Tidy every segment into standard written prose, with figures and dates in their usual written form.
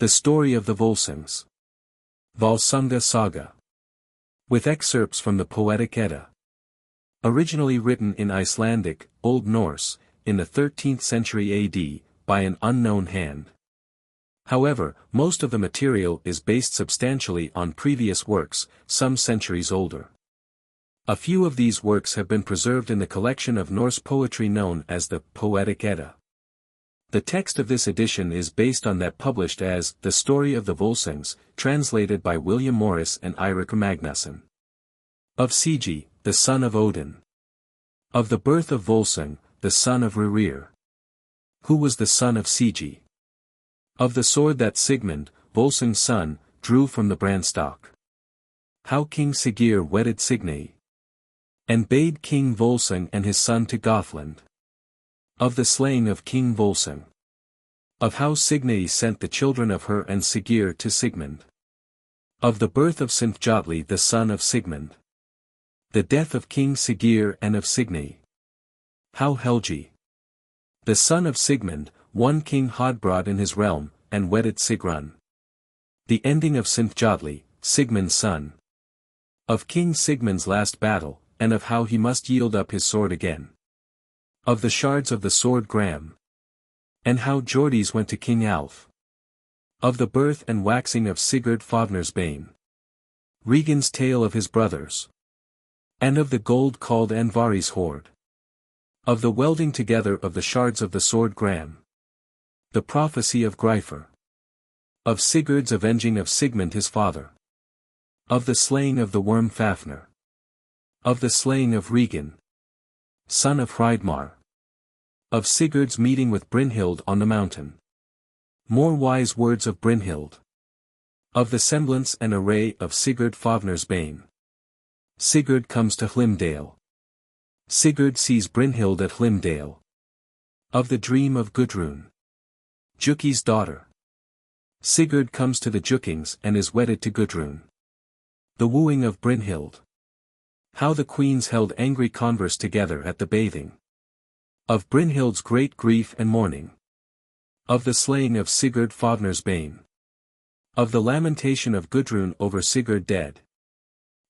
The story of the Volsungs. Volsunga Saga. With excerpts from the Poetic Edda. Originally written in Icelandic, Old Norse, in the 13th century AD, by an unknown hand. However, most of the material is based substantially on previous works, some centuries older. A few of these works have been preserved in the collection of Norse poetry known as the Poetic Edda. The text of this edition is based on that published as The Story of the Volsungs, translated by William Morris and Eirik Magnusson. Of Sigi, the son of Odin. Of the birth of Volsung, the son of Rerir. Who was the son of Sigi. Of the sword that Sigmund, Volsung's son, drew from the branstock. How King Siggeir wedded Signy. And bade King Volsung and his son to Gothland. Of the slaying of King Volsung. Of how Signy sent the children of her and Siggeir to Sigmund. Of the birth of XXIII the son of Sigmund. The death of King Siggeir and of Signy. How Helgi, the son of Sigmund, won King Hodbrod in his realm, and wedded Sigrun. The ending of XXIII, Sigmund's son. Of King Sigmund's last battle, and of how he must yield up his sword again. Of the shards of the sword Gram. And how Jordes went to King Alf. Of the birth and waxing of Sigurd Fafnir's bane. Regan's tale of his brothers. And of the gold called Andvari's hoard. Of the welding together of the shards of the sword Gram. The prophecy of Gryfr. Of Sigurd's avenging of Sigmund his father. Of the slaying of the worm Fafnir. Of the slaying of Regan, son of Hreidmar. Of Sigurd's meeting with Brynhild on the mountain. More wise words of Brynhild. Of the semblance and array of Sigurd Fafnir's bane. Sigurd comes to Hlimdale. Sigurd sees Brynhild at Hlimdale. Of the dream of Gudrun, Juki's daughter. Sigurd comes to the Jukings and is wedded to Gudrun. The wooing of Brynhild. How the queens held angry converse together at the bathing. Of Brynhild's great grief and mourning. Of the slaying of Sigurd Fafnir's bane. Of the lamentation of Gudrun over Sigurd dead.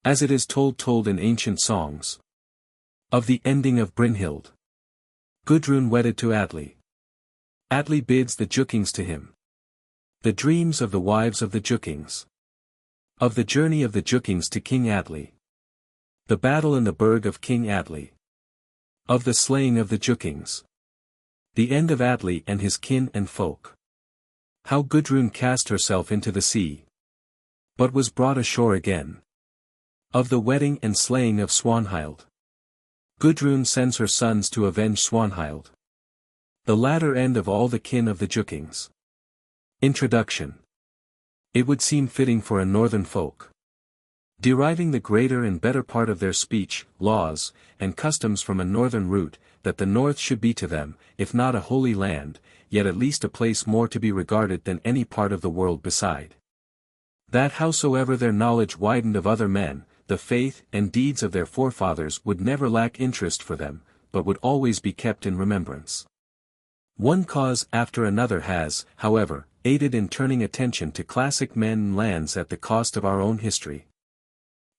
As it is told in ancient songs. Of the ending of Brynhild. Gudrun wedded to Atli. Atli bids the Jukings to him. The dreams of the wives of the Jukings. Of the journey of the Jukings to King Atli. The battle in the burg of King Atli. Of the slaying of the Jukings. The end of Atli and his kin and folk. How Gudrun cast herself into the sea. But was brought ashore again. Of the wedding and slaying of Swanhild. Gudrun sends her sons to avenge Swanhild. The latter end of all the kin of the Jukings. Introduction. It would seem fitting for a northern folk, deriving the greater and better part of their speech, laws, and customs from a northern root, that the north should be to them, if not a holy land, yet at least a place more to be regarded than any part of the world beside. That howsoever their knowledge widened of other men, the faith and deeds of their forefathers would never lack interest for them, but would always be kept in remembrance. One cause after another has, however, aided in turning attention to classic men and lands at the cost of our own history.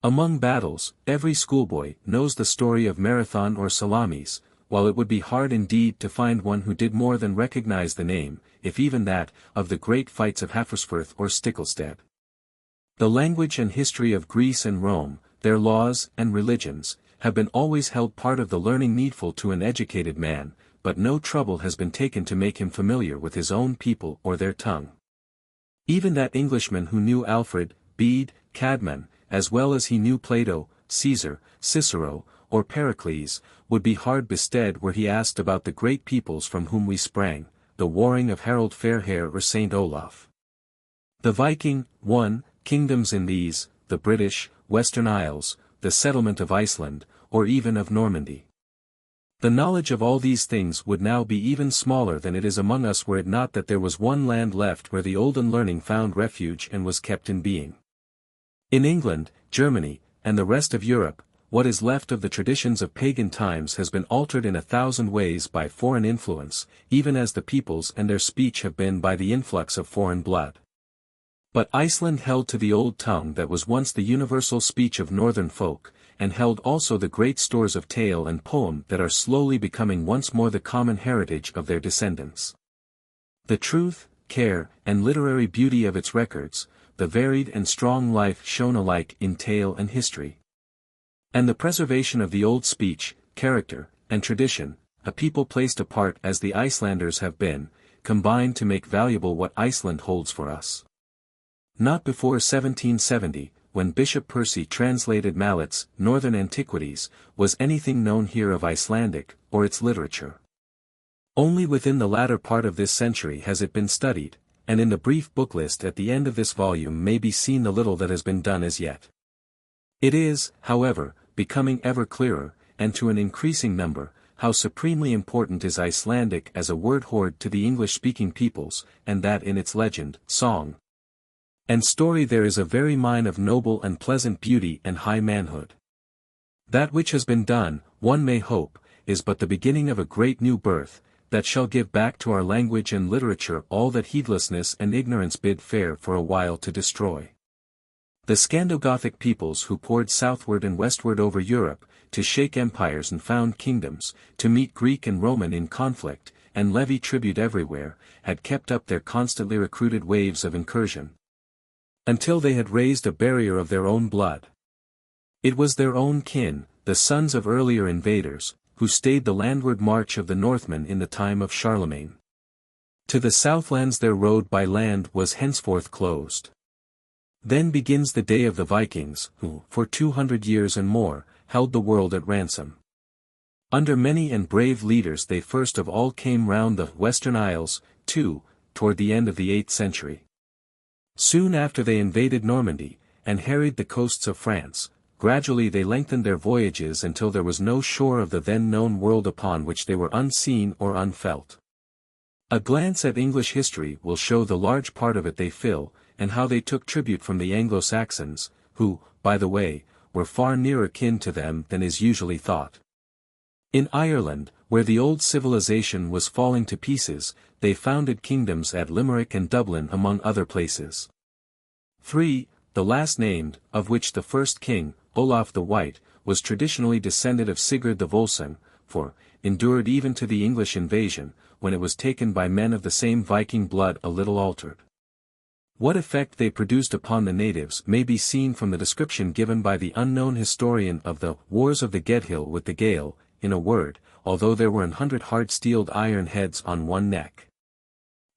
Among battles, every schoolboy knows the story of Marathon or Salamis, while it would be hard indeed to find one who did more than recognize the name, if even that, of the great fights of Hafrsfjord or Stiklestad. The language and history of Greece and Rome, their laws and religions, have been always held part of the learning needful to an educated man, but no trouble has been taken to make him familiar with his own people or their tongue. Even that Englishman who knew Alfred, Bede, Cadman, as well as he knew Plato, Caesar, Cicero, or Pericles, would be hard bestead were he asked about the great peoples from whom we sprang, the warring of Harold Fairhair or St. Olaf. The Viking, kingdoms in these, the British, Western Isles, the settlement of Iceland, or even of Normandy. The knowledge of all these things would now be even smaller than it is among us were it not that there was one land left where the olden learning found refuge and was kept in being. In England, Germany, and the rest of Europe, what is left of the traditions of pagan times has been altered in 1,000 ways by foreign influence, even as the peoples and their speech have been by the influx of foreign blood. But Iceland held to the old tongue that was once the universal speech of northern folk, and held also the great stores of tale and poem that are slowly becoming once more the common heritage of their descendants. The truth, care, and literary beauty of its records, the varied and strong life shown alike in tale and history, and the preservation of the old speech, character, and tradition, a people placed apart as the Icelanders have been, combined to make valuable what Iceland holds for us. Not before 1770, when Bishop Percy translated Mallet's Northern Antiquities, was anything known here of Icelandic, or its literature. Only within the latter part of this century has it been studied, and in the brief book list at the end of this volume may be seen the little that has been done as yet. It is, however, becoming ever clearer, and to an increasing number, how supremely important is Icelandic as a word hoard to the English-speaking peoples, and that in its legend, song, and story there is a very mine of noble and pleasant beauty and high manhood. That which has been done, one may hope, is but the beginning of a great new birth, that shall give back to our language and literature all that heedlessness and ignorance bid fair for a while to destroy. The Scandogothic peoples who poured southward and westward over Europe, to shake empires and found kingdoms, to meet Greek and Roman in conflict, and levy tribute everywhere, had kept up their constantly recruited waves of incursion, until they had raised a barrier of their own blood. It was their own kin, the sons of earlier invaders, who stayed the landward march of the Northmen in the time of Charlemagne. To the southlands their road by land was henceforth closed. Then begins the day of the Vikings, who, for 200 years and more, held the world at ransom. Under many and brave leaders they first of all came round the Western Isles, too, toward the end of the 8th century. Soon after they invaded Normandy, and harried the coasts of France. Gradually they lengthened their voyages until there was no shore of the then known world upon which they were unseen or unfelt. A glance at English history will show the large part of it they fill, and how they took tribute from the Anglo-Saxons, who, by the way, were far nearer kin to them than is usually thought. In Ireland, where the old civilization was falling to pieces, they founded kingdoms at Limerick and Dublin among other places. 3. The last named, of which the first king, Olaf the White, was traditionally descended of Sigurd the Volsung, for, endured even to the English invasion, when it was taken by men of the same Viking blood a little altered. What effect they produced upon the natives may be seen from the description given by the unknown historian of the Wars of the Gedhill with the Gael, in a word, although there were 100 hard-steeled iron heads on one neck,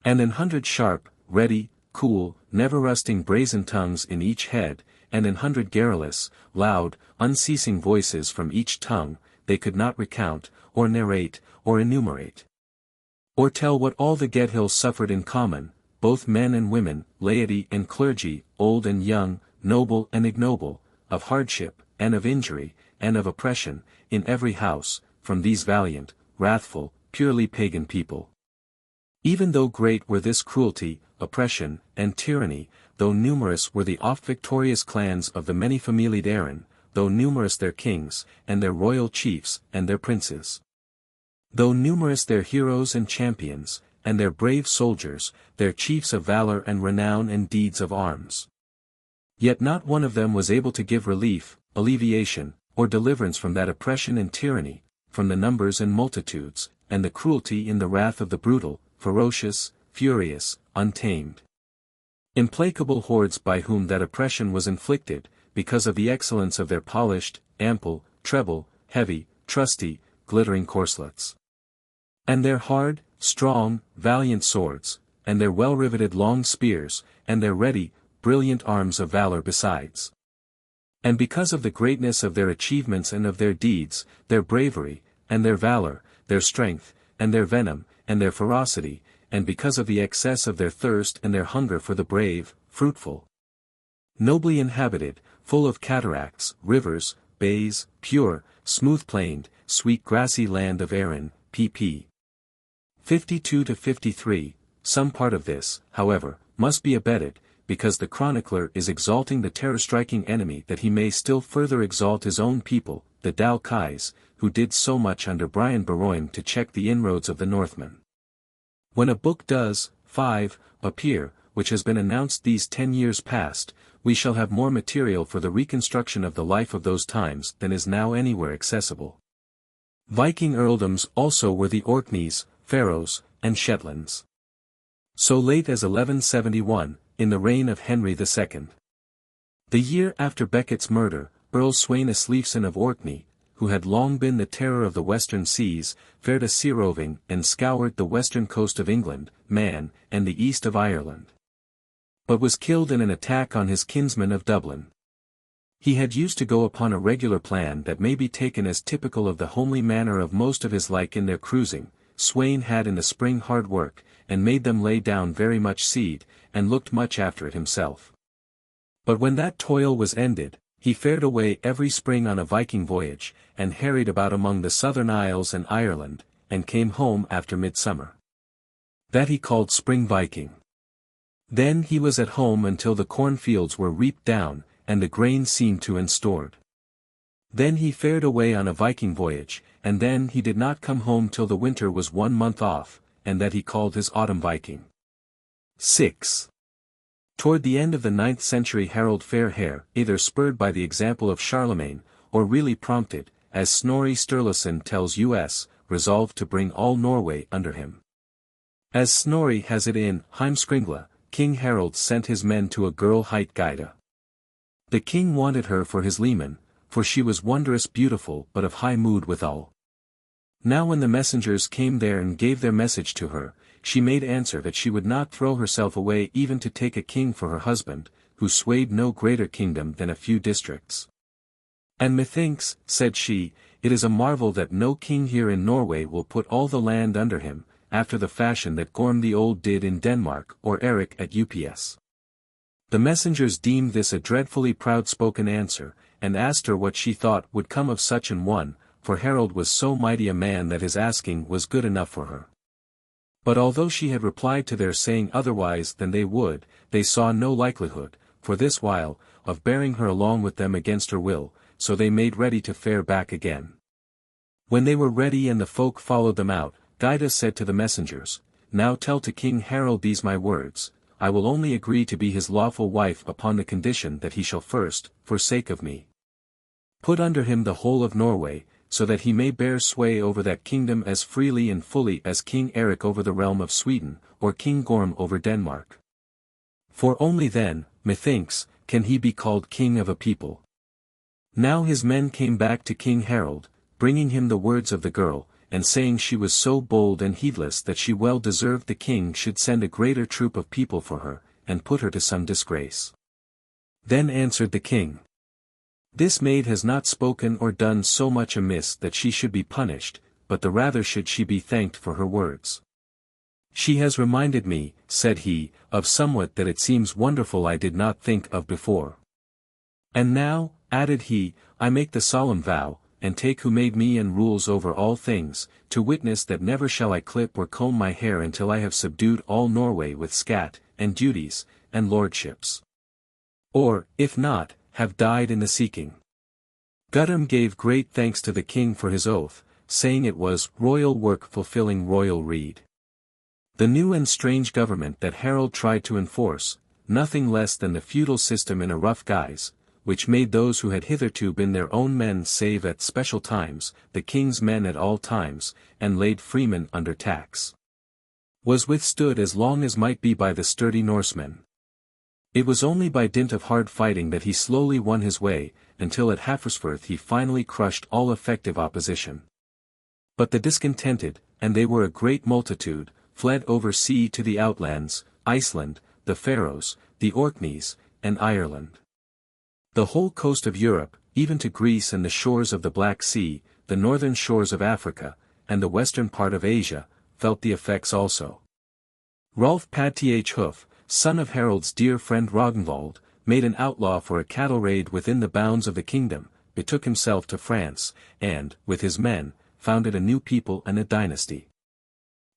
and 100 sharp, ready, cool, never-rusting brazen tongues in each head, and 100 garrulous, loud, unceasing voices from each tongue, they could not recount, or narrate, or enumerate, or tell what all the Gedhills suffered in common, both men and women, laity and clergy, old and young, noble and ignoble, of hardship, and of injury, and of oppression, in every house, from these valiant, wrathful, purely pagan people. Even though great were this cruelty, oppression, and tyranny, though numerous were the oft-victorious clans of the many familied Erin, though numerous their kings, and their royal chiefs, and their princes, though numerous their heroes and champions, and their brave soldiers, their chiefs of valor and renown and deeds of arms, yet not one of them was able to give relief, alleviation, or deliverance from that oppression and tyranny, from the numbers and multitudes, and the cruelty in the wrath of the brutal, ferocious, furious, untamed, implacable hordes by whom that oppression was inflicted, because of the excellence of their polished, ample, treble, heavy, trusty, glittering corselets, and their hard, strong, valiant swords, and their well-riveted long spears, and their ready, brilliant arms of valor besides. And because of the greatness of their achievements and of their deeds, their bravery, and their valor, their strength, and their venom, and their ferocity, and because of the excess of their thirst and their hunger for the brave, fruitful, nobly inhabited, full of cataracts, rivers, bays, pure, smooth-planed, sweet grassy land of Erin, pp. 52-53, some part of this, however, must be abated, because the chronicler is exalting the terror-striking enemy that he may still further exalt his own people, the Dalkais, who did so much under Brian Boroim to check the inroads of the Northmen. When a book does, 5, appear, which has been announced these 10 years past, we shall have more material for the reconstruction of the life of those times than is now anywhere accessible. Viking earldoms also were the Orkneys, Faroes, and Shetlands. So late as 1171, in the reign of Henry II. The year after Becket's murder, Earl Sweyn Eslefson of Orkney, who had long been the terror of the western seas, fared a sea-roving and scoured the western coast of England, Man, and the east of Ireland. But was killed in an attack on his kinsman of Dublin. He had used to go upon a regular plan that may be taken as typical of the homely manner of most of his like in their cruising. Sweyn had in the spring hard work, and made them lay down very much seed, and looked much after it himself. But when that toil was ended, he fared away every spring on a Viking voyage, and harried about among the southern isles and Ireland, and came home after midsummer. That he called spring Viking. Then he was at home until the cornfields were reaped down, and the grain seen to and stored. Then he fared away on a Viking voyage, and then he did not come home till the winter was 1 month off, and that he called his autumn Viking. 6. Toward the end of the 9th century Harold Fairhair, either spurred by the example of Charlemagne, or really prompted, as Snorri Sturluson tells us, resolved to bring all Norway under him. As Snorri has it in Heimskringla, King Harold sent his men to a girl hight Gyda. The king wanted her for his leman, for she was wondrous beautiful but of high mood withal. Now when the messengers came there and gave their message to her, she made answer that she would not throw herself away even to take a king for her husband, who swayed no greater kingdom than a few districts. And methinks, said she, it is a marvel that no king here in Norway will put all the land under him, after the fashion that Gorm the Old did in Denmark or Eric at Ups. The messengers deemed this a dreadfully proud-spoken answer, and asked her what she thought would come of such an one, for Harold was so mighty a man that his asking was good enough for her. But although she had replied to their saying otherwise than they would, they saw no likelihood, for this while, of bearing her along with them against her will, so they made ready to fare back again. When they were ready and the folk followed them out, Gyda said to the messengers, Now tell to King Harold these my words, I will only agree to be his lawful wife upon the condition that he shall first, for sake of me, put under him the whole of Norway, so that he may bear sway over that kingdom as freely and fully as King Eric over the realm of Sweden, or King Gorm over Denmark. For only then, methinks, can he be called king of a people. Now his men came back to King Harold, bringing him the words of the girl, and saying she was so bold and heedless that she well deserved the king should send a greater troop of people for her, and put her to some disgrace. Then answered the king, This maid has not spoken or done so much amiss that she should be punished, but the rather should she be thanked for her words. She has reminded me, said he, of somewhat that it seems wonderful I did not think of before. And now, added he, I make the solemn vow, and take who made me and rules over all things, to witness that never shall I clip or comb my hair until I have subdued all Norway with scat, and duties, and lordships. Or, if not, have died in the seeking. Guttorm gave great thanks to the king for his oath, saying it was royal work fulfilling royal rede. The new and strange government that Harold tried to enforce, nothing less than the feudal system in a rough guise, which made those who had hitherto been their own men save at special times, the king's men at all times, and laid freemen under tax, was withstood as long as might be by the sturdy Norsemen. It was only by dint of hard fighting that he slowly won his way, until at Hafrsfirth he finally crushed all effective opposition. But the discontented, and they were a great multitude, fled over sea to the outlands, Iceland, the Faroes, the Orkneys, and Ireland. The whole coast of Europe, even to Greece and the shores of the Black Sea, the northern shores of Africa, and the western part of Asia, felt the effects also. Rolf Padth Hoof, son of Harold's dear friend Ragnvald, made an outlaw for a cattle raid within the bounds of the kingdom, betook himself to France, and, with his men, founded a new people and a dynasty.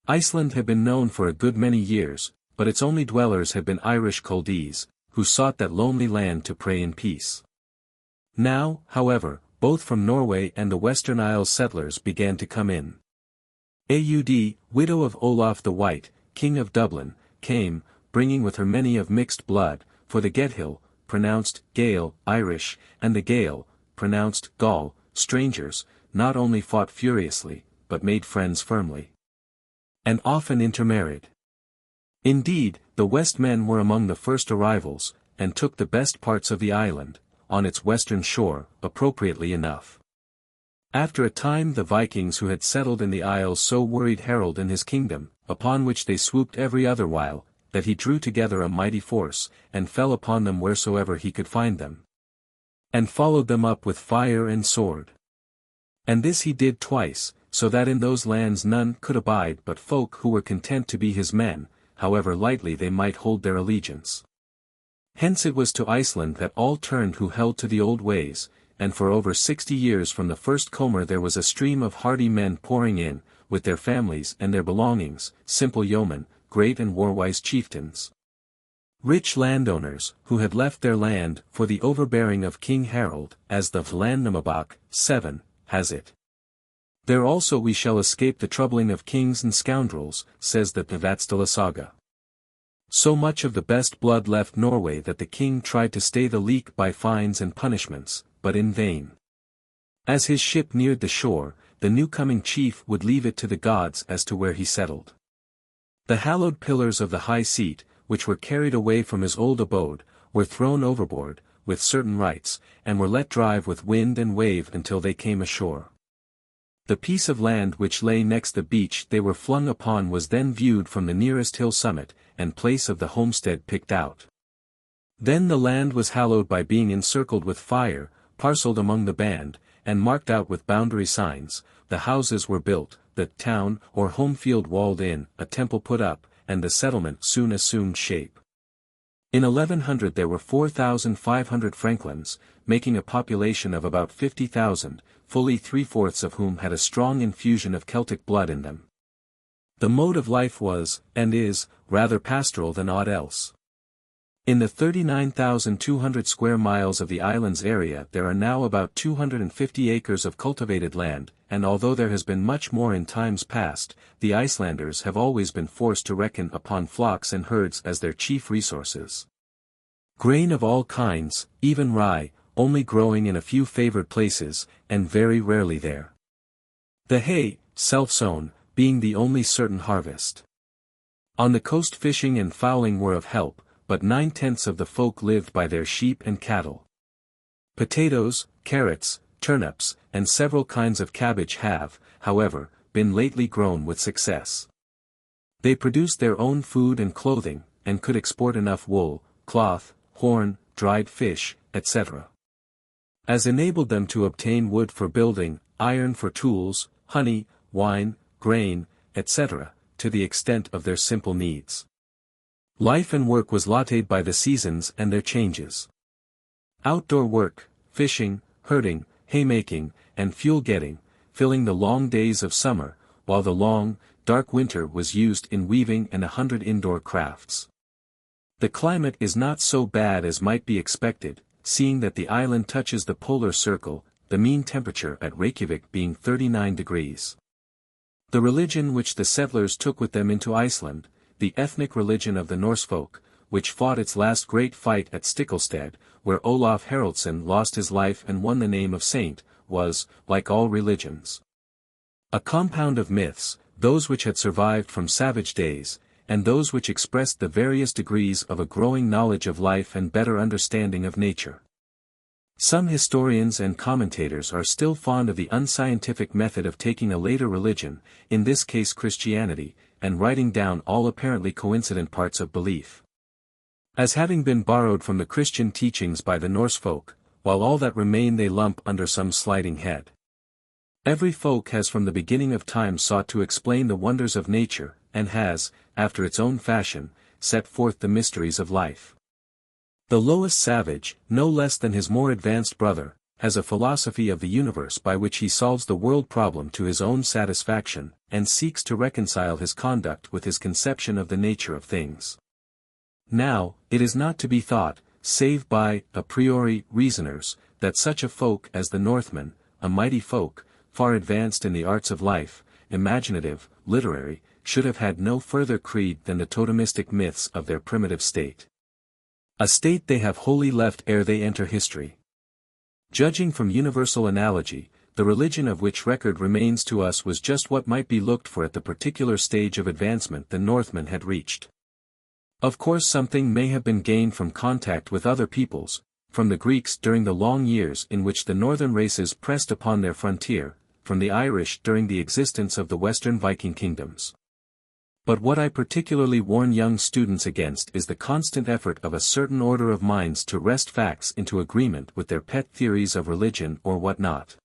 Iceland had been known for a good many years, but its only dwellers had been Irish Culdees, who sought that lonely land to pray in peace. Now, however, both from Norway and the Western Isles settlers began to come in. Aud, widow of Olaf the White, king of Dublin, came, bringing with her many of mixed blood, for the Gethill, pronounced Gael, Irish, and the Gael, pronounced Gaul, strangers, not only fought furiously, but made friends firmly. And often intermarried. Indeed, the Westmen were among the first arrivals, and took the best parts of the island, on its western shore, appropriately enough. After a time the Vikings who had settled in the isles so worried Harold and his kingdom, upon which they swooped every other while, that he drew together a mighty force, and fell upon them wheresoever he could find them. And followed them up with fire and sword. And this he did twice, so that in those lands none could abide but folk who were content to be his men, however lightly they might hold their allegiance. Hence it was to Iceland that all turned who held to the old ways, and for over 60 years from the first comer there was a stream of hardy men pouring in, with their families and their belongings, simple yeomen, great and war-wise chieftains. Rich landowners, who had left their land for the overbearing of King Harold, as the Vlandamabok, VII, has it. There also we shall escape the troubling of kings and scoundrels, says the Volsunga Saga. So much of the best blood left Norway that the king tried to stay the leak by fines and punishments, but in vain. As his ship neared the shore, the new-coming chief would leave it to the gods as to where he settled. The hallowed pillars of the high seat, which were carried away from his old abode, were thrown overboard, with certain rites, and were let drive with wind and wave until they came ashore. The piece of land which lay next the beach they were flung upon was then viewed from the nearest hill summit, and place of the homestead picked out. Then the land was hallowed by being encircled with fire, parcelled among the band, and marked out with boundary signs. The houses were built, the town or home field walled in, a temple put up, and the settlement soon assumed shape. In 1100 there were 4,500 franklins, making a population of about 50,000, fully 3/4 of whom had a strong infusion of Celtic blood in them. The mode of life was, and is, rather pastoral than aught else. In the 39,200 square miles of the island's area there are now about 250 acres of cultivated land, and although there has been much more in times past, the Icelanders have always been forced to reckon upon flocks and herds as their chief resources. Grain of all kinds, even rye, only growing in a few favored places, and very rarely there. The hay, self-sown, being the only certain harvest. On the coast fishing and fowling were of help, but 9/10 of the folk lived by their sheep and cattle. Potatoes, carrots, turnips, and several kinds of cabbage have, however, been lately grown with success. They produced their own food and clothing, and could export enough wool, cloth, horn, dried fish, etc. as enabled them to obtain wood for building, iron for tools, honey, wine, grain, etc., to the extent of their simple needs. Life and work was lotted by the seasons and their changes. Outdoor work, fishing, herding, haymaking, and fuel-getting, filling the long days of summer, while the long, dark winter was used in weaving and 100 indoor crafts. The climate is not so bad as might be expected, seeing that the island touches the polar circle, the mean temperature at Reykjavik being 39 degrees. The religion which the settlers took with them into Iceland, the ethnic religion of the Norse folk, which fought its last great fight at Stiklestad, where Olaf Haraldsson lost his life and won the name of saint, was, like all religions, a compound of myths, those which had survived from savage days, and those which expressed the various degrees of a growing knowledge of life and better understanding of nature. Some historians and commentators are still fond of the unscientific method of taking a later religion, in this case Christianity, and writing down all apparently coincident parts of belief as having been borrowed from the Christian teachings by the Norse folk, while all that remain they lump under some sliding head. Every folk has from the beginning of time sought to explain the wonders of nature, and has, after its own fashion, set forth the mysteries of life. The lowest savage, no less than his more advanced brother, has a philosophy of the universe by which he solves the world problem to his own satisfaction, and seeks to reconcile his conduct with his conception of the nature of things. Now, it is not to be thought, save by a priori reasoners, that such a folk as the Northmen, a mighty folk, far advanced in the arts of life, imaginative, literary, should have had no further creed than the totemistic myths of their primitive state. A state they have wholly left ere they enter history. Judging from universal analogy, the religion of which record remains to us was just what might be looked for at the particular stage of advancement the Northmen had reached. Of course something may have been gained from contact with other peoples, from the Greeks during the long years in which the northern races pressed upon their frontier, from the Irish during the existence of the Western Viking kingdoms. But what I particularly warn young students against is the constant effort of a certain order of minds to wrest facts into agreement with their pet theories of religion or what not.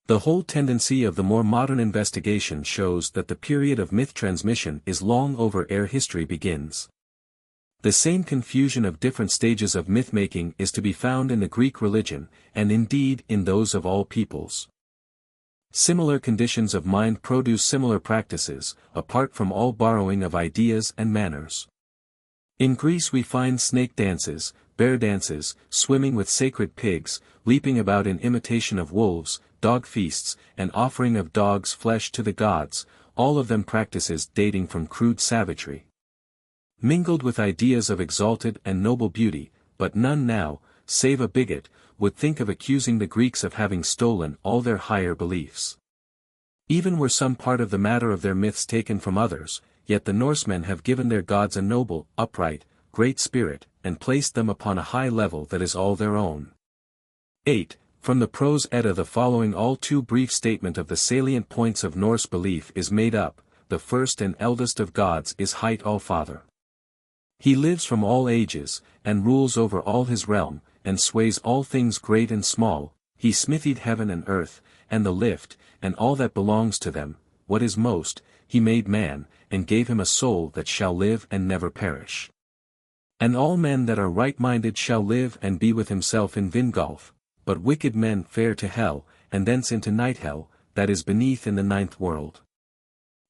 The whole tendency of the more modern investigation shows that the period of myth transmission is long over ere history begins. The same confusion of different stages of myth-making is to be found in the Greek religion, and indeed in those of all peoples. Similar conditions of mind produce similar practices, apart from all borrowing of ideas and manners. In Greece we find snake dances, bear dances, swimming with sacred pigs, leaping about in imitation of wolves, dog feasts, and offering of dogs' flesh to the gods, all of them practices dating from crude savagery. Mingled with ideas of exalted and noble beauty, but none now, save a bigot, would think of accusing the Greeks of having stolen all their higher beliefs. Even were some part of the matter of their myths taken from others, yet the Norsemen have given their gods a noble, upright, great spirit, and placed them upon a high level that is all their own. 8. From the Prose Edda the following all too brief statement of the salient points of Norse belief is made up. The first and eldest of gods is Hight All-Father. He lives from all ages, and rules over all his realm, and sways all things great and small. He smithied heaven and earth, and the lift, and all that belongs to them. What is most, he made man, and gave him a soul that shall live and never perish. And all men that are right-minded shall live and be with himself in Vingolf, but wicked men fare to hell, and thence into Night-Hell, that is beneath in the ninth world.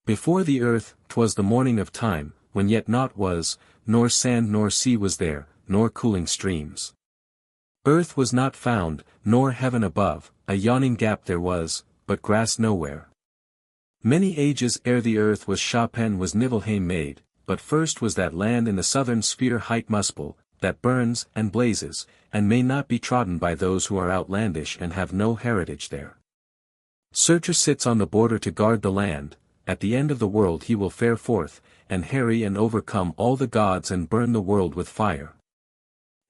Before the earth, 'twas the morning of time, when yet naught was, nor sand nor sea was there, nor cooling streams. Earth was not found, nor heaven above, a yawning gap there was, but grass nowhere. Many ages ere the earth was Shapen was Niflheim made, but first was that land in the southern sphere Hight Muspel, that burns and blazes, and may not be trodden by those who are outlandish and have no heritage there. Surtur sits on the border to guard the land, at the end of the world he will fare forth, and harry and overcome all the gods and burn the world with fire.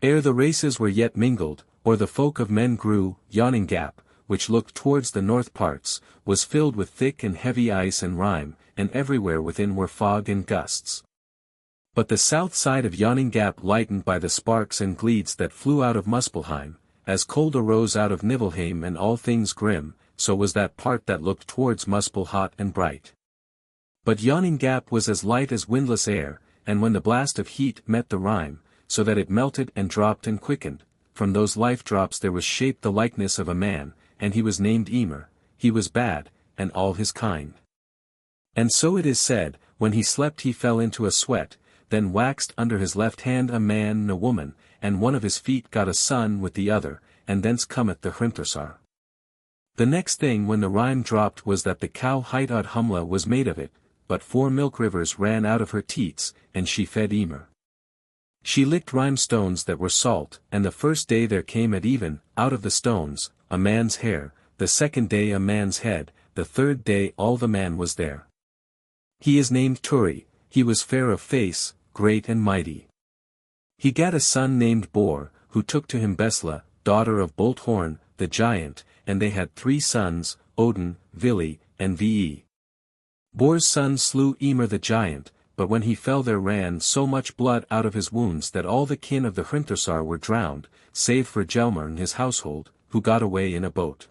Ere the races were yet mingled, or the folk of men grew, yawning gap, which looked towards the north parts, was filled with thick and heavy ice and rime, and everywhere within were fog and gusts. But the south side of yawning gap lightened by the sparks and gleeds that flew out of Muspelheim, as cold arose out of Niflheim and all things grim, so was that part that looked towards Muspel hot and bright. But yawning gap was as light as windless air, and when the blast of heat met the rime, so that it melted and dropped and quickened, from those life drops there was shaped the likeness of a man, and he was named Emer. He was bad, and all his kind. And so it is said, when he slept he fell into a sweat, then waxed under his left hand a man and a woman, and one of his feet got a son with the other, and thence cometh the Hrimthursar. The next thing when the rime dropped was that the cow Hight Od Humla was made of it, but 4 milk rivers ran out of her teats, and she fed Emer. She licked rime stones that were salt, and the first day there came at even, out of the stones, a man's hair, the second day a man's head, the third day all the man was there. He is named Turi, he was fair of face, great and mighty. He gat a son named Bor, who took to him Besla, daughter of Bolthorn, the giant, and they had 3 sons, Odin, Vili, and Ve. Bor's son slew Emer the giant, but when he fell there ran so much blood out of his wounds that all the kin of the Hrimthursar were drowned, save for Gelmir and his household, who got away in a boat.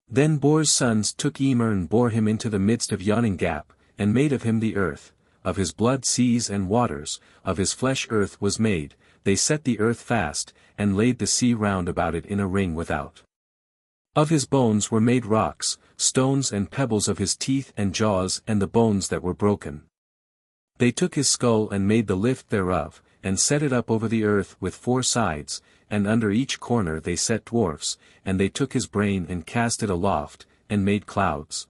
Then Bor's sons took Emer and bore him into the midst of yawning gap, and made of him the earth, of his blood seas and waters, of his flesh earth was made, they set the earth fast, and laid the sea round about it in a ring without. Of his bones were made rocks, stones and pebbles of his teeth and jaws and the bones that were broken. They took his skull and made the lift thereof, and set it up over the earth with 4 sides, and under each corner they set dwarfs, and they took his brain and cast it aloft, and made clouds.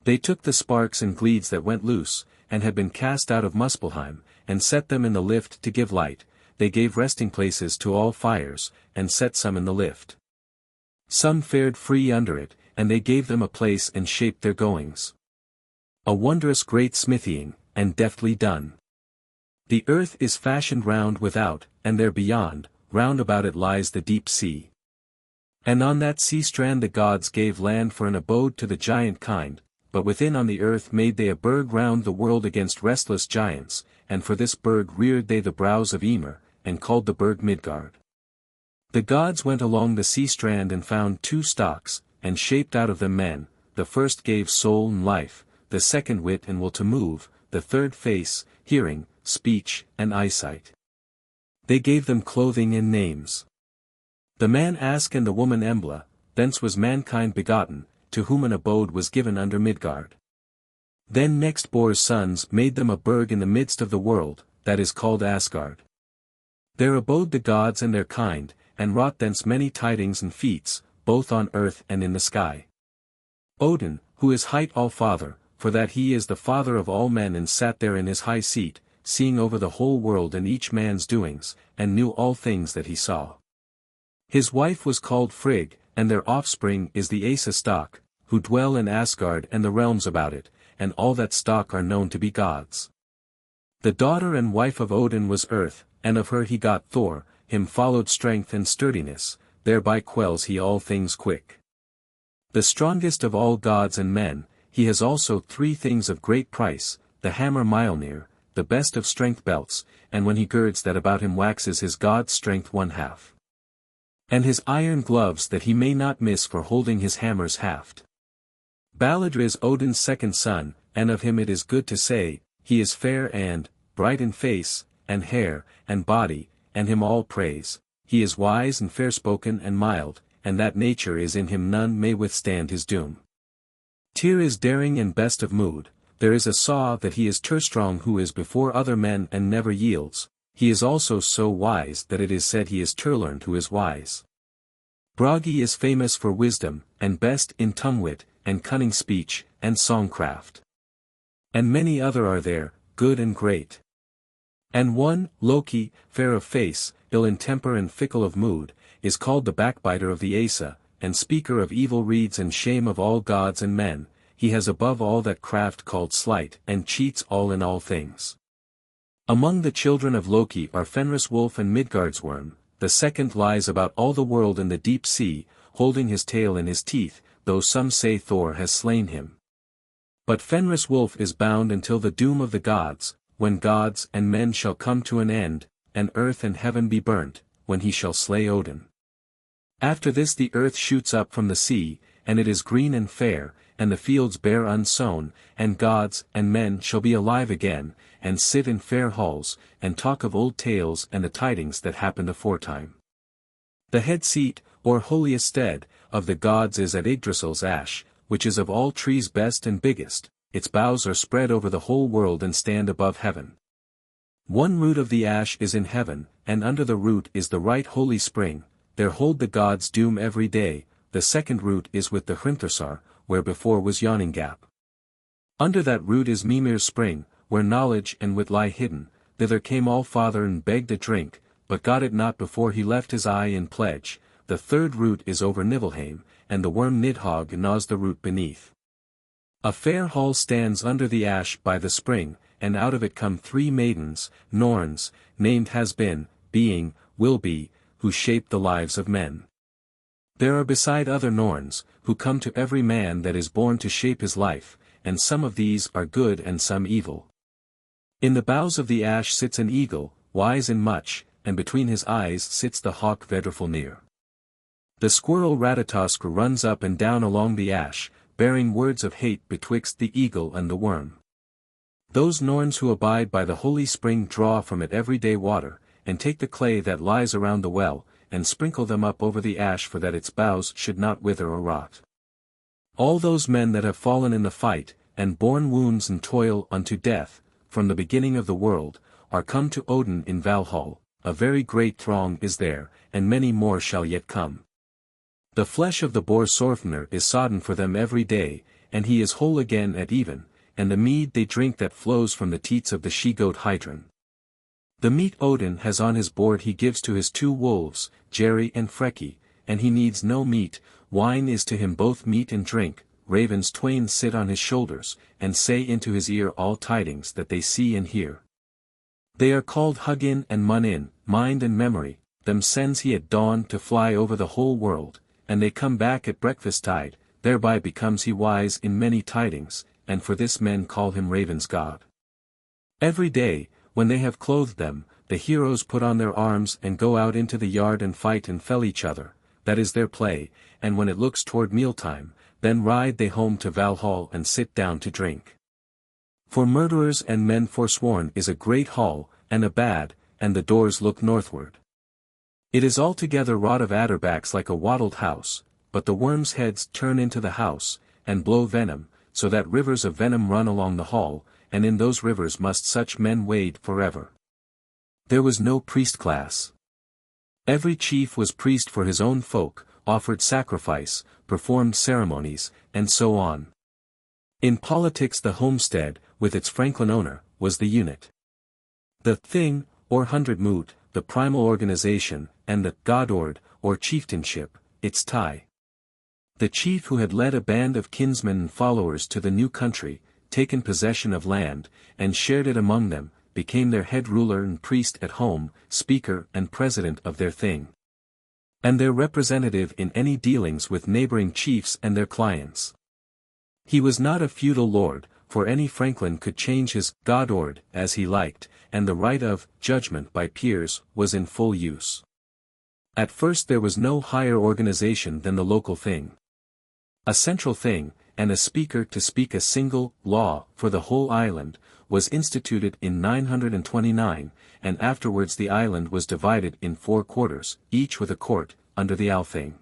They took the sparks and gleeds that went loose, and had been cast out of Muspelheim, and set them in the lift to give light. They gave resting places to all fires, and set some in the lift. Some fared free under it, and they gave them a place and shaped their goings. A wondrous great smithying, and deftly done. The earth is fashioned round without, and there beyond, round about it lies the deep sea. And on that sea strand the gods gave land for an abode to the giant kind, but within on the earth made they a burg round the world against restless giants, and for this burg reared they the brows of Ymir, and called the burg Midgard. The gods went along the sea strand and found two stalks, and shaped out of them men. The first gave soul and life, the second wit and will to move, the third face, hearing, speech, and eyesight. They gave them clothing and names. The man Ask and the woman Embla, thence was mankind begotten, to whom an abode was given under Midgard. Then next Bor's sons made them a burg in the midst of the world, that is called Asgard. There abode the gods and their kind, and wrought thence many tidings and feats, both on earth and in the sky. Odin, who is hight All-Father, for that he is the father of all men and sat there in his high seat, seeing over the whole world and each man's doings, and knew all things that he saw. His wife was called Frigg, and their offspring is the Asa stock, who dwell in Asgard and the realms about it, and all that stock are known to be gods. The daughter and wife of Odin was Earth, and of her he got Thor. Him followed strength and sturdiness, thereby quells he all things quick. The strongest of all gods and men, he has also three things of great price, the hammer Mjolnir, the best of strength belts, and when he girds that about him waxes his god's strength one half. And his iron gloves that he may not miss for holding his hammer's haft. Balder is Odin's second son, and of him it is good to say, he is fair and bright in face, and hair, and body, and him all praise. He is wise and fair-spoken and mild, and that nature is in him none may withstand his doom. Tyr is daring and best of mood. There is a saw that he is Turstrong who is before other men and never yields. He is also so wise that it is said he is Turlearned who is wise. Bragi is famous for wisdom, and best in tongue-wit, and cunning speech, and songcraft. And many other are there, good and great. And one, Loki, fair of face, ill in temper and fickle of mood, is called the backbiter of the Asa, and speaker of evil reeds and shame of all gods and men. He has above all that craft called sleight, and cheats all in all things. Among the children of Loki are Fenris Wolf and Midgard's Worm. The second lies about all the world in the deep sea, holding his tail in his teeth, though some say Thor has slain him. But Fenris Wolf is bound until the doom of the gods, when gods and men shall come to an end, and earth and heaven be burnt, when he shall slay Odin. After this the earth shoots up from the sea, and it is green and fair, and the fields bare unsown, and gods and men shall be alive again, and sit in fair halls, and talk of old tales and the tidings that happened aforetime. The head seat, or holiest stead, of the gods is at Yggdrasil's ash, which is of all trees best and biggest. Its boughs are spread over the whole world and stand above heaven. One root of the ash is in heaven, and under the root is the right holy spring. There hold the gods doom every day. The second root is with the Hrimthursar, where before was Yawning Gap. Under that root is Mimir's spring, where knowledge and wit lie hidden. Thither came All-Father and begged a drink, but got it not before he left his eye in pledge. The third root is over Niflheim, and the worm Nidhogg gnaws the root beneath. A fair hall stands under the ash by the spring, and out of it come three maidens, Norns, named Has Been, Being, Will Be, who shape the lives of men. There are beside other Norns, who come to every man that is born to shape his life, and some of these are good and some evil. In the boughs of the ash sits an eagle, wise in much, and between his eyes sits the hawk Vedrfolnir. The squirrel Ratatosk runs up and down along the ash, bearing words of hate betwixt the eagle and the worm. Those Norns who abide by the holy spring draw from it every day water, and take the clay that lies around the well, and sprinkle them up over the ash for that its boughs should not wither or rot. All those men that have fallen in the fight, and borne wounds and toil unto death, from the beginning of the world, are come to Odin in Valhall. A very great throng is there, and many more shall yet come. The flesh of the boar Sorfnir is sodden for them every day, and he is whole again at even, and the mead they drink that flows from the teats of the she-goat Hydrun. The meat Odin has on his board he gives to his 2 wolves, Jerry and Freki, and he needs no meat, wine is to him both meat and drink, ravens twain sit on his shoulders, and say into his ear all tidings that they see and hear. They are called Hugin and Munin, mind and memory, them sends he at dawn to fly over the whole world, and they come back at breakfast-tide, thereby becomes he wise in many tidings, and for this men call him Raven's God. Every day, when they have clothed them, the heroes put on their arms and go out into the yard and fight and fell each other, that is their play, and when it looks toward mealtime, then ride they home to Valhall and sit down to drink. For murderers and men forsworn is a great hall, and a bad, and the doors look northward. It is altogether wrought of adderbacks like a wattled house, but the worms' heads turn into the house, and blow venom, so that rivers of venom run along the hall, and in those rivers must such men wade forever. There was no priest class. Every chief was priest for his own folk, offered sacrifice, performed ceremonies, and so on. In politics the homestead, with its franklin owner, was the unit. The thing, or hundred moot, the primal organization, and the godord, or chieftainship, its tie. The chief who had led a band of kinsmen and followers to the new country, taken possession of land, and shared it among them, became their head ruler and priest at home, speaker and president of their thing. And their representative in any dealings with neighboring chiefs and their clients. He was not a feudal lord, for any franklin could change his godord as he liked, and the right of judgment by peers was in full use. At first there was no higher organization than the local thing. A central thing, and a speaker to speak a single law for the whole island, was instituted in 929, and afterwards the island was divided in 4 quarters, each with a court, under the Althing.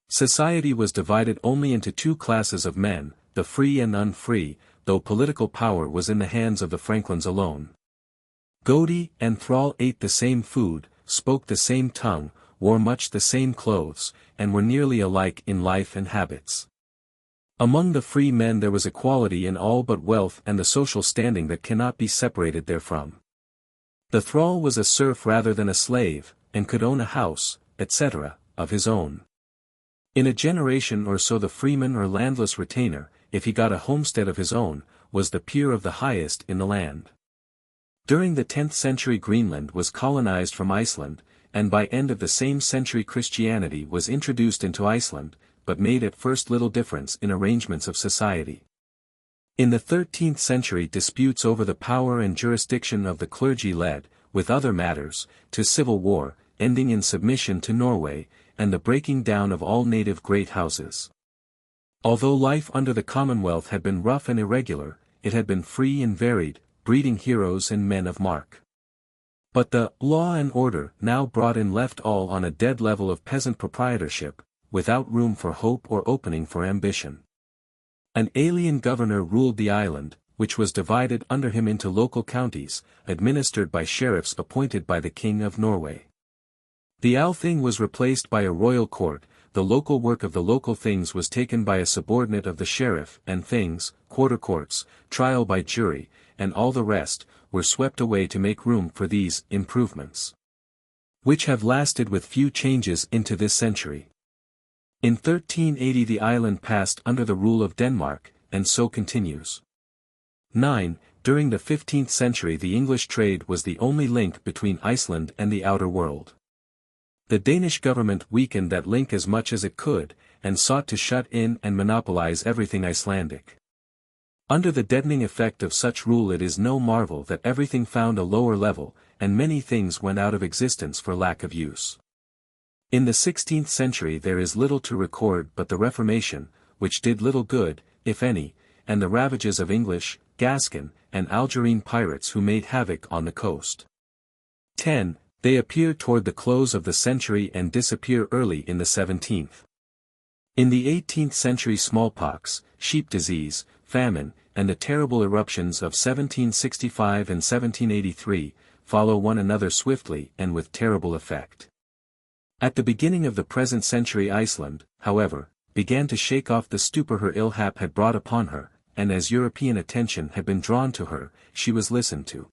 Society was divided only into 2 classes of men, the free and unfree, though political power was in the hands of the franklins alone. Goatee and thrall ate the same food, spoke the same tongue, wore much the same clothes, and were nearly alike in life and habits. Among the free men there was equality in all but wealth and the social standing that cannot be separated therefrom. The thrall was a serf rather than a slave, and could own a house, etc., of his own. In a generation or so the freeman or landless retainer, if he got a homestead of his own, was the peer of the highest in the land. During the 10th century Greenland was colonized from Iceland, and by end of the same century Christianity was introduced into Iceland, but made at first little difference in arrangements of society. In the 13th century disputes over the power and jurisdiction of the clergy led, with other matters, to civil war, ending in submission to Norway, and the breaking down of all native great houses. Although life under the Commonwealth had been rough and irregular, it had been free and varied, breeding heroes and men of mark. But the law and order now brought in left all on a dead level of peasant proprietorship, without room for hope or opening for ambition. An alien governor ruled the island, which was divided under him into local counties, administered by sheriffs appointed by the King of Norway. The Althing was replaced by a royal court, the local work of the local things was taken by a subordinate of the sheriff, and things, quarter courts, trial by jury, and all the rest, were swept away to make room for these improvements, which have lasted with few changes into this century. In 1380 the island passed under the rule of Denmark, and so continues. 9. During the 15th century the English trade was the only link between Iceland and the outer world. The Danish government weakened that link as much as it could, and sought to shut in and monopolize everything Icelandic. Under the deadening effect of such rule it is no marvel that everything found a lower level, and many things went out of existence for lack of use. In the 16th century there is little to record but the Reformation, which did little good, if any, and the ravages of English, Gascon, and Algerine pirates who made havoc on the coast. 10. They appear toward the close of the century and disappear early in the 17th. In the 18th century smallpox, sheep disease, famine, and the terrible eruptions of 1765 and 1783, follow one another swiftly and with terrible effect. At the beginning of the present century Iceland, however, began to shake off the stupor her ill hap had brought upon her, and as European attention had been drawn to her, she was listened to.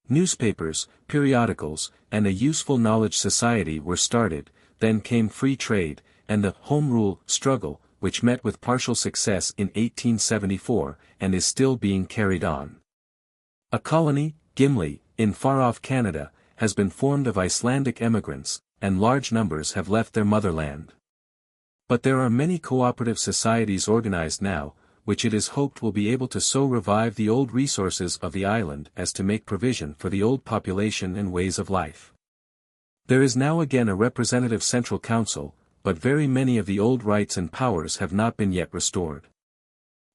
Newspapers, periodicals, and a useful knowledge society were started, then came free trade, and the Home Rule struggle, which met with partial success in 1874, and is still being carried on. A colony, Gimli, in far-off Canada, has been formed of Icelandic emigrants, and large numbers have left their motherland. But there are many cooperative societies organized now, which it is hoped will be able to so revive the old resources of the island as to make provision for the old population and ways of life. There is now again a representative central council, but very many of the old rights and powers have not been yet restored.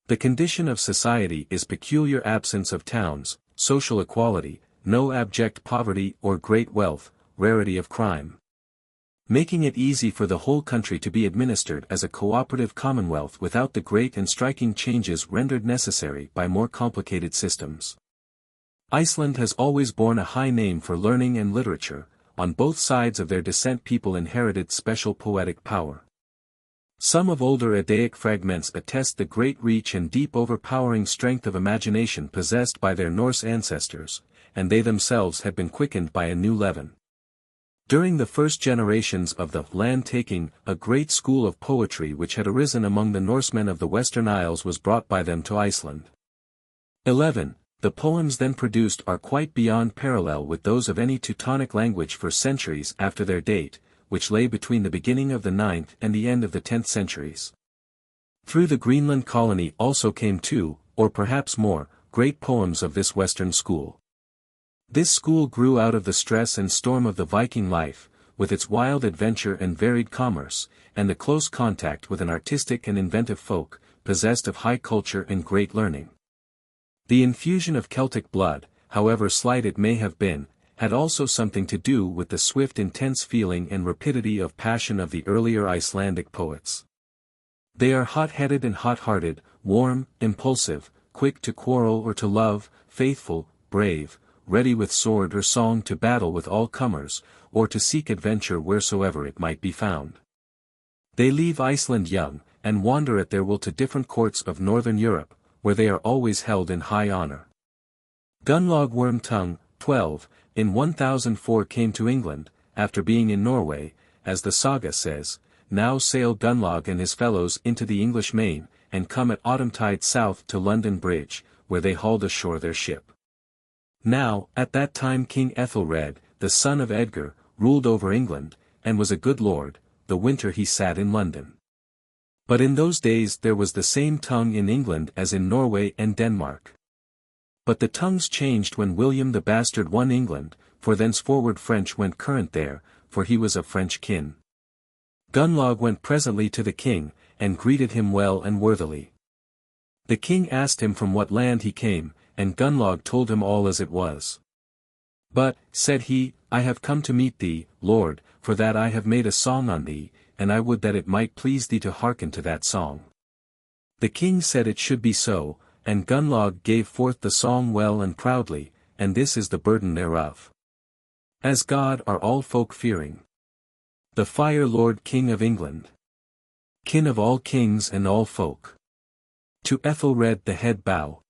The condition of society is peculiar absence of towns, social equality, no abject poverty or great wealth, rarity of crime, making it easy for the whole country to be administered as a cooperative commonwealth without the great and striking changes rendered necessary by more complicated systems. Iceland has always borne a high name for learning and literature. On both sides of their descent people inherited special poetic power. Some of older Eddaic fragments attest the great reach and deep overpowering strength of imagination possessed by their Norse ancestors, and they themselves had been quickened by a new leaven. During the first generations of the land-taking, a great school of poetry which had arisen among the Norsemen of the Western Isles was brought by them to Iceland. 11. The poems then produced are quite beyond parallel with those of any Teutonic language for centuries after their date, which lay between the beginning of the 9th and the end of the 10th centuries. Through the Greenland colony also came two, or perhaps more, great poems of this Western school. This school grew out of the stress and storm of the Viking life, with its wild adventure and varied commerce, and the close contact with an artistic and inventive folk, possessed of high culture and great learning. The infusion of Celtic blood, however slight it may have been, had also something to do with the swift intense feeling and rapidity of passion of the earlier Icelandic poets. They are hot-headed and hot-hearted, warm, impulsive, quick to quarrel or to love, faithful, brave, ready with sword or song to battle with all comers, or to seek adventure wheresoever it might be found. They leave Iceland young, and wander at their will to different courts of northern Europe, where they are always held in high honor. Gunnlaug Wormtongue, 12, in 1004 came to England, after being in Norway, as the saga says, now sail Gunnlaug and his fellows into the English main, and come at autumntide south to London Bridge, where they hauled ashore their ship. Now, at that time King Ethelred, the son of Edgar, ruled over England, and was a good lord, the winter he sat in London. But in those days there was the same tongue in England as in Norway and Denmark. But the tongues changed when William the Bastard won England, for thenceforward French went current there, for he was of French kin. Gunnlaug went presently to the king, and greeted him well and worthily. The king asked him from what land he came, and Gunnlaug told him all as it was. But, said he, I have come to meet thee, Lord, for that I have made a song on thee, and I would that it might please thee to hearken to that song. The king said it should be so, and Gunnlaug gave forth the song well and proudly, and this is the burden thereof. As God are all folk fearing. The Fire Lord King of England. Kin of all kings and all folk. To Ethelred the head bow.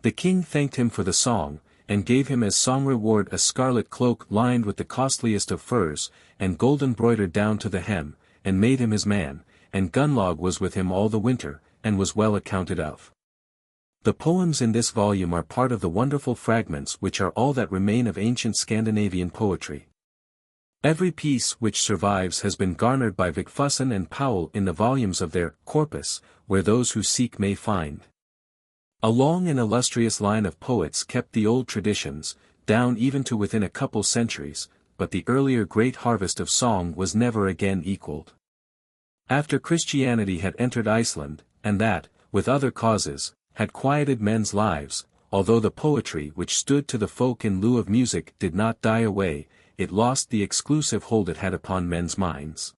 The king thanked him for the song, and gave him as song reward a scarlet cloak lined with the costliest of furs, and gold embroidered down to the hem, and made him his man, and Gunnlaug was with him all the winter, and was well accounted of. The poems in this volume are part of the wonderful fragments which are all that remain of ancient Scandinavian poetry. Every piece which survives has been garnered by VIII and Powell in the volumes of their corpus, where those who seek may find. A long and illustrious line of poets kept the old traditions, down even to within a couple centuries, but the earlier great harvest of song was never again equaled. After Christianity had entered Iceland, and that, with other causes, had quieted men's lives, although the poetry which stood to the folk in lieu of music did not die away, it lost the exclusive hold it had upon men's minds.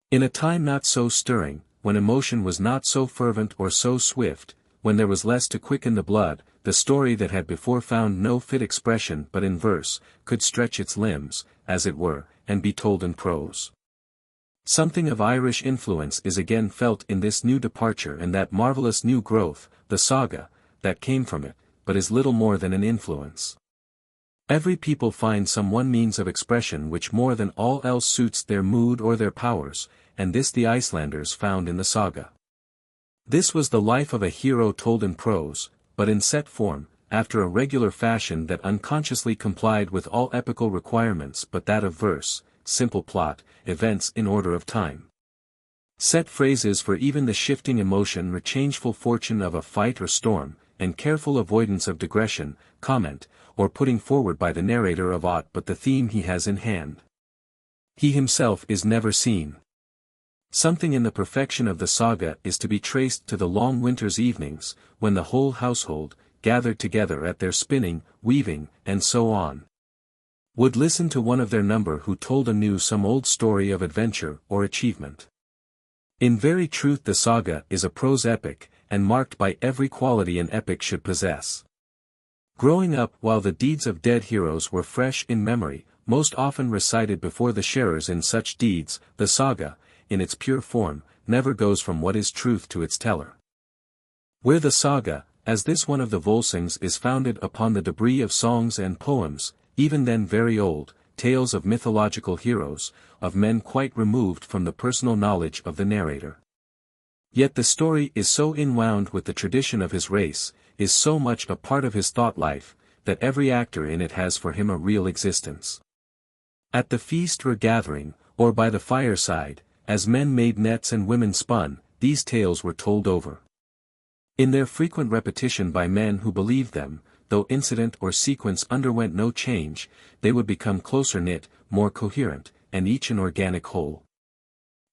In a time not so stirring, when emotion was not so fervent or so swift, when there was less to quicken the blood, the story that had before found no fit expression but in verse, could stretch its limbs, as it were, and be told in prose. Something of Irish influence is again felt in this new departure and that marvelous new growth, the saga, that came from it, but is little more than an influence. Every people finds some one means of expression which more than all else suits their mood or their powers, and this the Icelanders found in the saga. This was the life of a hero told in prose, but in set form, after a regular fashion that unconsciously complied with all epical requirements but that of verse, simple plot, events in order of time. Set phrases for even the shifting emotion or changeful fortune of a fight or storm, and careful avoidance of digression, comment, or putting forward by the narrator of aught but the theme he has in hand. He himself is never seen. Something in the perfection of the saga is to be traced to the long winter's evenings, when the whole household, gathered together at their spinning, weaving, and so on, would listen to one of their number who told anew some old story of adventure or achievement. In very truth the saga is a prose epic, and marked by every quality an epic should possess. Growing up while the deeds of dead heroes were fresh in memory, most often recited before the sharers in such deeds, the saga, in its pure form, never goes from what is truth to its teller. Where the saga, as this one of the Volsungs is founded upon the debris of songs and poems, even then very old, tales of mythological heroes, of men quite removed from the personal knowledge of the narrator. Yet the story is so inwound with the tradition of his race, is so much a part of his thought life, that every actor in it has for him a real existence. At the feast or gathering, or by the fireside, as men made nets and women spun, these tales were told over. In their frequent repetition by men who believed them, though incident or sequence underwent no change, they would become closer knit, more coherent, and each an organic whole.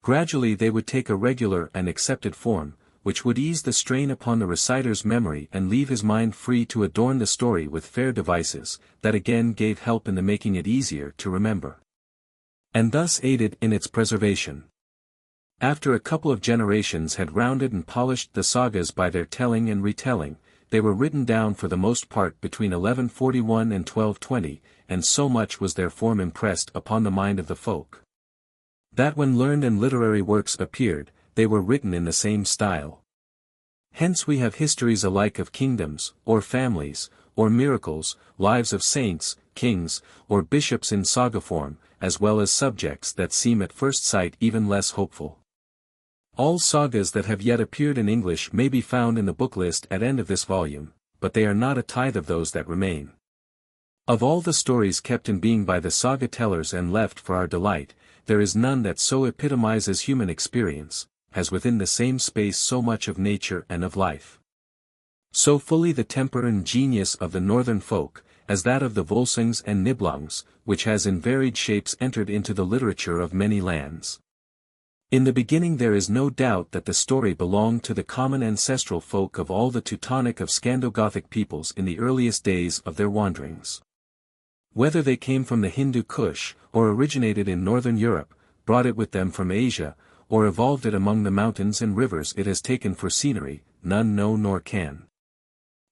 Gradually they would take a regular and accepted form, which would ease the strain upon the reciter's memory and leave his mind free to adorn the story with fair devices, that again gave help in the making it easier to remember, and thus aided in its preservation. After a couple of generations had rounded and polished the sagas by their telling and retelling, they were written down for the most part between 1141 and 1220, and so much was their form impressed upon the mind of the folk, that when learned and literary works appeared, they were written in the same style. Hence we have histories alike of kingdoms, or families, or miracles, lives of saints, kings, or bishops in saga form, as well as subjects that seem at first sight even less hopeful. All sagas that have yet appeared in English may be found in the book list at end of this volume, but they are not a tithe of those that remain. Of all the stories kept in being by the saga tellers and left for our delight, there is none that so epitomizes human experience, has within the same space so much of nature and of life, so fully the temper and genius of the northern folk, as that of the Volsungs and Nibelungs, which has in varied shapes entered into the literature of many lands. In the beginning there is no doubt that the story belonged to the common ancestral folk of all the Teutonic of Scando-Gothic peoples in the earliest days of their wanderings. Whether they came from the Hindu Kush, or originated in northern Europe, brought it with them from Asia, or evolved it among the mountains and rivers it has taken for scenery, none know nor can.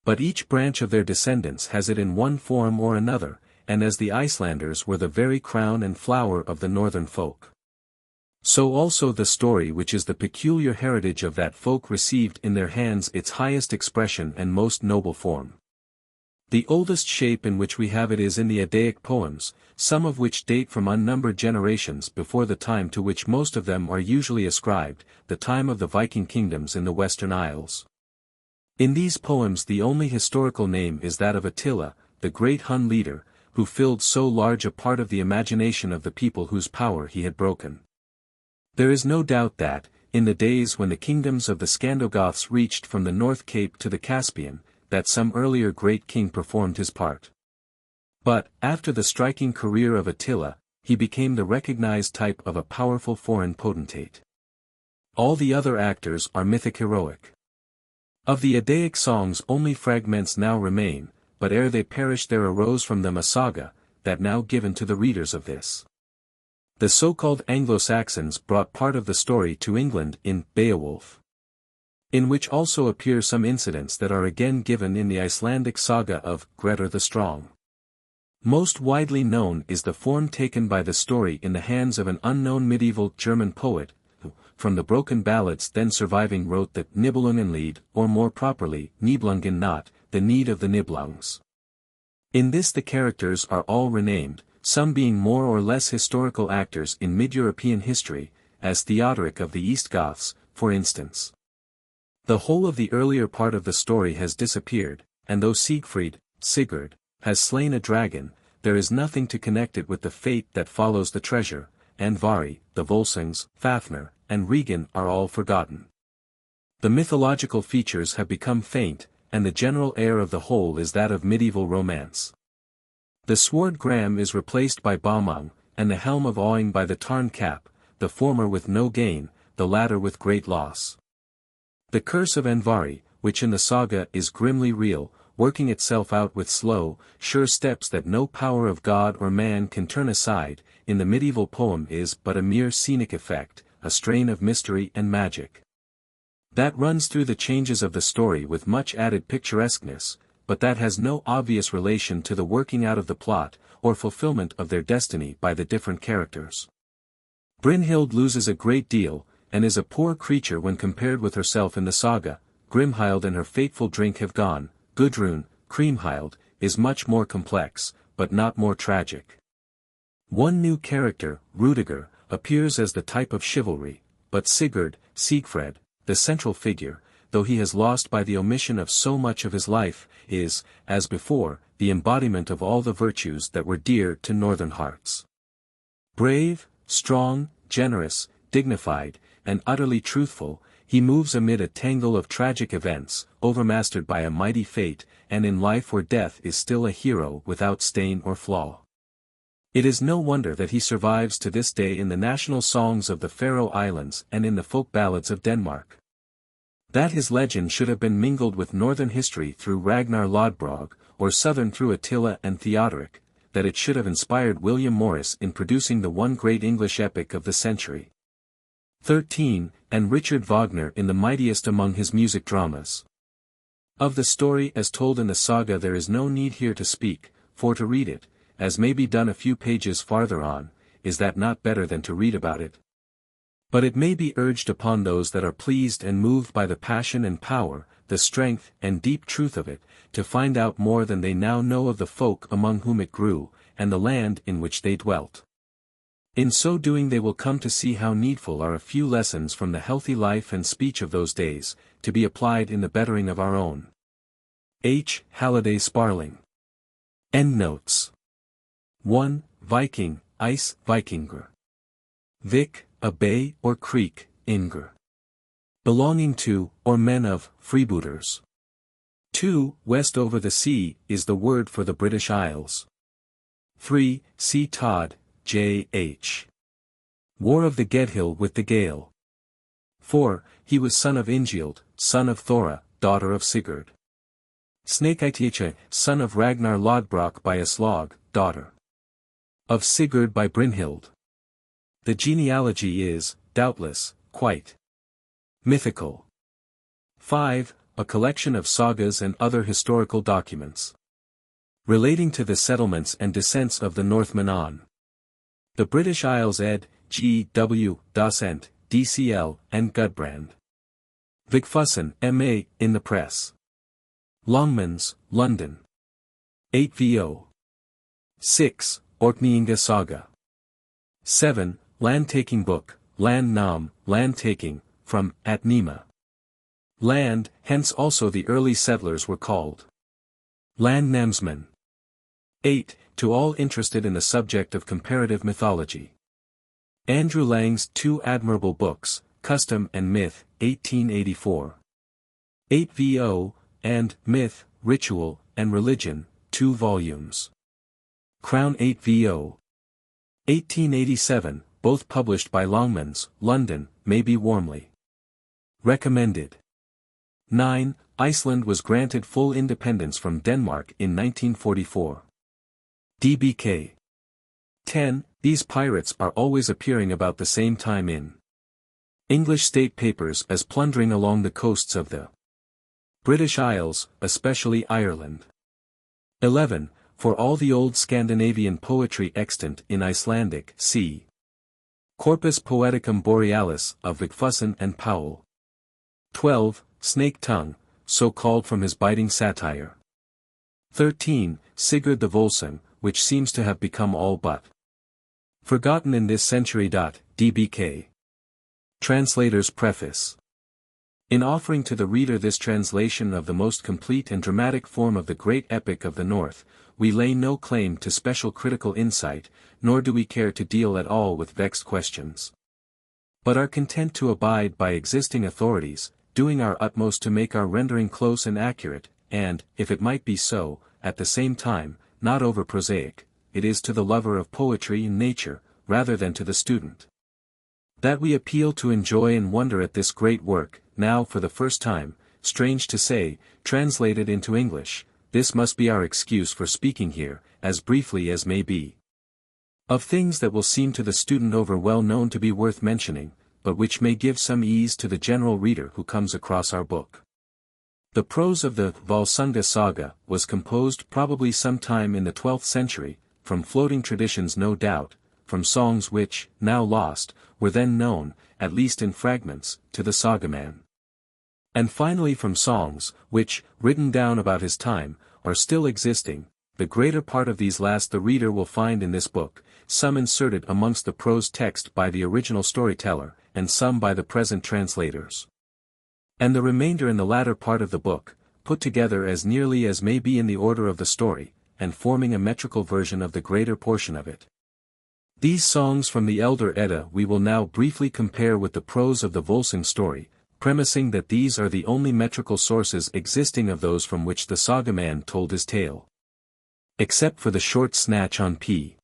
But each branch of their descendants has it in one form or another, and as the Icelanders were the very crown and flower of the northern folk, so also the story which is the peculiar heritage of that folk received in their hands its highest expression and most noble form. The oldest shape in which we have it is in the Eddaic poems, some of which date from unnumbered generations before the time to which most of them are usually ascribed, the time of the Viking kingdoms in the Western Isles. In these poems the only historical name is that of Attila, the great Hun leader, who filled so large a part of the imagination of the people whose power he had broken. There is no doubt that, in the days when the kingdoms of the Scando-Goths reached from the North Cape to the Caspian, that some earlier great king performed his part. But, after the striking career of Attila, he became the recognized type of a powerful foreign potentate. All the other actors are mythic heroic. Of the Eddaic songs only fragments now remain, but ere they perished there arose from them a saga, that now given to the readers of this. The so-called Anglo-Saxons brought part of the story to England in Beowulf, in which also appear some incidents that are again given in the Icelandic saga of Grettir the Strong. Most widely known is the form taken by the story in the hands of an unknown medieval German poet, who, from the broken ballads then surviving wrote the Nibelungenlied, or more properly, Nibelungen Nacht, the Need of the Nibelungs. In this the characters are all renamed, some being more or less historical actors in mid-European history, as Theodoric of the East Goths, for instance. The whole of the earlier part of the story has disappeared, and though Siegfried, Sigurd, has slain a dragon, there is nothing to connect it with the fate that follows the treasure, and Vari, the Volsungs, Fafnir, and Regan are all forgotten. The mythological features have become faint, and the general air of the whole is that of medieval romance. The sword Gram is replaced by Baumang, and the helm of Oing by the Tarn cap, the former with no gain, the latter with great loss. The curse of Andvari, which in the saga is grimly real, working itself out with slow, sure steps that no power of God or man can turn aside, in the medieval poem is but a mere scenic effect, a strain of mystery and magic. That runs through the changes of the story with much added picturesqueness, but that has no obvious relation to the working out of the plot, or fulfillment of their destiny by the different characters. Brynhild loses a great deal, and is a poor creature when compared with herself in the saga. Grimhild and her fateful drink have gone. Gudrun, Kriemhild, is much more complex, but not more tragic. One new character, Rudiger, appears as the type of chivalry, but Sigurd, Siegfried, the central figure, though he has lost by the omission of so much of his life, is, as before, the embodiment of all the virtues that were dear to northern hearts. Brave, strong, generous, dignified, and utterly truthful, he moves amid a tangle of tragic events, overmastered by a mighty fate, and in life or death is still a hero without stain or flaw. It is no wonder that he survives to this day in the national songs of the Faroe Islands and in the folk ballads of Denmark. That his legend should have been mingled with northern history through Ragnar Lodbrog, or southern through Attila and Theodoric, that it should have inspired William Morris in producing the one great English epic of the century. XIII, and Richard Wagner in the mightiest among his music dramas. Of the story as told in the saga there is no need here to speak, for to read it, as may be done a few pages farther on, is that not better than to read about it? But it may be urged upon those that are pleased and moved by the passion and power, the strength and deep truth of it, to find out more than they now know of the folk among whom it grew, and the land in which they dwelt. In so doing they will come to see how needful are a few lessons from the healthy life and speech of those days, to be applied in the bettering of our own. H. Halliday Sparling. Endnotes. 1. Viking, Ice, Vikinger. Vik, a bay or creek, Inger. Belonging to, or men of, freebooters. 2. West over the sea, is the word for the British Isles. 3. C. Todd, J. H. War of the Gedhill with the Gael. 4. He was son of Ingild, son of Thora, daughter of Sigurd. Snakeitiecha, son of Ragnar Lodbrok by Aslog, daughter of Sigurd by Brynhild. The genealogy is, doubtless, quite mythical. 5. A collection of sagas and other historical documents relating to the settlements and descents of the Northmen on the British Isles. Ed. G. W. Docent, DCL, and Gudbrand. Vigfussen, M.A., in the press. Longmans, London. 8 VO. 6. Orkneyinga Saga. 7. Land-taking book, Land Nam, land-taking, from, at Nima. Land, hence also the early settlers were called Landnamsmen. 8. To all interested in the subject of comparative mythology. Andrew Lang's two admirable books, Custom and Myth, 1884. 8 VO, and Myth, Ritual, and Religion, 2 volumes. Crown 8 VO. 1887, both published by Longmans, London, may be warmly recommended. 9. Iceland was granted full independence from Denmark in 1944. DBK. 10. These pirates are always appearing about the same time in English state papers as plundering along the coasts of the British Isles, especially Ireland. 11. For all the old Scandinavian poetry extant in Icelandic, see Corpus Poeticum Borealis of Vigfusson and Powell. 12. Snake Tongue, so called from his biting satire. 13. Sigurd the Volsung, which seems to have become all but forgotten in this century. DBK. Translator's Preface. In offering to the reader this translation of the most complete and dramatic form of the great epic of the North, we lay no claim to special critical insight, nor do we care to deal at all with vexed questions. But are content to abide by existing authorities, doing our utmost to make our rendering close and accurate, and, if it might be so, at the same time, not over prosaic. It is to the lover of poetry and nature, rather than to the student, that we appeal to enjoy and wonder at this great work, now for the first time, strange to say, translated into English. This must be our excuse for speaking here, as briefly as may be, of things that will seem to the student over well known to be worth mentioning, but which may give some ease to the general reader who comes across our book. The prose of the Volsunga Saga was composed probably sometime in the 12th century, from floating traditions no doubt, from songs which, now lost, were then known, at least in fragments, to the sagaman. And finally from songs, which, written down about his time, are still existing. The greater part of these last the reader will find in this book, some inserted amongst the prose text by the original storyteller, and some by the present translators. And the remainder in the latter part of the book, put together as nearly as may be in the order of the story, and forming a metrical version of the greater portion of it. These songs from the Elder Edda we will now briefly compare with the prose of the Volsung story, premising that these are the only metrical sources existing of those from which the sagaman told his tale. Except for the short snatch on p.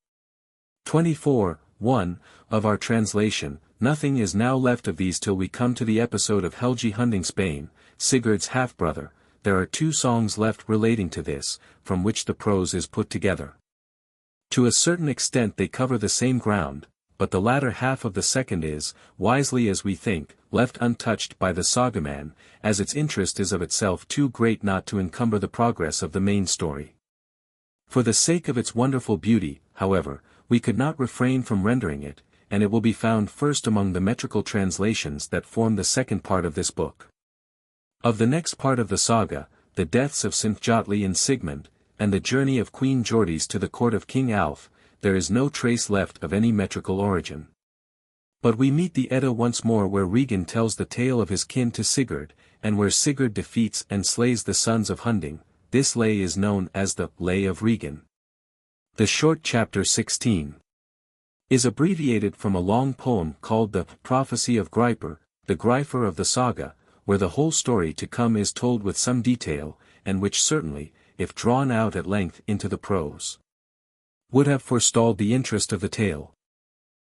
24:1 of our translation, nothing is now left of these till we come to the episode of Helgi hunting Spain, Sigurd's half-brother. There are 2 songs left relating to this, from which the prose is put together. To a certain extent they cover the same ground, but the latter half of the second is, wisely as we think, left untouched by the sagaman, as its interest is of itself too great not to encumber the progress of the main story. For the sake of its wonderful beauty, however, we could not refrain from rendering it, and it will be found first among the metrical translations that form the second part of this book. Of the next part of the saga, the deaths of Sinthjotli and Sigmund, and the journey of Queen Hjordis to the court of King Alf, there is no trace left of any metrical origin. But we meet the Edda once more where Regan tells the tale of his kin to Sigurd, and where Sigurd defeats and slays the sons of Hunding. This lay is known as the Lay of Regan. The short chapter 16 is abbreviated from a long poem called the Prophecy of Greipr, the Greipr of the saga, where the whole story to come is told with some detail, and which certainly, if drawn out at length into the prose, would have forestalled the interest of the tale.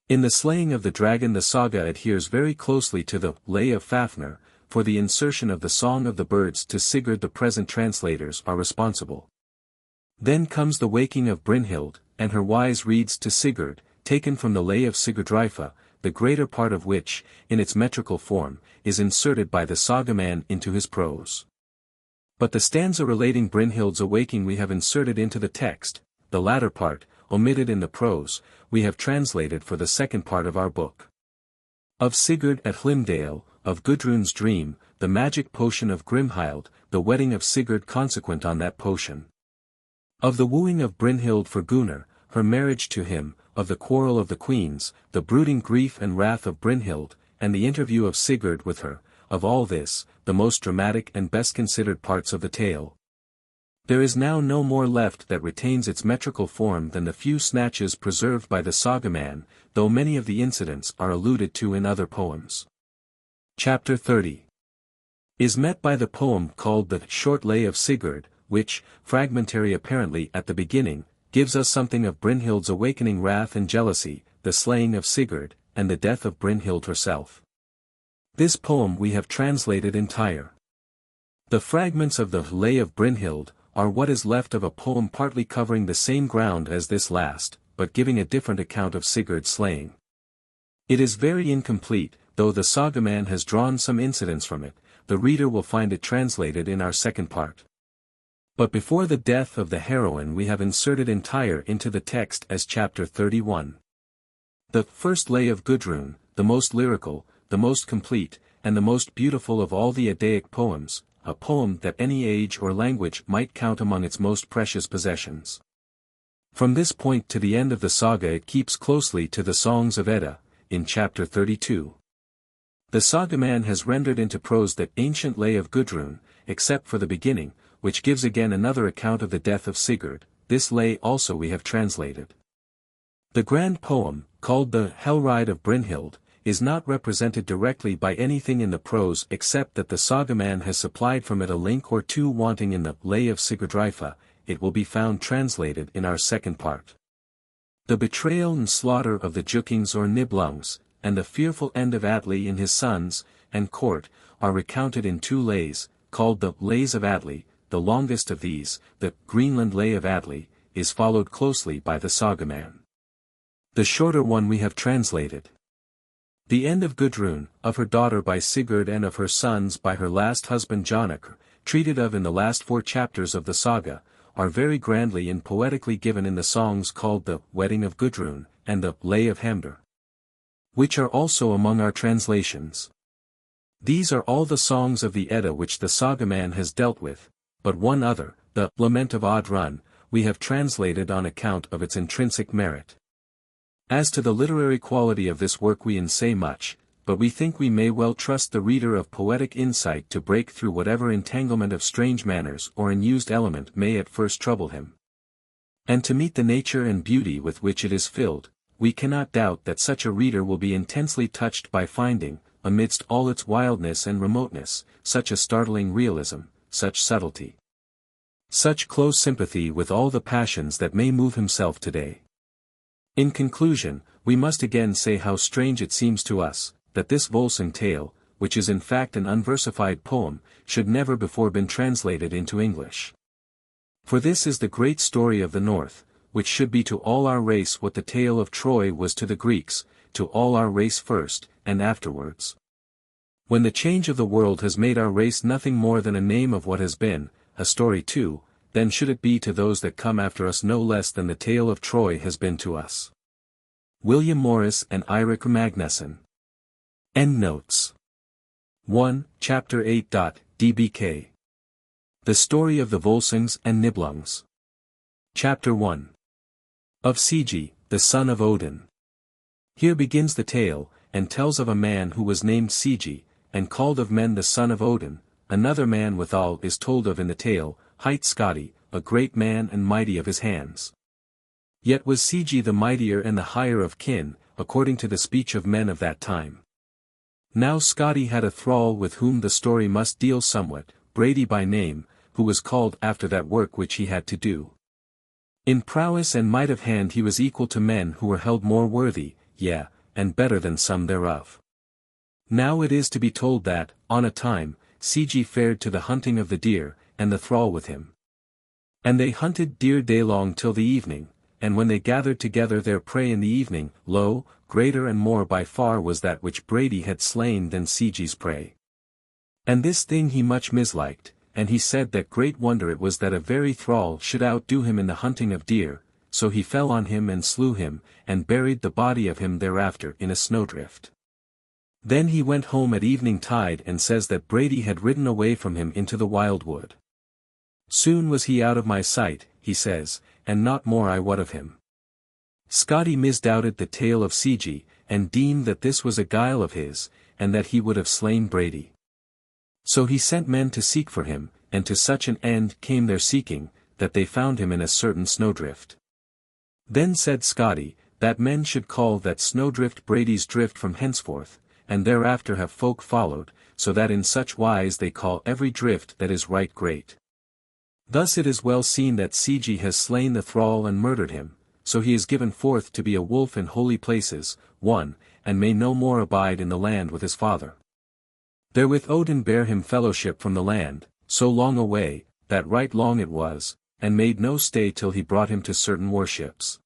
In the slaying of the dragon the saga adheres very closely to the Lay of Fafnir, for the insertion of the Song of the Birds to Sigurd the present translators are responsible. Then comes the waking of Brynhild, and her wise reeds to Sigurd, taken from the Lay of Sigurdrifa, the greater part of which, in its metrical form, is inserted by the sagaman into his prose. But the stanza relating Brynhild's awaking we have inserted into the text, the latter part, omitted in the prose, we have translated for the second part of our book. Of Sigurd at Hlimdale, of Gudrun's dream, the magic potion of Grimhild, the wedding of Sigurd consequent on that potion. Of the wooing of Brynhild for Gunnar, her marriage to him, of the quarrel of the queens, the brooding grief and wrath of Brynhild, and the interview of Sigurd with her, of all this, the most dramatic and best considered parts of the tale. There is now no more left that retains its metrical form than the few snatches preserved by the sagaman, though many of the incidents are alluded to in other poems. Chapter 30 is met by the poem called the Short Lay of Sigurd, which, fragmentary apparently at the beginning, gives us something of Brynhild's awakening wrath and jealousy, the slaying of Sigurd, and the death of Brynhild herself. This poem we have translated entire. The fragments of the Lay of Brynhild are what is left of a poem partly covering the same ground as this last, but giving a different account of Sigurd's slaying. It is very incomplete, though the sagaman has drawn some incidents from it. The reader will find it translated in our second part. But before the death of the heroine we have inserted entire into the text as chapter 31. The first lay of Gudrun, the most lyrical, the most complete, and the most beautiful of all the Eddaic poems, a poem that any age or language might count among its most precious possessions. From this point to the end of the saga it keeps closely to the Songs of Edda, in chapter 32. The sagaman has rendered into prose that ancient lay of Gudrun, except for the beginning, which gives again another account of the death of Sigurd. This lay also we have translated. The grand poem, called the Hellride of Brynhild, is not represented directly by anything in the prose except that the sagaman has supplied from it a link or two wanting in the Lay of Sigurdrifa. It will be found translated in our second part. The betrayal and slaughter of the Jukings or Nibelungs, and the fearful end of Atli and his sons, and court, are recounted in two lays, called the Lays of Atli. The longest of these, the Greenland Lay of Atli, is followed closely by the sagaman. The shorter one we have translated. The end of Gudrun, of her daughter by Sigurd and of her sons by her last husband Jonakr, treated of in the last 4 chapters of the saga, are very grandly and poetically given in the songs called the Wedding of Gudrun, and the Lay of Hamdir, which are also among our translations. These are all the songs of the Edda which the sagaman has dealt with, but one other, the Lament of Oddrun, we have translated on account of its intrinsic merit. As to the literary quality of this work we say much, but we think we may well trust the reader of poetic insight to break through whatever entanglement of strange manners or unused element may at first trouble him. And to meet the nature and beauty with which it is filled, we cannot doubt that such a reader will be intensely touched by finding, amidst all its wildness and remoteness, such a startling realism, such subtlety, such close sympathy with all the passions that may move himself today. In conclusion, we must again say how strange it seems to us, that this Volsung tale, which is in fact an unversified poem, should never before been translated into English. For this is the great story of the North, which should be to all our race what the tale of Troy was to the Greeks, to all our race first, and afterwards. When the change of the world has made our race nothing more than a name of what has been, a story too, then should it be to those that come after us no less than the tale of Troy has been to us. William Morris and Eirik Magnussen. Endnotes. 1. Chapter 8. DBK. The Story of the Volsungs and Nibelungs. Chapter 1. Of Sigi, the son of Odin. Here begins the tale, and tells of a man who was named Sigi, and called of men the son of Odin. Another man withal is told of in the tale, hight Skadi, a great man and mighty of his hands. Yet was Sigi the mightier and the higher of kin, according to the speech of men of that time. Now Skadi had a thrall with whom the story must deal somewhat, Brady by name, who was called after that work which he had to do. In prowess and might of hand he was equal to men who were held more worthy, yea, and better than some thereof. Now it is to be told that, on a time, Sigi fared to the hunting of the deer, and the thrall with him. And they hunted deer daylong till the evening, and when they gathered together their prey in the evening, lo, greater and more by far was that which Brady had slain than Sigi's prey. And this thing he much misliked, and he said that great wonder it was that a very thrall should outdo him in the hunting of deer, so he fell on him and slew him, and buried the body of him thereafter in a snowdrift. Then he went home at evening tide and says that Brady had ridden away from him into the wildwood. Soon was he out of my sight, he says, and not more I wot of him. Skadi misdoubted the tale of Sigi, and deemed that this was a guile of his, and that he would have slain Brady. So he sent men to seek for him, and to such an end came their seeking, that they found him in a certain snowdrift. Then said Skadi, that men should call that snowdrift Brady's drift from henceforth, and thereafter have folk followed, so that in such wise they call every drift that is right great. Thus it is well seen that Sigi has slain the thrall and murdered him, so he is given forth to be a wolf in holy places, 1, and may no more abide in the land with his father. Therewith Odin bare him fellowship from the land, so long away, that right long it was, and made no stay till he brought him to certain warships.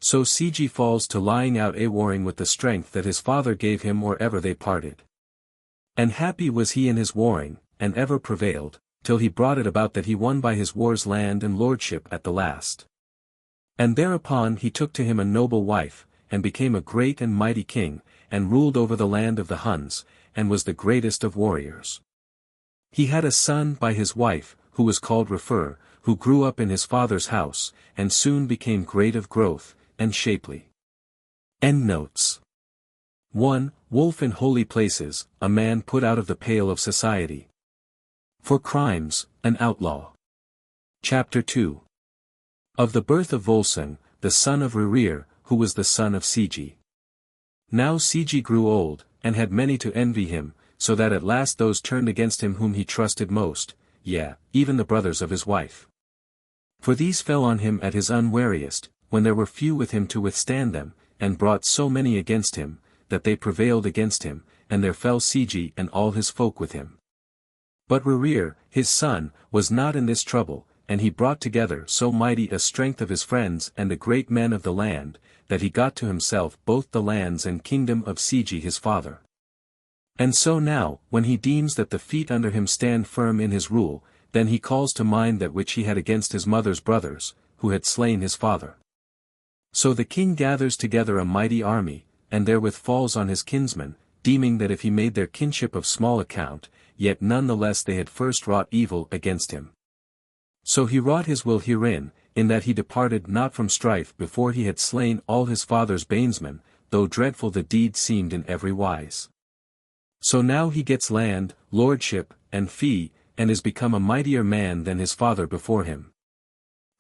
So Sigi falls to lying out a-warring with the strength that his father gave him or ever they parted. And happy was he in his warring, and ever prevailed, till he brought it about that he won by his wars land and lordship at the last. And thereupon he took to him a noble wife, and became a great and mighty king, and ruled over the land of the Huns, and was the greatest of warriors. He had a son by his wife, who was called Refer, who grew up in his father's house, and soon became great of growth, and shapely. Endnotes. 1. Wolf in holy places, a man put out of the pale of society. For crimes, an outlaw. Chapter 2. Of the birth of Volsung, the son of Rerir, who was the son of Sigi. Now Sigi grew old, and had many to envy him, so that at last those turned against him whom he trusted most, yea, even the brothers of his wife. For these fell on him at his unwariest, when there were few with him to withstand them, and brought so many against him, that they prevailed against him, and there fell Sigi and all his folk with him. But Rerir, his son, was not in this trouble, and he brought together so mighty a strength of his friends and the great men of the land, that he got to himself both the lands and kingdom of Sigi his father. And so now, when he deems that the feet under him stand firm in his rule, then he calls to mind that which he had against his mother's brothers, who had slain his father. So the king gathers together a mighty army, and therewith falls on his kinsmen, deeming that if he made their kinship of small account, yet none the less they had first wrought evil against him. So he wrought his will herein, in that he departed not from strife before he had slain all his father's banesmen, though dreadful the deed seemed in every wise. So now he gets land, lordship, and fee, and is become a mightier man than his father before him.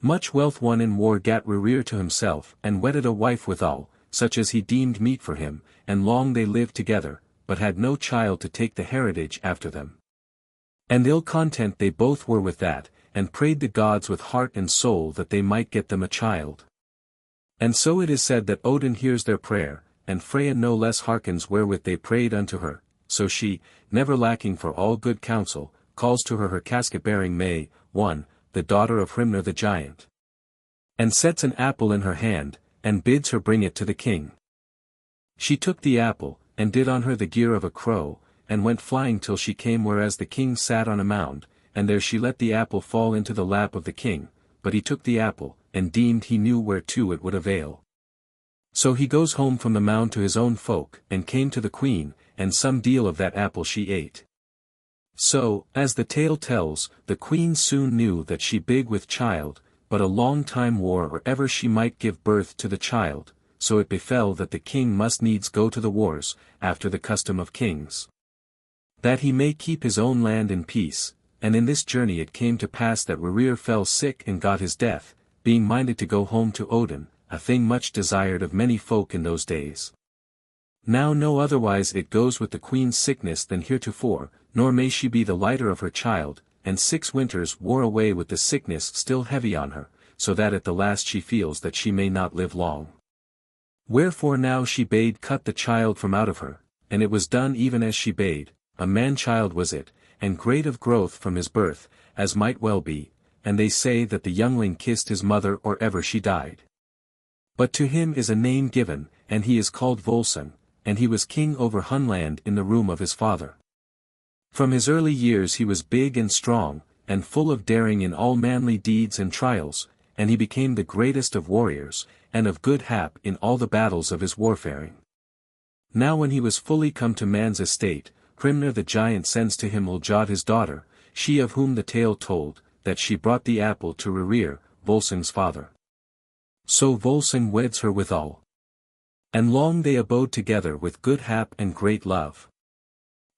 Much wealth won in war gat Rerir to himself, and wedded a wife withal, such as he deemed meet for him, and long they lived together, but had no child to take the heritage after them. And ill content they both were with that, and prayed the gods with heart and soul that they might get them a child. And so it is said that Odin hears their prayer, and Freya no less hearkens wherewith they prayed unto her, so she, never lacking for all good counsel, calls to her casket-bearing May, 1, the daughter of Hrimnir the giant. And sets an apple in her hand, and bids her bring it to the king. She took the apple, and did on her the gear of a crow, and went flying till she came whereas the king sat on a mound, and there she let the apple fall into the lap of the king, but he took the apple, and deemed he knew whereto it would avail. So he goes home from the mound to his own folk, and came to the queen, and some deal of that apple she ate. So, as the tale tells, the queen soon knew that she big with child, but a long time wore or ever she might give birth to the child, so it befell that the king must needs go to the wars, after the custom of kings. That he may keep his own land in peace, and in this journey it came to pass that Rerir fell sick and got his death, being minded to go home to Odin, a thing much desired of many folk in those days. Now no otherwise it goes with the queen's sickness than heretofore, nor may she be the lighter of her child, and 6 winters wore away with the sickness still heavy on her, so that at the last she feels that she may not live long. Wherefore now she bade cut the child from out of her, and it was done even as she bade, a man-child was it, and great of growth from his birth, as might well be, and they say that the youngling kissed his mother or ever she died. But to him is a name given, and he is called Volsung, and he was king over Hunland in the room of his father. From his early years he was big and strong, and full of daring in all manly deeds and trials, and he became the greatest of warriors, and of good hap in all the battles of his warfaring. Now when he was fully come to man's estate, Hrimnir the giant sends to him Uljad his daughter, she of whom the tale told, that she brought the apple to Rerir, Volsung's father. So Volsung weds her withal. And long they abode together with good hap and great love.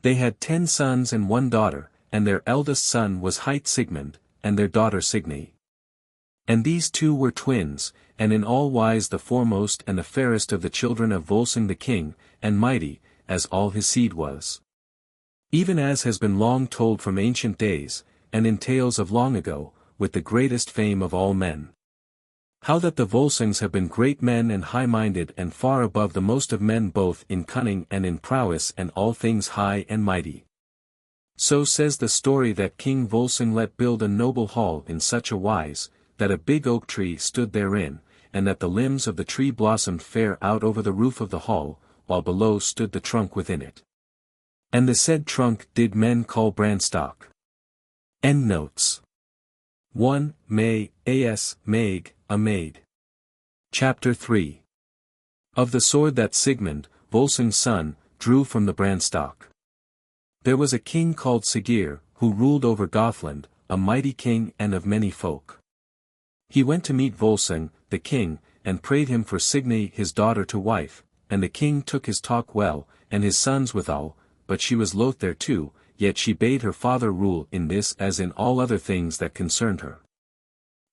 They had 10 sons and 1 daughter, and their eldest son was hight Sigmund, and their daughter Signy. And these 2 were twins, and in all wise the foremost and the fairest of the children of Volsung the king, and mighty, as all his seed was. Even as has been long told from ancient days, and in tales of long ago, with the greatest fame of all men. How that the Volsungs have been great men and high-minded and far above the most of men both in cunning and in prowess and all things high and mighty. So says the story that King Volsung let build a noble hall in such a wise, that a big oak tree stood therein, and that the limbs of the tree blossomed fair out over the roof of the hall, while below stood the trunk within it. And the said trunk did men call Branstock. Endnotes. 1. May, as, Maeg, a maid. Chapter 3. Of the sword that Sigmund, Volsung's son, drew from the branstock. There was a king called Sigir, who ruled over Gothland, a mighty king and of many folk. He went to meet Volsung, the king, and prayed him for Signy his daughter to wife, and the king took his talk well, and his sons withal, but she was loath thereto, yet she bade her father rule in this as in all other things that concerned her.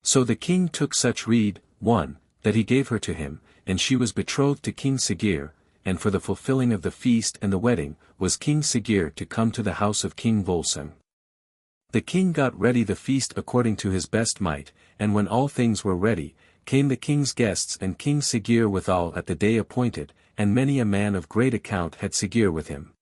So the king took such rede, 1, that he gave her to him, and she was betrothed to King Sigir, and for the fulfilling of the feast and the wedding, was King Sigir to come to the house of King Volsung. The king got ready the feast according to his best might, and when all things were ready, came the king's guests and King Sigir withal at the day appointed, and many a man of great account had Sigir with him.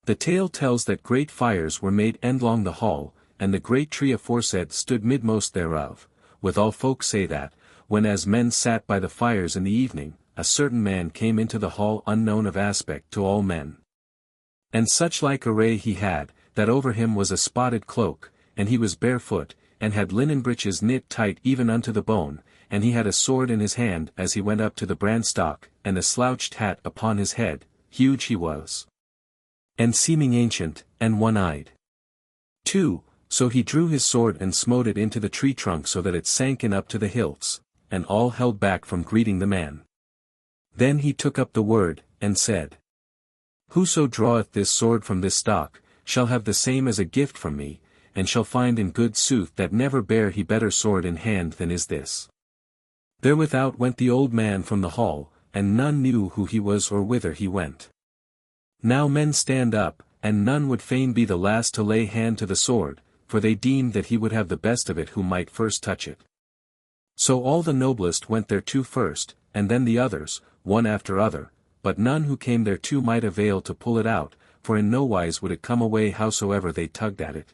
The tale tells that great fires were made endlong the hall, and the great tree aforesaid stood midmost thereof, withal folk say that, when as men sat by the fires in the evening, a certain man came into the hall unknown of aspect to all men. And such like array he had, that over him was a spotted cloak, and he was barefoot, and had linen breeches knit tight even unto the bone, and he had a sword in his hand as he went up to the branstock, and a slouched hat upon his head, huge he was, and seeming ancient, and one-eyed. 2. So he drew his sword and smote it into the tree trunk so that it sank in up to the hilts, and all held back from greeting the man. Then he took up the word, and said, Whoso draweth this sword from this stock, shall have the same as a gift from me, and shall find in good sooth that never bare he better sword in hand than is this. Therewithout went the old man from the hall, and none knew who he was or whither he went. Now men stand up, and none would fain be the last to lay hand to the sword, for they deemed that he would have the best of it who might first touch it. So all the noblest went thereto first, and then the others, one after other, but none who came thereto might avail to pull it out, for in no wise would it come away howsoever they tugged at it.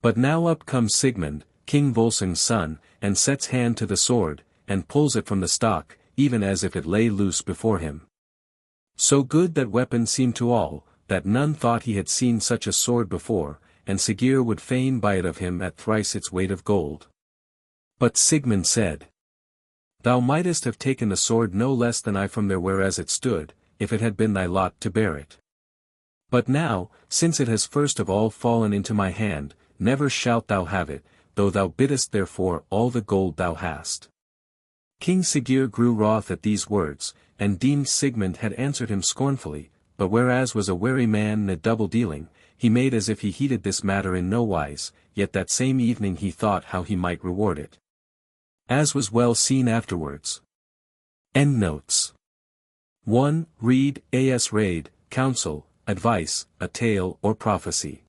But now up comes Sigmund, King Volsung's son, and sets hand to the sword, and pulls it from the stock, even as if it lay loose before him. So good that weapon seemed to all, that none thought he had seen such a sword before, and Sigir would fain buy it of him at thrice its weight of gold. But Sigmund said, Thou mightest have taken the sword no less than I from there whereas it stood, if it had been thy lot to bear it. But now, since it has first of all fallen into my hand, never shalt thou have it, though thou biddest therefor all the gold thou hast. King Sigir grew wroth at these words, and deemed Sigmund had answered him scornfully, but whereas was a wary man and a double-dealing, he made as if he heeded this matter in no wise, yet that same evening he thought how he might reward it. As was well seen afterwards. Endnotes. 1. Read, as raid, counsel, advice, a tale or prophecy.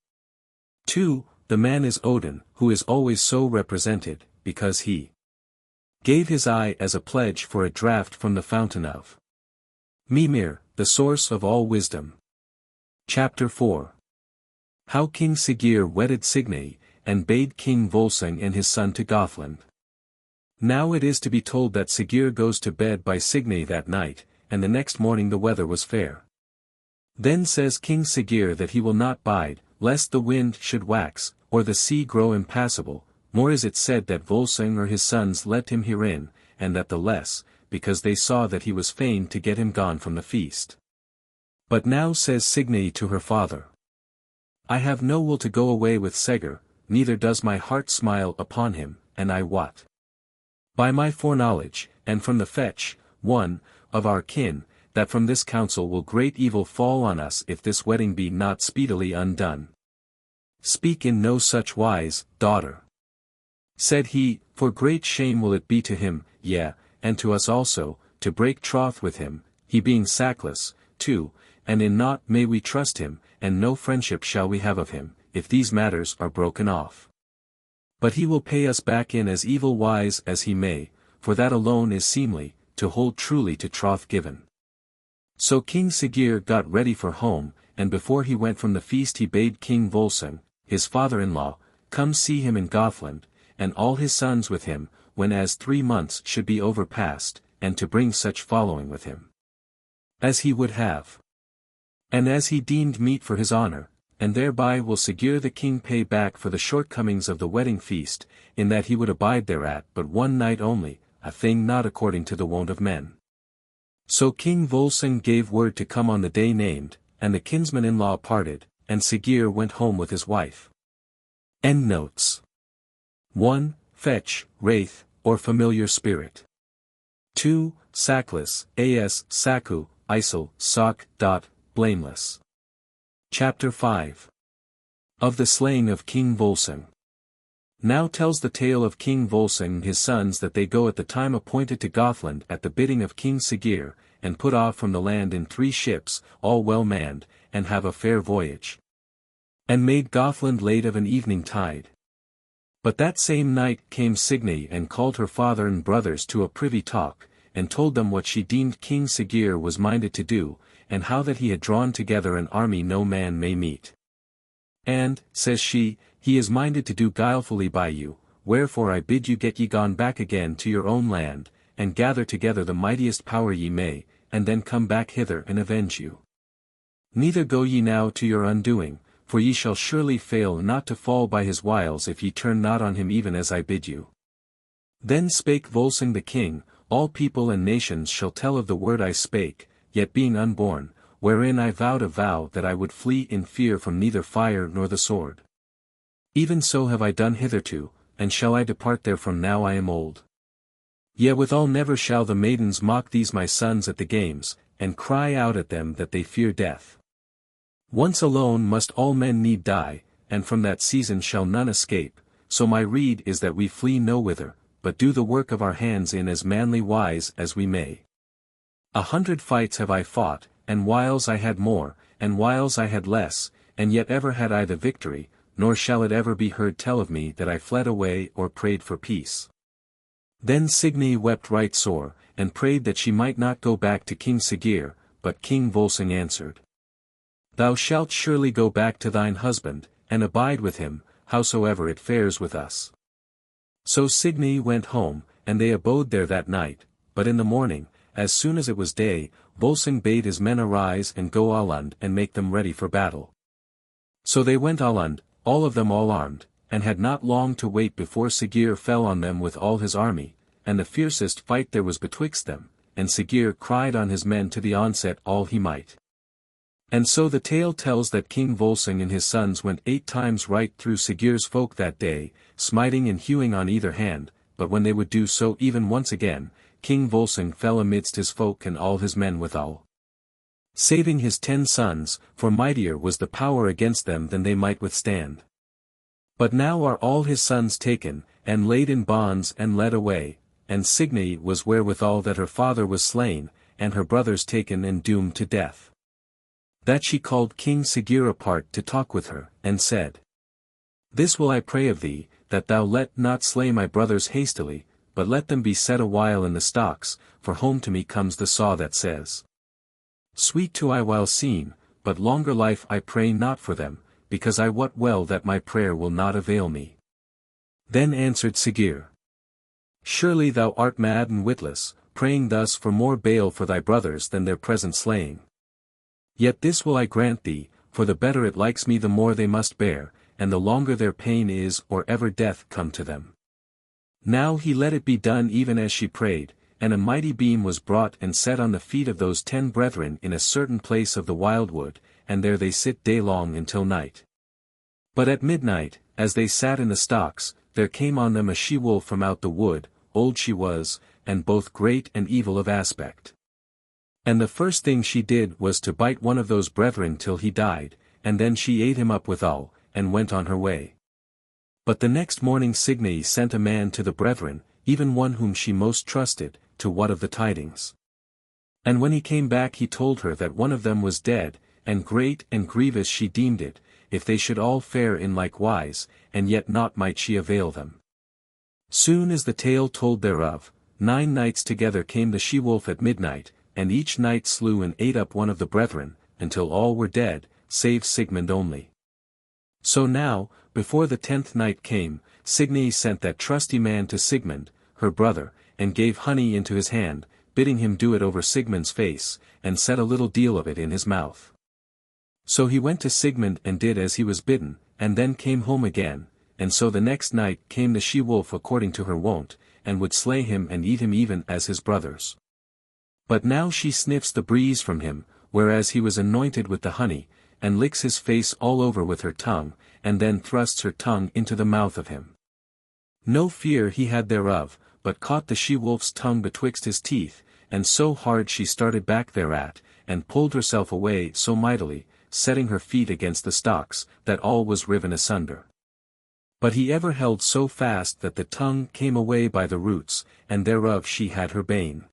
2. The man is Odin, who is always so represented, because he gave his eye as a pledge for a draught from the fountain of Mimir, the source of all wisdom. Chapter 4. How King Sigir wedded Signy, and bade King Volsung and his son to Gothland. Now it is to be told that Sigir goes to bed by Signy that night, and the next morning the weather was fair. Then says King Sigir that he will not bide, lest the wind should wax, or the sea grow impassable, nor is it said that Volsung or his sons let him herein, and that the less, because they saw that he was fain to get him gone from the feast. But now says Signy to her father, I have no will to go away with Sigir, neither does my heart smile upon him, and I wot, by my foreknowledge, and from the fetch, 1, of our kin, that from this counsel will great evil fall on us if this wedding be not speedily undone. Speak in no such wise, daughter. Said he, for great shame will it be to him, yea, and to us also, to break troth with him, he being sackless, 2, and in naught may we trust him, and no friendship shall we have of him, if these matters are broken off. But he will pay us back in as evil wise as he may, for that alone is seemly, to hold truly to troth given. So King Sigir got ready for home, and before he went from the feast he bade King Volsung, his father-in-law, come see him in Gothland, and all his sons with him, when as 3 months should be overpast, and to bring such following with him as he would have, and as he deemed meet for his honor, and thereby will Sigurd the king pay back for the shortcomings of the wedding feast, in that he would abide thereat but one night only, a thing not according to the wont of men. So King Volsung gave word to come on the day named, and the kinsman-in-law parted, and Sigurd went home with his wife. Endnotes. 1. Fetch, wraith, or familiar spirit. 2. Sackless, as, saku, isel, sak, blameless. Chapter 5. Of the slaying of King Volsung. Now tells the tale of King Volsung and his sons that they go at the time appointed to Gothland at the bidding of King Sigurd, and put off from the land in 3 ships, all well manned, and have a fair voyage. And made Gothland late of an evening tide. But that same night came Signy and called her father and brothers to a privy talk, and told them what she deemed King Sigurd was minded to do, and how that he had drawn together an army no man may meet. And, says she, he is minded to do guilefully by you, wherefore I bid you get ye gone back again to your own land, and gather together the mightiest power ye may, and then come back hither and avenge you. Neither go ye now to your undoing, for ye shall surely fail not to fall by his wiles if ye turn not on him even as I bid you. Then spake Volsung the king, all people and nations shall tell of the word I spake, yet being unborn, wherein I vowed a vow that I would flee in fear from neither fire nor the sword. Even so have I done hitherto, and shall I depart therefrom now I am old. Yet withal never shall the maidens mock these my sons at the games, and cry out at them that they fear death. Once alone must all men need die, and from that season shall none escape, so my rede is that we flee no whither, but do the work of our hands in as manly wise as we may. 100 fights have I fought, and whiles I had more, and whiles I had less, and yet ever had I the victory, nor shall it ever be heard tell of me that I fled away or prayed for peace. Then Signy wept right sore, and prayed that she might not go back to King Sigurd, but King Volsung answered, Thou shalt surely go back to thine husband, and abide with him, howsoever it fares with us. So Signy went home, and they abode there that night, but in the morning, as soon as it was day, Volsung bade his men arise and go Åland and make them ready for battle. So they went Åland, all of them all armed, and had not long to wait before Sigurd fell on them with all his army, and the fiercest fight there was betwixt them, and Sigurd cried on his men to the onset all he might. And so the tale tells that King Volsung and his sons went 8 times right through Sigurd's folk that day, smiting and hewing on either hand, but when they would do so even once again, King Volsung fell amidst his folk and all his men withal. Saving his 10 sons, for mightier was the power against them than they might withstand. But now are all his sons taken, and laid in bonds and led away, and Signy was wherewithal that her father was slain, and her brothers taken and doomed to death. That she called King Sigurd apart to talk with her, and said, This will I pray of thee, that thou let not slay my brothers hastily, but let them be set a while in the stocks, for home to me comes the saw that says, Sweet to I while seen, but longer life I pray not for them, because I wot well that my prayer will not avail me. Then answered Sigurd, Surely thou art mad and witless, praying thus for more bale for thy brothers than their present slaying. Yet this will I grant thee, for the better it likes me the more they must bear, and the longer their pain is or ever death come to them. Now he let it be done even as she prayed, and a mighty beam was brought and set on the feet of those 10 brethren in a certain place of the wildwood, and there they sit day long until night. But at midnight, as they sat in the stocks, there came on them a she-wolf from out the wood, old she was, and both great and evil of aspect. And the first thing she did was to bite one of those brethren till he died, and then she ate him up withal, and went on her way. But the next morning Signy sent a man to the brethren, even one whom she most trusted, to what of the tidings. And when he came back he told her that one of them was dead, and great and grievous she deemed it, if they should all fare in like wise, and yet naught might she avail them. Soon as the tale told thereof, 9 nights together came the she-wolf at midnight, and each night slew and ate up one of the brethren, until all were dead, save Sigmund only. So now, before the 10th night came, Signy sent that trusty man to Sigmund, her brother, and gave honey into his hand, bidding him do it over Sigmund's face, and set a little deal of it in his mouth. So he went to Sigmund and did as he was bidden, and then came home again, and so the next night came the she-wolf according to her wont, and would slay him and eat him even as his brothers. But now she sniffs the breeze from him, whereas he was anointed with the honey, and licks his face all over with her tongue, and then thrusts her tongue into the mouth of him. No fear he had thereof, but caught the she-wolf's tongue betwixt his teeth, and so hard she started back thereat, and pulled herself away so mightily, setting her feet against the stocks, that all was riven asunder. But he ever held so fast that the tongue came away by the roots, and thereof she had her bane.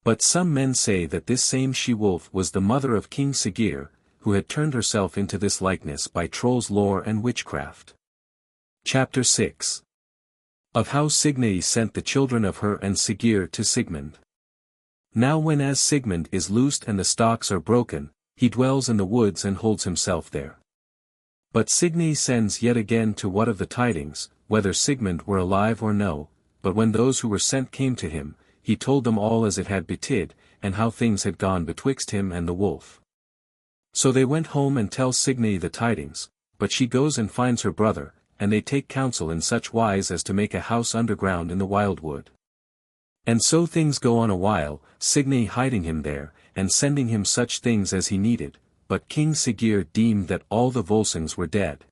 But some men say that this same she-wolf was the mother of King Siggeir, who had turned herself into this likeness by trolls' lore and witchcraft. Chapter 6. Of how Signy sent the children of her and Siggeir to Sigmund. Now when as Sigmund is loosed and the stocks are broken, he dwells in the woods and holds himself there. But Signy sends yet again to what of the tidings, whether Sigmund were alive or no, but when those who were sent came to him, he told them all as it had betid, and how things had gone betwixt him and the wolf. So they went home and tell Signy the tidings, but she goes and finds her brother, and they take counsel in such wise as to make a house underground in the wildwood. And so things go on a while, Signy hiding him there, and sending him such things as he needed, but King Siggeir deemed that all the Volsungs were dead.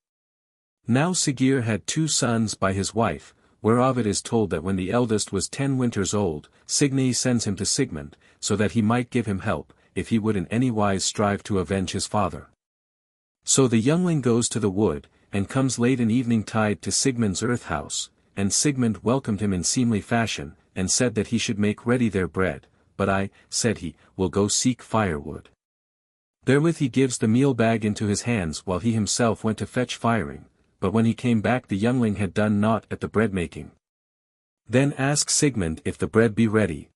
Now Siggeir had 2 sons by his wife, whereof it is told that when the eldest was 10 winters old, Signy sends him to Sigmund, so that he might give him help, if he would in any wise strive to avenge his father. So the youngling goes to the wood, and comes late in evening tide to Sigmund's earth house, and Sigmund welcomed him in seemly fashion, and said that he should make ready their bread, but I, said he, will go seek firewood. Therewith he gives the meal bag into his hands while he himself went to fetch firing, but when he came back the youngling had done naught at the bread making. Then asked Sigmund if the bread be ready.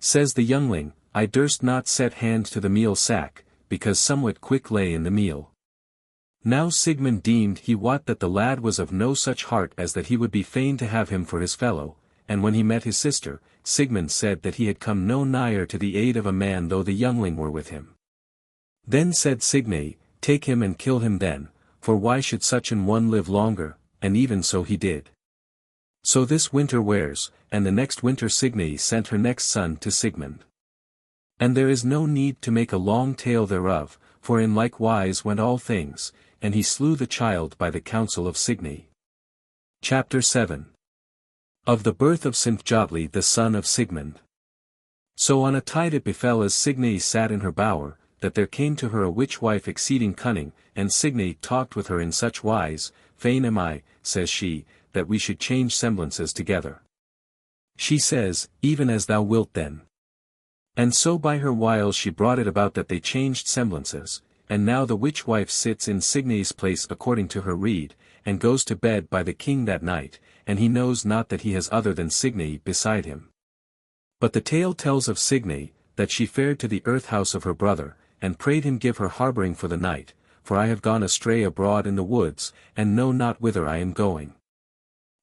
Says the youngling, I durst not set hand to the meal sack, because somewhat quick lay in the meal. Now Sigmund deemed he wot that the lad was of no such heart as that he would be fain to have him for his fellow, and when he met his sister, Sigmund said that he had come no nigher to the aid of a man though the youngling were with him. Then said Signy, take him and kill him then, for why should such an one live longer, and even so he did. So this winter wears, and the next winter Signy sent her next son to Sigmund. And there is no need to make a long tale thereof, for in like wise went all things, and he slew the child by the counsel of Signy. Chapter 7. Of the birth of XXIII the son of Sigmund. So on a tide it befell as Signy sat in her bower, that there came to her a witch-wife exceeding cunning, and Signy talked with her in such wise, fain am I, says she, that we should change semblances together. She says, even as thou wilt then. And so by her wiles she brought it about that they changed semblances, and now the witch-wife sits in Signy's place according to her rede, and goes to bed by the king that night, and he knows not that he has other than Signy beside him. But the tale tells of Signy, that she fared to the earth house of her brother, and prayed him give her harbouring for the night, for I have gone astray abroad in the woods, and know not whither I am going.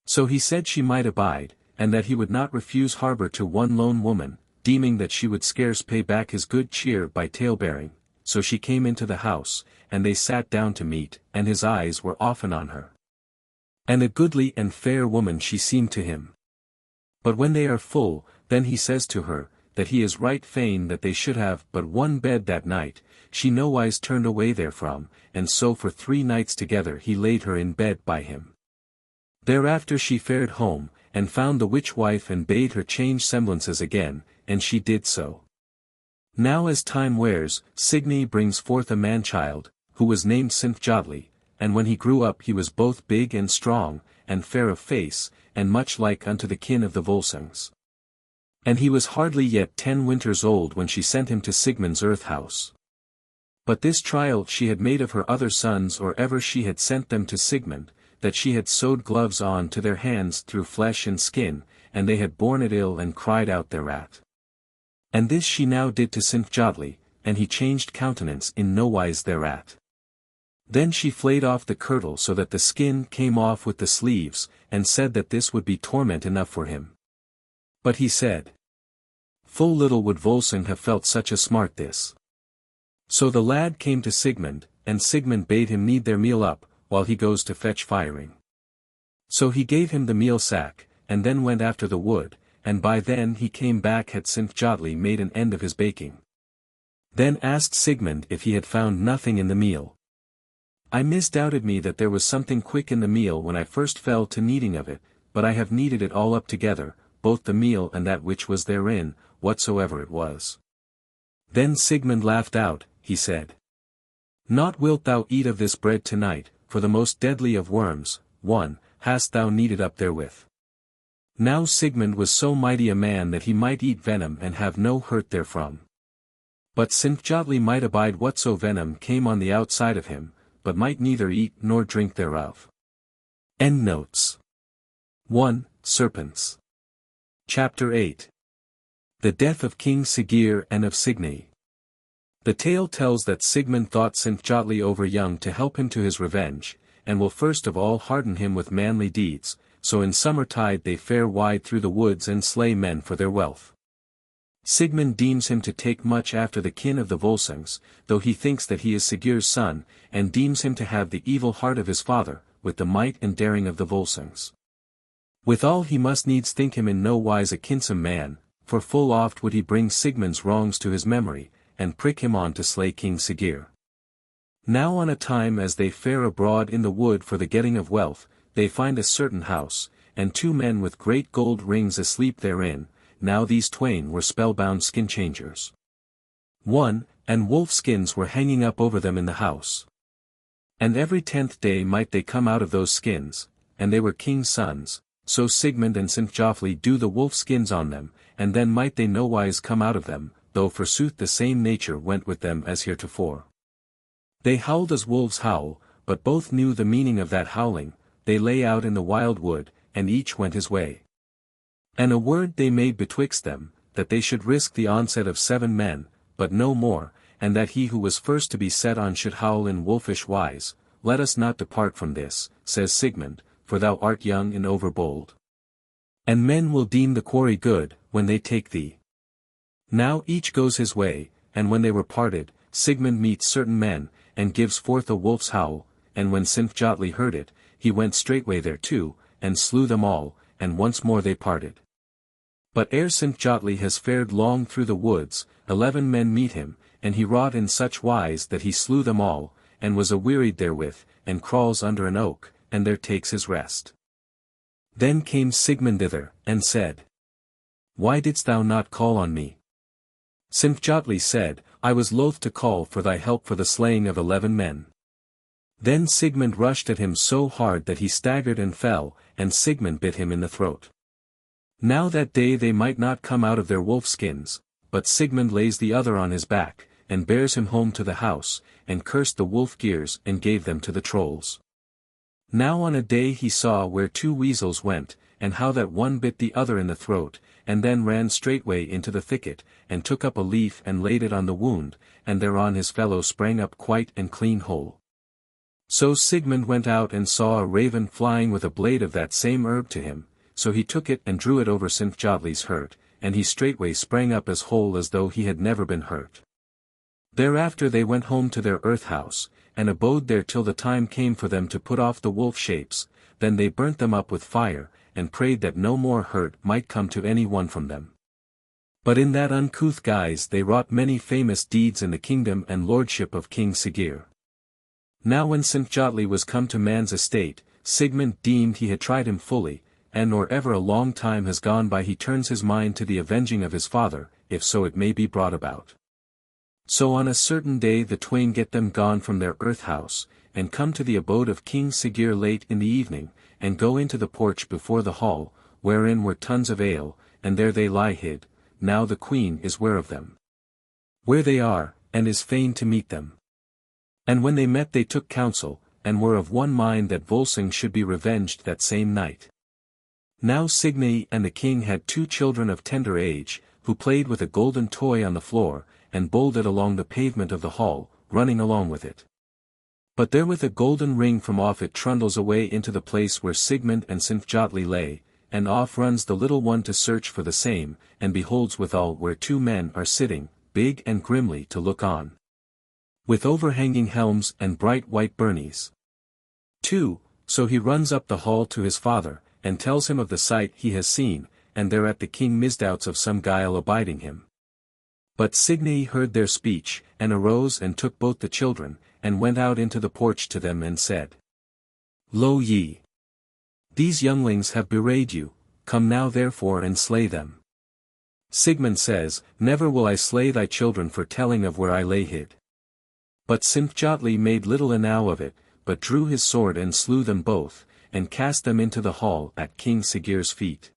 So he said she might abide, and that he would not refuse harbour to one lone woman, deeming that she would scarce pay back his good cheer by tale-bearing, so she came into the house, and they sat down to meat, and his eyes were often on her. And a goodly and fair woman she seemed to him. But when they are full, then he says to her, that he is right fain that they should have but one bed that night, she nowise turned away therefrom, and so for 3 nights together he laid her in bed by him. Thereafter she fared home, and found the witch-wife and bade her change semblances again, and she did so. Now as time wears, Signy brings forth a man-child, who was named XXIII, and when he grew up he was both big and strong, and fair of face, and much like unto the kin of the Volsungs. And he was hardly yet 10 winters old when she sent him to Sigmund's earth house. But this trial she had made of her other sons or ever she had sent them to Sigmund, that she had sewed gloves on to their hands through flesh and skin, and they had borne it ill and cried out thereat. And this she now did to XXIII, and he changed countenance in nowise thereat. Then she flayed off the kirtle so that the skin came off with the sleeves, and said that this would be torment enough for him. But he said, full little would Volsung have felt such a smart this. So the lad came to Sigmund, and Sigmund bade him knead their meal up, while he goes to fetch firing. So he gave him the meal sack, and then went after the wood, and by then he came back had Sinfjotli made an end of his baking. Then asked Sigmund if he had found nothing in the meal. I misdoubted me that there was something quick in the meal when I first fell to kneading of it, but I have kneaded it all up together, both the meal and that which was therein, whatsoever it was. Then Sigmund laughed out, he said. Not wilt thou eat of this bread tonight, for the most deadly of worms, one, hast thou kneaded up therewith. Now Sigmund was so mighty a man that he might eat venom and have no hurt therefrom. But Sinfjotli might abide whatso venom came on the outside of him, but might neither eat nor drink thereof. Endnotes 1. Serpents. Chapter 8. The death of King Siggeir and of Signy. The tale tells that Sigmund thought Sinfjotli over young to help him to his revenge, and will first of all harden him with manly deeds, so in summertide they fare wide through the woods and slay men for their wealth. Sigmund deems him to take much after the kin of the Volsungs, though he thinks that he is Siggeir's son, and deems him to have the evil heart of his father, with the might and daring of the Volsungs. Withal he must needs think him in no wise a kinsome man, for full oft would he bring Sigmund's wrongs to his memory, and prick him on to slay King Siggeir. Now on a time as they fare abroad in the wood for the getting of wealth, they find a certain house, and two men with great gold rings asleep therein. Now these twain were spellbound skin-changers. 1. And wolf skins were hanging up over them in the house. And every 10th day might they come out of those skins, and they were king's sons, so Sigmund and Sinfjotli do the wolf skins on them, and then might they nowise come out of them, though forsooth the same nature went with them as heretofore. They howled as wolves howl, but both knew the meaning of that howling. They lay out in the wild wood, and each went his way. And a word they made betwixt them, that they should risk the onset of 7 men, but no more, and that he who was first to be set on should howl in wolfish wise. Let us not depart from this, says Sigmund, for thou art young and overbold. And men will deem the quarry good, when they take thee. Now each goes his way, and when they were parted, Sigmund meets certain men, and gives forth a wolf's howl, and when Sinfjotli heard it, he went straightway thereto, and slew them all, and once more they parted. But ere Sinfjotli has fared long through the woods, 11 men meet him, and he wrought in such wise that he slew them all, and was awearied therewith, and crawls under an oak, and there takes his rest. Then came Sigmund thither, and said, Why didst thou not call on me? Sinfjotli said, I was loath to call for thy help for the slaying of 11 men. Then Sigmund rushed at him so hard that he staggered and fell, and Sigmund bit him in the throat. Now that day they might not come out of their wolf skins, but Sigmund lays the other on his back, and bears him home to the house, and cursed the wolf gears and gave them to the trolls. Now on a day he saw where 2 weasels went, and how that one bit the other in the throat, and then ran straightway into the thicket, and took up a leaf and laid it on the wound, and thereon his fellow sprang up quite and clean whole. So Sigmund went out and saw a raven flying with a blade of that same herb to him, so he took it and drew it over Sinfjotli's hurt, and he straightway sprang up as whole as though he had never been hurt. Thereafter they went home to their earth house, and abode there till the time came for them to put off the wolf shapes. Then they burnt them up with fire, and prayed that no more hurt might come to any one from them. But in that uncouth guise they wrought many famous deeds in the kingdom and lordship of King Siggeir. Now when Sinfjotli was come to man's estate, Sigmund deemed he had tried him fully, and nor ever a long time has gone by he turns his mind to the avenging of his father, if so it may be brought about. So on a certain day the twain get them gone from their earth house, and come to the abode of King Siggeir late in the evening, and go into the porch before the hall, wherein were tons of ale, and there they lie hid. Now the queen is ware of them, where they are, and is fain to meet them. And when they met they took counsel, and were of one mind that Volsung should be revenged that same night. Now Signy and the king had 2 children of tender age, who played with a golden toy on the floor, and bowled it along the pavement of the hall, running along with it. But therewith a golden ring from off it trundles away into the place where Sigmund and Sinfjotli lay, and off runs the little one to search for the same, and beholds withal where 2 men are sitting, big and grimly to look on. with overhanging helms and bright white burnies. 2. So he runs up the hall to his father, and tells him of the sight he has seen, and thereat the king misdoubts of some guile abiding him. But Signy heard their speech, and arose and took both the children, and went out into the porch to them and said, Lo ye! These younglings have bewrayed you, come now therefore and slay them. Sigmund says, Never will I slay thy children for telling of where I lay hid. But XXIII made little enow of it, but drew his sword and slew them both, and cast them into the hall at King Siggeir's feet.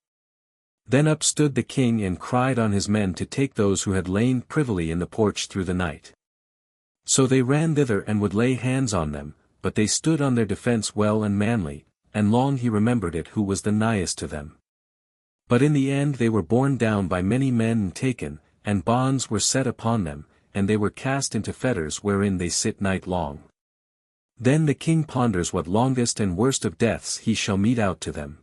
Then up stood the king and cried on his men to take those who had lain privily in the porch through the night. So they ran thither and would lay hands on them, but they stood on their defence well and manly, and long he remembered it who was the nighest to them. But in the end they were borne down by many men and taken, and bonds were set upon them, and they were cast into fetters wherein they sit night long. Then the king ponders what longest and worst of deaths he shall mete out to them.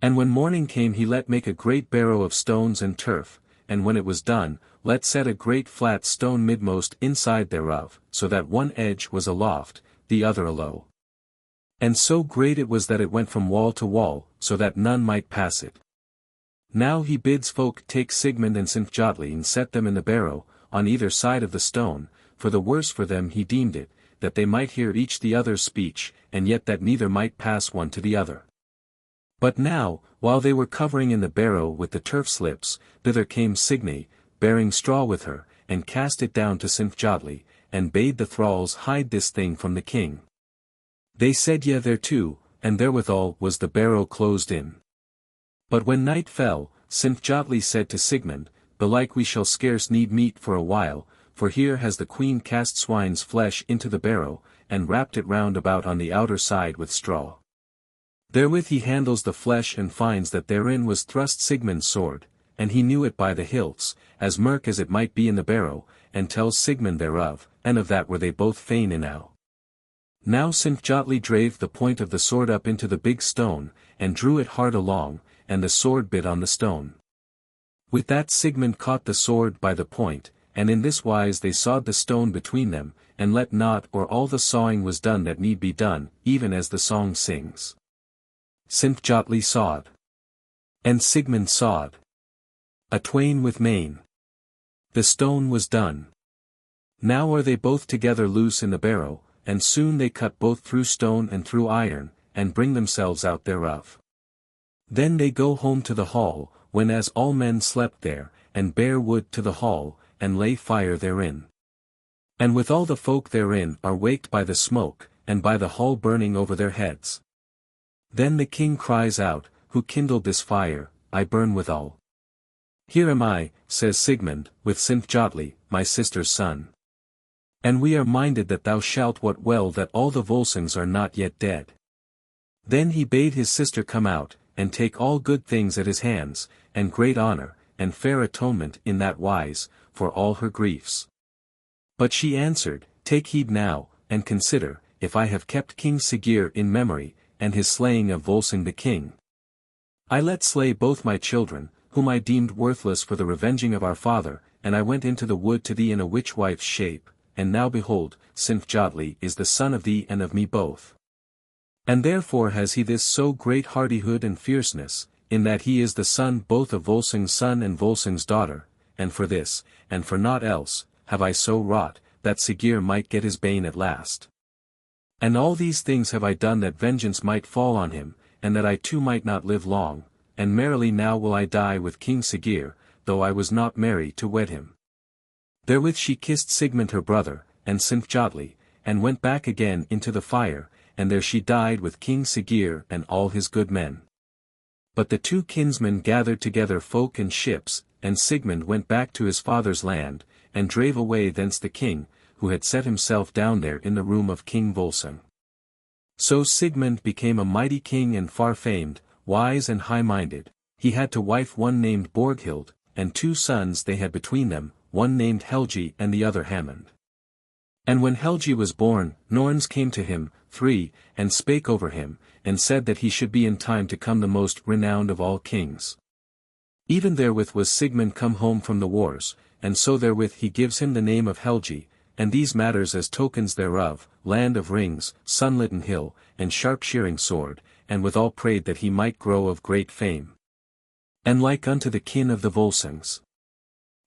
And when morning came he let make a great barrow of stones and turf, and when it was done, let set a great flat stone midmost inside thereof, so that one edge was aloft, the other alow. And so great it was that it went from wall to wall, so that none might pass it. Now he bids folk take Sigmund and XXIII and set them in the barrow, on either side of the stone, for the worse for them he deemed it, that they might hear each the other's speech, and yet that neither might pass one to the other. But now, while they were covering in the barrow with the turf slips, thither came Signy, bearing straw with her, and cast it down to XXIII, and bade the thralls hide this thing from the king. They said yea thereto, and therewithal was the barrow closed in. But when night fell, XXIII said to Sigmund, Belike we shall scarce need meat for a while, for here has the queen cast swine's flesh into the barrow, and wrapped it round about on the outer side with straw. Therewith he handles the flesh and finds that therein was thrust Sigmund's sword, and he knew it by the hilts, as murk as it might be in the barrow, and tells Sigmund thereof, and of that were they both fain enow. Now XXIII drave the point of the sword up into the big stone, and drew it hard along, and the sword bit on the stone. With that Sigmund caught the sword by the point, and in this wise they sawed the stone between them, and let not or all the sawing was done that need be done, even as the song sings. XXIII sawed. And Sigmund sawed. A twain with main. The stone was done. Now are they both together loose in the barrow, and soon they cut both through stone and through iron, and bring themselves out thereof. Then they go home to the hall, when as all men slept there, and bear wood to the hall, and lay fire therein. And with all the folk therein are waked by the smoke, and by the hall burning over their heads. Then the king cries out, Who kindled this fire? I burn withal. Here am I, says Sigmund, with XXIII, my sister's son. And we are minded that thou shalt wot well that all the Volsungs are not yet dead. Then he bade his sister come out, and take all good things at his hands, and great honor, and fair atonement in that wise, for all her griefs. But she answered, Take heed now, and consider, if I have kept King Siggeir in memory, and his slaying of Volsung the king. I let slay both my children, whom I deemed worthless for the revenging of our father, and I went into the wood to thee in a witch wife's shape, and now behold, XXIII is the son of thee and of me both. And therefore has he this so great hardihood and fierceness, in that he is the son both of Volsung's son and Volsung's daughter, and for this, and for naught else, have I so wrought, that Siggeir might get his bane at last. And all these things have I done that vengeance might fall on him, and that I too might not live long, and merrily now will I die with King Siggeir, though I was not merry to wed him. Therewith she kissed Sigmund her brother, and XXIII, and went back again into the fire, and there she died with King Siggeir and all his good men. But the two kinsmen gathered together folk and ships, and Sigmund went back to his father's land, and drave away thence the king, who had set himself down there in the room of King Volsung. So Sigmund became a mighty king and far-famed, wise and high-minded. He had to wife one named Borghild, and 2 sons they had between them, one named Helgi and the other Hammond. And when Helgi was born, Norns came to him, 3, and spake over him, and said that he should be in time to come the most renowned of all kings. Even therewith was Sigmund come home from the wars, and so therewith he gives him the name of Helgi, and these matters as tokens thereof, land of rings, sunlitten hill, and sharp-shearing sword, and withal prayed that he might grow of great fame. And like unto the kin of the Volsungs.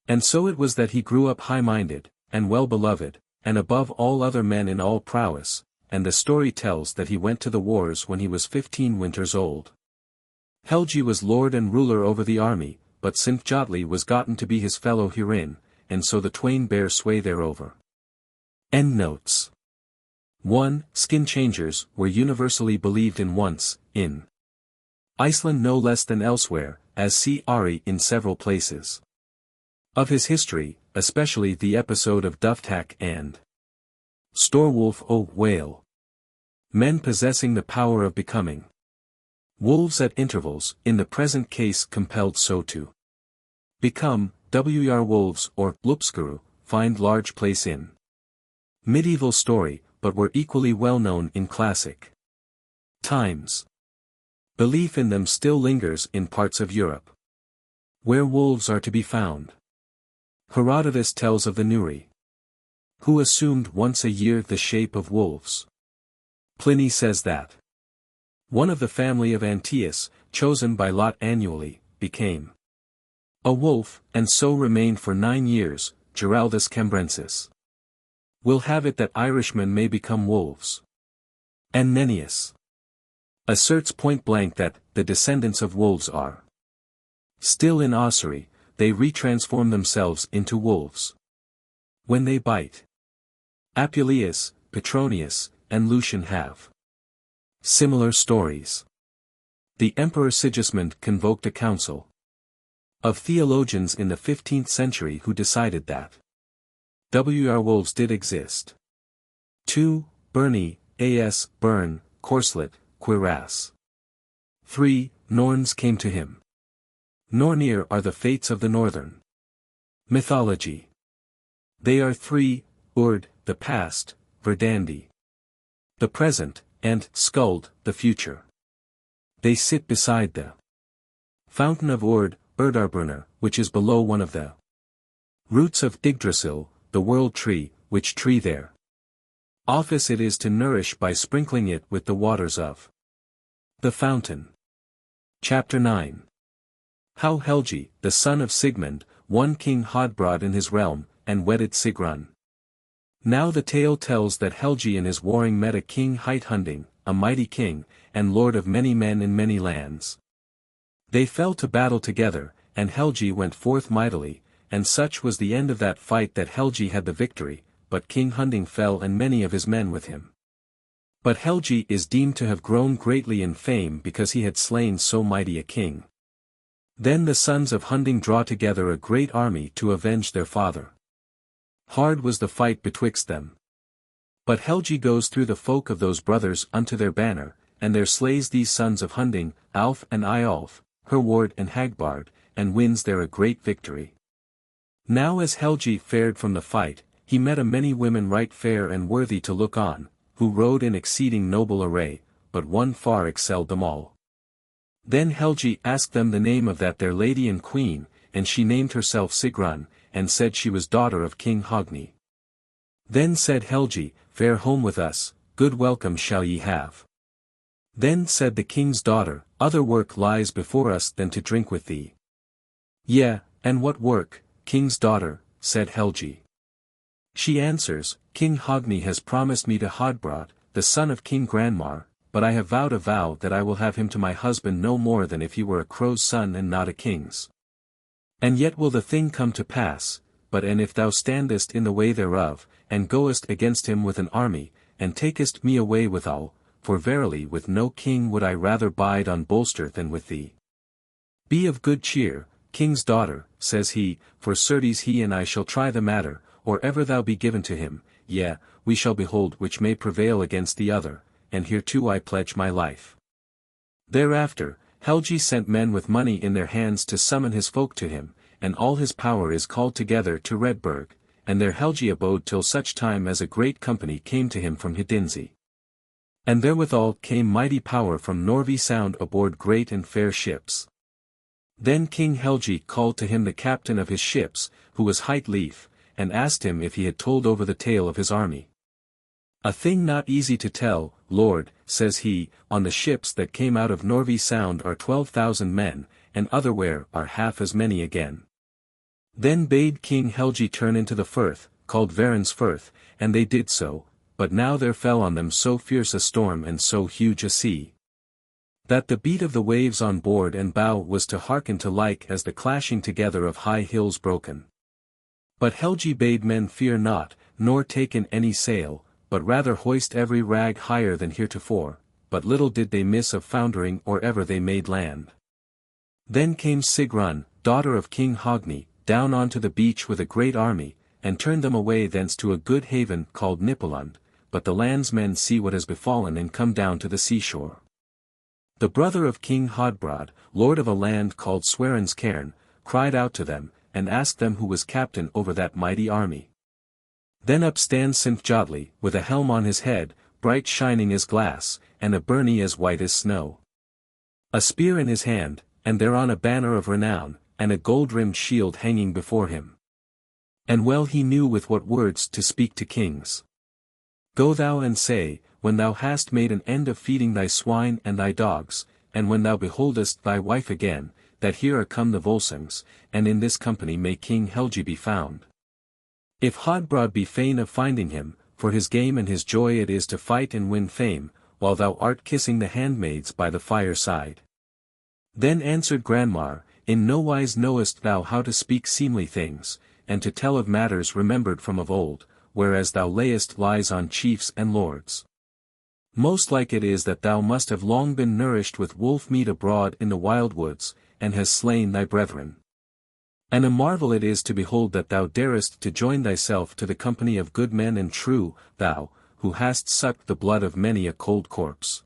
And so it was that he grew up high-minded, and well-beloved, and above all other men in all prowess, and the story tells that he went to the wars when he was 15 winters old. Helgi was lord and ruler over the army, but Sinfjotli was gotten to be his fellow herein, and so the twain bare sway thereover. Endnotes. 1. Skin changers were universally believed in once, in Iceland no less than elsewhere, as see Ari in several places. Of his history, especially the episode of Duftak and Storwolf o Whale. Men possessing the power of becoming wolves at intervals, in the present case compelled so to become, wr wolves or lupskuru, find large place in medieval story, but were equally well known in classic times. Belief in them still lingers in parts of Europe, where wolves are to be found. Herodotus tells of the Nuri, who assumed once a year the shape of wolves. Pliny says that one of the family of Antaeus, chosen by lot annually, became a wolf, and so remained for 9 years. Giraldus Cambrensis will have it that Irishmen may become wolves. And Nennius asserts point-blank that the descendants of wolves are still in ossuary, they retransform themselves into wolves when they bite. Apuleius, Petronius, and Lucian have similar stories. The Emperor Sigismund convoked a council of theologians in the 15th century who decided that wolves did exist. 2. Berni, as, Bern, Corslet, Quiras. 3. Norns came to him. Nornir are the fates of the northern mythology. They are 3, Urd, the past, Verdandi, the present, and Skuld, the future. They sit beside the fountain of Urd, Urdarbrunner, which is below one of the roots of Yggdrasil, the world tree, which tree their office it is to nourish by sprinkling it with the waters of the fountain. Chapter 9. How Helgi, the son of Sigmund, won King Hodbrod in his realm, and wedded Sigrun. Now the tale tells that Helgi in his warring met a king Heithunding, a mighty king, and lord of many men in many lands. They fell to battle together, and Helgi went forth mightily, and such was the end of that fight that Helgi had the victory, but King Hunding fell and many of his men with him. But Helgi is deemed to have grown greatly in fame because he had slain so mighty a king. Then the sons of Hunding draw together a great army to avenge their father. Hard was the fight betwixt them. But Helgi goes through the folk of those brothers unto their banner, and there slays these sons of Hunding, Alf and Iolf, Herward and Hagbard, and wins there a great victory. Now as Helgi fared from the fight, he met a many women right fair and worthy to look on, who rode in exceeding noble array, but one far excelled them all. Then Helgi asked them the name of that their lady and queen, and she named herself Sigrun, and said she was daughter of King Hogni. Then said Helgi, fare home with us, good welcome shall ye have. Then said the king's daughter, other work lies before us than to drink with thee. Yea, and what work, king's daughter, said Helgi. She answers, King Hogni has promised me to Hodbrod, the son of King Granmar, but I have vowed a vow that I will have him to my husband no more than if he were a crow's son and not a king's. And yet will the thing come to pass, but and if thou standest in the way thereof, and goest against him with an army, and takest me away withal, for verily with no king would I rather bide on bolster than with thee. Be of good cheer, king's daughter, says he, for certes he and I shall try the matter, or ever thou be given to him, yea, we shall behold which may prevail against the other, and hereto I pledge my life. Thereafter, Helgi sent men with money in their hands to summon his folk to him, and all his power is called together to Redberg, and there Helgi abode till such time as a great company came to him from Hidinzi. And therewithal came mighty power from Norvi Sound aboard great and fair ships. Then King Helgi called to him the captain of his ships, who was hight Leif, and asked him if he had told over the tale of his army. "A thing not easy to tell, Lord," says he, "on the ships that came out of Norvey Sound are 12,000 men, and otherwhere are half as many again." Then bade King Helgi turn into the firth, called Varen's Firth, and they did so, but now there fell on them so fierce a storm and so huge a sea, that the beat of the waves on board and bow was to hearken to like as the clashing together of high hills broken. But Helgi bade men fear not, nor take in any sail, but rather hoist every rag higher than heretofore, but little did they miss of foundering or ever they made land. Then came Sigrun, daughter of King Hogni, down onto the beach with a great army, and turned them away thence to a good haven called Nipalund, but the landsmen see what has befallen and come down to the seashore. The brother of King Hodbrod, lord of a land called Swearen's Cairn, cried out to them, and asked them who was captain over that mighty army. Then up stands Sinfjotli, with a helm on his head, bright shining as glass, and a byrnie as white as snow. A spear in his hand, and thereon a banner of renown, and a gold-rimmed shield hanging before him. And well he knew with what words to speak to kings. "Go thou and say, when thou hast made an end of feeding thy swine and thy dogs, and when thou beholdest thy wife again, that here are come the Volsungs, and in this company may King Helgi be found. If Hodbrod be fain of finding him, for his game and his joy it is to fight and win fame, while thou art kissing the handmaids by the fireside." Then answered Granmar, "In no wise knowest thou how to speak seemly things, and to tell of matters remembered from of old, whereas thou layest lies on chiefs and lords. Most like it is that thou must have long been nourished with wolf meat abroad in the wild woods, and hast slain thy brethren. And a marvel it is to behold that thou darest to join thyself to the company of good men and true, thou, who hast sucked the blood of many a cold corpse."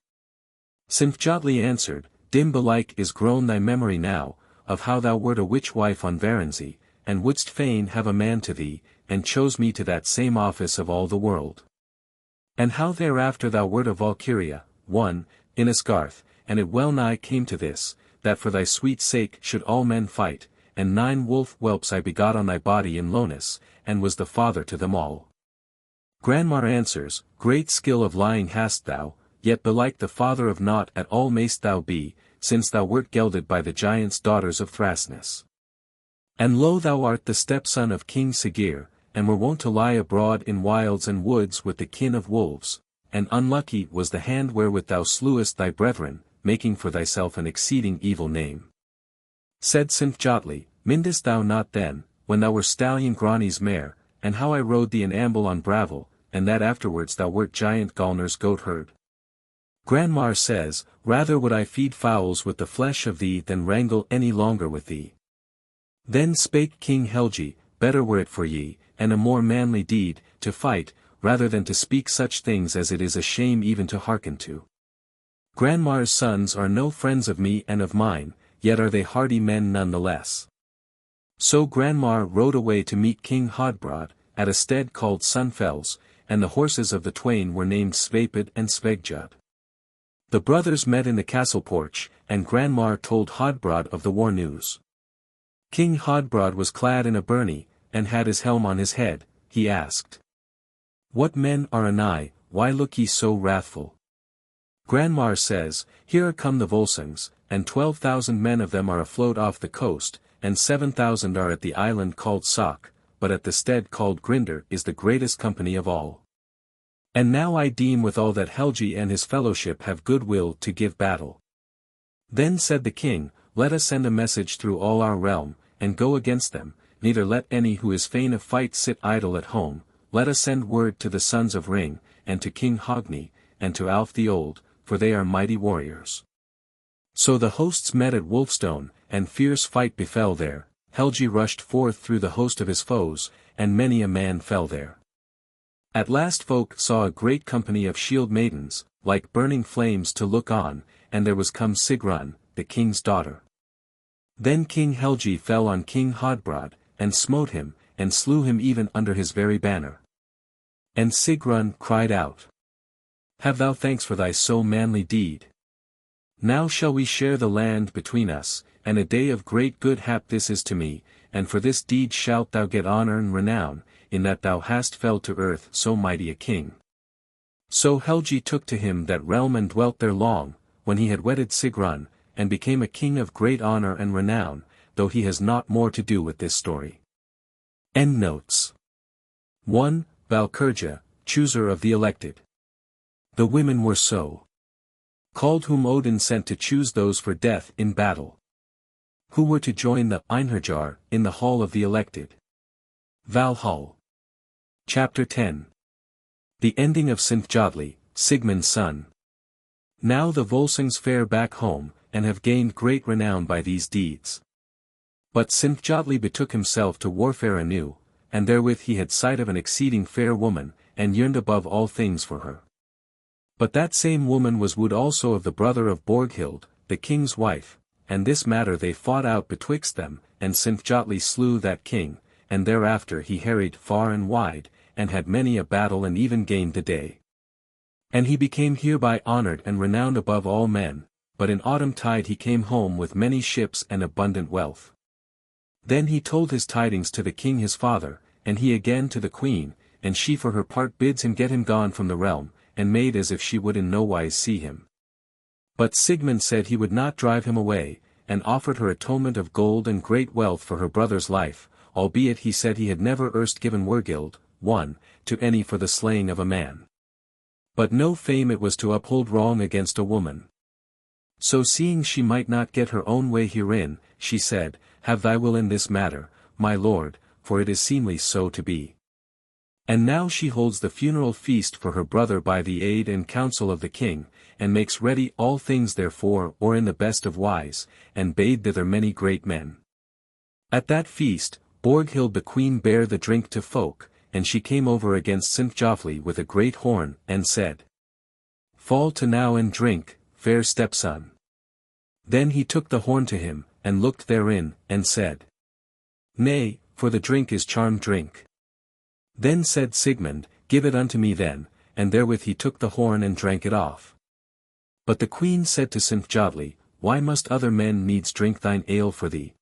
Sinfjotli answered, "Dim belike is grown thy memory now, of how thou wert a witch wife on Varensey, and wouldst fain have a man to thee, and chose me to that same office of all the world. And how thereafter thou wert a Valkyria, one, in Asgarth, and it well nigh came to this, that for thy sweet sake should all men fight, and 9 wolf whelps I begot on thy body in Lonis, and was the father to them all." Granmar answers, "Great skill of lying hast thou, yet belike the father of naught at all mayst thou be, since thou wert gelded by the giants' daughters of Thrasness. And lo thou art the stepson of King Sigir, and were wont to lie abroad in wilds and woods with the kin of wolves, and unlucky was the hand wherewith thou slewest thy brethren, making for thyself an exceeding evil name." Said Sinfjotli, "Mindest thou not then, when thou were stallion Grani's mare, and how I rode thee in amble on Bravel, and that afterwards thou wert giant Galner's goatherd?" Granmar says, "Rather would I feed fowls with the flesh of thee than wrangle any longer with thee." Then spake King Helgi, "Better were it for ye, and a more manly deed, to fight, rather than to speak such things as it is a shame even to hearken to. Granmar's sons are no friends of me and of mine, yet are they hardy men none the less." So Granmar rode away to meet King Hodbrod, at a stead called Sunfels, and the horses of the twain were named Svepid and Svegjud. The brothers met in the castle porch, and Granmar told Hodbrod of the war news. King Hodbrod was clad in a byrnie, and had his helm on his head. He asked, "What men are anigh, why look ye so wrathful?" Granmar says, "Here are come the Volsungs, and 12,000 men of them are afloat off the coast, and 7,000 are at the island called Sock, but at the stead called Grinder is the greatest company of all. And now I deem withal that Helgi and his fellowship have good will to give battle." Then said the king, "Let us send a message through all our realm, and go against them, neither let any who is fain of fight sit idle at home, let us send word to the sons of Ring, and to King Hogni, and to Alf the Old, for they are mighty warriors." So the hosts met at Wolfstone, and fierce fight befell there. Helgi rushed forth through the host of his foes, and many a man fell there. At last folk saw a great company of shield maidens, like burning flames to look on, and there was come Sigrun, the king's daughter. Then King Helgi fell on King Hodbrod, and smote him, and slew him even under his very banner. And Sigrun cried out, "Have thou thanks for thy so manly deed. Now shall we share the land between us, and a day of great good hap this is to me, and for this deed shalt thou get honor and renown, in that thou hast felled to earth so mighty a king. So Helgi took to him that realm and dwelt there long, when he had wedded Sigrun, and became a king of great honor and renown, though he has not more to do with this story. Endnotes. 1. Valkyrja, chooser of the elected. The women were so called whom Odin sent to choose those for death in battle, who were to join the Einherjar in the hall of the elected. Valhall. Chapter 10. The ending of Sinthjotli, Sigmund's son. Now the Volsungs fare back home, and have gained great renown by these deeds. But Sinthjotli betook himself to warfare anew, and therewith he had sight of an exceeding fair woman, and yearned above all things for her. But that same woman was wooed also of the brother of Borghild, the king's wife, and this matter they fought out betwixt them, and Sinthjotli slew that king, and thereafter he harried far and wide, and had many a battle and even gained the day. And he became hereby honored and renowned above all men, but in autumn tide he came home with many ships and abundant wealth. Then he told his tidings to the king his father, and he again to the queen, and she for her part bids him get him gone from the realm, and made as if she would in no wise see him. But Sigmund said he would not drive him away, and offered her atonement of gold and great wealth for her brother's life, albeit he said he had never erst given Wergild, 1, to any for the slaying of a man. But no fame it was to uphold wrong against a woman. So seeing she might not get her own way herein, she said, Have thy will in this matter, my lord, for it is seemly so to be. And now she holds the funeral feast for her brother by the aid and counsel of the king, and makes ready all things therefore or in the best of wise, and bade thither many great men. At that feast, Borghild the queen bare the drink to folk, and she came over against Sinthjotli with a great horn, and said, Fall to now and drink, fair stepson. Then he took the horn to him, and looked therein, and said, Nay, for the drink is charmed drink. Then said Sigmund, Give it unto me then, and therewith he took the horn and drank it off. But the queen said to Sinthjotli, Why must other men needs drink thine ale for thee?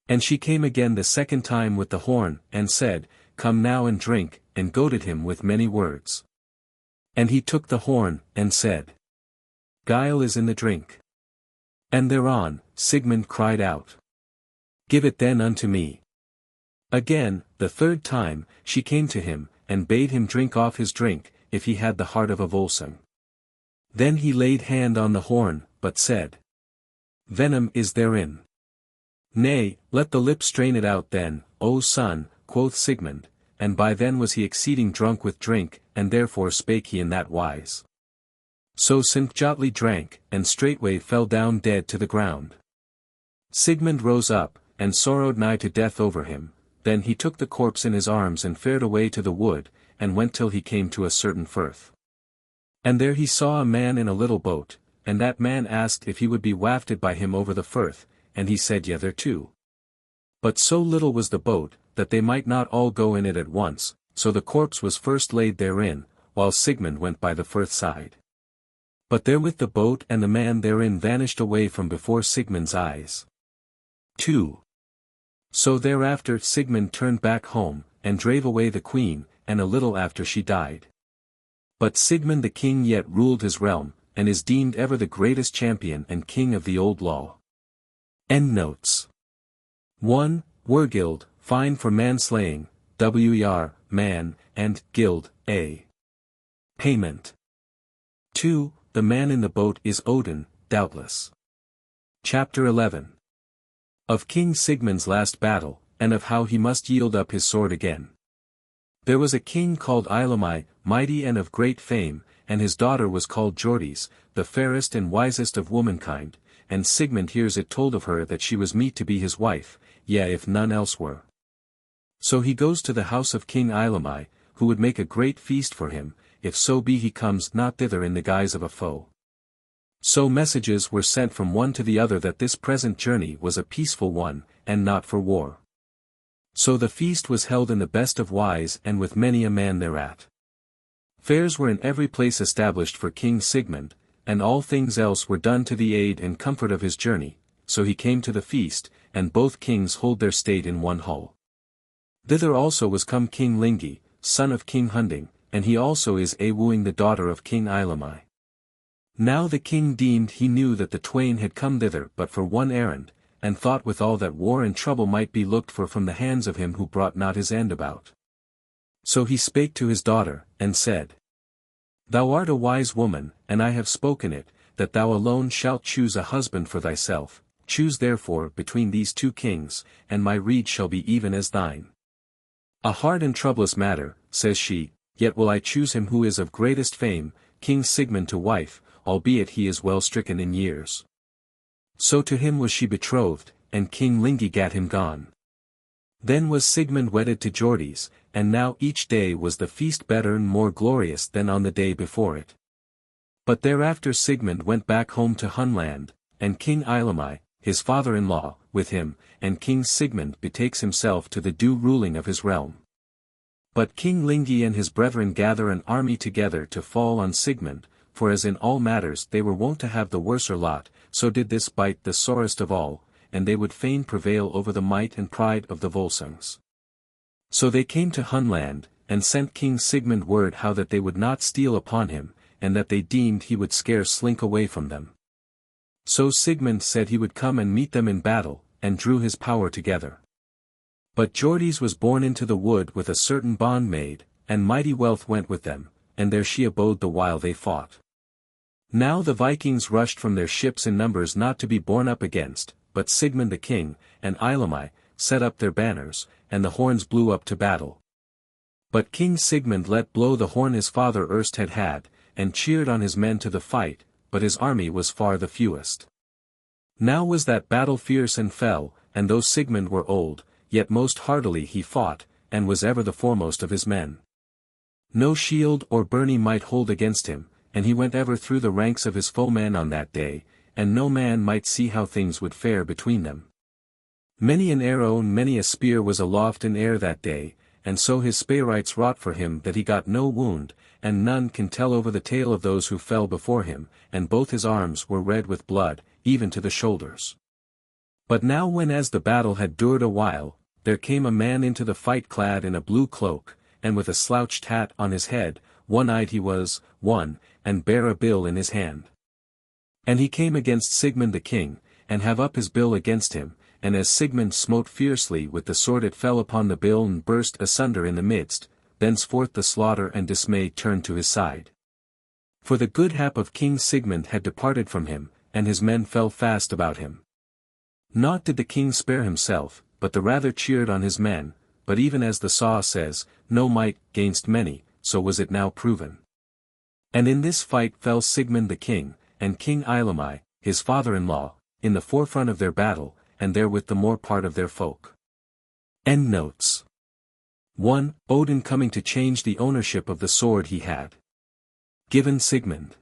And she came again the second time with the horn, and said, Come now and drink, and goaded him with many words. And he took the horn, and said, Guile is in the drink. And thereon, Sigmund cried out, Give it then unto me. Again, the third time, she came to him, and bade him drink off his drink, if he had the heart of a Volsung. Then he laid hand on the horn, but said, Venom is therein. Nay, let the lip strain it out then, O son, quoth Sigmund, and by then was he exceeding drunk with drink, and therefore spake he in that wise. So Sinthjotli drank, and straightway fell down dead to the ground. Sigmund rose up, and sorrowed nigh to death over him. Then he took the corpse in his arms and fared away to the wood, and went till he came to a certain firth. And there he saw a man in a little boat, and that man asked if he would be wafted by him over the firth, and he said yea thereto. But so little was the boat, that they might not all go in it at once, so the corpse was first laid therein, while Sigmund went by the firth side. But therewith the boat and the man therein vanished away from before Sigmund's eyes. 2. So thereafter Sigmund turned back home, and drave away the queen, and a little after she died. But Sigmund the king yet ruled his realm, and is deemed ever the greatest champion and king of the old law. Endnotes. 1. Wergild, fine for manslaying, wer, man, and gild, a payment. 2. The man in the boat is Odin, doubtless. Chapter 11. Of King Sigmund's last battle, and of how he must yield up his sword again. There was a king called Ilami, mighty and of great fame, and his daughter was called Jordies, the fairest and wisest of womankind, and Sigmund hears it told of her that she was meet to be his wife, yea if none else were. So he goes to the house of King Ilami, who would make a great feast for him, if so be he comes not thither in the guise of a foe. So messages were sent from one to the other that this present journey was a peaceful one, and not for war. So the feast was held in the best of wise and with many a man thereat. Fairs were in every place established for King Sigmund, and all things else were done to the aid and comfort of his journey, so he came to the feast, and both kings hold their state in one hall. Thither also was come King Lingi, son of King Hunding, and he also is wooing the daughter of King Ilamai. Now the king deemed he knew that the twain had come thither but for one errand, and thought withal that war and trouble might be looked for from the hands of him who brought not his end about. So he spake to his daughter, and said, Thou art a wise woman, and I have spoken it, that thou alone shalt choose a husband for thyself, choose therefore between these two kings, and my rede shall be even as thine. A hard and troublous matter, says she, yet will I choose him who is of greatest fame, King Sigmund to wife, albeit he is well stricken in years. So to him was she betrothed, and King Lingi gat him gone. Then was Sigmund wedded to Jordies, and now each day was the feast better and more glorious than on the day before it. But thereafter Sigmund went back home to Hunland, and King Ilamai, his father-in-law, with him, and King Sigmund betakes himself to the due ruling of his realm. But King Lingi and his brethren gather an army together to fall on Sigmund, for as in all matters they were wont to have the worser lot, so did this bite the sorest of all, and they would fain prevail over the might and pride of the Volsungs. So they came to Hunland, and sent King Sigmund word how that they would not steal upon him, and that they deemed he would scarce slink away from them. So Sigmund said he would come and meet them in battle, and drew his power together. But Jordies was born into the wood with a certain bondmaid, and mighty wealth went with them, and there she abode the while they fought. Now the Vikings rushed from their ships in numbers not to be borne up against, but Sigmund the king, and Ilamai, set up their banners, and the horns blew up to battle. But King Sigmund let blow the horn his father erst had had, and cheered on his men to the fight, but his army was far the fewest. Now was that battle fierce and fell, and though Sigmund were old, yet most heartily he fought, and was ever the foremost of his men. No shield or byrnie might hold against him, and he went ever through the ranks of his foemen on that day, and no man might see how things would fare between them. Many an arrow and many a spear was aloft in air that day, and so his spearites wrought for him that he got no wound, and none can tell over the tale of those who fell before him, and both his arms were red with blood, even to the shoulders. But now when as the battle had dured a while, there came a man into the fight clad in a blue cloak, and with a slouched hat on his head, one-eyed he was, and bare a bill in his hand. And he came against Sigmund the king, and have up his bill against him, and as Sigmund smote fiercely with the sword it fell upon the bill and burst asunder in the midst, thenceforth the slaughter and dismay turned to his side. For the good hap of King Sigmund had departed from him, and his men fell fast about him. Naught did the king spare himself, but the rather cheered on his men, but even as the saw says, no might gainst many, so was it now proven. And in this fight fell Sigmund the king, and King Ilamai, his father-in-law, in the forefront of their battle, and therewith the more part of their folk. Endnotes. 1. Odin coming to change the ownership of the sword he had given Sigmund.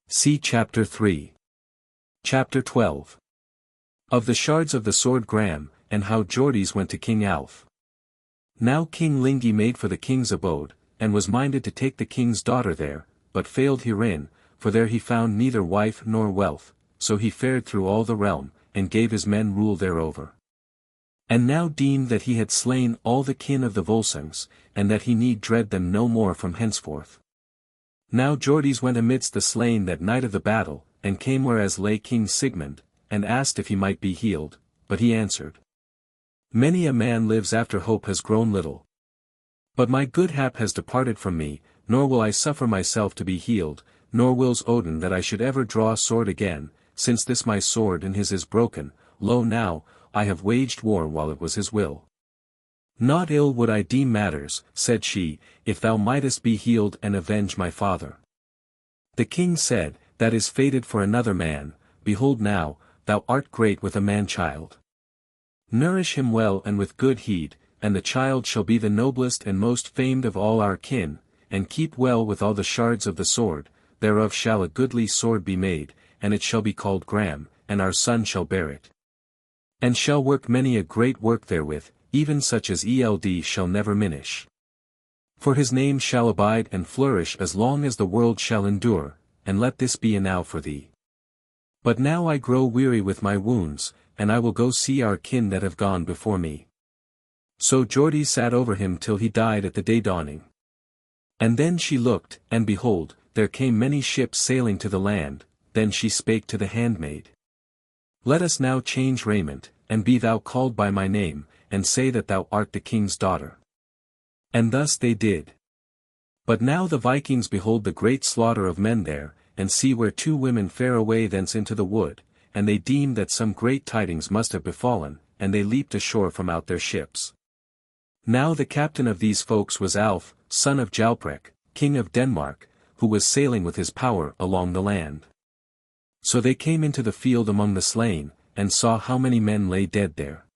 See Chapter 3. Chapter 12. Of the shards of the sword Gram, and how Jordies went to King Alf. Now King Lingi made for the king's abode, and was minded to take the king's daughter there, but failed herein, for there he found neither wife nor wealth, so he fared through all the realm, and gave his men rule thereover. And now deemed that he had slain all the kin of the Volsungs, and that he need dread them no more from henceforth. Now Jordies went amidst the slain that night of the battle, and came whereas lay King Sigmund, and asked if he might be healed, but he answered. Many a man lives after hope has grown little. But my good hap has departed from me, nor will I suffer myself to be healed, nor wills Odin that I should ever draw a sword again, since this my sword and his is broken. Lo now, I have waged war while it was his will. Not ill would I deem matters, said she, if thou mightest be healed and avenge my father. The king said, that is fated for another man. Behold now, thou art great with a man-child. Nourish him well and with good heed, and the child shall be the noblest and most famed of all our kin, and keep well with all the shards of the sword, thereof shall a goodly sword be made, and it shall be called Gram, and our son shall bear it. And shall work many a great work therewith, even such as eld shall never minish. For his name shall abide and flourish as long as the world shall endure, and let this be enow for thee. But now I grow weary with my wounds, and I will go see our kin that have gone before me. So Geordie sat over him till he died at the day dawning. And then she looked, and behold, there came many ships sailing to the land. Then she spake to the handmaid. Let us now change raiment, and be thou called by my name, and say that thou art the king's daughter. And thus they did. But now the Vikings behold the great slaughter of men there, and see where two women fare away thence into the wood, and they deemed that some great tidings must have befallen, and they leaped ashore from out their ships. Now the captain of these folks was Alf, son of Jalprek, king of Denmark, who was sailing with his power along the land. So they came into the field among the slain, and saw how many men lay dead there.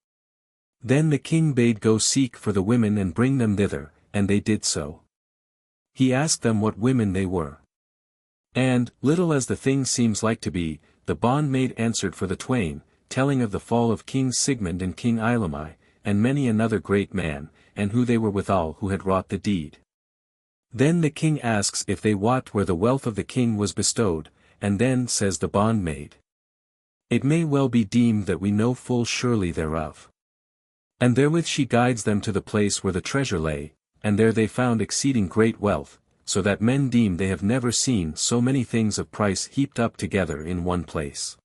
Then the king bade go seek for the women and bring them thither, and they did so. He asked them what women they were. And, little as the thing seems like to be, the bondmaid answered for the twain, telling of the fall of King Sigmund and King Ilami, and many another great man, and who they were withal who had wrought the deed. Then the king asks if they wot where the wealth of the king was bestowed, and then says the bondmaid. It may well be deemed that we know full surely thereof. And therewith she guides them to the place where the treasure lay, and there they found exceeding great wealth, so that men deem they have never seen so many things of price heaped up together in one place.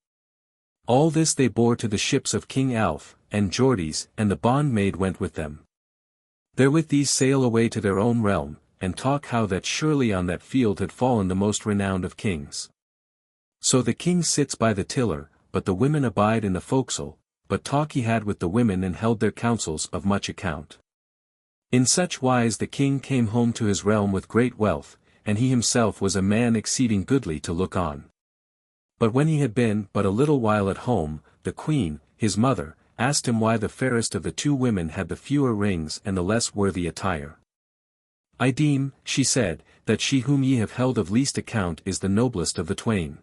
All this they bore to the ships of King Alf, and Geordie's, and the bondmaid went with them. Therewith these sail away to their own realm, and talk how that surely on that field had fallen the most renowned of kings. So the king sits by the tiller, but the women abide in the forecastle, but talk he had with the women and held their counsels of much account. In such wise the king came home to his realm with great wealth, and he himself was a man exceeding goodly to look on. But when he had been but a little while at home, the queen, his mother, asked him why the fairest of the two women had the fewer rings and the less worthy attire. I deem, she said, that she whom ye have held of least account is the noblest of the twain.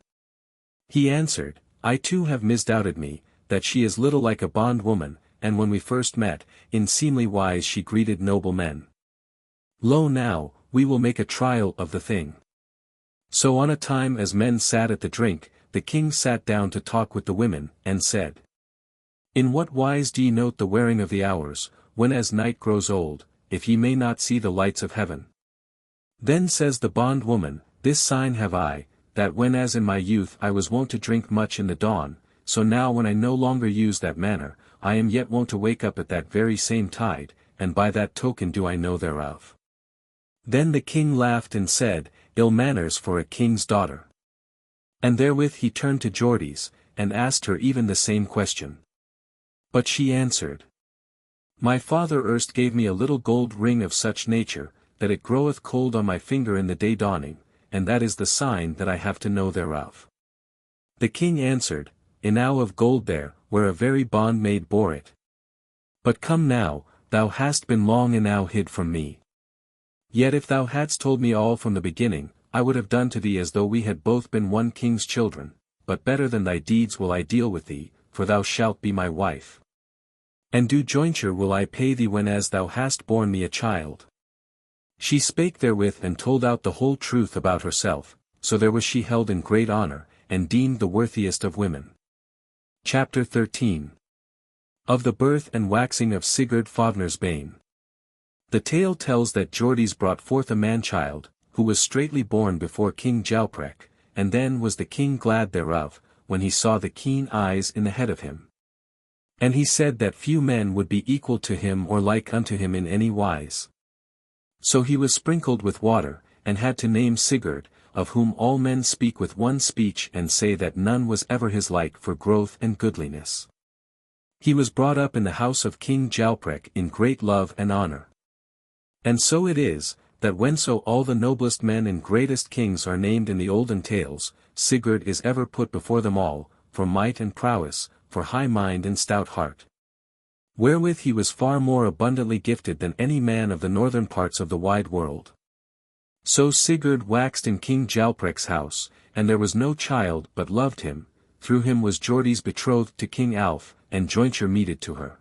He answered, I too have misdoubted me, that she is little like a bondwoman, and when we first met, in seemly wise she greeted noble men. Lo now, we will make a trial of the thing. So on a time as men sat at the drink, the king sat down to talk with the women, and said, In what wise do ye note the wearing of the hours, when as night grows old, if ye may not see the lights of heaven? Then says the bondwoman, This sign have I, that when as in my youth I was wont to drink much in the dawn, so now when I no longer use that manner, I am yet wont to wake up at that very same tide, and by that token do I know thereof. Then the king laughed and said, Ill manners for a king's daughter. And therewith he turned to Geordie's, and asked her even the same question. But she answered, My father erst gave me a little gold ring of such nature, that it groweth cold on my finger in the day dawning, and that is the sign that I have to know thereof. The king answered, Enow of gold there, where a very bondmaid bore it. But come now, thou hast been long enow hid from me. Yet if thou hadst told me all from the beginning, I would have done to thee as though we had both been one king's children, but better than thy deeds will I deal with thee, for thou shalt be my wife. And due jointure will I pay thee when as thou hast borne me a child. She spake therewith and told out the whole truth about herself, so there was she held in great honor, and deemed the worthiest of women. Chapter 13. Of the birth and waxing of Sigurd Fafnersbane. The tale tells that Geordies brought forth a man-child, who was straightly born before King Jalprek, and then was the king glad thereof, when he saw the keen eyes in the head of him. And he said that few men would be equal to him or like unto him in any wise. So he was sprinkled with water, and had to name Sigurd, of whom all men speak with one speech and say that none was ever his like for growth and goodliness. He was brought up in the house of King Jalprek in great love and honor. And so it is, that whenso all the noblest men and greatest kings are named in the olden tales, Sigurd is ever put before them all, for might and prowess, for high mind and stout heart. Wherewith he was far more abundantly gifted than any man of the northern parts of the wide world. So Sigurd waxed in King Jalprek's house, and there was no child but loved him, through him was Geordies betrothed to King Alf, and jointure meted to her.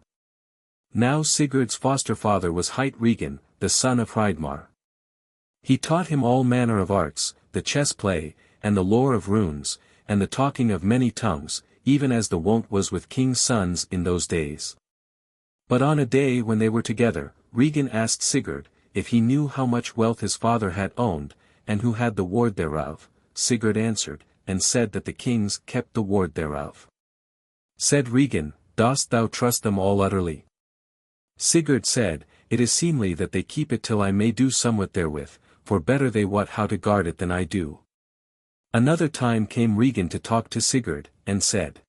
Now Sigurd's foster father was hight Regan, the son of Hreidmar. He taught him all manner of arts, the chess play, and the lore of runes, and the talking of many tongues, even as the wont was with kings' sons in those days. But on a day when they were together, Regan asked Sigurd, if he knew how much wealth his father had owned, and who had the ward thereof. Sigurd answered, and said that the kings kept the ward thereof. Said Regan, dost thou trust them all utterly? Sigurd said, it is seemly that they keep it till I may do somewhat therewith, for better they wot how to guard it than I do. Another time came Regan to talk to Sigurd, and said,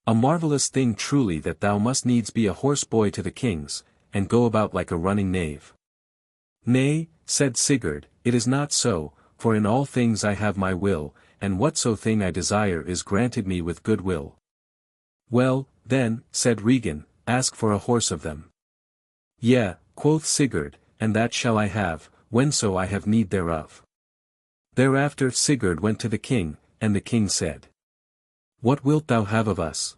a marvellous thing truly that thou must needs be a horse boy to the kings, and go about like a running knave. Nay, said Sigurd, it is not so, for in all things I have my will, and whatso thing I desire is granted me with good will. Well, then, said Regan, ask for a horse of them. Yea, quoth Sigurd, and that shall I have, whenso I have need thereof. Thereafter Sigurd went to the king, and the king said, what wilt thou have of us?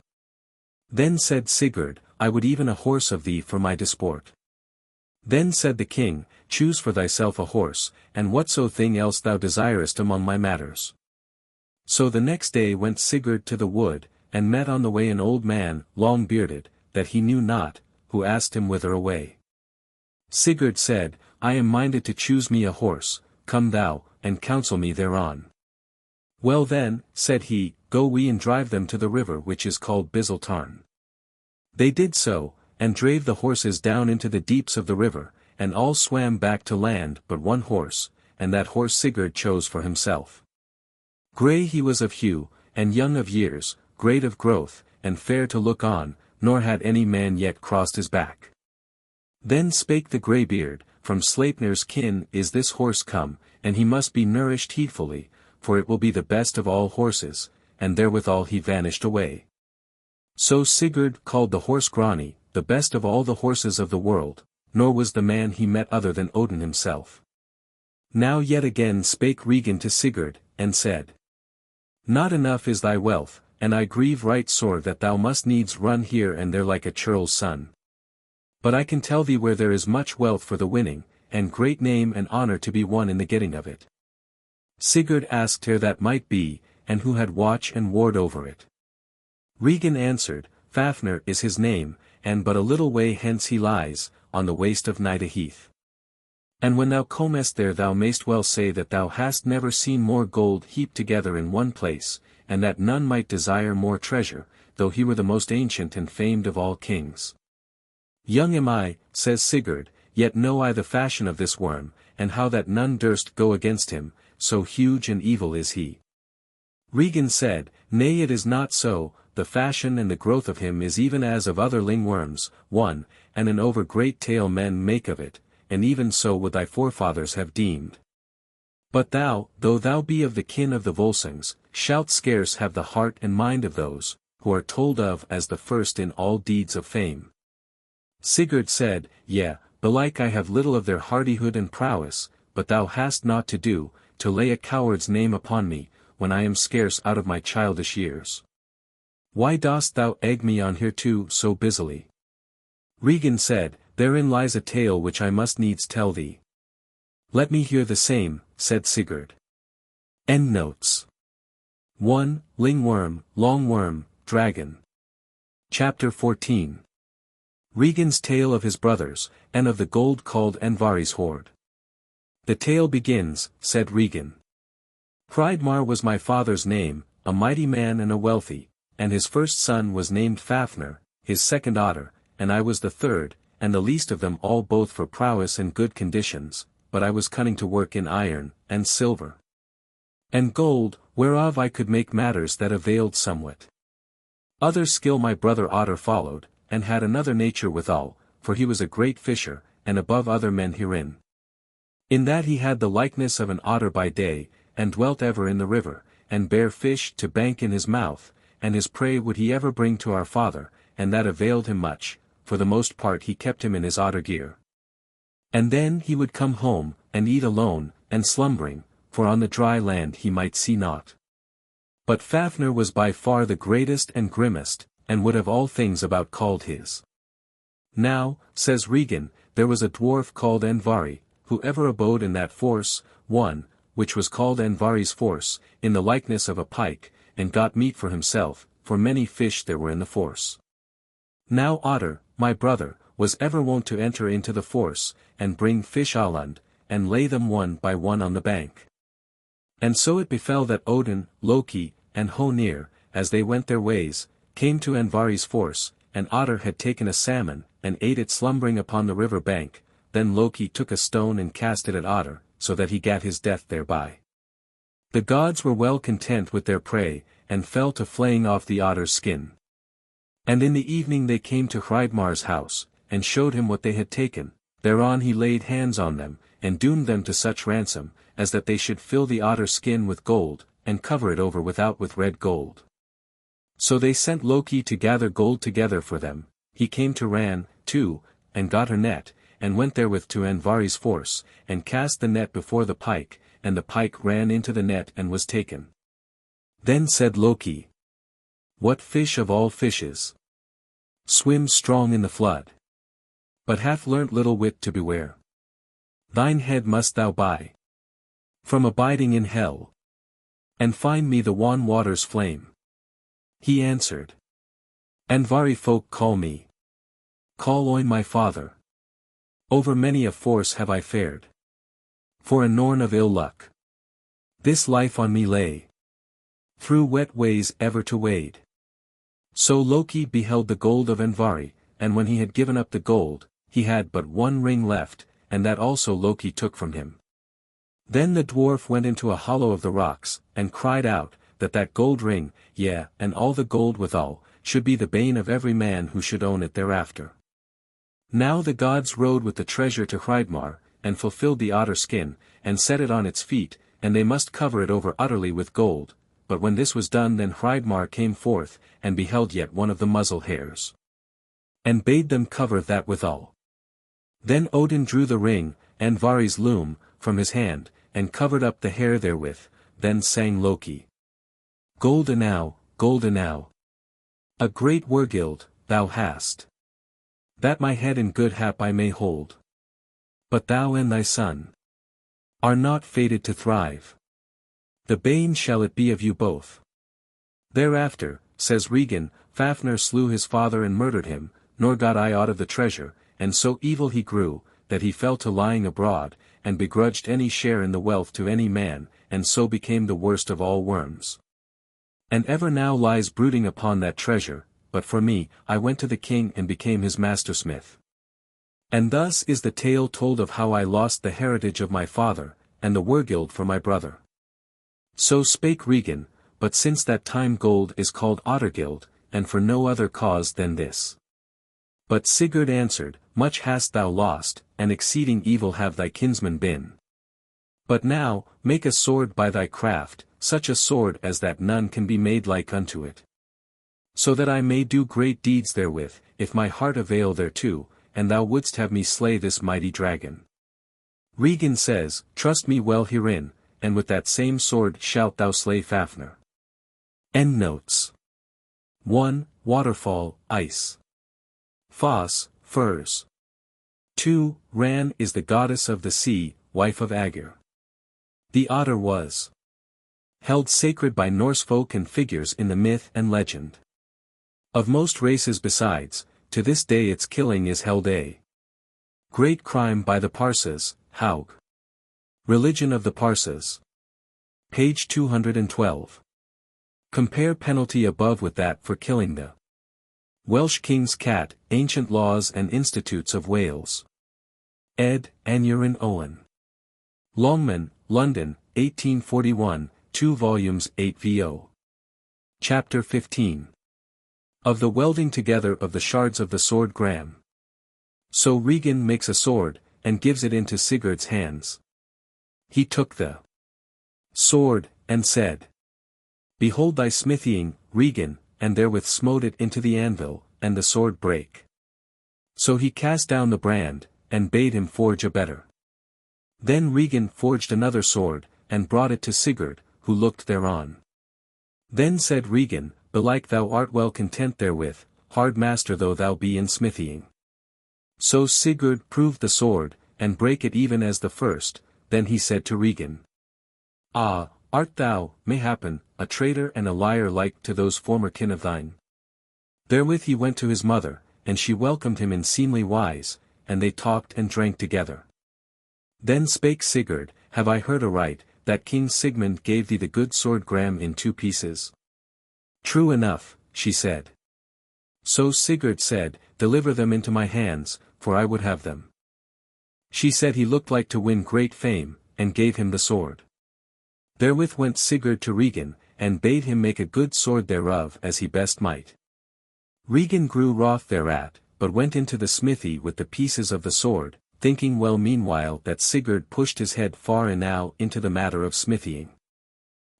Then said Sigurd, I would even a horse of thee for my disport. Then said the king, choose for thyself a horse, and whatso thing else thou desirest among my matters. So the next day went Sigurd to the wood, and met on the way an old man, long-bearded, that he knew not, who asked him whither away. Sigurd said, I am minded to choose me a horse, come thou, and counsel me thereon. Well then, said he, go we and drive them to the river which is called Biseltarn. They did so, and drave the horses down into the deeps of the river, and all swam back to land but one horse, and that horse Sigurd chose for himself. Grey he was of hue, and young of years, great of growth, and fair to look on, nor had any man yet crossed his back. Then spake the greybeard, from Sleipnir's kin is this horse come, and he must be nourished heedfully, for it will be the best of all horses, and therewithal he vanished away. So Sigurd called the horse Grani, the best of all the horses of the world, nor was the man he met other than Odin himself. Now yet again spake Regan to Sigurd, and said, not enough is thy wealth, and I grieve right sore that thou must needs run here and there like a churl's son. But I can tell thee where there is much wealth for the winning, and great name and honor to be won in the getting of it. Sigurd asked where that might be, and who had watch and ward over it. Regan answered, Fafnir is his name, and but a little way hence he lies, on the waste of Nida Heath. And when thou comest there thou mayst well say that thou hast never seen more gold heaped together in one place, and that none might desire more treasure, though he were the most ancient and famed of all kings. Young am I, says Sigurd, yet know I the fashion of this worm, and how that none durst go against him, so huge and evil is he. Regan said, nay it is not so, the fashion and the growth of him is even as of other lingworms, one, and an over great tale men make of it, and even so would thy forefathers have deemed. But thou, though thou be of the kin of the Volsungs, shalt scarce have the heart and mind of those, who are told of as the first in all deeds of fame. Sigurd said, yea, belike I have little of their hardihood and prowess, but thou hast naught to do, to lay a coward's name upon me, when I am scarce out of my childish years. Why dost thou egg me on hereto so busily? Regan said, therein lies a tale which I must needs tell thee. Let me hear the same, said Sigurd. Endnotes. 1. Lingworm, Longworm, Dragon. Chapter 14. Regan's tale of his brothers, and of the gold called Andvari's hoard. The tale begins, said Regan. Hreidmar was my father's name, a mighty man and a wealthy, and his first son was named Fafnir, his second Otter, and I was the third, and the least of them all both for prowess and good conditions, but I was cunning to work in iron, and silver, and gold, whereof I could make matters that availed somewhat. Other skill my brother Otter followed, and had another nature withal, for he was a great fisher, and above other men herein. In that he had the likeness of an otter by day, and dwelt ever in the river, and bare fish to bank in his mouth, and his prey would he ever bring to our father, and that availed him much, for the most part he kept him in his otter gear. And then he would come home, and eat alone, and slumbering, for on the dry land he might see naught. But Fafnir was by far the greatest and grimmest, and would have all things about called his. Now, says Regan, there was a dwarf called Andvari, who ever abode in that force, one, which was called Andvari's force, in the likeness of a pike, and got meat for himself, for many fish there were in the force. Now Otter, my brother, was ever wont to enter into the force, and bring fish aland, and lay them one by one on the bank. And so it befell that Odin, Loki, and Honir, as they went their ways, came to Andvari's force, and Otter had taken a salmon, and ate it slumbering upon the river bank. Then Loki took a stone and cast it at Otter, so that he gat his death thereby. The gods were well content with their prey, and fell to flaying off the otter's skin. And in the evening they came to Hreidmar's house, and showed him what they had taken. Thereon he laid hands on them, and doomed them to such ransom, as that they should fill the otter's skin with gold, and cover it over without with red gold. So they sent Loki to gather gold together for them. He came to Ran, too, and got her net, and went therewith to Andvari's force, and cast the net before the pike, and the pike ran into the net and was taken. Then said Loki, "What fish of all fishes swims strong in the flood, but hath learnt little wit to beware? Thine head must thou buy from abiding in hell, and find me the wan water's flame." He answered, "Andvari folk call me. Call Oin my father. Over many a force have I fared, for a norn of ill luck. This life on me lay, through wet ways ever to wade." So Loki beheld the gold of Andvari, and when he had given up the gold, he had but one ring left, and that also Loki took from him. Then the dwarf went into a hollow of the rocks, and cried out, that gold ring, yea, and all the gold withal, should be the bane of every man who should own it thereafter. Now the gods rode with the treasure to Hreidmar, and fulfilled the otter skin, and set it on its feet, and they must cover it over utterly with gold. But when this was done, then Hreidmar came forth, and beheld yet one of the muzzle hairs, and bade them cover that withal. Then Odin drew the ring, Andvari's loom, from his hand, and covered up the hair therewith. Then sang Loki, "Gold enow, a great wergild, thou hast, that my head in good hap I may hold. But thou and thy son are not fated to thrive. The bane shall it be of you both." Thereafter, says Regan, Fafnir slew his father and murdered him, nor got I aught of the treasure, and so evil he grew, that he fell to lying abroad, and begrudged any share in the wealth to any man, and so became the worst of all worms. And ever now lies brooding upon that treasure, but for me, I went to the king and became his mastersmith. And thus is the tale told of how I lost the heritage of my father, and the wergild for my brother. So spake Regan, but since that time gold is called Ottergild, and for no other cause than this. But Sigurd answered, "Much hast thou lost, and exceeding evil have thy kinsmen been. But now, make a sword by thy craft, such a sword as that none can be made like unto it. So that I may do great deeds therewith, if my heart avail thereto, and thou wouldst have me slay this mighty dragon." Regan says, "Trust me well herein, and with that same sword shalt thou slay Fafnir." Endnotes. 1. Waterfall, ice. Foss, firs. 2. Ran is the goddess of the sea, wife of Aegir. The otter was held sacred by Norse folk and figures in the myth and legend. Of most races besides, to this day its killing is held a great crime by the Parses, Haug. Religion of the Parses. Page 212. Compare penalty above with that for killing the Welsh king's cat, Ancient Laws and Institutes of Wales. Ed. Aneurin Owen. Longman, London, 1841, 2 volumes 8 vo. Chapter 15. Of the welding together of the shards of the sword Graham. So Regan makes a sword, and gives it into Sigurd's hands. He took the sword, and said, "Behold thy smithying, Regan," and therewith smote it into the anvil, and the sword brake. So he cast down the brand, and bade him forge a better. Then Regan forged another sword, and brought it to Sigurd, who looked thereon. Then said Regan, "Belike thou art well content therewith, hard master though thou be in smithying." So Sigurd proved the sword, and brake it even as the first. Then he said to Regan, "Ah, art thou, mayhappen, a traitor and a liar like to those former kin of thine?" Therewith he went to his mother, and she welcomed him in seemly wise, and they talked and drank together. Then spake Sigurd, Have I heard aright, that King Sigmund gave thee the good sword Gram in 2 pieces? True enough, she said. So Sigurd said, Deliver them into my hands, for I would have them. She said he looked like to win great fame, and gave him the sword. Therewith went Sigurd to Regan, and bade him make a good sword thereof as he best might. Regan grew wroth thereat, but went into the smithy with the pieces of the sword, thinking well meanwhile that Sigurd pushed his head far enow into the matter of smithying.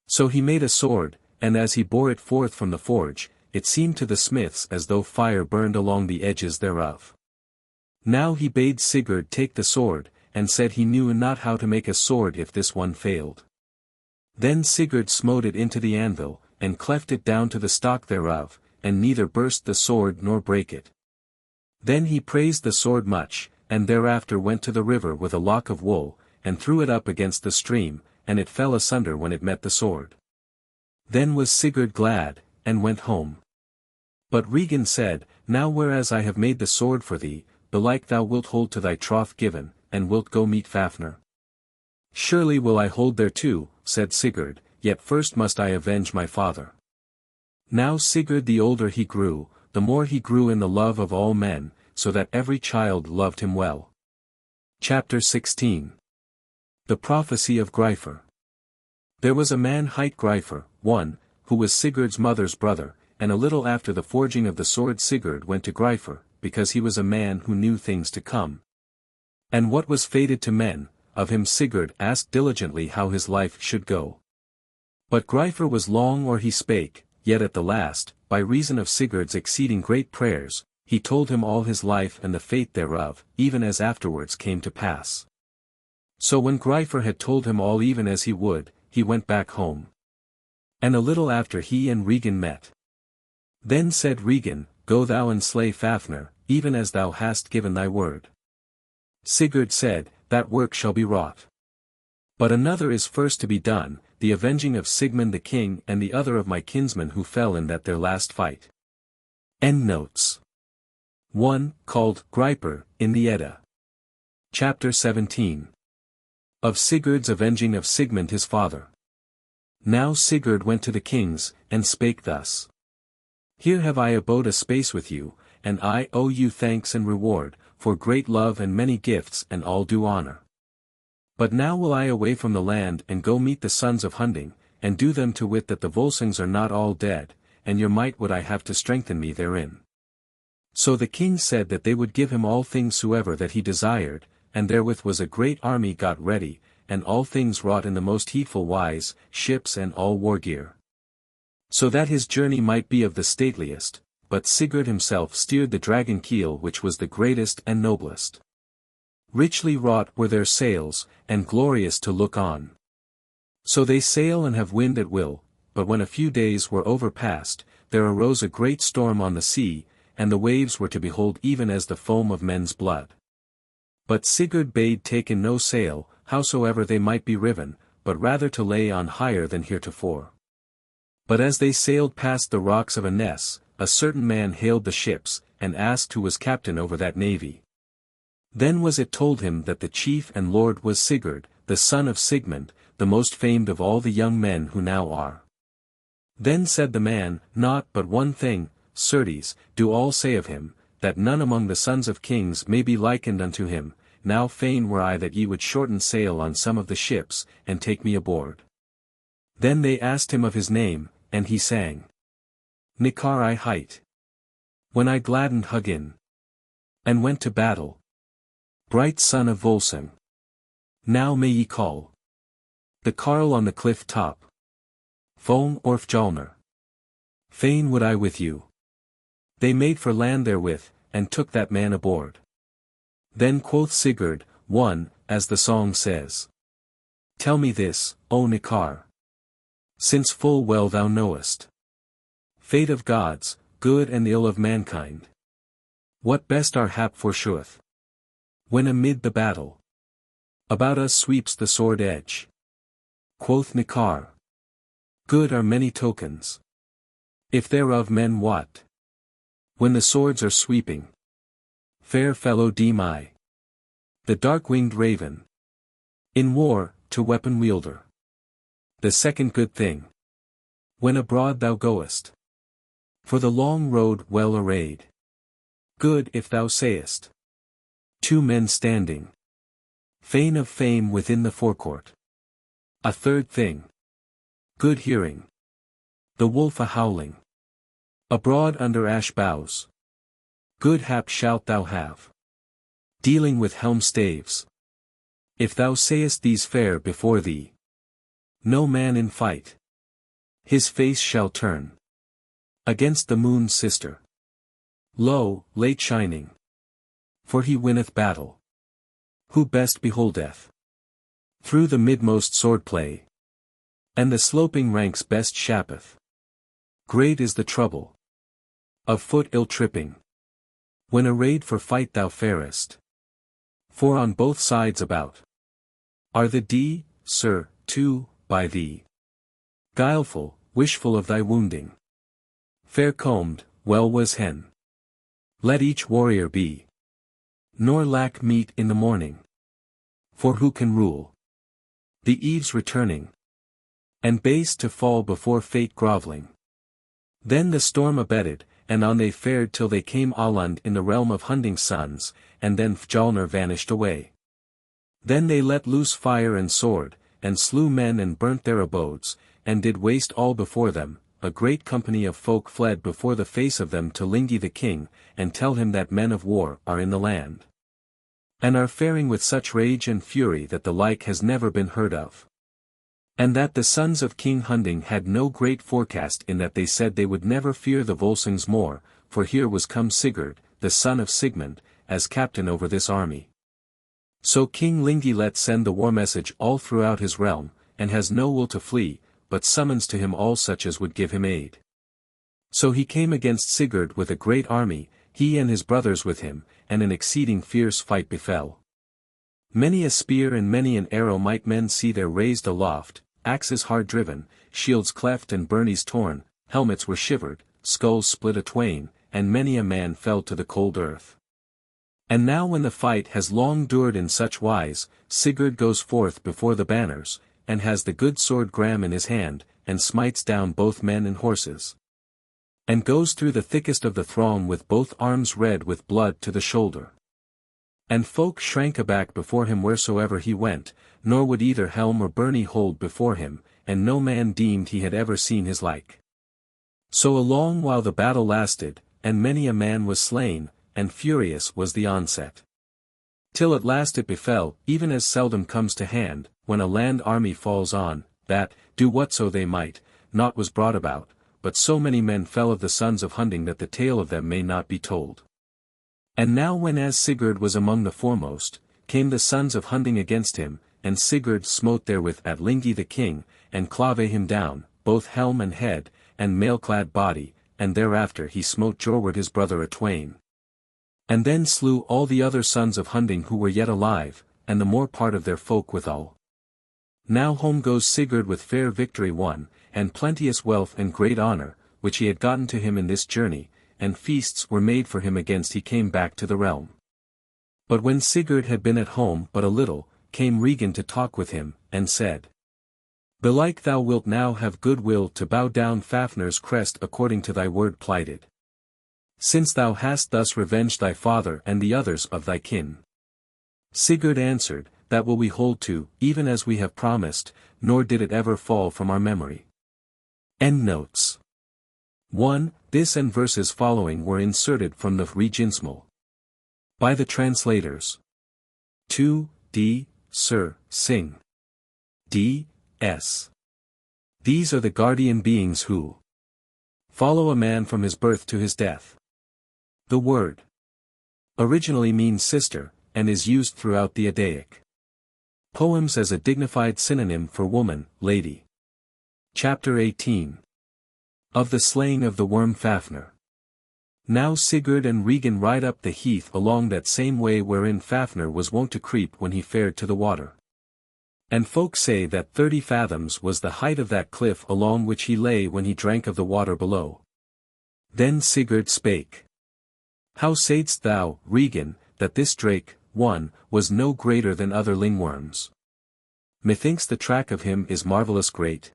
So he made a sword, and as he bore it forth from the forge, it seemed to the smiths as though fire burned along the edges thereof. Now he bade Sigurd take the sword, and said he knew not how to make a sword if this one failed. Then Sigurd smote it into the anvil, and cleft it down to the stock thereof, and neither burst the sword nor brake it. Then he praised the sword much, and thereafter went to the river with a lock of wool, and threw it up against the stream, and it fell asunder when it met the sword. Then was Sigurd glad, and went home. But Regan said, Now whereas I have made the sword for thee, belike thou wilt hold to thy troth given, and wilt go meet Fafnir. Surely will I hold thereto, said Sigurd, yet first must I avenge my father. Now Sigurd the older he grew, the more he grew in the love of all men, so that every child loved him well. Chapter 16. The Prophecy of Greifr. There was a man hight Greifr, one, who was Sigurd's mother's brother, and a little after the forging of the sword Sigurd went to Greifr, because he was a man who knew things to come. And what was fated to men, of him Sigurd asked diligently how his life should go. But Greifr was long or he spake, yet at the last, by reason of Sigurd's exceeding great prayers, he told him all his life and the fate thereof, even as afterwards came to pass. So when Greifr had told him all even as he would, he went back home. And a little after he and Regan met. Then said Regan, Go thou and slay Fafnir, even as thou hast given thy word. Sigurd said, That work shall be wrought. But another is first to be done, the avenging of Sigmund the king and the other of my kinsmen who fell in that their last fight. Endnotes. 1. Called Greipr, in the Edda. Chapter 17. Of Sigurd's avenging of Sigmund his father. Now Sigurd went to the kings, and spake thus. Here have I abode a space with you, and I owe you thanks and reward, for great love and many gifts and all due honor. But now will I away from the land and go meet the sons of Hunding, and do them to wit that the Volsungs are not all dead, and your might would I have to strengthen me therein. So the king said that they would give him all things soever that he desired, and therewith was a great army got ready, and all things wrought in the most heedful wise, ships and all war gear. So that his journey might be of the stateliest, but Sigurd himself steered the dragon keel which was the greatest and noblest. Richly wrought were their sails, and glorious to look on. So they sail and have wind at will, but when a few days were overpast, there arose a great storm on the sea, and the waves were to behold even as the foam of men's blood. But Sigurd bade take in no sail, howsoever they might be riven, but rather to lay on higher than heretofore. But as they sailed past the rocks of Ness, a certain man hailed the ships, and asked who was captain over that navy. Then was it told him that the chief and lord was Sigurd, the son of Sigmund, the most famed of all the young men who now are. Then said the man, Naught but one thing, certes, do all say of him, that none among the sons of kings may be likened unto him. Now fain were I that ye would shorten sail on some of the ships, and take me aboard. Then they asked him of his name, and he sang. Nikar I hight. When I gladdened Hugin. And went to battle. Bright son of Volsung. Now may ye call. The carle on the cliff top. Foam Orf Jalner. Fain would I with you. They made for land therewith, and took that man aboard. Then quoth Sigurd, one, as the song says. Tell me this, O Nikar. Since full well thou knowest. Fate of gods, good and ill of mankind. What best our hap forsooth. When amid the battle. About us sweeps the sword edge. Quoth Nikar. Good are many tokens. If thereof men wot. When the swords are sweeping. fair fellow Demi. The dark-winged raven. In war, to weapon wielder. The second good thing. When abroad thou goest. For the long road well arrayed. Good if thou sayest. Two men standing. Fain of fame within the forecourt. A third thing. Good hearing. The wolf a howling. Abroad under ash boughs. Good hap shalt thou have. Dealing with helm staves. If thou sayest these fair before thee. No man in fight. His face shall turn. Against the moon's sister. Lo, late shining. For he winneth battle. Who best beholdeth. Through the midmost sword-play. And the sloping ranks best shappeth. Great is the trouble. Of foot ill-tripping. When arrayed for fight thou farest. For on both sides about. Are the sir, too, by thee. Guileful, wishful of thy wounding. Fair combed, well was hen. Let each warrior be. Nor lack meat in the morning. For who can rule? The eves returning. And base to fall before fate grovelling. Then the storm abated, and on they fared till they came Aland in the realm of Hunding's sons, and then Fjalnir vanished away. Then they let loose fire and sword, and slew men and burnt their abodes, and did waste all before them. A great company of folk fled before the face of them to Lingi the king, and tell him that men of war are in the land. And are faring with such rage and fury that the like has never been heard of. And that the sons of King Hunding had no great forecast in that they said they would never fear the Volsungs more, for here was come Sigurd, the son of Sigmund, as captain over this army. So King Lingi let send the war message all throughout his realm, and has no will to flee, but summons to him all such as would give him aid. So he came against Sigurd with a great army, he and his brothers with him, and an exceeding fierce fight befell. Many a spear and many an arrow might men see there raised aloft, axes hard driven, shields cleft and byrnies torn, helmets were shivered, skulls split atwain, and many a man fell to the cold earth. And now when the fight has long dured in such wise, Sigurd goes forth before the banners, and has the good sword Gram in his hand, and smites down both men and horses. And goes through the thickest of the throng with both arms red with blood to the shoulder. And folk shrank aback before him wheresoever he went, nor would either helm or byrnie hold before him, and no man deemed he had ever seen his like. So a long while the battle lasted, and many a man was slain, and furious was the onset. Till at last it befell, even as seldom comes to hand, when a land army falls on, that, do whatso they might, naught was brought about, but so many men fell of the sons of Hunding that the tale of them may not be told. And now when as Sigurd was among the foremost, came the sons of Hunding against him, and Sigurd smote therewith at Lingi the king, and clave him down, both helm and head, and mail-clad body, and thereafter he smote Jorward his brother atwain. And then slew all the other sons of Hunding who were yet alive, and the more part of their folk withal. Now home goes Sigurd with fair victory won, and plenteous wealth and great honor, which he had gotten to him in this journey, and feasts were made for him against he came back to the realm. But when Sigurd had been at home but a little, came Regan to talk with him, and said, Belike thou wilt now have good will to bow down Fafnir's crest according to thy word plighted. Since thou hast thus revenged thy father and the others of thy kin. Sigurd answered, That will we hold to, even as we have promised, nor did it ever fall from our memory. Endnotes 1. This and verses following were inserted from the Reginsmal. By the translators. 2. D. Sir, Sing. D. S. These are the guardian beings who follow a man from his birth to his death. The word originally means sister, and is used throughout the Eddaic poems as a dignified synonym for woman, lady. Chapter 18. Of the slaying of the worm Fafnir. Now Sigurd and Regan ride up the heath along that same way wherein Fafnir was wont to creep when he fared to the water. And folk say that 30 fathoms was the height of that cliff along which he lay when he drank of the water below. Then Sigurd spake. How saidst thou, Regan, that this drake, one, was no greater than other lingworms? Methinks the track of him is marvellous great.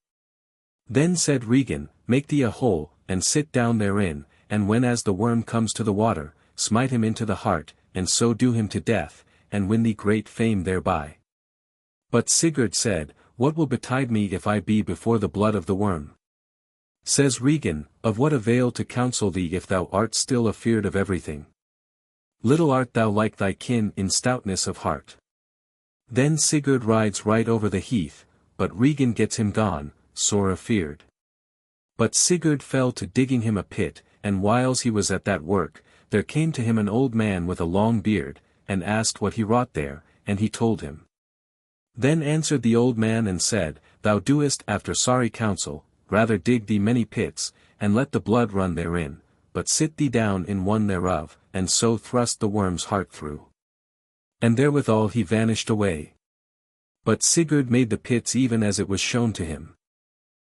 Then said Regan, Make thee a hole, and sit down therein, and when as the worm comes to the water, smite him into the heart, and so do him to death, and win thee great fame thereby. But Sigurd said, What will betide me if I be before the blood of the worm? Says Regan, Of what avail to counsel thee if thou art still afeard of everything? Little art thou like thy kin in stoutness of heart. Then Sigurd rides right over the heath, but Regan gets him gone, sore afeard. But Sigurd fell to digging him a pit, and whiles he was at that work, there came to him an old man with a long beard, and asked what he wrought there, and he told him. Then answered the old man and said, Thou doest after sorry counsel, rather dig thee many pits, and let the blood run therein, but sit thee down in one thereof, and so thrust the worm's heart through. And therewithal he vanished away. But Sigurd made the pits even as it was shown to him.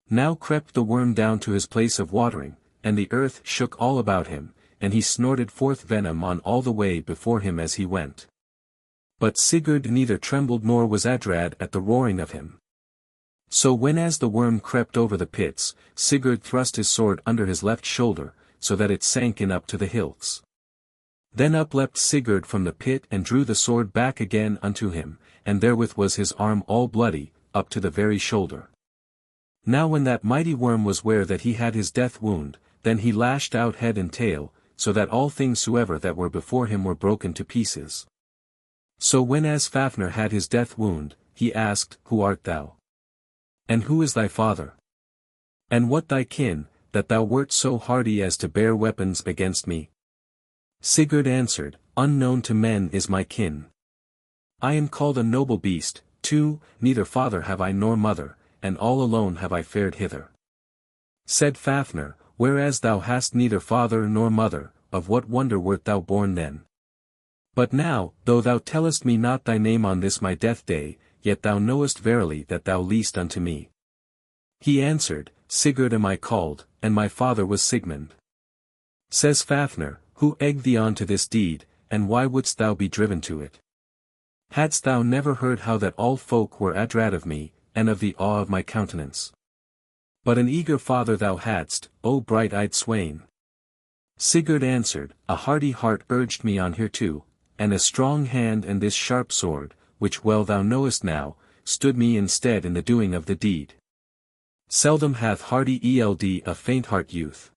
Now crept the worm down to his place of watering, and the earth shook all about him, and he snorted forth venom on all the way before him as he went. But Sigurd neither trembled nor was adrad at the roaring of him. So when as the worm crept over the pits, Sigurd thrust his sword under his left shoulder, so that it sank in up to the hilts. Then upleapt Sigurd from the pit and drew the sword back again unto him, and therewith was his arm all bloody, up to the very shoulder. Now when that mighty worm was ware that he had his death wound, then he lashed out head and tail, so that all things soever that were before him were broken to pieces. So when as Fafnir had his death wound, he asked, Who art thou? And who is thy father? And what thy kin, that thou wert so hardy as to bear weapons against me? Sigurd answered, Unknown to men is my kin. I am called a noble beast, too, neither father have I nor mother, and all alone have I fared hither. Said Fafnir, Whereas thou hast neither father nor mother, of what wonder wert thou born then? But now, though thou tellest me not thy name on this my death day, yet thou knowest verily that thou liest unto me. He answered, Sigurd am I called, and my father was Sigmund. Says Fafnir, Who egged thee on to this deed, and why wouldst thou be driven to it? Hadst thou never heard how that all folk were adrad of me, and of the awe of my countenance? But an eager father thou hadst, O bright-eyed swain. Sigurd answered, A hearty heart urged me on hereto, and a strong hand and this sharp sword, which well thou knowest now, stood me in stead in the doing of the deed. Seldom hath hardy eld a faint-heart youth.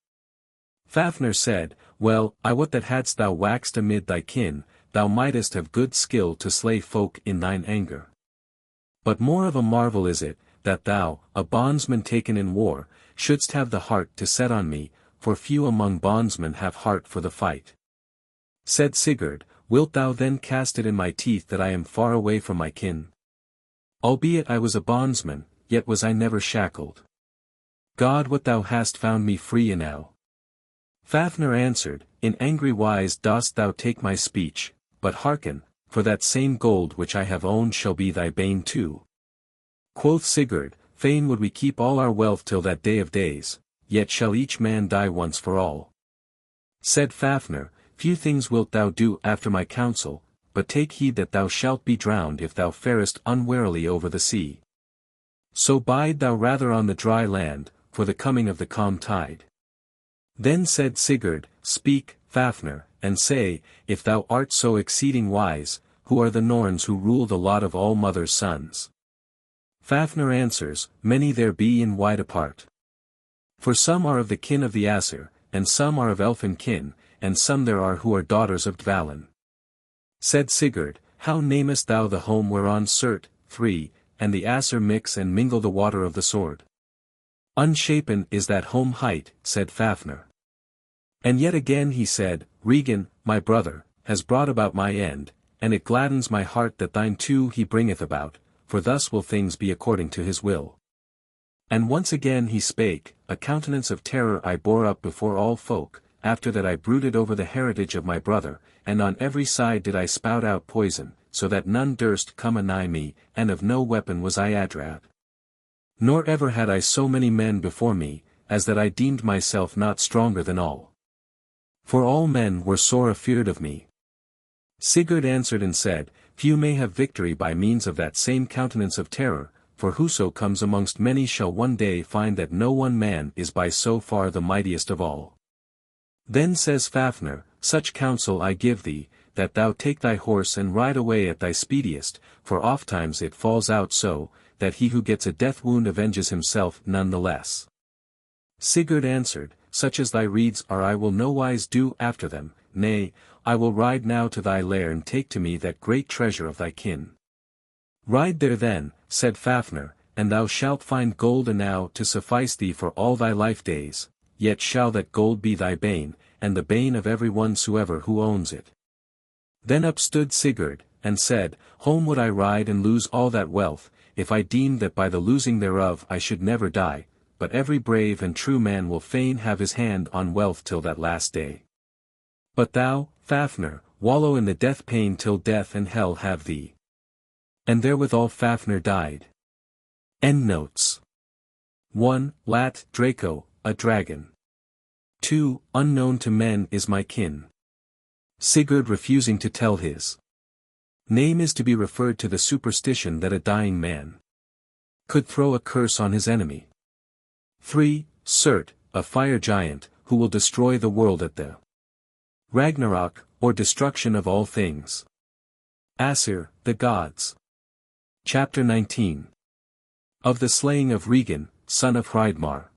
Fafnir said, Well, I wot that hadst thou waxed amid thy kin, thou mightest have good skill to slay folk in thine anger. But more of a marvel is it, that thou, a bondsman taken in war, shouldst have the heart to set on me, for few among bondsmen have heart for the fight. Said Sigurd, Wilt thou then cast it in my teeth that I am far away from my kin? Albeit I was a bondsman, yet was I never shackled. God what thou hast found me free enow. Fafnir answered, In angry wise dost thou take my speech, but hearken, for that same gold which I have owned shall be thy bane too. Quoth Sigurd, Fain would we keep all our wealth till that day of days, yet shall each man die once for all. Said Fafnir, Few things wilt thou do after my counsel, but take heed that thou shalt be drowned if thou farest unwarily over the sea. So bide thou rather on the dry land, for the coming of the calm tide. Then said Sigurd, Speak, Fafnir, and say, If thou art so exceeding wise, who are the Norns who rule the lot of all mothers' sons? Fafnir answers, Many there be in wide apart. For some are of the kin of the Aesir, and some are of elfin kin, and some there are who are daughters of Dvalin. Said Sigurd, How namest thou the home whereon Surt, III, and the Aesir mix and mingle the water of the sword? Unshapen is that home height, said Fafnir. And yet again he said, Regan, my brother, has brought about my end, and it gladdens my heart that thine too he bringeth about, for thus will things be according to his will. And once again he spake, A countenance of terror I bore up before all folk, after that I brooded over the heritage of my brother, and on every side did I spout out poison, so that none durst come anigh me, and of no weapon was I adrad. Nor ever had I so many men before me, as that I deemed myself not stronger than all. For all men were sore afeard of me. Sigurd answered and said, Few may have victory by means of that same countenance of terror, for whoso comes amongst many shall one day find that no one man is by so far the mightiest of all. Then says Fafnir, Such counsel I give thee, that thou take thy horse and ride away at thy speediest, for ofttimes it falls out so, that he who gets a death wound avenges himself none the less. Sigurd answered, Such as thy redes are I will nowise do after them, nay, I will ride now to thy lair and take to me that great treasure of thy kin. Ride there then, said Fafnir, and thou shalt find gold enow to suffice thee for all thy life days, yet shall that gold be thy bane, and the bane of every onesoever who owns it. Then up stood Sigurd, and said, Home would I ride and lose all that wealth, if I deemed that by the losing thereof I should never die, but every brave and true man will fain have his hand on wealth till that last day. But thou, Fafnir, wallow in the death pain till death and hell have thee. And therewithal Fafnir died. Endnotes. 1. Lat. Draco, a dragon. 2. Unknown to men is my kin. Sigurd refusing to tell his name is to be referred to the superstition that a dying man could throw a curse on his enemy. 3. Surt, a fire giant, who will destroy the world at the Ragnarok, or destruction of all things. Asir, the gods. Chapter 19. Of the slaying of Regan, son of Hreidmar.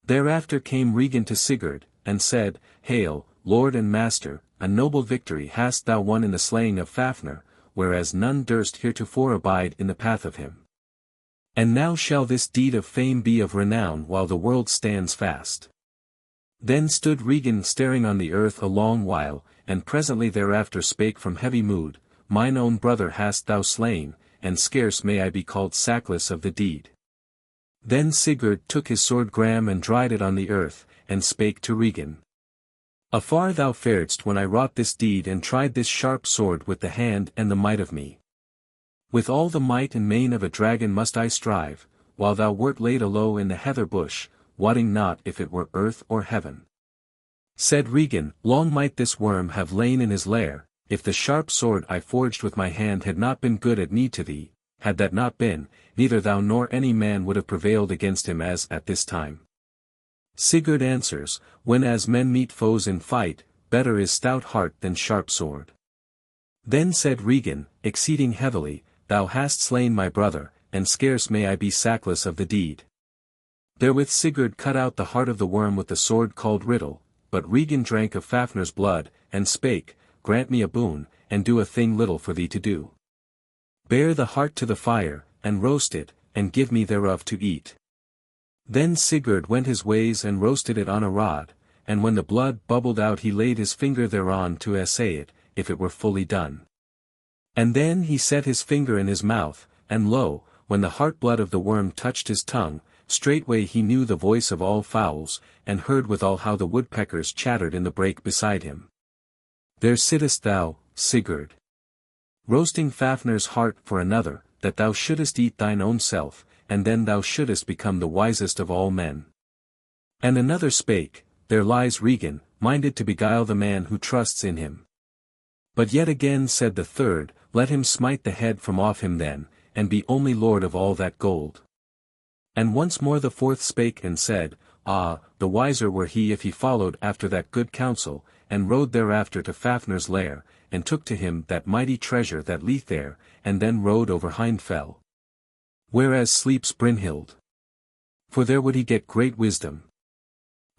Thereafter came Regan to Sigurd, and said, Hail, Lord and Master, a noble victory hast thou won in the slaying of Fafnir, whereas none durst heretofore abide in the path of him. And now shall this deed of fame be of renown while the world stands fast. Then stood Regan staring on the earth a long while, and presently thereafter spake from heavy mood, Mine own brother hast thou slain, and scarce may I be called sackless of the deed. Then Sigurd took his sword Gram and dried it on the earth, and spake to Regan. Afar thou faredst when I wrought this deed and tried this sharp sword with the hand and the might of me. With all the might and main of a dragon must I strive, while thou wert laid alow in the heather bush, wotting not if it were earth or heaven. Said Regan, Long might this worm have lain in his lair, if the sharp sword I forged with my hand had not been good at need to thee, had that not been, neither thou nor any man would have prevailed against him as at this time. Sigurd answers, When as men meet foes in fight, better is stout heart than sharp sword. Then said Regan, exceeding heavily, Thou hast slain my brother, and scarce may I be sackless of the deed. Therewith Sigurd cut out the heart of the worm with the sword called Riddle, but Regan drank of Fafnir's blood, and spake, Grant me a boon, and do a thing little for thee to do. Bear the heart to the fire, and roast it, and give me thereof to eat. Then Sigurd went his ways and roasted it on a rod, and when the blood bubbled out he laid his finger thereon to assay it, if it were fully done. And then he set his finger in his mouth, and lo, when the heart-blood of the worm touched his tongue, straightway he knew the voice of all fowls, and heard withal how the woodpeckers chattered in the brake beside him. There sittest thou, Sigurd, roasting Fafnir's heart for another, that thou shouldest eat thine own self, and then thou shouldest become the wisest of all men. And another spake, There lies Regan, minded to beguile the man who trusts in him. But yet again said the third, Let him smite the head from off him then, and be only lord of all that gold. And once more the fourth spake and said, Ah, the wiser were he if he followed after that good counsel, and rode thereafter to Fafnir's lair, and took to him that mighty treasure that lieth there, and then rode over Hindfell. Whereas sleeps Brynhild. For there would he get great wisdom.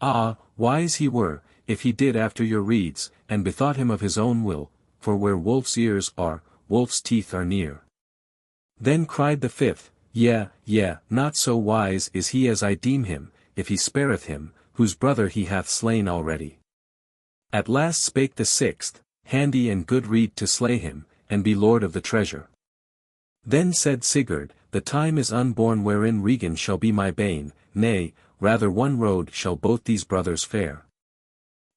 Ah, wise he were, if he did after your redes, and bethought him of his own will, for where wolf's ears are, wolf's teeth are near. Then cried the fifth, Yea, not so wise is he as I deem him, if he spareth him, whose brother he hath slain already. At last spake the sixth, Handy and good rede to slay him, and be lord of the treasure. Then said Sigurd, The time is unborn wherein Regan shall be my bane, nay, rather one road shall both these brothers fare.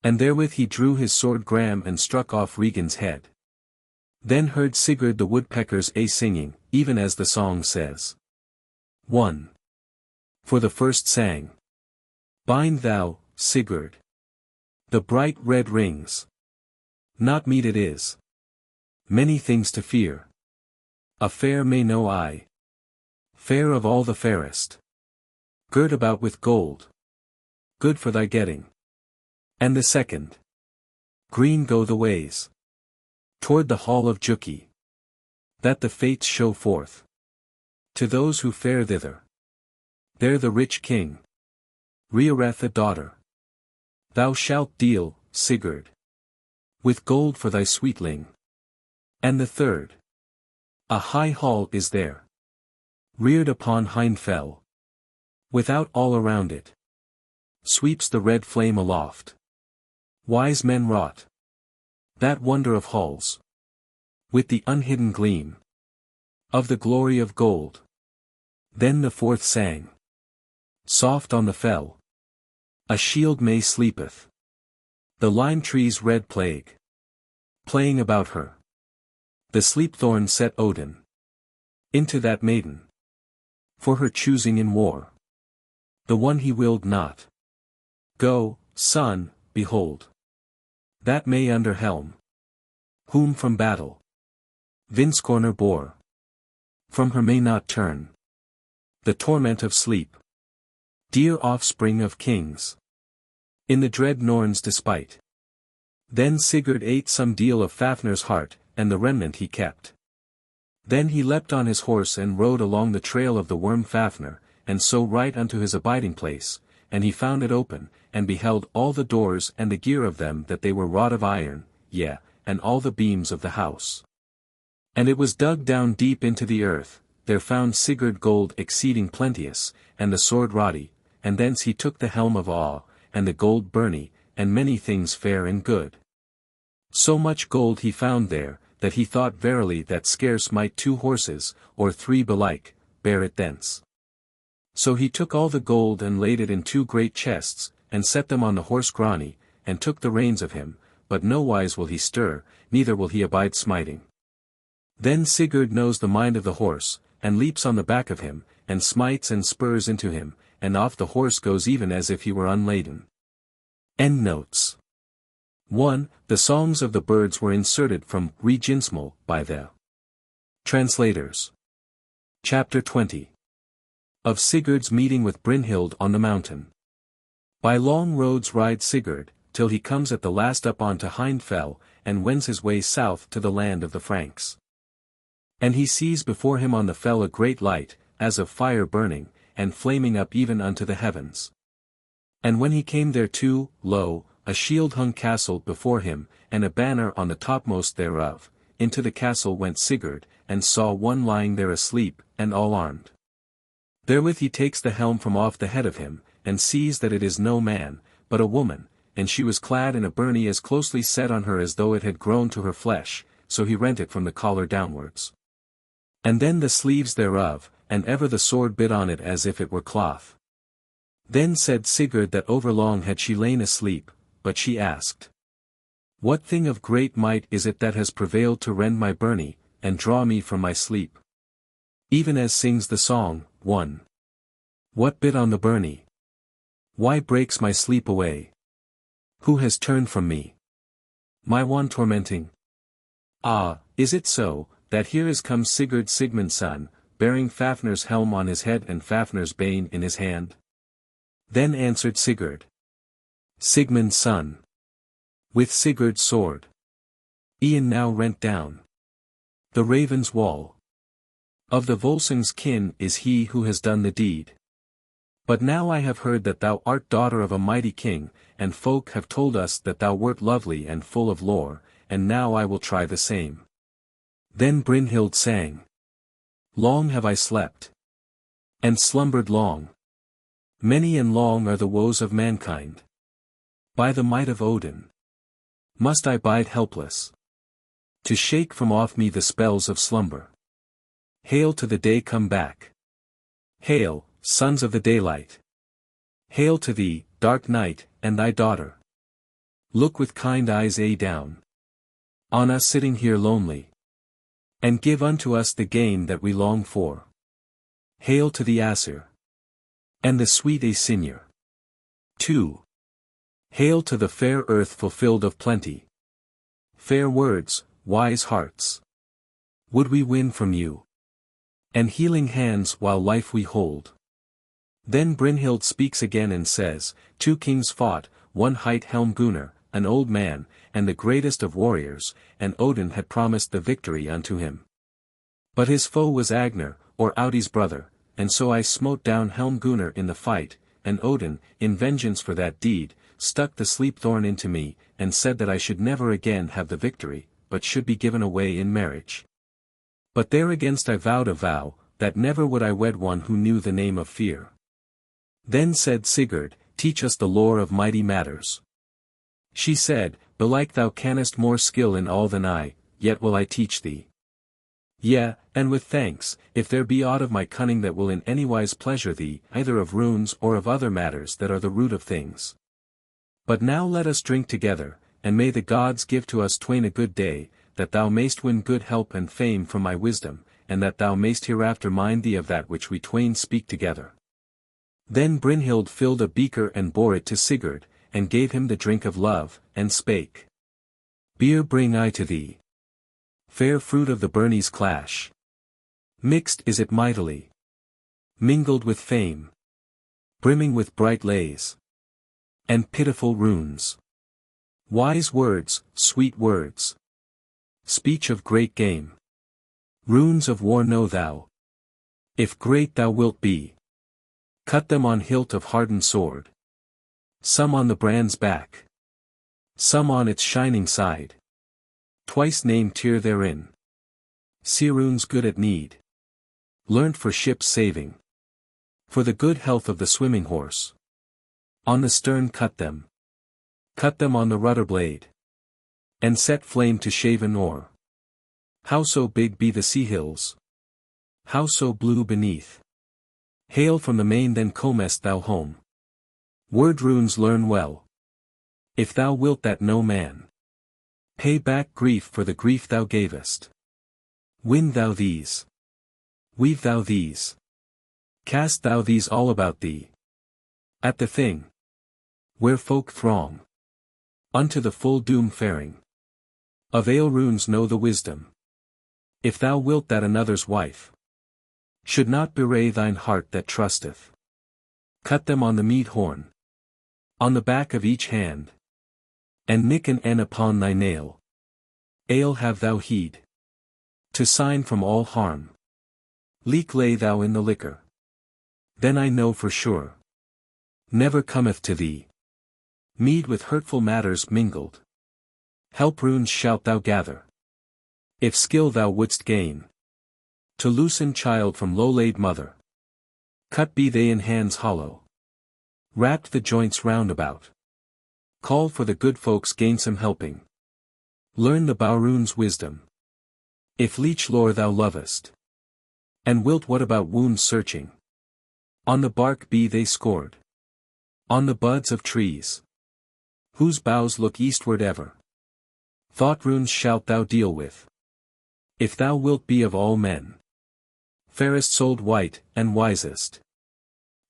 And therewith he drew his sword Gram and struck off Regan's head. Then heard Sigurd the woodpeckers singing, even as the song says. 1. For the first sang. Bind thou, Sigurd, The bright red rings. Not meet it is. Many things to fear. A fair may know I. Fair of all the fairest. Girt about with gold. Good for thy getting. And the second. Green go the ways. Toward the hall of Juki. That the fates show forth. To those who fare thither. There the rich king. Reareth a daughter. Thou shalt deal, Sigurd. With gold for thy sweetling. And the third. A high hall is there. Reared upon Hindfell. Without all around it. Sweeps the red flame aloft. Wise men wrought. That wonder of halls. With the unhidden gleam. Of the glory of gold. Then the fourth sang. Soft on the fell. A shield may sleepeth. The lime tree's red plague. Playing about her. The sleep thorn set Odin. Into that maiden. For her choosing in war. The one he willed not. Go, son, behold. That may under helm. Whom from battle. Vinscorner bore. From her may not turn. The torment of sleep. Dear offspring of kings. In the dread Norn's despite. Then Sigurd ate some deal of Fafnir's heart, and the remnant he kept. Then he leapt on his horse and rode along the trail of the worm Fafnir, and so right unto his abiding place, and he found it open, and beheld all the doors and the gear of them that they were wrought of iron, yea, and all the beams of the house. And it was dug down deep into the earth, there found Sigurd gold exceeding plenteous, and the sword Roddy, and thence he took the helm of awe, and the gold byrnie, and many things fair and good. So much gold he found there, that he thought verily that scarce might 2 horses, or 3 belike, bear it thence. So he took all the gold and laid it in 2 great chests, and set them on the horse Grani, and took the reins of him, but nowise will he stir, neither will he abide smiting. Then Sigurd knows the mind of the horse, and leaps on the back of him, and smites and spurs into him, and off the horse goes even as if he were unladen. Endnotes. 1. The songs of the birds were inserted from Reginsmal by the translators. Chapter 20. Of Sigurd's meeting with Brynhild on the mountain. By long roads rides Sigurd, till he comes at the last up onto Hindfell, and wends his way south to the land of the Franks. And he sees before him on the fell a great light, as of fire burning, and flaming up even unto the heavens. And when he came thereto, lo, a shield-hung castle before him, and a banner on the topmost thereof. Into the castle went Sigurd, and saw one lying there asleep, and all armed. Therewith he takes the helm from off the head of him, and sees that it is no man, but a woman, and she was clad in a byrnie as closely set on her as though it had grown to her flesh, so he rent it from the collar downwards. And then the sleeves thereof, and ever the sword bit on it as if it were cloth. Then said Sigurd that overlong had she lain asleep, but she asked, What thing of great might is it that has prevailed to rend my byrnie, and draw me from my sleep? Even as sings the song, 1. What bit on the byrnie? Why breaks my sleep away? Who has turned from me my one tormenting? Ah, is it so, that here is come Sigurd Sigmund's son, bearing Fafnir's helm on his head and Fafnir's bane in his hand? Then answered Sigurd, Sigmund's son. With Sigurd's sword. E'en now rent down the Raven's wall. Of the Volsungs' kin is he who has done the deed. But now I have heard that thou art daughter of a mighty king, and folk have told us that thou wert lovely and full of lore, and now I will try the same. Then Brynhild sang. Long have I slept. And slumbered long. Many and long are the woes of mankind. By the might of Odin. Must I bide helpless. To shake from off me the spells of slumber. Hail to the day come back. Hail, sons of the daylight. Hail to thee, dark night, and thy daughter. Look with kind eyes down on us sitting here lonely. And give unto us the gain that we long for. Hail to the Aesir. And the sweet Aesir. 2. Hail to the fair earth fulfilled of plenty. Fair words, wise hearts. Would we win from you? And healing hands while life we hold. Then Brynhild speaks again and says, Two kings fought, one hight Helmgunnar, an old man, and the greatest of warriors, and Odin had promised the victory unto him. But his foe was Agnar, or Audi's brother, and so I smote down Helmgunnar in the fight, and Odin, in vengeance for that deed, stuck the sleep thorn into me, and said that I should never again have the victory, but should be given away in marriage. But thereagainst I vowed a vow, that never would I wed one who knew the name of fear. Then said Sigurd, Teach us the lore of mighty matters. She said, Belike thou canst more skill in all than I, yet will I teach thee. Yea, and with thanks, if there be aught of my cunning that will in anywise pleasure thee, either of runes or of other matters that are the root of things. But now let us drink together, and may the gods give to us twain a good day, that thou mayst win good help and fame from my wisdom, and that thou mayst hereafter mind thee of that which we twain speak together. Then Brynhild filled a beaker and bore it to Sigurd, and gave him the drink of love, and spake. Beer bring I to thee. Fair fruit of the Byrne's clash. Mixed is it mightily. Mingled with fame. Brimming with bright lays. And pitiful runes. Wise words, sweet words. Speech of great game. Runes of war know thou. If great thou wilt be. Cut them on hilt of hardened sword. Some on the brand's back. Some on its shining side. Twice named tear therein. Sea runes good at need. Learnt for ship's saving. For the good health of the swimming horse. On the stern cut them. Cut them on the rudder blade. And set flame to shaven oar. How so big be the sea hills? How so blue beneath? Hail from the main then comest thou home. Word runes learn well. If thou wilt that no man. Pay back grief for the grief thou gavest. Win thou these. Weave thou these. Cast thou these all about thee. At the thing. Where folk throng. Unto the full doom faring. Avail runes know the wisdom. If thou wilt that another's wife. Should not bewray thine heart that trusteth. Cut them on the mead horn. On the back of each hand. And nick an N upon thy nail. Ale have thou heed. To sign from all harm. Leak lay thou in the liquor. Then I know for sure. Never cometh to thee. Mead with hurtful matters mingled. Help runes shalt thou gather. If skill thou wouldst gain. To loosen child from low-laid mother. Cut be they in hands hollow. Wrapped the joints round about. Call for the good folks gainsome helping. Learn the bowrune's wisdom. If leech lore thou lovest. And wilt what about wounds searching. On the bark be they scored. On the buds of trees. Whose boughs look eastward ever. Thought runes shalt thou deal with. If thou wilt be of all men. Fairest souled white, and wisest.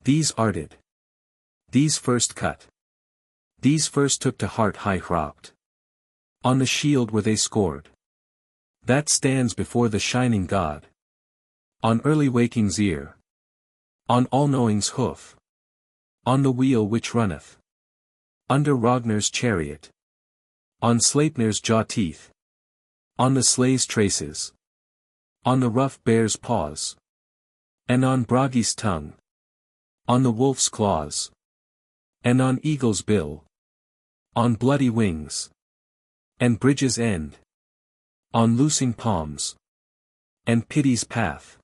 These arted. These first cut. These first took to heart high cropped. On the shield were they scored. That stands before the shining God. On early waking's ear. On all-knowing's hoof. On the wheel which runneth. Under Ragnar's chariot. On Sleipnir's jaw teeth. On the sleigh's traces. On the rough bear's paws. And on Bragi's tongue. On the wolf's claws. And on eagle's bill. On bloody wings. And bridge's end. On loosing palms. And pity's path.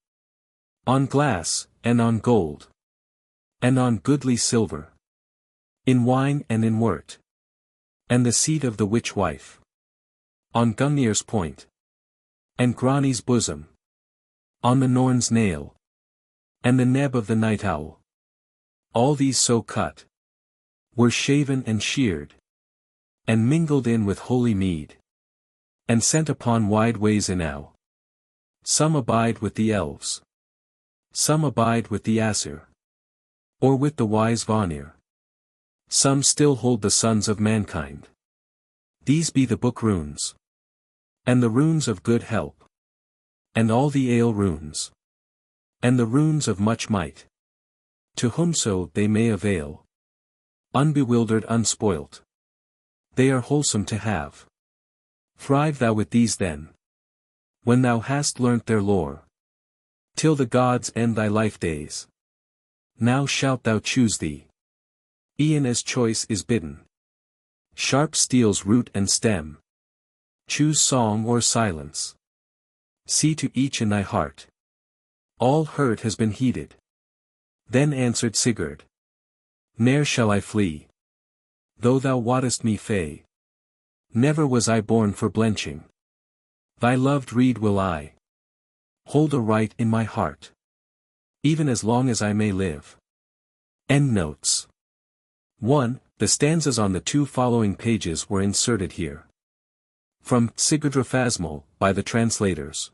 On glass, and on gold. And on goodly silver. In wine and in wort. And the seat of the witch wife. On Gungnir's point. And Grani's bosom. On the Norn's nail. And the neb of the night owl. All these so cut. Were shaven and sheared. And mingled in with holy mead. And sent upon wide ways enow. Some abide with the elves. Some abide with the Aesir. Or with the wise Vanir. Some still hold the sons of mankind. These be the book runes. And the runes of good help. And all the ale runes. And the runes of much might. To whomso they may avail. Unbewildered, unspoilt. They are wholesome to have. Thrive thou with these then. When thou hast learnt their lore. Till the gods end thy life days. Now shalt thou choose thee. E'en as choice is bidden. Sharp steel's root and stem. Choose song or silence. See to each in thy heart. All hurt has been heeded. Then answered Sigurd. Ne'er shall I flee. Though thou wottest me fey. Never was I born for blenching. Thy loved reed will I hold aright in my heart. Even as long as I may live. Endnotes. 1. The stanzas on the 2 following pages were inserted here. From Sigurdrafasmal, by the translators.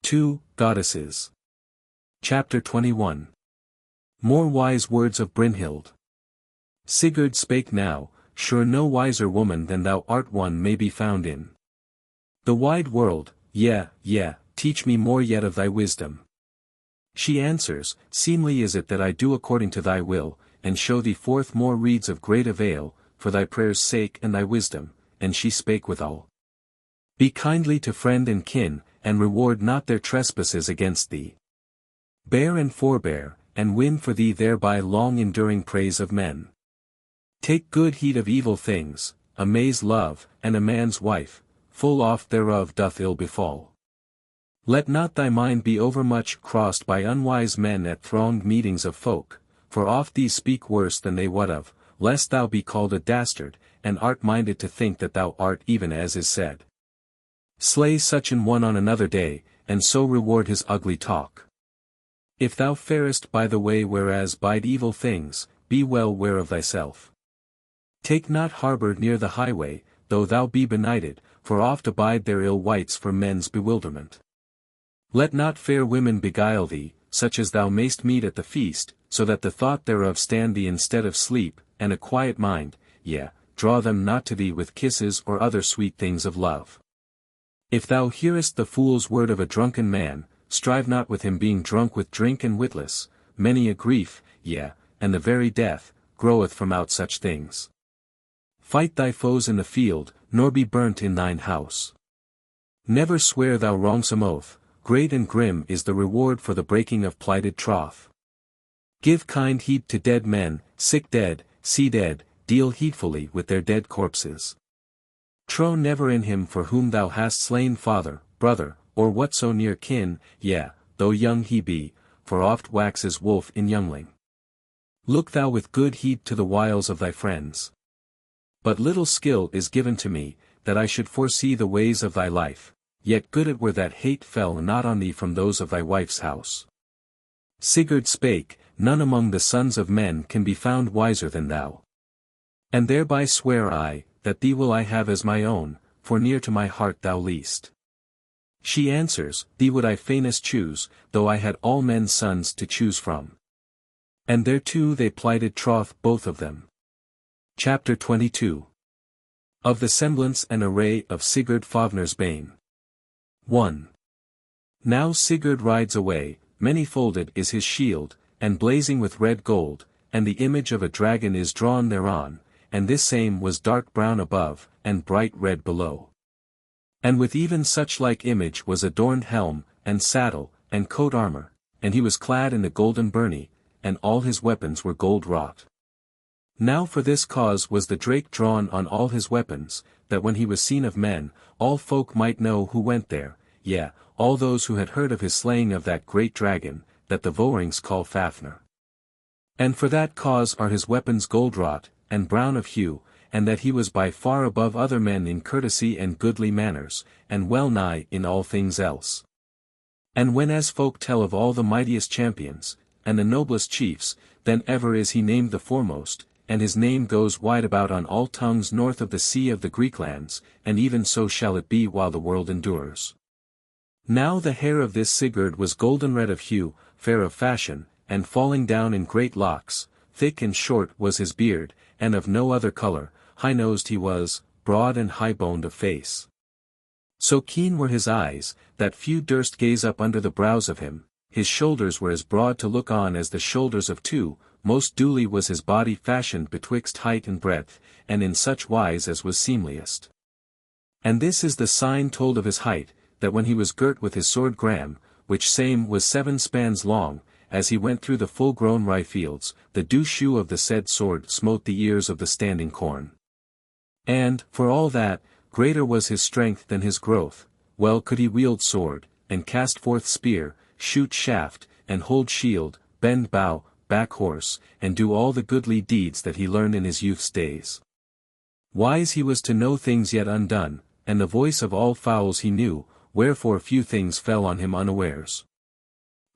2. Goddesses. Chapter 21. More wise words of Brynhild. Sigurd spake now, sure no wiser woman than thou art one may be found in the wide world. Teach me more yet of thy wisdom. She answers, seemly is it that I do according to thy will, and show thee forth more reeds of great avail, for thy prayers' sake and thy wisdom. And she spake withal. Be kindly to friend and kin, and reward not their trespasses against thee. Bear and forbear, and win for thee thereby long-enduring praise of men. Take good heed of evil things, a may's love, and a man's wife, full oft thereof doth ill befall. Let not thy mind be overmuch crossed by unwise men at thronged meetings of folk, for oft these speak worse than they wot of, lest thou be called a dastard, and art minded to think that thou art even as is said. Slay such an one on another day, and so reward his ugly talk. If thou farest by the way whereas bide evil things, be well ware of thyself. Take not harbour near the highway, though thou be benighted, for oft abide there ill wights for men's bewilderment. Let not fair women beguile thee, such as thou mayst meet at the feast, so that the thought thereof stand thee instead of sleep, and a quiet mind, draw them not to thee with kisses or other sweet things of love. If thou hearest the fool's word of a drunken man, strive not with him being drunk with drink and witless, many a grief, and the very death, groweth from out such things. Fight thy foes in the field, nor be burnt in thine house. Never swear thou wrongsome oath, great and grim is the reward for the breaking of plighted troth. Give kind heed to dead men, sick dead, see dead, deal heedfully with their dead corpses. Trow never in him for whom thou hast slain father, brother, or whatso near kin, though young he be, for oft waxes wolf in youngling. Look thou with good heed to the wiles of thy friends. But little skill is given to me, that I should foresee the ways of thy life, yet good it were that hate fell not on thee from those of thy wife's house. Sigurd spake, none among the sons of men can be found wiser than thou. And thereby swear I, that thee will I have as my own, for near to my heart thou least. She answers, thee would I fainest choose, though I had all men's sons to choose from. And thereto they plighted troth both of them. Chapter 22. Of the semblance and array of Sigurd Fafnir's bane. 1. Now Sigurd rides away, many-folded is his shield, and blazing with red gold, and the image of a dragon is drawn thereon, and this same was dark brown above, and bright red below. And with even such like image was adorned helm, and saddle, and coat armor, and he was clad in the golden byrnie, and all his weapons were gold wrought. Now for this cause was the drake drawn on all his weapons, that when he was seen of men, all folk might know who went there, all those who had heard of his slaying of that great dragon, that the Volsungs call Fafnir. And for that cause are his weapons gold wrought, and brown of hue, and that he was by far above other men in courtesy and goodly manners, and well nigh in all things else. And when as folk tell of all the mightiest champions, and the noblest chiefs, then ever is he named the foremost, and his name goes wide about on all tongues north of the sea of the Greek lands, and even so shall it be while the world endures. Now the hair of this Sigurd was golden red of hue, fair of fashion, and falling down in great locks, thick and short was his beard, and of no other colour, high-nosed he was, broad and high-boned of face. So keen were his eyes, that few durst gaze up under the brows of him, his shoulders were as broad to look on as the shoulders of two, most duly was his body fashioned betwixt height and breadth, and in such wise as was seemliest. And this is the sign told of his height, that when he was girt with his sword Gram, which same was 7 spans long, as he went through the full-grown rye fields, the due shoe of the said sword smote the ears of the standing corn. And, for all that, greater was his strength than his growth, well could he wield sword, and cast forth spear, shoot shaft, and hold shield, bend bow, back horse, and do all the goodly deeds that he learned in his youth's days. Wise he was to know things yet undone, and the voice of all fowls he knew, wherefore few things fell on him unawares.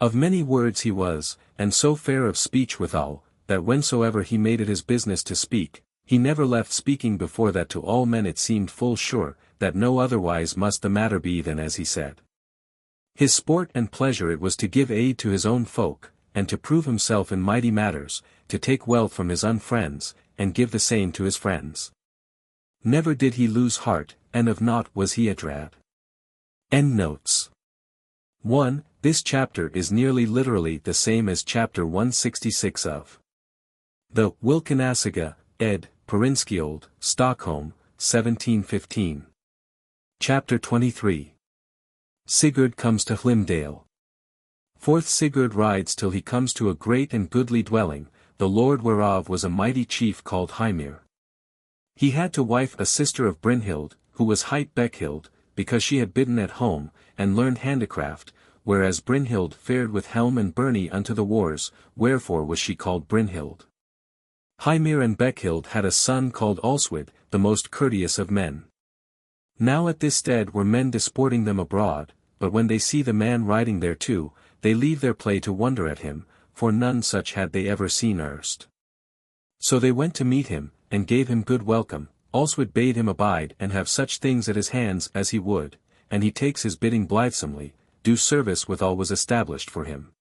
Of many words he was, and so fair of speech withal, that whensoever he made it his business to speak, he never left speaking before that to all men it seemed full sure, that no otherwise must the matter be than as he said. His sport and pleasure it was to give aid to his own folk, and to prove himself in mighty matters, to take wealth from his unfriends, and give the same to his friends. Never did he lose heart, and of naught was he adrad. Endnotes. 1. This chapter is nearly literally the same as chapter 166 of the Volsunga Saga, ed. Perinskiold, Stockholm, 1715. Chapter 23. Sigurd comes to Hlimdale. Forth Sigurd rides till he comes to a great and goodly dwelling, the lord whereof was a mighty chief called Hymir. He had to wife a sister of Brynhild, who was hight Beckhild, because she had bidden at home, and learned handicraft, whereas Brynhild fared with helm and byrnie unto the wars, wherefore was she called Brynhild. Hymir and Beckhild had a son called Alswid, the most courteous of men. Now at this stead were men disporting them abroad, but when they see the man riding thereto, they leave their play to wonder at him, for none such had they ever seen erst. So they went to meet him, and gave him good welcome. Alswid bade him abide and have such things at his hands as he would, and he takes his bidding blithesomely, due service withal was established for him.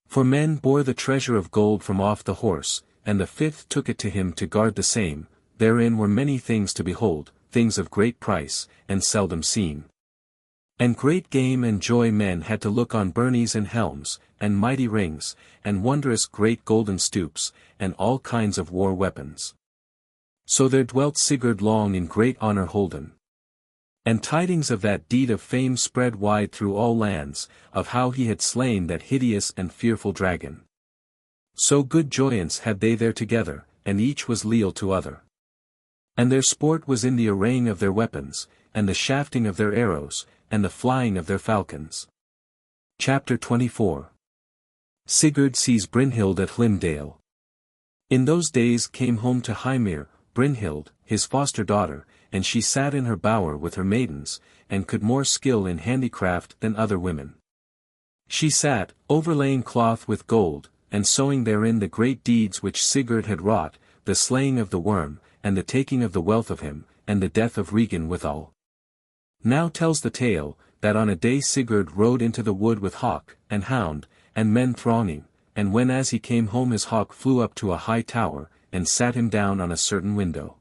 For men bore the treasure of gold from off the horse, and the 5th took it to him to guard the same, therein were many things to behold, things of great price, and seldom seen. And great game and joy men had to look on byrnies and helms, and mighty rings, and wondrous great golden stoops, and all kinds of war weapons. So there dwelt Sigurd long in great honour holden. And tidings of that deed of fame spread wide through all lands, of how he had slain that hideous and fearful dragon. So good joyance had they there together, and each was leal to other. And their sport was in the arraying of their weapons, and the shafting of their arrows, and the flying of their falcons. Chapter 24. Sigurd sees Brynhild at Hlimdale. In those days came home to Hymir, Brynhild, his foster daughter, and she sat in her bower with her maidens, and could more skill in handicraft than other women. She sat, overlaying cloth with gold, and sewing therein the great deeds which Sigurd had wrought, the slaying of the worm, and the taking of the wealth of him, and the death of Regan withal. Now tells the tale, that on a day Sigurd rode into the wood with hawk, and hound, and men thronging, and when as he came home his hawk flew up to a high tower, and sat him down on a certain window.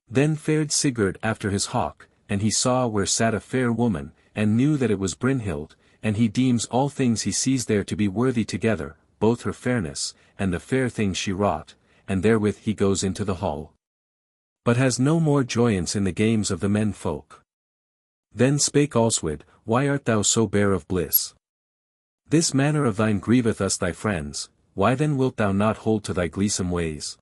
Then fared Sigurd after his hawk, and he saw where sat a fair woman, and knew that it was Brynhild, and he deems all things he sees there to be worthy together, both her fairness, and the fair things she wrought, and therewith he goes into the hall. But has no more joyance in the games of the men folk. Then spake Alswid, Why art thou so bare of bliss? This manner of thine grieveth us thy friends, why then wilt thou not hold to thy gleesome ways?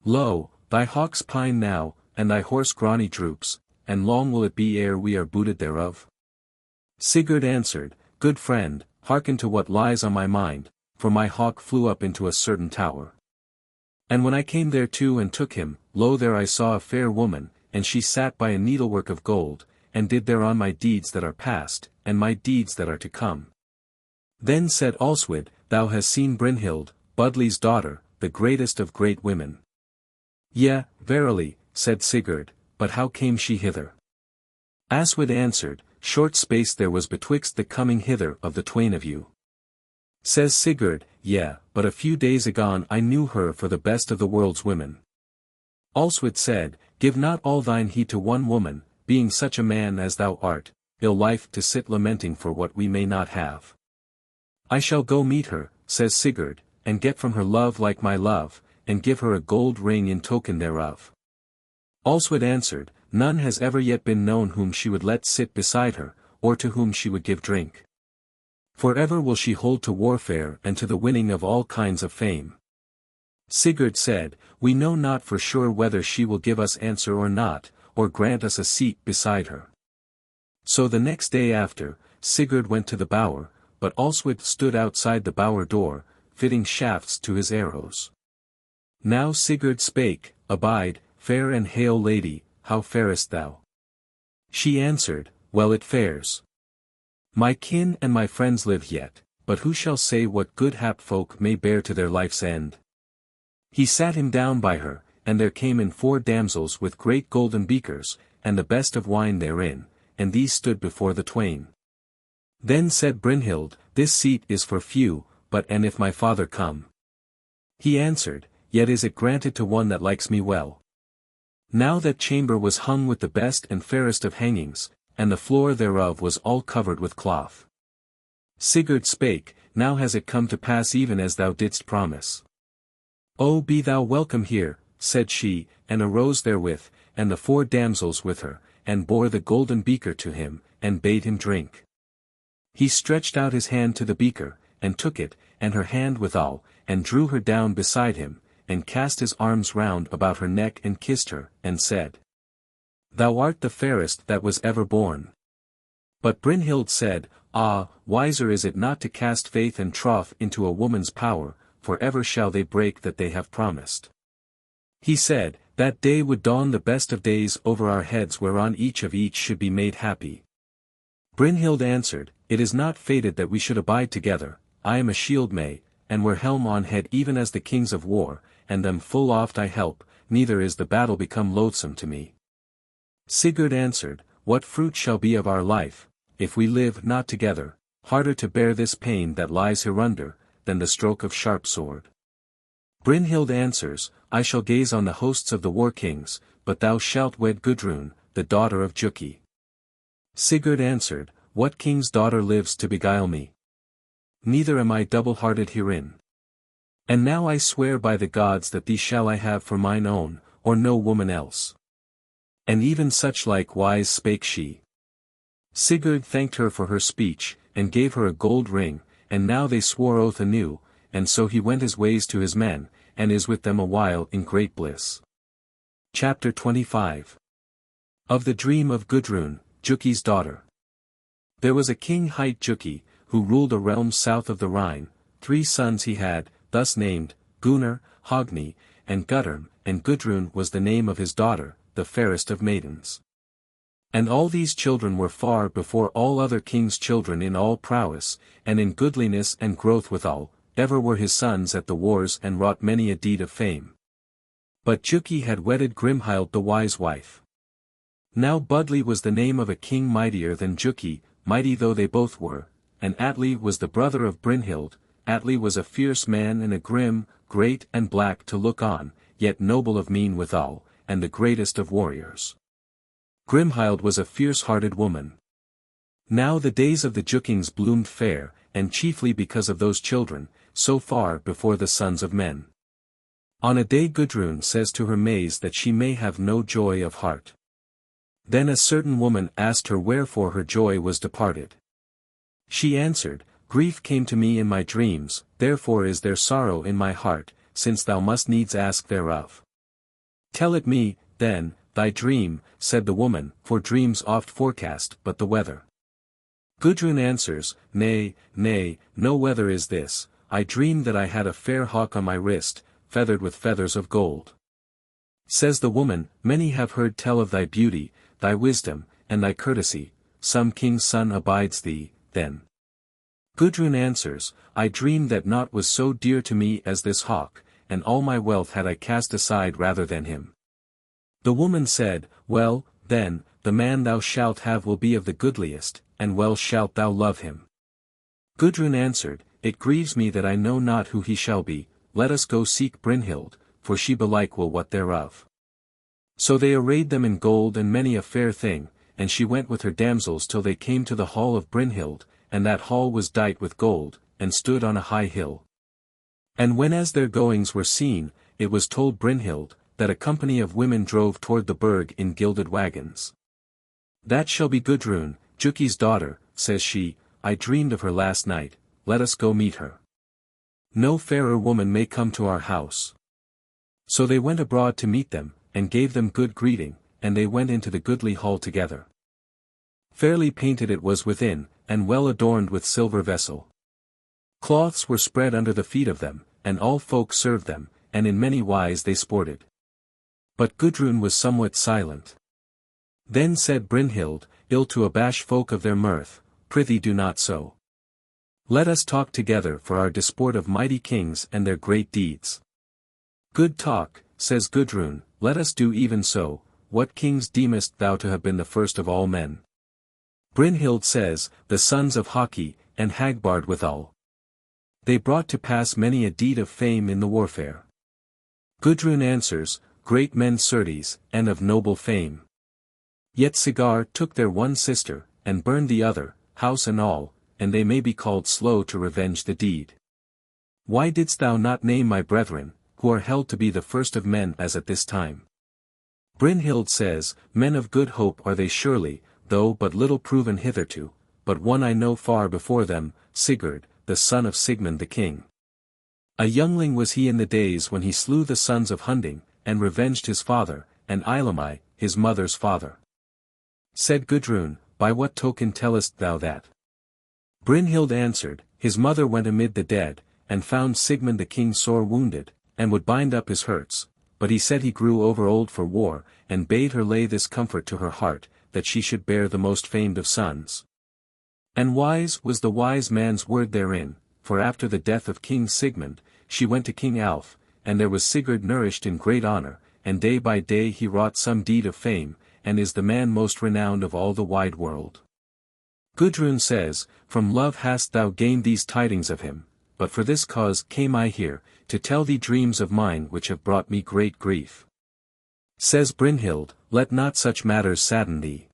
Lo, thy hawks pine now, and thy horse Grani droops, and long will it be ere we are booted thereof. Sigurd answered, Good friend, hearken to what lies on my mind, for my hawk flew up into a certain tower. And when I came thereto and took him, lo there I saw a fair woman, and she sat by a needlework of gold, and did thereon my deeds that are past, and my deeds that are to come. Then said Alswid, Thou hast seen Brynhild, Budli's daughter, the greatest of great women. Yea, verily, said Sigurd, but how came she hither? Alswid answered, Short space there was betwixt the coming hither of the twain of you. Says Sigurd, Yea, but a few days agone I knew her for the best of the world's women. Alswit said, Give not all thine heed to one woman, being such a man as thou art, ill life to sit lamenting for what we may not have. I shall go meet her, says Sigurd, and get from her love like my love, and give her a gold ring in token thereof. Alswit answered, None has ever yet been known whom she would let sit beside her, or to whom she would give drink. For ever will she hold to warfare and to the winning of all kinds of fame. Sigurd said, We know not for sure whether she will give us answer or not, or grant us a seat beside her. So the next day after, Sigurd went to the bower, but Alswit stood outside the bower door, fitting shafts to his arrows. Now Sigurd spake, Abide, fair and hale lady, how farest thou? She answered, Well it fares. My kin and my friends live yet, but who shall say what good hap folk may bear to their life's end? He sat him down by her, and there came in 4 damsels with great golden beakers, and the best of wine therein, and these stood before the twain. Then said Brynhild, This seat is for few, but and if my father come? He answered, Yet is it granted to one that likes me well. Now that chamber was hung with the best and fairest of hangings, and the floor thereof was all covered with cloth. Sigurd spake, Now has it come to pass even as thou didst promise. O be thou welcome here, said she, and arose therewith, and the 4 damsels with her, and bore the golden beaker to him, and bade him drink. He stretched out his hand to the beaker, and took it, and her hand withal, and drew her down beside him, and cast his arms round about her neck and kissed her, and said, Thou art the fairest that was ever born. But Brynhild said, Ah, wiser is it not to cast faith and troth into a woman's power, for ever shall they break that they have promised. He said, That day would dawn the best of days over our heads whereon each of each should be made happy. Brynhild answered, It is not fated that we should abide together, I am a shield may, and wear helm on head even as the kings of war, and them full oft I help, neither is the battle become loathsome to me. Sigurd answered, What fruit shall be of our life, if we live not together, harder to bear this pain that lies hereunder, than the stroke of sharp sword. Brynhild answers, I shall gaze on the hosts of the war-kings, but thou shalt wed Gudrun, the daughter of Juki. Sigurd answered, What king's daughter lives to beguile me? Neither am I double-hearted herein. And now I swear by the gods that thee shall I have for mine own, or no woman else. And even such likewise spake she. Sigurd thanked her for her speech, and gave her a gold ring, and now they swore oath anew, and so he went his ways to his men, and is with them a while in great bliss. Chapter 25. Of the dream of Gudrun, Juki's daughter. There was a king hight Juki, who ruled a realm south of the Rhine. 3 sons he had, thus named, Gunnar, Hogni, and Guttorm, and Gudrun was the name of his daughter, the fairest of maidens. And all these children were far before all other kings' children in all prowess, and in goodliness and growth withal, ever were his sons at the wars and wrought many a deed of fame. But Juki had wedded Grimhild the wise wife. Now Budli was the name of a king mightier than Juki, mighty though they both were, and Atli was the brother of Brynhild. Atli was a fierce man and a grim, great and black to look on, yet noble of mien withal, and the greatest of warriors. Grimhild was a fierce-hearted woman. Now the days of the Jukings bloomed fair, and chiefly because of those children, so far before the sons of men. On a day Gudrun says to her maids that she may have no joy of heart. Then a certain woman asked her wherefore her joy was departed. She answered, Grief came to me in my dreams, therefore is there sorrow in my heart, since thou must needs ask thereof. Tell it me, then, thy dream, said the woman, for dreams oft forecast but the weather. Gudrun answers, Nay, nay, no weather is this, I dreamed that I had a fair hawk on my wrist, feathered with feathers of gold. Says the woman, Many have heard tell of thy beauty, thy wisdom, and thy courtesy, some king's son abides thee, then. Gudrun answers, I dreamed that naught was so dear to me as this hawk, and all my wealth had I cast aside rather than him. The woman said, Well, then, the man thou shalt have will be of the goodliest, and well shalt thou love him. Gudrun answered, It grieves me that I know not who he shall be, let us go seek Brynhild, for she belike will wot thereof. So they arrayed them in gold and many a fair thing, and she went with her damsels till they came to the hall of Brynhild, and that hall was dight with gold, and stood on a high hill. And when as their goings were seen, it was told Brynhild, that a company of women drove toward the burg in gilded wagons. That shall be Gudrun, Juki's daughter, says she, I dreamed of her last night, let us go meet her. No fairer woman may come to our house. So they went abroad to meet them, and gave them good greeting, and they went into the goodly hall together. Fairly painted it was within, and well adorned with silver vessel. Cloths were spread under the feet of them, and all folk served them, and in many wise they sported. But Gudrun was somewhat silent. Then said Brynhild, ill to abash folk of their mirth, prithee do not so. Let us talk together for our disport of mighty kings and their great deeds. Good talk, says Gudrun, let us do even so. What kings deemest thou to have been the first of all men? Brynhild says, the sons of Haki, and Hagbard withal. They brought to pass many a deed of fame in the warfare. Gudrun answers, great men certes, and of noble fame. Yet Sigar took their one sister, and burned the other, house and all, and they may be called slow to revenge the deed. Why didst thou not name my brethren, who are held to be the first of men as at this time? Brynhild says, men of good hope are they surely, though but little proven hitherto, but one I know far before them, Sigurd, the son of Sigmund the king. A youngling was he in the days when he slew the sons of Hunding, and revenged his father, and Ilami, his mother's father. Said Gudrun, by what token tellest thou that? Brynhild answered, his mother went amid the dead, and found Sigmund the king sore wounded, and would bind up his hurts, but he said he grew over old for war, and bade her lay this comfort to her heart, that she should bear the most famed of sons. And wise was the wise man's word therein, for after the death of King Sigmund, she went to King Alf, and there was Sigurd nourished in great honor, and day by day he wrought some deed of fame, and is the man most renowned of all the wide world. Gudrun says, from love hast thou gained these tidings of him, but for this cause came I here, to tell thee dreams of mine which have brought me great grief. Says Brynhild, let not such matters sadden thee.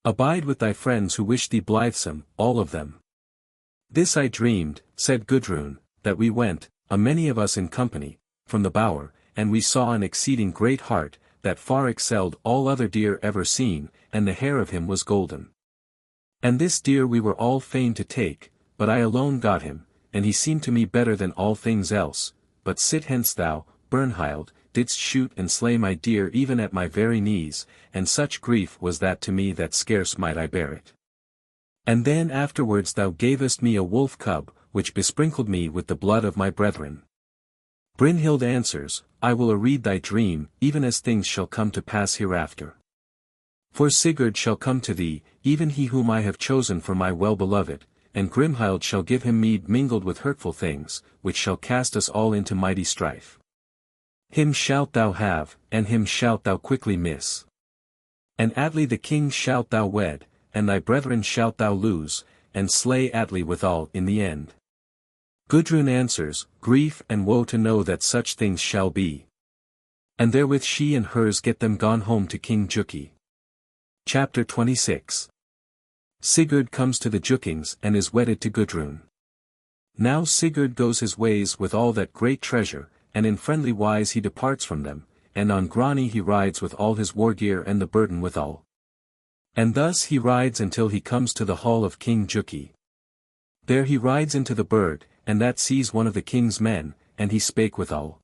Abide with thy friends who wish thee blithesome, all of them. This I dreamed, said Gudrun, that we went, a many of us in company, from the bower, and we saw an exceeding great hart, that far excelled all other deer ever seen, and the hair of him was golden. And this deer we were all fain to take, but I alone got him, and he seemed to me better than all things else, but sit hence thou, Brynhild, didst shoot and slay my deer even at my very knees, and such grief was that to me that scarce might I bear it. And then afterwards thou gavest me a wolf cub, which besprinkled me with the blood of my brethren. Brynhild answers, I will read thy dream, even as things shall come to pass hereafter. For Sigurd shall come to thee, even he whom I have chosen for my well-beloved, and Grimhild shall give him mead mingled with hurtful things, which shall cast us all into mighty strife. Him shalt thou have, and him shalt thou quickly miss. And Atli the king shalt thou wed, and thy brethren shalt thou lose, and slay Atli withal in the end. Gudrun answers, grief and woe to know that such things shall be. And therewith she and hers get them gone home to King Juki. Chapter 26. Sigurd comes to the Jukings and is wedded to Gudrun. Now Sigurd goes his ways with all that great treasure, and in friendly wise he departs from them, and on Grani he rides with all his war gear and the burden withal. And thus he rides until he comes to the hall of King Juki. There he rides into the burg, and that sees one of the king's men, and he spake withal.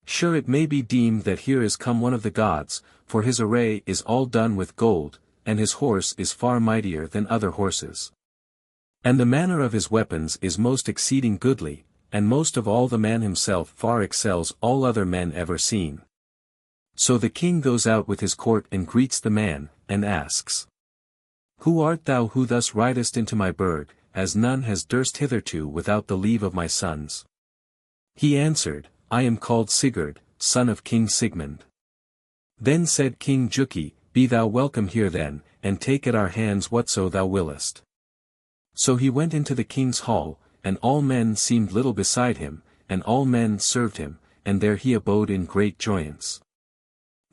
Sure it may be deemed that here is come one of the gods, for his array is all done with gold, and his horse is far mightier than other horses. And the manner of his weapons is most exceeding goodly, and most of all the man himself far excels all other men ever seen. So the king goes out with his court and greets the man, and asks, Who art thou who thus ridest into my burg, as none has durst hitherto without the leave of my sons? He answered, I am called Sigurd, son of King Sigmund. Then said King Juki, Be thou welcome here then, and take at our hands whatso thou willest. So he went into the king's hall, and all men seemed little beside him, and all men served him, and there he abode in great joyance.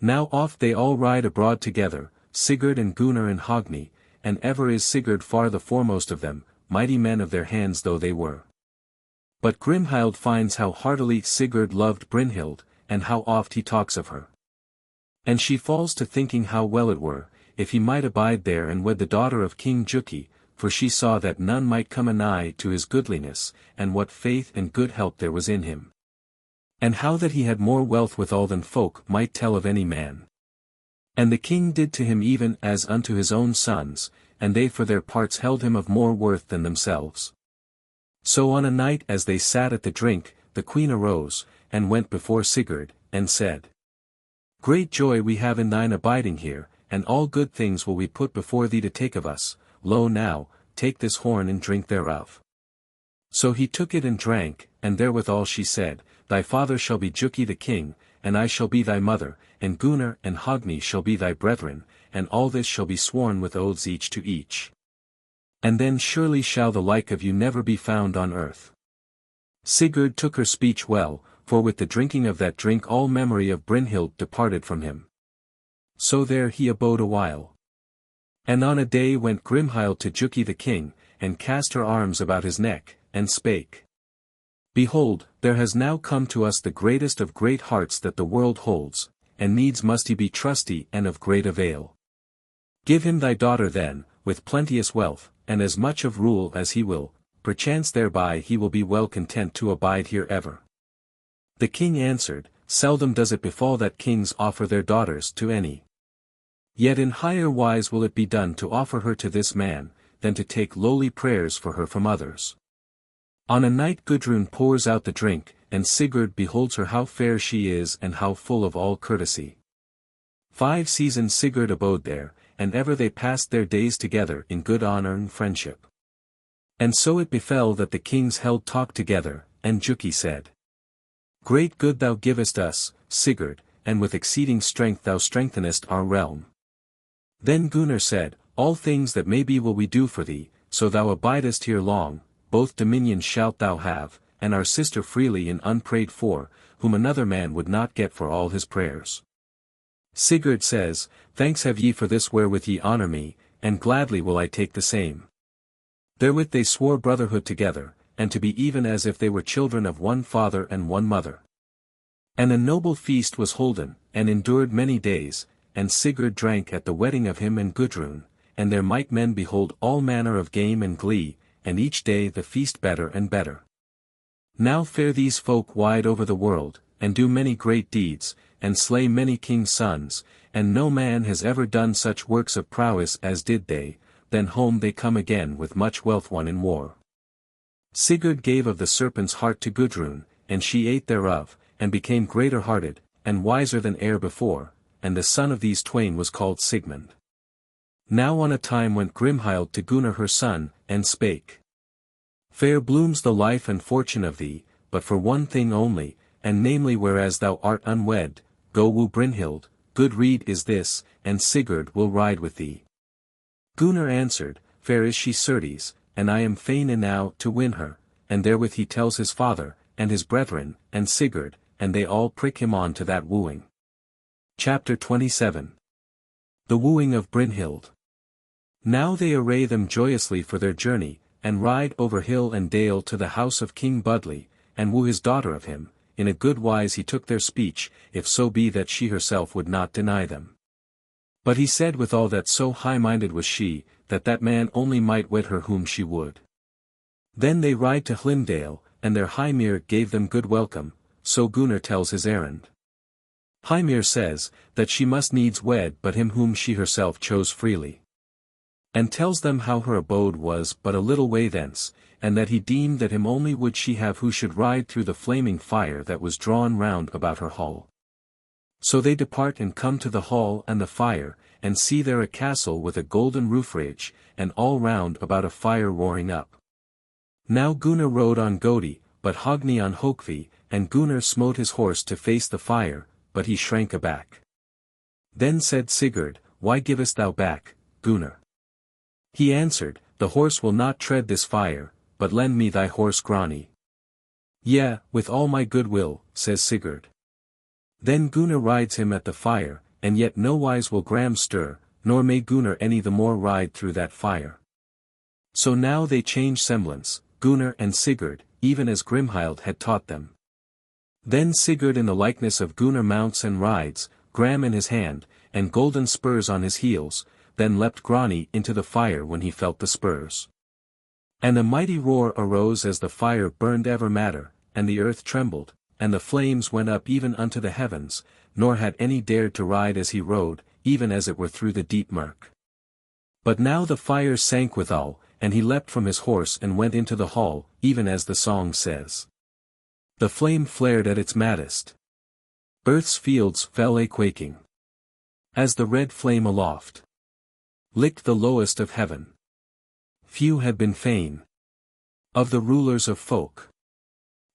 Now oft they all ride abroad together, Sigurd and Gunnar and Hogni, and ever is Sigurd far the foremost of them, mighty men of their hands though they were. But Grimhild finds how heartily Sigurd loved Brynhild, and how oft he talks of her. And she falls to thinking how well it were, if he might abide there and wed the daughter of King Juki, for she saw that none might come anigh to his goodliness, and what faith and good help there was in him. And how that he had more wealth withal than folk might tell of any man. And the king did to him even as unto his own sons, and they for their parts held him of more worth than themselves. So on a night as they sat at the drink, the queen arose, and went before Sigurd, and said, Great joy we have in thine abiding here, and all good things will we put before thee to take of us. Lo now, take this horn and drink thereof. So he took it and drank, and therewithal she said, Thy father shall be Juki the king, and I shall be thy mother, and Gunnar and Hogni shall be thy brethren, and all this shall be sworn with oaths each to each. And then surely shall the like of you never be found on earth. Sigurd took her speech well, for with the drinking of that drink all memory of Brynhild departed from him. So there he abode a while. And on a day went Grimhild to Juki the king, and cast her arms about his neck, and spake. Behold, there has now come to us the greatest of great hearts that the world holds, and needs must he be trusty and of great avail. Give him thy daughter then, with plenteous wealth, and as much of rule as he will, perchance thereby he will be well content to abide here ever. The king answered, Seldom does it befall that kings offer their daughters to any. Yet in higher wise will it be done to offer her to this man, than to take lowly prayers for her from others. On a night Gudrun pours out the drink, and Sigurd beholds her how fair she is and how full of all courtesy. 5 seasons Sigurd abode there, and ever they passed their days together in good honor and friendship. And so it befell that the kings held talk together, and Juki said, Great good thou givest us, Sigurd, and with exceeding strength thou strengthenest our realm. Then Gunnar said, All things that may be will we do for thee, so thou abidest here long, both dominion shalt thou have, and our sister freely and unprayed for, whom another man would not get for all his prayers. Sigurd says, Thanks have ye for this wherewith ye honor me, and gladly will I take the same. Therewith they swore brotherhood together, and to be even as if they were children of one father and one mother. And a noble feast was holden, and endured many days, and Sigurd drank at the wedding of him and Gudrun, and there might men behold all manner of game and glee, and each day the feast better and better. Now fare these folk wide over the world, and do many great deeds, and slay many kings' sons, and no man has ever done such works of prowess as did they. Then home they come again with much wealth won in war. Sigurd gave of the serpent's heart to Gudrun, and she ate thereof, and became greater hearted, and wiser than e'er before, and the son of these twain was called Sigmund. Now on a time went Grimhild to Gunnar her son, and spake. Fair blooms the life and fortune of thee, but for one thing only, and namely whereas thou art unwed, go woo Brynhild, good rede is this, and Sigurd will ride with thee. Gunnar answered, Fair is she certes, and I am fain enow to win her, and therewith he tells his father, and his brethren, and Sigurd, and they all prick him on to that wooing. Chapter 27. The wooing of Brynhild. Now they array them joyously for their journey, and ride over hill and dale to the house of King Budli, and woo his daughter of him. In a good wise he took their speech, if so be that she herself would not deny them. But he said withal that so high-minded was she, that that man only might wed her whom she would. Then they ride to Hlimdale, and their Hymir gave them good welcome, so Gunnar tells his errand. Hymir says, that she must needs wed but him whom she herself chose freely. And tells them how her abode was but a little way thence, and that he deemed that him only would she have who should ride through the flaming fire that was drawn round about her hall. So they depart and come to the hall and the fire, and see there a castle with a golden roofrage, and all round about a fire roaring up. Now Gunnar rode on Godi, but Hogni on Hokvi, and Gunnar smote his horse to face the fire, but he shrank aback. Then said Sigurd, Why givest thou back, Gunnar? He answered, The horse will not tread this fire, but lend me thy horse Grani. Yea, with all my good will, says Sigurd. Then Gunnar rides him at the fire, and yet nowise will Gram stir, nor may Gunnar any the more ride through that fire. So now they change semblance, Gunnar and Sigurd, even as Grimhild had taught them. Then Sigurd in the likeness of Gunnar mounts and rides, Gram in his hand, and golden spurs on his heels, then leapt Grani into the fire when he felt the spurs. And a mighty roar arose as the fire burned ever madder, and the earth trembled, and the flames went up even unto the heavens, nor had any dared to ride as he rode, even as it were through the deep murk. But now the fire sank withal, and he leapt from his horse and went into the hall, even as the song says. The flame flared at its maddest. Earth's fields fell a-quaking. As the red flame aloft licked the lowest of heaven. Few had been fain of the rulers of folk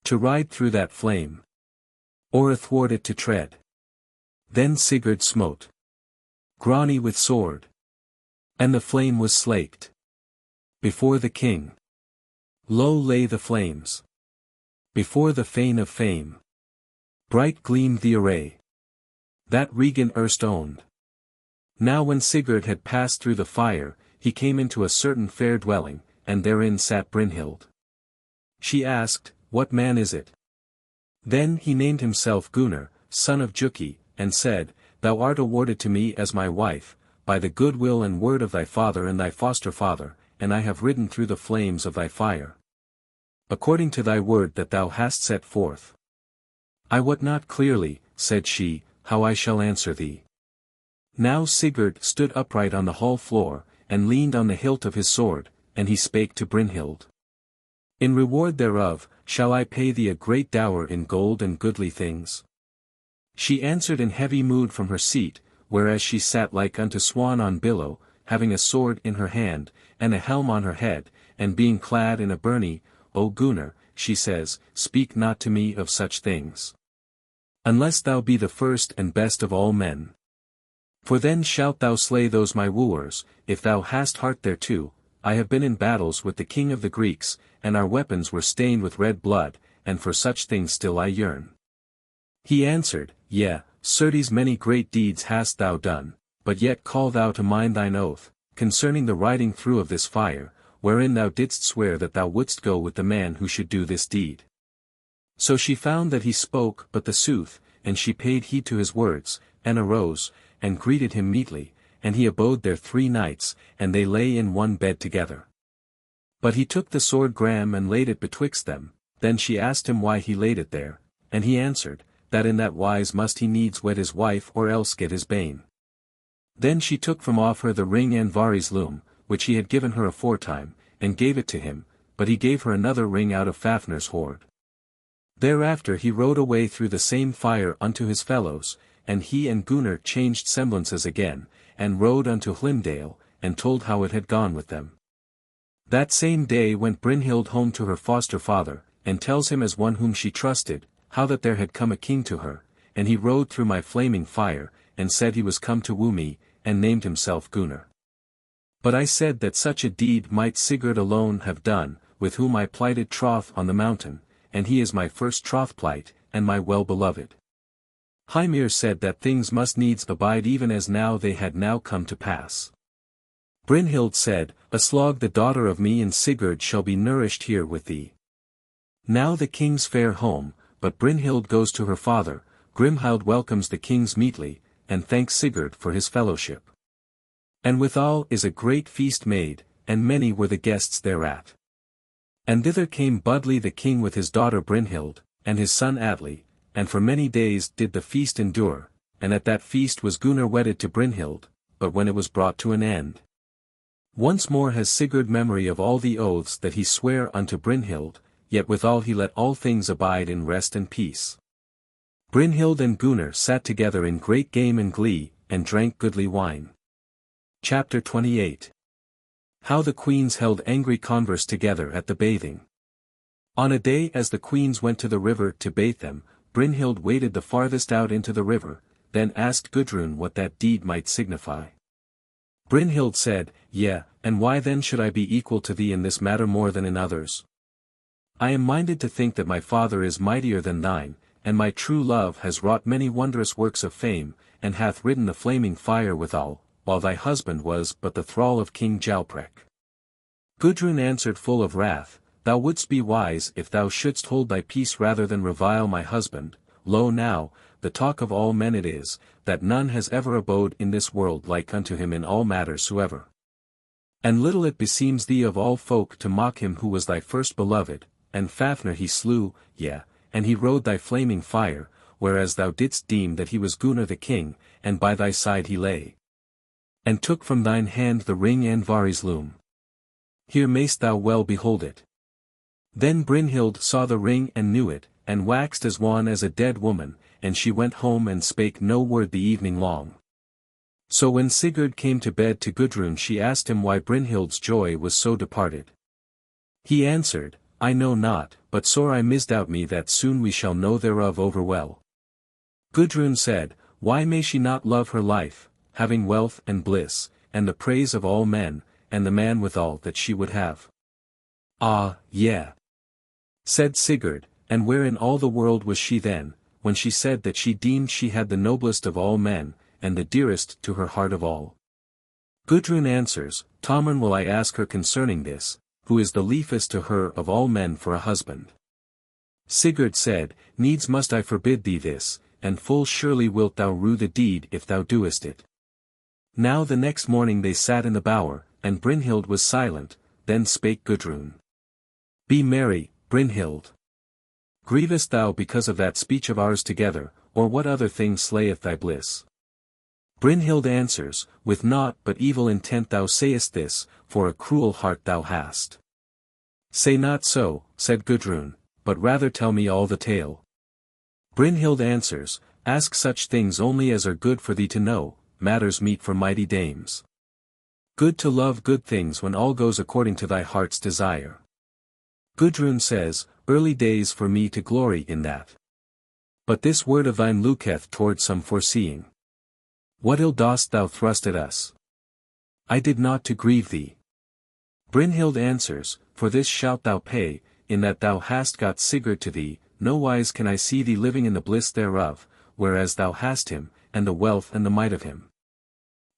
to ride through that flame, or athwart it to tread. Then Sigurd smote Grani with sword, and the flame was slaked. Before the king, low lay the flames. Before the fane of fame, bright gleamed the array that Regan erst owned. Now when Sigurd had passed through the fire, he came into a certain fair dwelling, and therein sat Brynhild. She asked, What man is it? Then he named himself Gunnar, son of Juki, and said, Thou art awarded to me as my wife, by the good will and word of thy father and thy foster father, and I have ridden through the flames of thy fire, according to thy word that thou hast set forth. I wot not clearly, said she, how I shall answer thee. Now Sigurd stood upright on the hall floor, and leaned on the hilt of his sword, and he spake to Brynhild. In reward thereof, shall I pay thee a great dower in gold and goodly things? She answered in heavy mood from her seat, whereas she sat like unto swan on billow, having a sword in her hand, and a helm on her head, and being clad in a byrnie, O Gunnar, she says, speak not to me of such things, unless thou be the first and best of all men. For then shalt thou slay those my wooers, if thou hast heart thereto. I have been in battles with the king of the Greeks, and our weapons were stained with red blood, and for such things still I yearn. He answered, Yea, certes many great deeds hast thou done, but yet call thou to mind thine oath, concerning the riding through of this fire, wherein thou didst swear that thou wouldst go with the man who should do this deed. So she found that he spoke but the sooth, and she paid heed to his words, and arose, and greeted him meetly, and he abode there 3 nights, and they lay in one bed together. But he took the sword Gram and laid it betwixt them. Then she asked him why he laid it there, and he answered, that in that wise must he needs wed his wife or else get his bane. Then she took from off her the ring Andvari's loom, which he had given her aforetime, and gave it to him, but he gave her another ring out of Fafnir's hoard. Thereafter he rode away through the same fire unto his fellows, and he and Gunnar changed semblances again, and rode unto Hlimdale, and told how it had gone with them. That same day went Brynhild home to her foster father, and tells him as one whom she trusted, how that there had come a king to her, and he rode through my flaming fire, and said he was come to woo me, and named himself Gunnar. But I said that such a deed might Sigurd alone have done, with whom I plighted troth on the mountain, and he is my first troth plight, and my well-beloved. Hymir said that things must needs abide even as now they had now come to pass. Brynhild said, Aslog the daughter of me and Sigurd shall be nourished here with thee. Now the kings fare home, but Brynhild goes to her father, Grimhild welcomes the kings meetly, and thanks Sigurd for his fellowship. And withal is a great feast made, and many were the guests thereat. And thither came Budli the king with his daughter Brynhild, and his son Atli, and for many days did the feast endure, and at that feast was Gunnar wedded to Brynhild, but when it was brought to an end. Once more has Sigurd memory of all the oaths that he sware unto Brynhild, yet withal he let all things abide in rest and peace. Brynhild and Gunnar sat together in great game and glee, and drank goodly wine. Chapter 28. How the queens held angry converse together at the bathing. On a day as the queens went to the river to bathe them, Brynhild waded the farthest out into the river, then asked Gudrun what that deed might signify. Brynhild said, Yea, and why then should I be equal to thee in this matter more than in others? I am minded to think that my father is mightier than thine, and my true love has wrought many wondrous works of fame, and hath ridden the flaming fire withal, while thy husband was but the thrall of King Jalprek. Gudrun answered full of wrath, Thou wouldst be wise if thou shouldst hold thy peace rather than revile my husband. Lo now, the talk of all men it is, that none has ever abode in this world like unto him in all matters soever. And little it beseems thee of all folk to mock him who was thy first beloved, and Fafner he slew, yea, and he rode thy flaming fire, whereas thou didst deem that he was Gunnar the king, and by thy side he lay. And took from thine hand the ring Andvari's loom. Here mayst thou well behold it. Then Brynhild saw the ring and knew it, and waxed as wan as a dead woman, and she went home and spake no word the evening long. So when Sigurd came to bed to Gudrun she asked him why Brynhild's joy was so departed. He answered, I know not, but sore I misdoubt me that soon we shall know thereof over well. Gudrun said, Why may she not love her life, having wealth and bliss, and the praise of all men, and the man withal that she would have? Ah, yea, said Sigurd, and where in all the world was she then, when she said that she deemed she had the noblest of all men, and the dearest to her heart of all? Gudrun answers, Tommen will I ask her concerning this, who is the liefest to her of all men for a husband. Sigurd said, Needs must I forbid thee this, and full surely wilt thou rue the deed if thou doest it. Now the next morning they sat in the bower, and Brynhild was silent, then spake Gudrun. Be merry, Brynhild. Grievest thou because of that speech of ours together, or what other thing slayeth thy bliss? Brynhild answers, With naught but evil intent thou sayest this, for a cruel heart thou hast. Say not so, said Gudrun, but rather tell me all the tale. Brynhild answers, Ask such things only as are good for thee to know, matters meet for mighty dames. Good to love good things when all goes according to thy heart's desire. Gudrun says, Early days for me to glory in that. But this word of thine looketh toward some foreseeing. What ill dost thou thrust at us? I did not to grieve thee. Brynhild answers, For this shalt thou pay, in that thou hast got Sigurd to thee, nowise can I see thee living in the bliss thereof, whereas thou hast him, and the wealth and the might of him.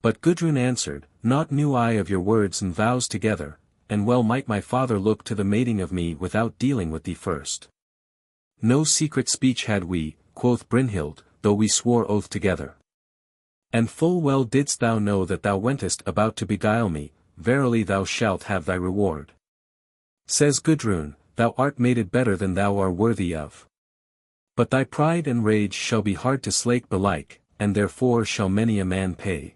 But Gudrun answered, Naught knew I of your words and vows together, and well might my father look to the mating of me without dealing with thee first. No secret speech had we, quoth Brynhild, though we swore oath together. And full well didst thou know that thou wentest about to beguile me, verily thou shalt have thy reward. Says Gudrun, Thou art mated better than thou art worthy of. But thy pride and rage shall be hard to slake belike, and therefore shall many a man pay.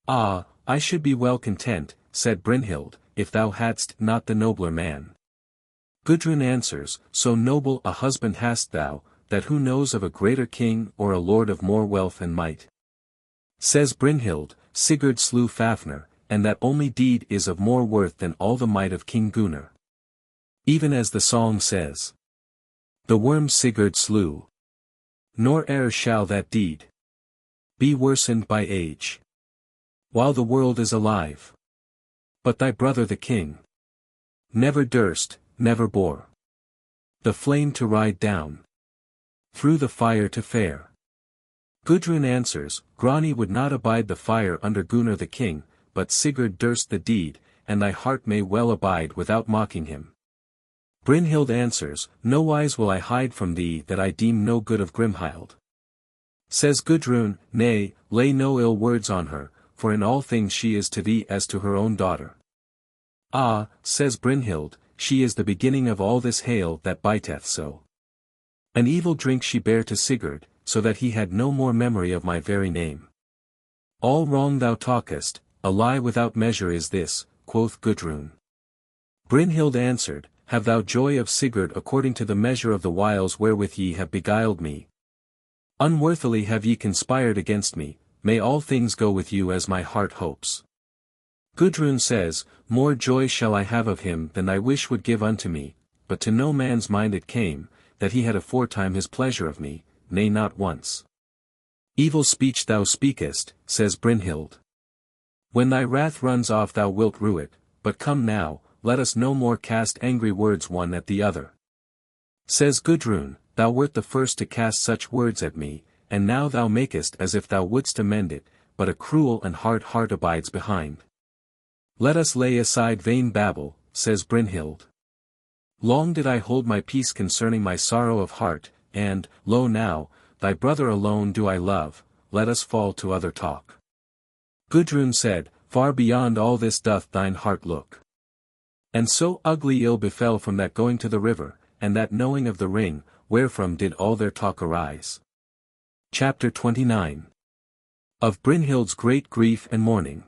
Ah, I should be well content, said Brynhild, if thou hadst not the nobler man. Gudrun answers, So noble a husband hast thou, that who knows of a greater king or a lord of more wealth and might? Says Brynhild, Sigurd slew Fafner, and that only deed is of more worth than all the might of King Gunnar. Even as the song says, The worm Sigurd slew. Nor e'er shall that deed be worsened by age, while the world is alive. But thy brother the king never durst, never bore the flame to ride down through the fire to fare. Gudrun answers, Grani would not abide the fire under Gunnar the king, but Sigurd durst the deed, and thy heart may well abide without mocking him. Brynhild answers, Nowise will I hide from thee that I deem no good of Grimhild. Says Gudrun, Nay, lay no ill words on her, for in all things she is to thee as to her own daughter. Ah, says Brynhild, she is the beginning of all this hail that biteth so. An evil drink she bare to Sigurd, so that he had no more memory of my very name. All wrong thou talkest, a lie without measure is this, quoth Gudrun. Brynhild answered, Have thou joy of Sigurd according to the measure of the wiles wherewith ye have beguiled me. Unworthily have ye conspired against me, may all things go with you as my heart hopes. Gudrun says, More joy shall I have of him than thy wish would give unto me, but to no man's mind it came, that he had aforetime his pleasure of me, nay not once. Evil speech thou speakest, says Brynhild. When thy wrath runs off thou wilt rue it, but come now, let us no more cast angry words one at the other. Says Gudrun, Thou wert the first to cast such words at me, and now thou makest as if thou wouldst amend it, but a cruel and hard heart abides behind. Let us lay aside vain babble, says Brynhild. Long did I hold my peace concerning my sorrow of heart, and, lo now, thy brother alone do I love, let us fall to other talk. Gudrun said, far beyond all this doth thine heart look. And so ugly ill befell from that going to the river, and that knowing of the ring, wherefrom did all their talk arise. Chapter 29. Of Brynhild's great grief and mourning.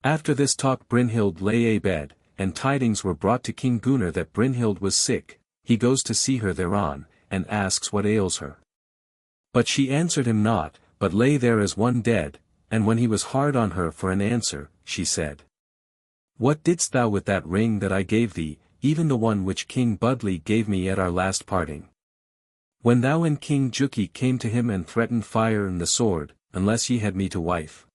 After this talk Brynhild lay abed, and tidings were brought to King Gunnar that Brynhild was sick. He goes to see her thereon, and asks what ails her. But she answered him not, but lay there as one dead, and when he was hard on her for an answer, she said, What didst thou with that ring that I gave thee, even the one which King Budli gave me at our last parting? When thou and King Juki came to him and threatened fire and the sword, unless ye had me to wife.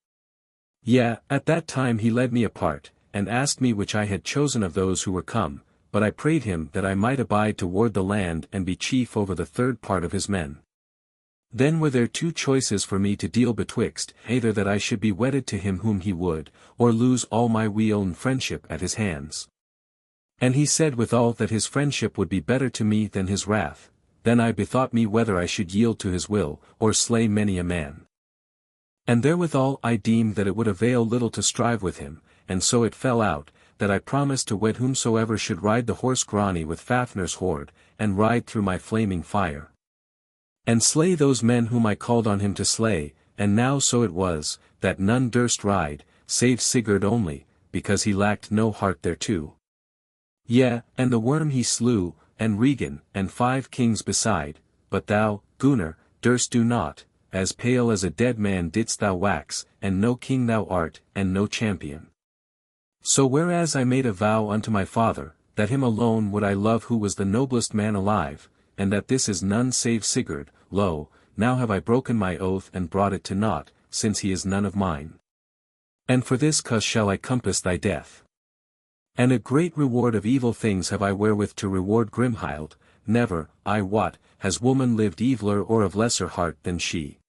Yea, at that time he led me apart, and asked me which I had chosen of those who were come, but I prayed him that I might abide to ward the land and be chief over the third part of his men. Then were there two choices for me to deal betwixt, either that I should be wedded to him whom he would, or lose all my weal and friendship at his hands. And he said withal that his friendship would be better to me than his wrath. Then I bethought me whether I should yield to his will, or slay many a man. And therewithal I deemed that it would avail little to strive with him, and so it fell out, that I promised to wed whomsoever should ride the horse Grani with Fafnir's horde, and ride through my flaming fire. And slay those men whom I called on him to slay, and now so it was, that none durst ride, save Sigurd only, because he lacked no heart thereto. Yea, and the worm he slew, and Regan, and 5 kings beside, but thou, Gunnar, durst do naught, as pale as a dead man didst thou wax, and no king thou art, and no champion. So whereas I made a vow unto my father, that him alone would I love who was the noblest man alive, and that this is none save Sigurd, lo, now have I broken my oath and brought it to naught, since he is none of mine. And for this cause shall I compass thy death. And a great reward of evil things have I wherewith to reward Grimhild, never, I wot, has woman lived eviler or of lesser heart than she.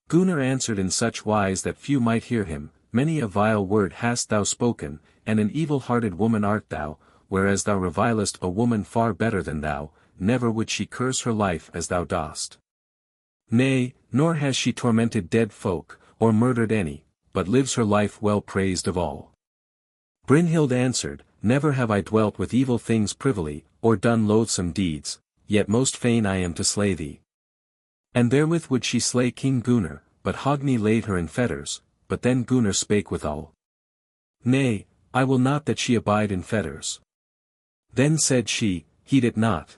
Gunnar answered in such wise that few might hear him, Many a vile word hast thou spoken, and an evil-hearted woman art thou, whereas thou revilest a woman far better than thou, never would she curse her life as thou dost. Nay, nor has she tormented dead folk, or murdered any, but lives her life well praised of all. Brynhild answered, Never have I dwelt with evil things privily, or done loathsome deeds, yet most fain I am to slay thee. And therewith would she slay King Gunnar, but Hogni laid her in fetters, but then Gunnar spake withal. Nay, I will not that she abide in fetters. Then said she, Heed it not.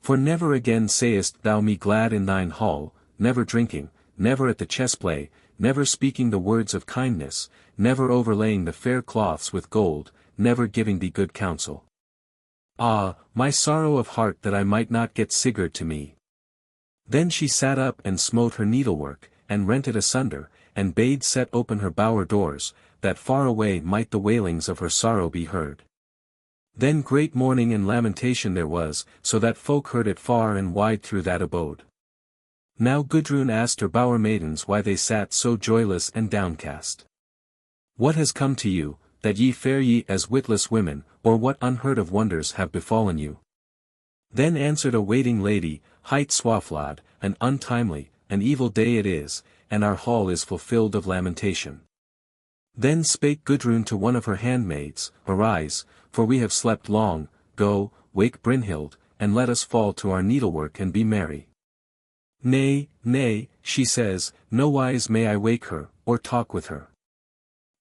For never again sayest thou me glad in thine hall, never drinking, never at the chess-play, never speaking the words of kindness, never overlaying the fair cloths with gold, never giving thee good counsel. Ah, my sorrow of heart that I might not get Sigurd to me. Then she sat up and smote her needlework, and rent it asunder, and bade set open her bower doors, that far away might the wailings of her sorrow be heard. Then great mourning and lamentation there was, so that folk heard it far and wide through that abode. Now Gudrun asked her bower maidens why they sat so joyless and downcast. What has come to you, that ye fare ye as witless women, or what unheard of wonders have befallen you? Then answered a waiting lady, Hight Swaflod, an untimely, an evil day it is, and our hall is fulfilled of lamentation. Then spake Gudrun to one of her handmaids, Arise, for we have slept long, go, wake Brynhild, and let us fall to our needlework and be merry. Nay, nay, she says, nowise may I wake her, or talk with her.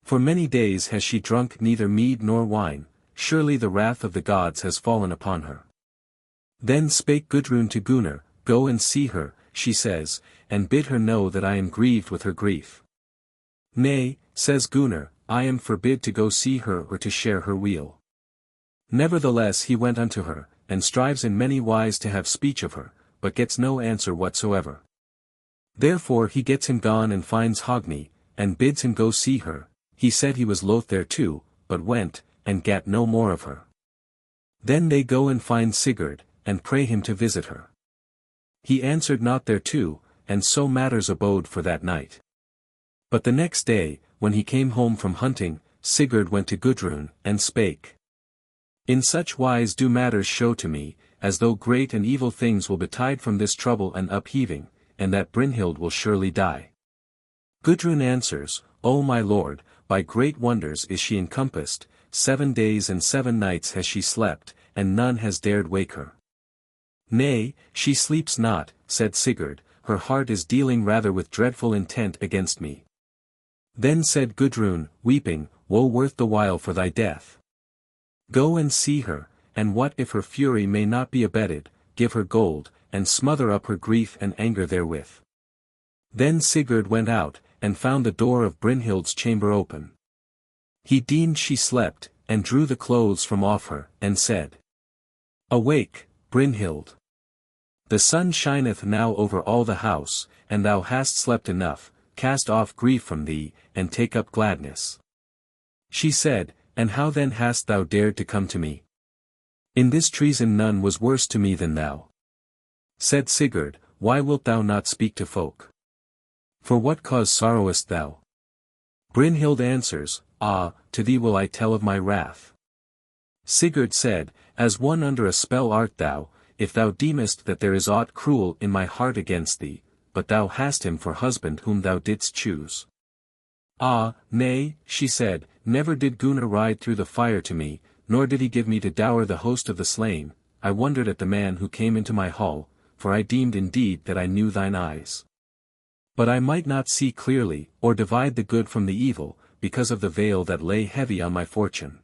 For many days has she drunk neither mead nor wine, surely the wrath of the gods has fallen upon her. Then spake Gudrun to Gunnar, Go and see her, she says, and bid her know that I am grieved with her grief. Nay, says Gunnar, I am forbid to go see her or to share her weal. Nevertheless he went unto her, and strives in many wise to have speech of her, but gets no answer whatsoever. Therefore he gets him gone and finds Hogni, and bids him go see her. He said he was loath thereto, but went, and gat no more of her. Then they go and find Sigurd, and pray him to visit her. He answered not thereto, and so matters abode for that night. But the next day, when he came home from hunting, Sigurd went to Gudrun, and spake. In such wise do matters show to me, as though great and evil things will betide from this trouble and upheaving, and that Brynhild will surely die. Gudrun answers, O my lord, by great wonders is she encompassed, 7 days and 7 nights has she slept, and none has dared wake her. Nay, she sleeps not, said Sigurd, her heart is dealing rather with dreadful intent against me. Then said Gudrun, weeping, woe worth the while for thy death. Go and see her, and what if her fury may not be abated, give her gold, and smother up her grief and anger therewith. Then Sigurd went out, and found the door of Brynhild's chamber open. He deemed she slept, and drew the clothes from off her, and said, Awake, Brynhild. The sun shineth now over all the house, and thou hast slept enough, cast off grief from thee, and take up gladness. She said, And how then hast thou dared to come to me? In this treason none was worse to me than thou. Said Sigurd, Why wilt thou not speak to folk? For what cause sorrowest thou? Brynhild answers, Ah, to thee will I tell of my wrath. Sigurd said, As one under a spell art thou, if thou deemest that there is aught cruel in my heart against thee, but thou hast him for husband whom thou didst choose. Ah, nay, she said, never did Gunnar ride through the fire to me, nor did he give me to dower the host of the slain. I wondered at the man who came into my hall, for I deemed indeed that I knew thine eyes. But I might not see clearly, or divide the good from the evil, because of the veil that lay heavy on my fortune.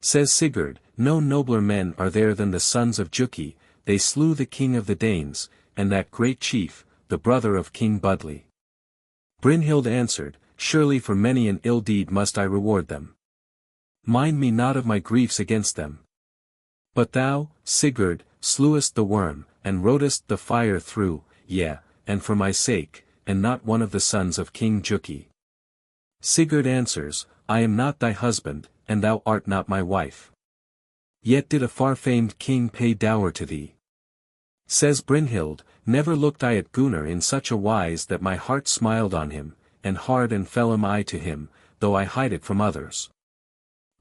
Says Sigurd, No nobler men are there than the sons of Juki, they slew the king of the Danes, and that great chief, the brother of King Budli. Brynhild answered, Surely for many an ill deed must I reward them. Mind me not of my griefs against them. But thou, Sigurd, slewest the worm, and rotest the fire through, yea, and for my sake, and not one of the sons of King Juki. Sigurd answers, I am not thy husband, and thou art not my wife. Yet did a far-famed king pay dower to thee. Says Brynhild, Never looked I at Gunnar in such a wise that my heart smiled on him, and hard and fell am I to him, though I hide it from others.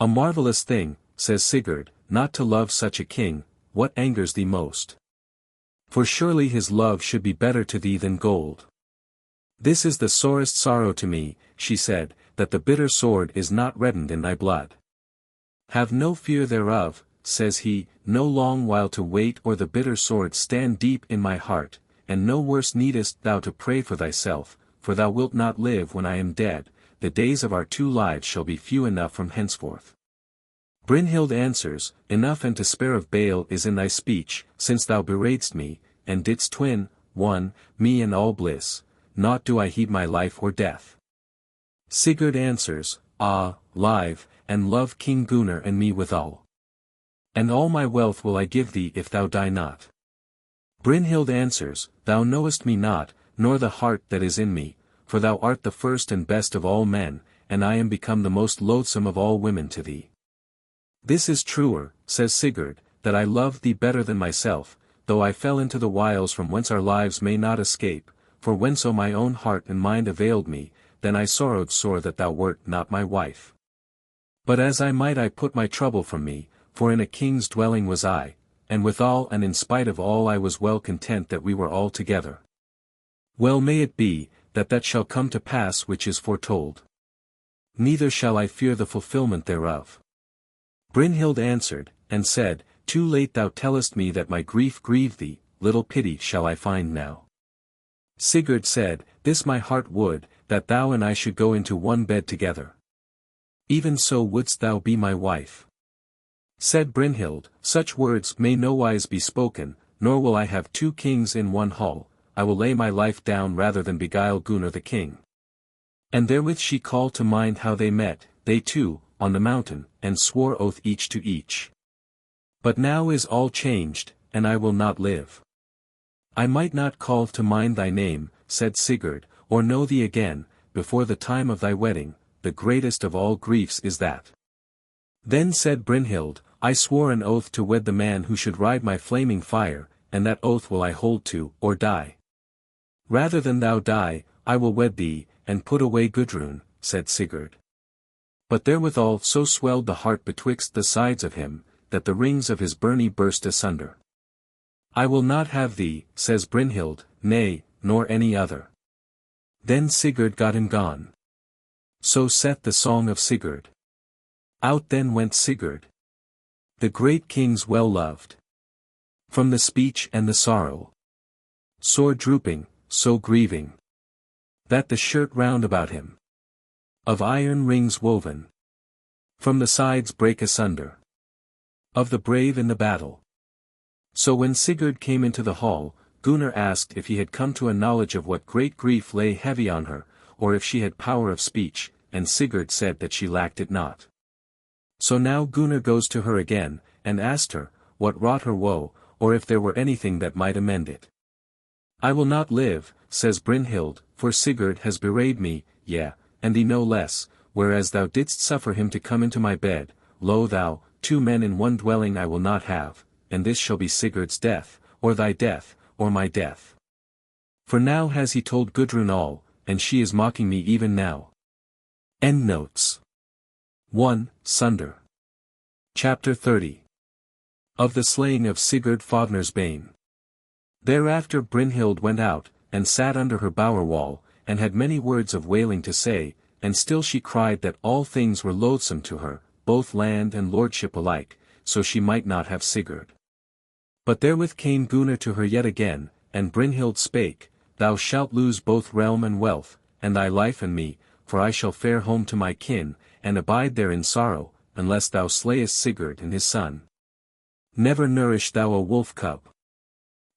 A marvellous thing, says Sigurd, not to love such a king, what angers thee most? For surely his love should be better to thee than gold. This is the sorest sorrow to me, she said, that the bitter sword is not reddened in thy blood. Have no fear thereof, says he, no long while to wait or the bitter sword stand deep in my heart, and no worse needest thou to pray for thyself, for thou wilt not live when I am dead, the days of our 2 lives shall be few enough from henceforth. Brynhild answers, Enough and to spare of bale is in thy speech, since thou beradest me, and didst twin, one, me and all bliss, naught do I heed my life or death. Sigurd answers, Ah, live, and love King Gunnar and me withal. And all my wealth will I give thee if thou die not. Brynhild answers, Thou knowest me not, nor the heart that is in me, for thou art the first and best of all men, and I am become the most loathsome of all women to thee. This is truer, says Sigurd, that I love thee better than myself, though I fell into the wiles from whence our lives may not escape, for whenso my own heart and mind availed me, then I sorrowed sore that thou wert not my wife. But as I might I put my trouble from me, for in a king's dwelling was I, and withal and in spite of all I was well content that we were all together. Well may it be, that shall come to pass which is foretold. Neither shall I fear the fulfillment thereof. Brynhild answered, and said, Too late thou tellest me that my grief grieved thee, little pity shall I find now. Sigurd said, This my heart would, that thou and I should go into one bed together. Even so wouldst thou be my wife. Said Brynhild, Such words may nowise be spoken, nor will I have 2 kings in one hall, I will lay my life down rather than beguile Gunnar the king. And therewith she called to mind how they met, they two, on the mountain, and swore oath each to each. But now is all changed, and I will not live. I might not call to mind thy name, said Sigurd, or know thee again, before the time of thy wedding, the greatest of all griefs is that. Then said Brynhild, I swore an oath to wed the man who should ride my flaming fire, and that oath will I hold to, or die. Rather than thou die, I will wed thee, and put away Gudrun, said Sigurd. But therewithal so swelled the heart betwixt the sides of him, that the rings of his byrnie burst asunder. I will not have thee, says Brynhild, nay, nor any other. Then Sigurd got him gone. So saith the song of Sigurd. Out then went Sigurd, the great king's well loved. From the speech and the sorrow, sore drooping, so grieving, that the shirt round about him, of iron rings woven, from the sides brake asunder, of the brave in the battle. So when Sigurd came into the hall, Gunnar asked if he had come to a knowledge of what great grief lay heavy on her, or if she had power of speech, and Sigurd said that she lacked it not. So now Gunnar goes to her again, and asked her, what wrought her woe, or if there were anything that might amend it. I will not live, says Brynhild, for Sigurd has bewrayed me, yea, and thee no less, whereas thou didst suffer him to come into my bed, lo thou, 2 men in one dwelling I will not have, and this shall be Sigurd's death, or thy death, or my death. For now has he told Gudrun all, and she is mocking me even now. Endnotes 1. Sunder. Chapter 30. Of the slaying of Sigurd Fafnir's bane. Thereafter Brynhild went out, and sat under her bower wall, and had many words of wailing to say, and still she cried that all things were loathsome to her, both land and lordship alike, so she might not have Sigurd. But therewith came Gunnar to her yet again, and Brynhild spake, Thou shalt lose both realm and wealth, and thy life and me, for I shall fare home to my kin, and abide there in sorrow, unless thou slayest Sigurd and his son. Never nourish thou a wolf cub.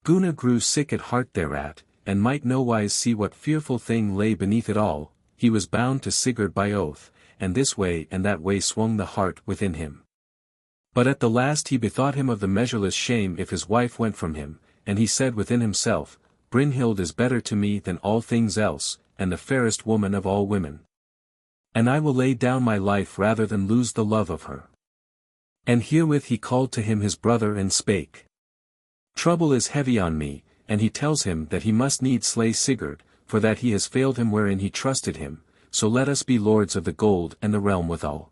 Gunnar grew sick at heart thereat, and might nowise see what fearful thing lay beneath it all. He was bound to Sigurd by oath, and this way and that way swung the heart within him. But at the last he bethought him of the measureless shame if his wife went from him, and he said within himself, Brynhild is better to me than all things else, and the fairest woman of all women. And I will lay down my life rather than lose the love of her. And herewith he called to him his brother and spake. Trouble is heavy on me, and he tells him that he must needs slay Sigurd, for that he has failed him wherein he trusted him, so let us be lords of the gold and the realm withal.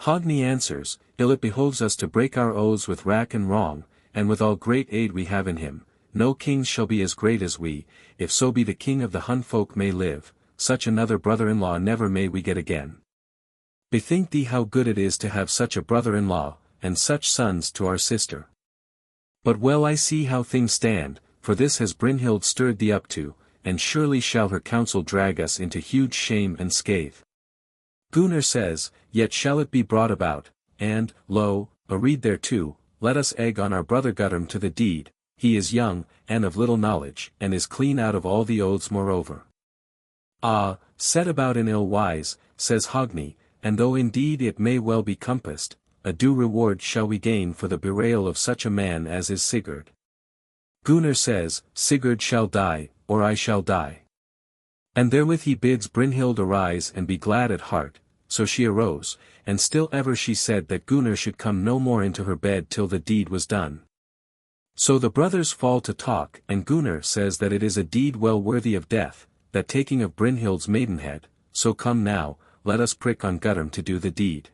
Hogni answers, Ill it behoves us to break our oaths with wrack and wrong, and with all great aid we have in him, no kings shall be as great as we, if so be the king of the Hun folk may live, such another brother-in-law never may we get again. Bethink thee how good it is to have such a brother-in-law, and such sons to our sister. But well I see how things stand, for this has Brynhild stirred thee up to, and surely shall her counsel drag us into huge shame and scathe. Gunnar says, Yet shall it be brought about, and, lo, a reed thereto, let us egg on our brother Guttorm to the deed, he is young, and of little knowledge, and is clean out of all the oaths moreover. Ah, set about in ill wise, says Hogni, and though indeed it may well be compassed, a due reward shall we gain for the bewrayal of such a man as is Sigurd. Gunnar says, Sigurd shall die, or I shall die. And therewith he bids Brynhild arise and be glad at heart, so she arose, and still ever she said that Gunnar should come no more into her bed till the deed was done. So the brothers fall to talk, and Gunnar says that it is a deed well worthy of death, that taking of Brynhild's maidenhead, so come now, let us prick on Guttorm to do the deed.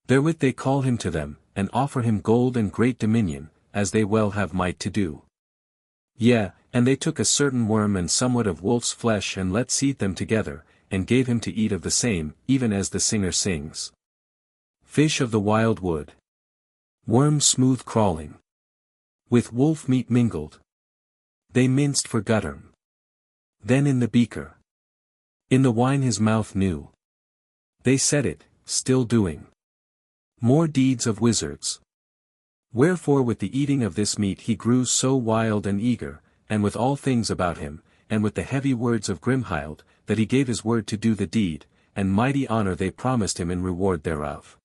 Therewith they call him to them, and offer him gold and great dominion, as they well have might to do. Yea, and they took a certain worm and somewhat of wolf's flesh and let seethe them together, and gave him to eat of the same, even as the singer sings. Fish of the wild wood. Worm smooth crawling. With wolf meat mingled. They minced for Guttorm. Then in the beaker. In the wine his mouth knew. They set it, still doing. More deeds of wizards. Wherefore with the eating of this meat he grew so wild and eager, and with all things about him, and with the heavy words of Grimhild, that he gave his word to do the deed, and mighty honor they promised him in reward thereof.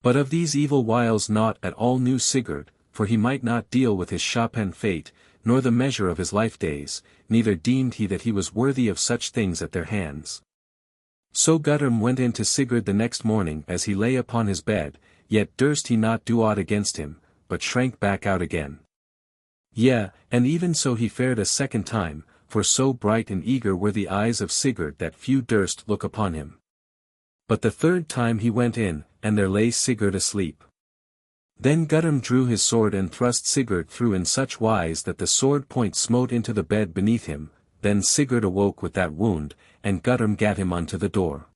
But of these evil wiles naught at all knew Sigurd, for he might not deal with his Chopin fate, nor the measure of his life days, neither deemed he that he was worthy of such things at their hands. So Guttorm went in to Sigurd the next morning as he lay upon his bed, yet durst he not do aught against him, but shrank back out again. Yea, and even so he fared a second time, for so bright and eager were the eyes of Sigurd that few durst look upon him. But the third time he went in, and there lay Sigurd asleep. Then Guttorm drew his sword and thrust Sigurd through in such wise that the sword point smote into the bed beneath him. Then Sigurd awoke with that wound, and Guttorm gat him unto the door.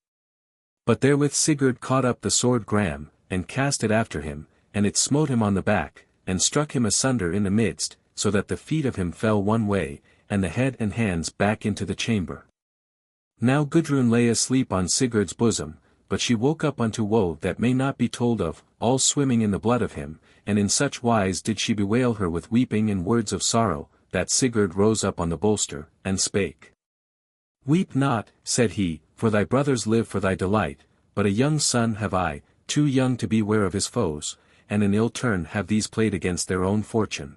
But therewith Sigurd caught up the sword Gram, and cast it after him, and it smote him on the back, and struck him asunder in the midst, so that the feet of him fell one way, and the head and hands back into the chamber. Now Gudrun lay asleep on Sigurd's bosom, but she woke up unto woe that may not be told of, all swimming in the blood of him, and in such wise did she bewail her with weeping and words of sorrow, that Sigurd rose up on the bolster, and spake. Weep not, said he, for thy brothers live for thy delight, but a young son have I, too young to beware of his foes, and an ill turn have these played against their own fortune.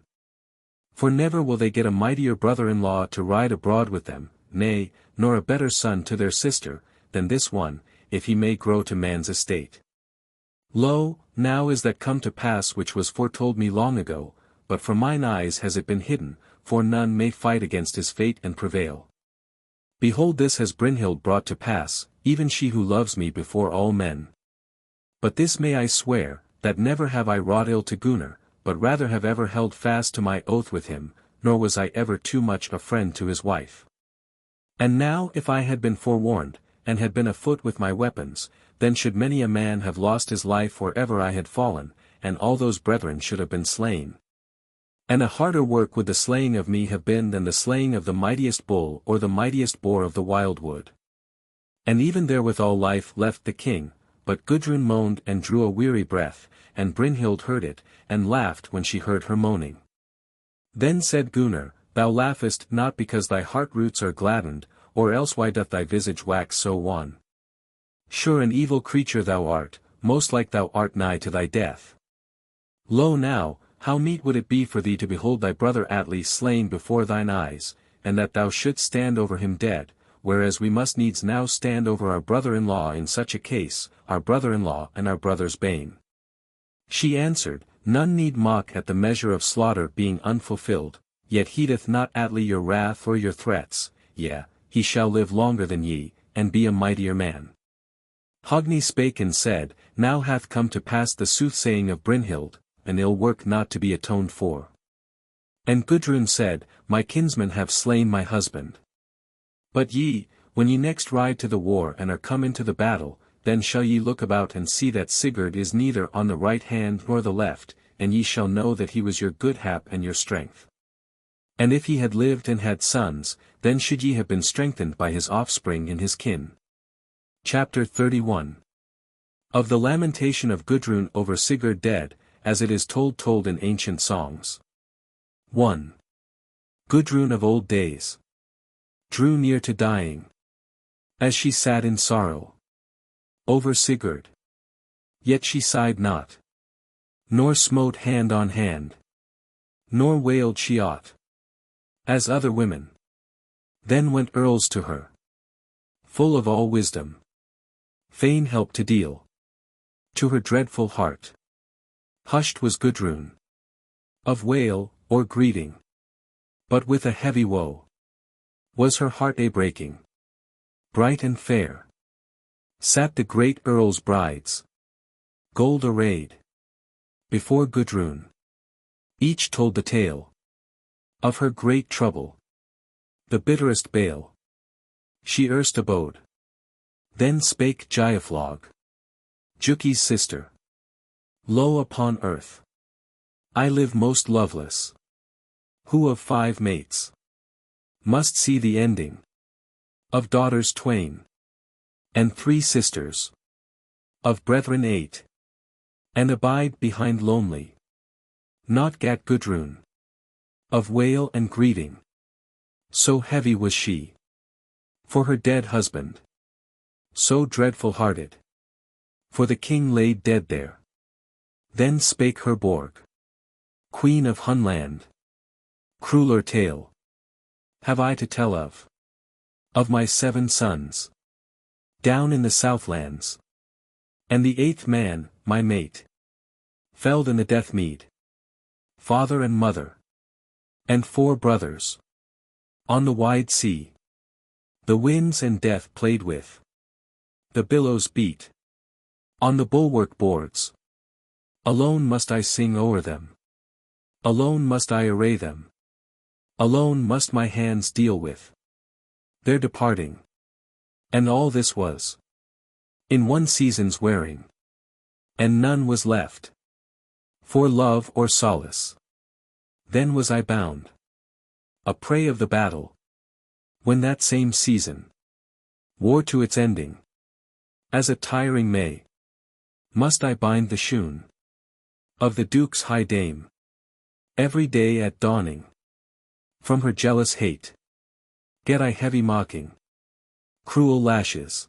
For never will they get a mightier brother-in-law to ride abroad with them, nay, nor a better son to their sister, than this one, if he may grow to man's estate. Lo, now is that come to pass which was foretold me long ago, but from mine eyes has it been hidden, for none may fight against his fate and prevail. Behold, this has Brynhild brought to pass, even she who loves me before all men. But this may I swear, that never have I wrought ill to Gunnar, but rather have ever held fast to my oath with him, nor was I ever too much a friend to his wife. And now if I had been forewarned, and had been afoot with my weapons, then should many a man have lost his life wherever I had fallen, and all those brethren should have been slain. And a harder work would the slaying of me have been than the slaying of the mightiest bull or the mightiest boar of the wildwood. And even therewithal life left the king, but Gudrun moaned and drew a weary breath, and Brynhild heard it, and laughed when she heard her moaning. Then said Gunnar, Thou laughest not because thy heart roots are gladdened, or else why doth thy visage wax so wan? Sure an evil creature thou art, most like thou art nigh to thy death. Lo now, how meet would it be for thee to behold thy brother Atli slain before thine eyes, and that thou shouldst stand over him dead, whereas we must needs now stand over our brother-in-law in such a case, our brother-in-law and our brother's bane. She answered, None need mock at the measure of slaughter being unfulfilled, yet heedeth not Atli your wrath or your threats, yea, he shall live longer than ye, and be a mightier man. Hogni spake and said, Now hath come to pass the soothsaying of Brynhild, an ill work not to be atoned for. And Gudrun said, My kinsmen have slain my husband. But ye, when ye next ride to the war and are come into the battle, then shall ye look about and see that Sigurd is neither on the right hand nor the left, and ye shall know that he was your good hap and your strength. And if he had lived and had sons, then should ye have been strengthened by his offspring and his kin. Chapter 31. Of the lamentation of Gudrun over Sigurd dead, as it is told in ancient songs. 1. Gudrun of old days drew near to dying, as she sat in sorrow over Sigurd. Yet she sighed not, nor smote hand on hand, nor wailed she aught, as other women. Then went earls to her, full of all wisdom, fain help to deal to her dreadful heart. Hushed was Gudrun of wail or greeting, but with a heavy woe was her heart a-breaking. Bright and fair sat the great earl's brides, gold arrayed, before Gudrun. Each told the tale of her great trouble, the bitterest bale she erst abode. Then spake Giaflog, Juki's sister, Lo upon earth I live most loveless, who of 5 mates must see the ending of daughters twain, and 3 sisters of brethren 8, and abide behind lonely, not gat Gudrun of wail and greeting, so heavy was she for her dead husband, so dreadful hearted, for the king laid dead there. Then spake her Borg, Queen of Hunland, Crueler tale have I to tell of my 7 sons, down in the Southlands, and the 8th man, my mate, felled in the death mead, father and mother, and 4 brothers, On the wide sea. The winds and death played with. The billows beat. On the bulwark boards. Alone must I sing o'er them. Alone must I array them. Alone must my hands deal with their departing. And all this was in one season's wearing. And none was left for love or solace. Then was I bound, a prey of the battle, when that same season wore to its ending. As a tiring May, must I bind the shoon of the Duke's high dame. Every day at dawning, from her jealous hate, get I heavy mocking, cruel lashes.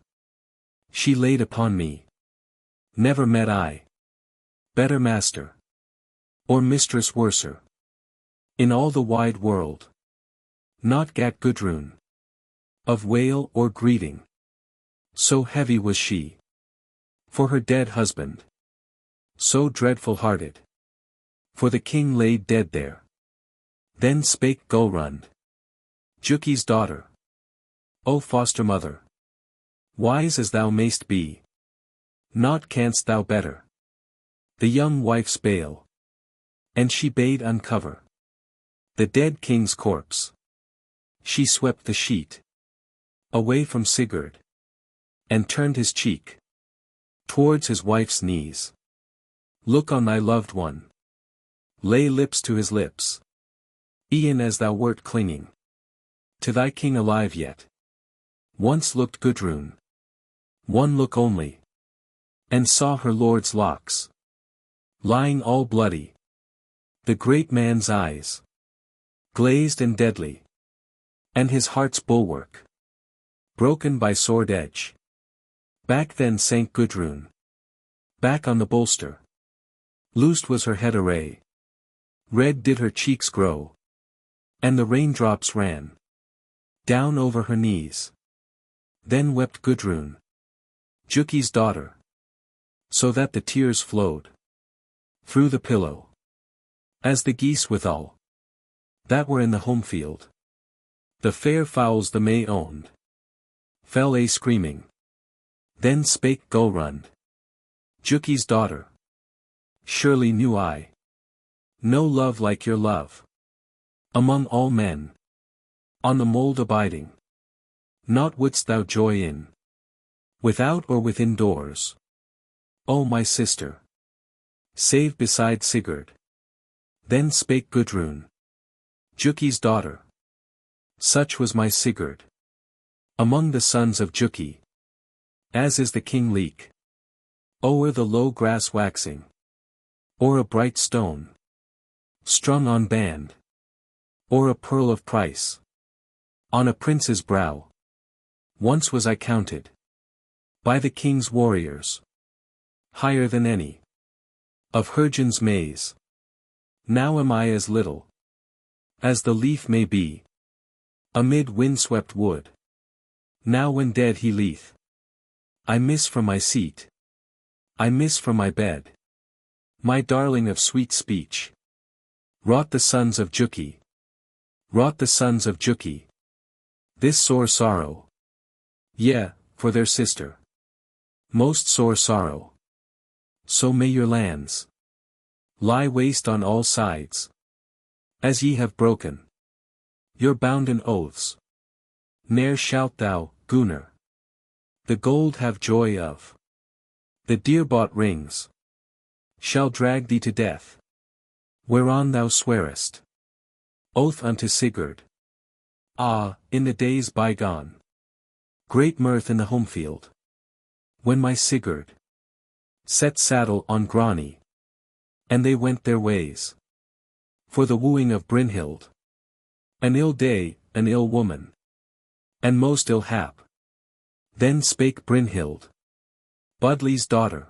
She laid upon me. Never met I better master, or mistress worser, in all the wide world. Not gat Gudrun, of wail or greeting, so heavy was she, for her dead husband, so dreadful hearted, for the king laid dead there. Then spake Gulrund, Juki's daughter, O foster mother, wise as thou mayst be, naught canst thou better. The young wife's bale, and she bade uncover the dead king's corpse. She swept the sheet away from Sigurd, and turned his cheek towards his wife's knees. Look on thy loved one, lay lips to his lips, e'en as thou wert clinging to thy king alive yet. Once looked Gudrun, one look only, and saw her lord's locks lying all bloody, the great man's eyes glazed and deadly, and his heart's bulwark broken by sword edge. Back then sank Gudrun, back on the bolster. Loosed was her head array, red did her cheeks grow, and the raindrops ran down over her knees. Then wept Gudrun, Juki's daughter, so that the tears flowed through the pillow, as the geese withal, that were in the home field. The fair fowls the May owned, fell a screaming. Then spake Gulrund, Juki's daughter, surely knew I no love like your love, among all men, on the mould abiding. Naught wouldst thou joy in, without or within doors, O my sister, save beside Sigurd. Then spake Gudrun, Juki's daughter, such was my Sigurd, among the sons of Juki, as is the king leek o'er the low grass waxing, or a bright stone strung on band, or a pearl of price on a prince's brow. Once was I counted by the king's warriors higher than any of Hergen's maze. Now am I as little as the leaf may be amid windswept wood. Now when dead he lieth, I miss from my seat, I miss from my bed, my darling of sweet speech. Wrought the sons of Juki, wrought the sons of Juki, this sore sorrow, yea, for their sister, most sore sorrow. So may your lands lie waste on all sides, as ye have broken your bounden oaths. Ne'er shalt thou, Gunnar, the gold have joy of. The dear-bought rings shall drag thee to death, whereon thou swearest oath unto Sigurd. Ah, in the days bygone, great mirth in the home field, when my Sigurd set saddle on Grani, and they went their ways for the wooing of Brynhild. An ill day, an ill woman, and most ill hap. Then spake Brynhild, Budli's daughter,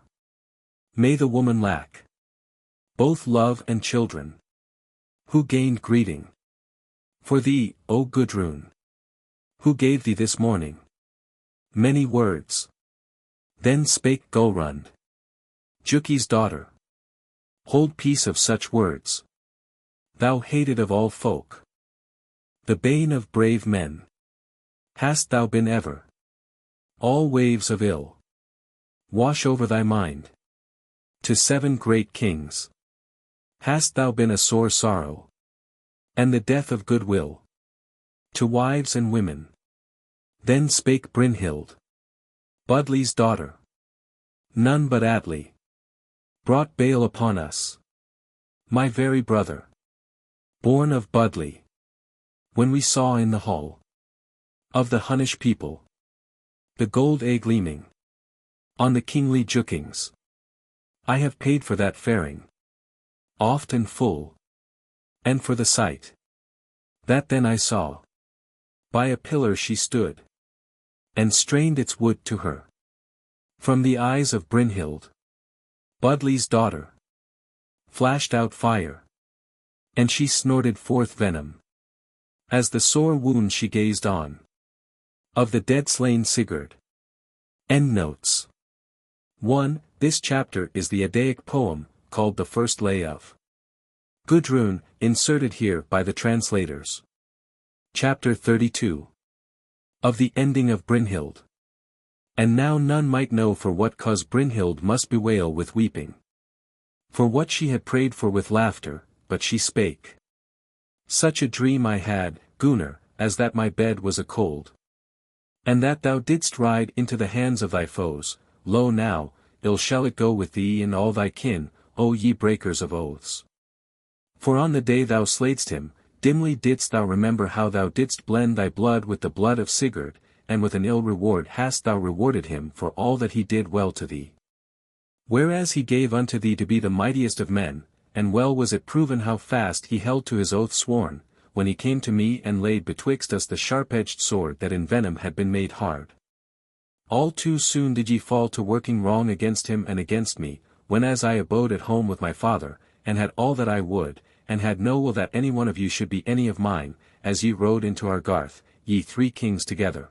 may the woman lack both love and children, who gained greeting for thee, O Gudrun, who gave thee this morning many words. Then spake Gulrund, Juki's daughter, hold peace of such words, thou hated of all folk. The bane of brave men. Hast thou been ever? All waves of ill wash over thy mind. To 7 great kings hast thou been a sore sorrow, and the death of good will to wives and women. Then spake Brynhild, Budli's daughter. None but Atli brought bale upon us. My very brother, born of Budli, when we saw in the hall of the Hunnish people the gold egg gleaming on the kingly jukings. I have paid for that faring, oft and full, and for the sight that then I saw. By a pillar she stood, and strained its wood to her. From the eyes of Brynhild, Budli's daughter, flashed out fire, and she snorted forth venom, as the sore wound she gazed on of the dead slain Sigurd. Endnotes. 1. This chapter is the Eddaic poem, called the First Lay of Gudrun, inserted here by the translators. Chapter 32. Of the ending of Brynhild. And now none might know for what cause Brynhild must bewail with weeping. For what she had prayed for with laughter, but she spake. Such a dream I had, Gunnar, as that my bed was a cold. And that thou didst ride into the hands of thy foes. Lo now, ill shall it go with thee and all thy kin, O ye breakers of oaths. For on the day thou slayedst him, dimly didst thou remember how thou didst blend thy blood with the blood of Sigurd, and with an ill reward hast thou rewarded him for all that he did well to thee. Whereas he gave unto thee to be the mightiest of men, and well was it proven how fast he held to his oath sworn, when he came to me and laid betwixt us the sharp-edged sword that in venom had been made hard. All too soon did ye fall to working wrong against him and against me, whenas I abode at home with my father, and had all that I would, and had no will that any one of you should be any of mine, as ye rode into our garth, ye 3 kings together.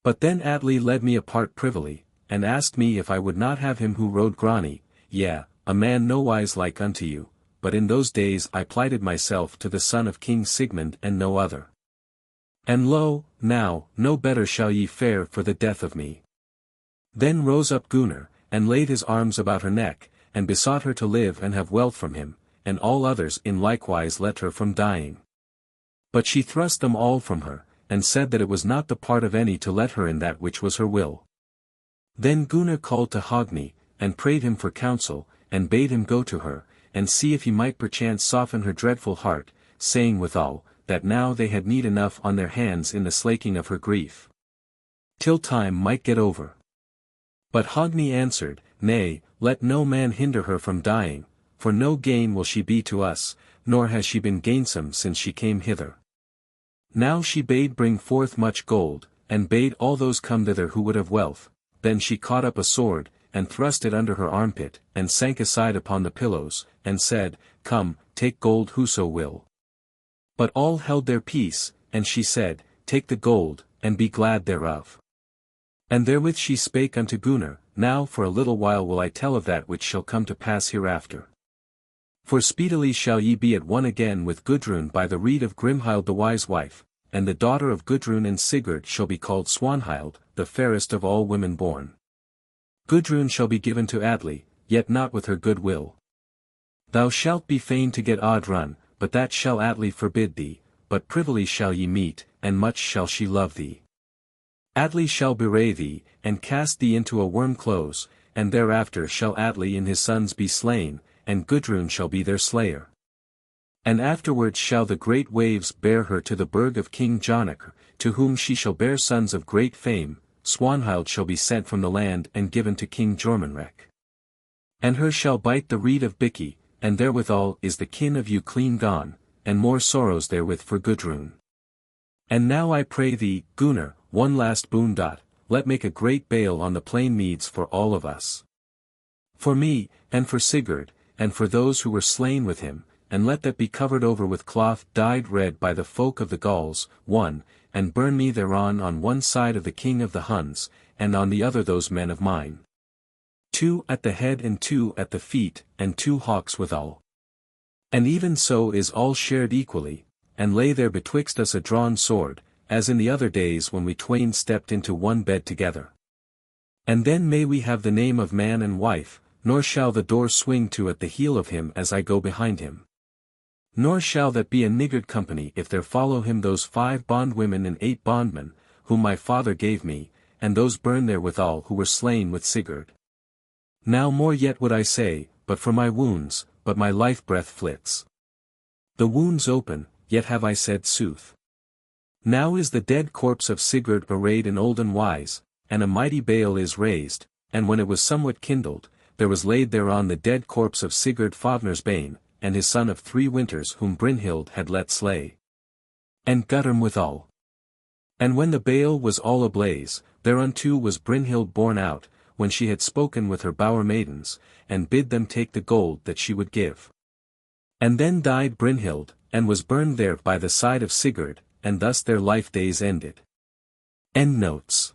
But then Atli led me apart privily, and asked me if I would not have him who rode Grani, yea, a man nowise like unto you, but in those days I plighted myself to the son of King Sigmund and no other. And lo, now, no better shall ye fare for the death of me. Then rose up Gunnar, and laid his arms about her neck, and besought her to live and have wealth from him, and all others in likewise let her from dying. But she thrust them all from her, and said that it was not the part of any to let her in that which was her will. Then Gunnar called to Hogni, and prayed him for counsel, and bade him go to her, and see if he might perchance soften her dreadful heart, saying withal, that now they had need enough on their hands in the slaking of her grief, till time might get over. But Hogni answered, Nay, let no man hinder her from dying, for no gain will she be to us, nor has she been gainsome since she came hither. Now she bade bring forth much gold, and bade all those come thither who would have wealth. Then she caught up a sword, and thrust it under her armpit, and sank aside upon the pillows, and said, Come, take gold whoso will. But all held their peace, and she said, Take the gold, and be glad thereof. And therewith she spake unto Gunnar, Now for a little while will I tell of that which shall come to pass hereafter. For speedily shall ye be at one again with Gudrun by the rede of Grimhild the wise wife, and the daughter of Gudrun and Sigurd shall be called Swanhild, the fairest of all women born. Gudrun shall be given to Atli, yet not with her good will. Thou shalt be fain to get Oddrun, but that shall Atli forbid thee, but privily shall ye meet, and much shall she love thee. Atli shall bewray thee, and cast thee into a worm close, and thereafter shall Atli and his sons be slain, and Gudrun shall be their slayer. And afterwards shall the great waves bear her to the burg of King Jonach, to whom she shall bear sons of great fame. Swanhild shall be sent from the land and given to King Jormunrek. And her shall bite the reed of Biki, and therewithal is the kin of you clean gone, and more sorrows therewith for Gudrun. And now I pray thee, Gunnar, one last boon. Let make a great bale on the plain meads for all of us. For me, and for Sigurd, and for those who were slain with him, and let that be covered over with cloth dyed red by the folk of the Gauls, 1, and burn me thereon on one side of the king of the Huns, and on the other those men of mine. 2 at the head and 2 at the feet, and 2 hawks withal. And even so is all shared equally, and lay there betwixt us a drawn sword, as in the other days when we twain stepped into one bed together. And then may we have the name of man and wife, nor shall the door swing to at the heel of him as I go behind him. Nor shall that be a niggard company if there follow him those 5 bondwomen and 8 bondmen, whom my father gave me, and those burn there withal who were slain with Sigurd. Now more yet would I say, but for my wounds, but my life-breath flits. The wounds open, yet have I said sooth. Now is the dead corpse of Sigurd arrayed in olden wise, and a mighty bale is raised, and when it was somewhat kindled, there was laid thereon the dead corpse of Sigurd Fafnersbane, and his son of 3 winters whom Brynhild had let slay. And Guttorm withal. And when the bale was all ablaze, thereunto was Brynhild borne out, when she had spoken with her bower maidens, and bid them take the gold that she would give. And then died Brynhild, and was burned there by the side of Sigurd, and thus their life days ended. Endnotes.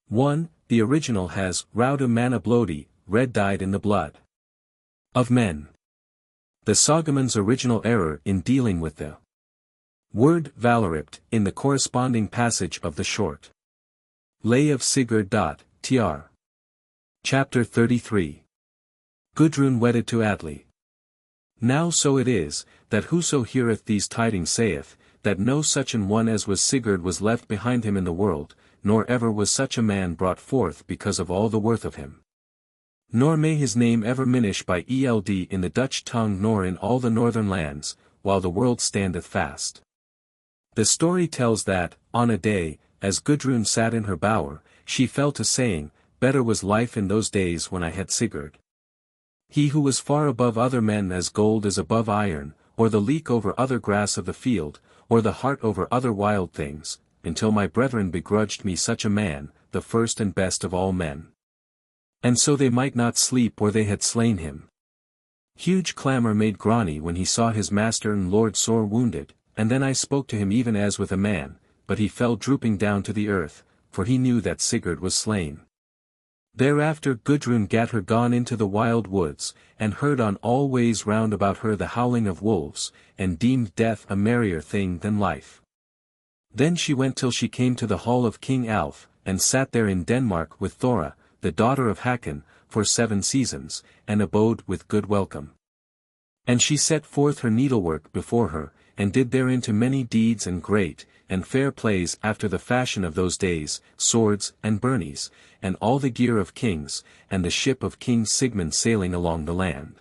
1. The original has Rauda manna blodi, red dyed in the blood of men. The Sagaman's original error in dealing with the word valoript in the corresponding passage of the short Lay of Sigurd. Tr. Chapter 33. Gudrun wedded to Atli. Now so it is, that whoso heareth these tidings saith, that no such an one as was Sigurd was left behind him in the world, nor ever was such a man brought forth because of all the worth of him. Nor may his name ever minish by eld in the Dutch tongue nor in all the northern lands, while the world standeth fast. The story tells that, on a day, as Gudrun sat in her bower, she fell to saying, better was life in those days when I had Sigurd. He who was far above other men as gold is above iron, or the leek over other grass of the field, or the hart over other wild things, until my brethren begrudged me such a man, the first and best of all men. And so they might not sleep or they had slain him. Huge clamour made Grani when he saw his master and lord sore wounded, and then I spoke to him even as with a man, but he fell drooping down to the earth, for he knew that Sigurd was slain. Thereafter Gudrun gat her gone into the wild woods, and heard on all ways round about her the howling of wolves, and deemed death a merrier thing than life. Then she went till she came to the hall of King Alf, and sat there in Denmark with Thora, the daughter of Hakon, for 7 seasons, and abode with good welcome. And she set forth her needlework before her, and did thereinto many deeds and great, and fair plays after the fashion of those days, swords, and burnies, and all the gear of kings, and the ship of King Sigmund sailing along the land.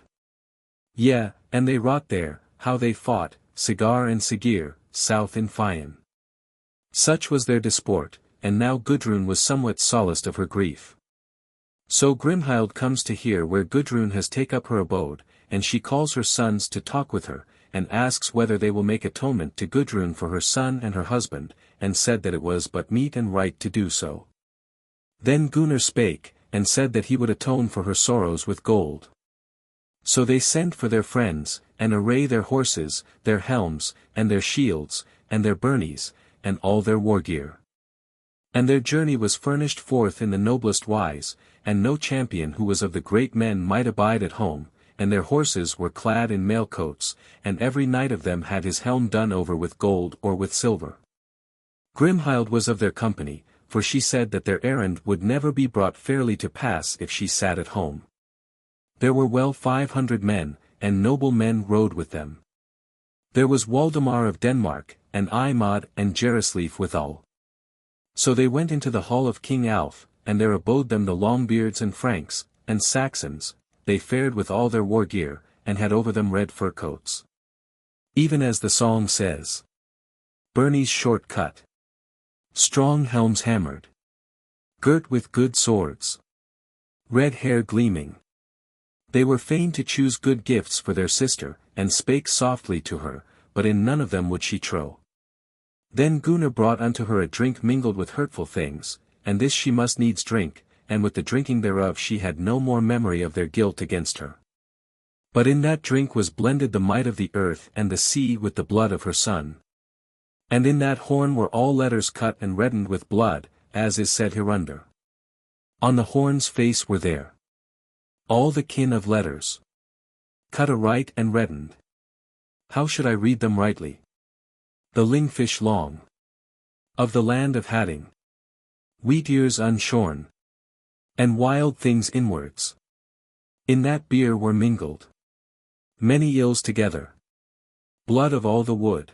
Yea, and they wrought there, how they fought, Sigar and Sigir, south in Fian. Such was their disport, and now Gudrun was somewhat solaced of her grief. So Grimhild comes to hear where Gudrun has take up her abode, and she calls her sons to talk with her, and asks whether they will make atonement to Gudrun for her son and her husband, and said that it was but meet and right to do so. Then Gunnar spake, and said that he would atone for her sorrows with gold. So they sent for their friends, and array their horses, their helms, and their shields, and their burnies, and all their war gear. And their journey was furnished forth in the noblest wise, and no champion who was of the great men might abide at home, and their horses were clad in mail coats, and every knight of them had his helm done over with gold or with silver. Grimhild was of their company, for she said that their errand would never be brought fairly to pass if she sat at home. There were well 500 men, and noble men rode with them. There was Waldemar of Denmark, and Imod and Jarisleif withal. So they went into the hall of King Alf, and there abode them the Longbeards and Franks, and Saxons. They fared with all their war gear, and had over them red fur coats. Even as the song says. Burnies short cut. Strong helms hammered. Girt with good swords. Red hair gleaming. They were fain to choose good gifts for their sister, and spake softly to her, but in none of them would she trow. Then Gunnar brought unto her a drink mingled with hurtful things, and this she must needs drink, and with the drinking thereof she had no more memory of their guilt against her. But in that drink was blended the might of the earth and the sea with the blood of her son. And in that horn were all letters cut and reddened with blood, as is said hereunder. On the horn's face were there all the kin of letters, cut aright and reddened. How should I read them rightly? The lingfish long. Of the land of Hatting. Wheat ears unshorn. And wild things inwards. In that beer were mingled many ills together. Blood of all the wood.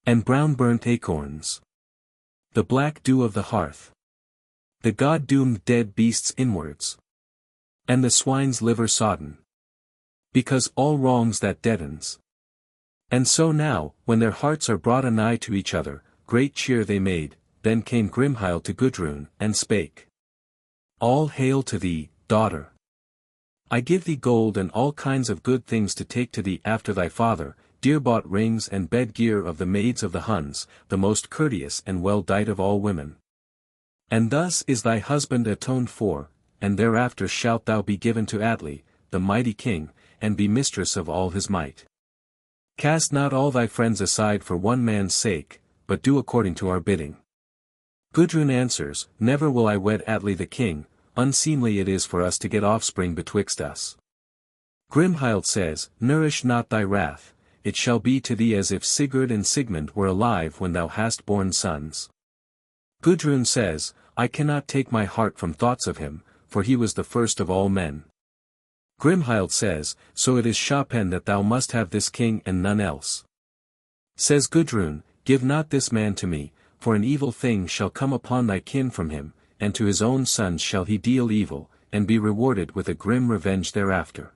And brown burnt acorns. The black dew of the hearth. The god-doomed dead beasts inwards. And the swine's liver sodden. Because all wrongs that deadens. And so now, when their hearts are brought anigh to each other, great cheer they made. Then came Grimhild to Gudrun, and spake. All hail to thee, daughter. I give thee gold and all kinds of good things to take to thee after thy father, dear-bought rings and bed-gear of the maids of the Huns, the most courteous and well-dight of all women. And thus is thy husband atoned for, and thereafter shalt thou be given to Atli, the mighty king, and be mistress of all his might. Cast not all thy friends aside for one man's sake, but do according to our bidding. Gudrun answers, Never will I wed Atli the king, unseemly it is for us to get offspring betwixt us. Grimhild says, Nourish not thy wrath, it shall be to thee as if Sigurd and Sigmund were alive when thou hast borne sons. Gudrun says, I cannot take my heart from thoughts of him, for he was the first of all men. Grimhild says, So it is shapen that thou must have this king and none else. Says Gudrun, Give not this man to me, for an evil thing shall come upon thy kin from him, and to his own sons shall he deal evil, and be rewarded with a grim revenge thereafter.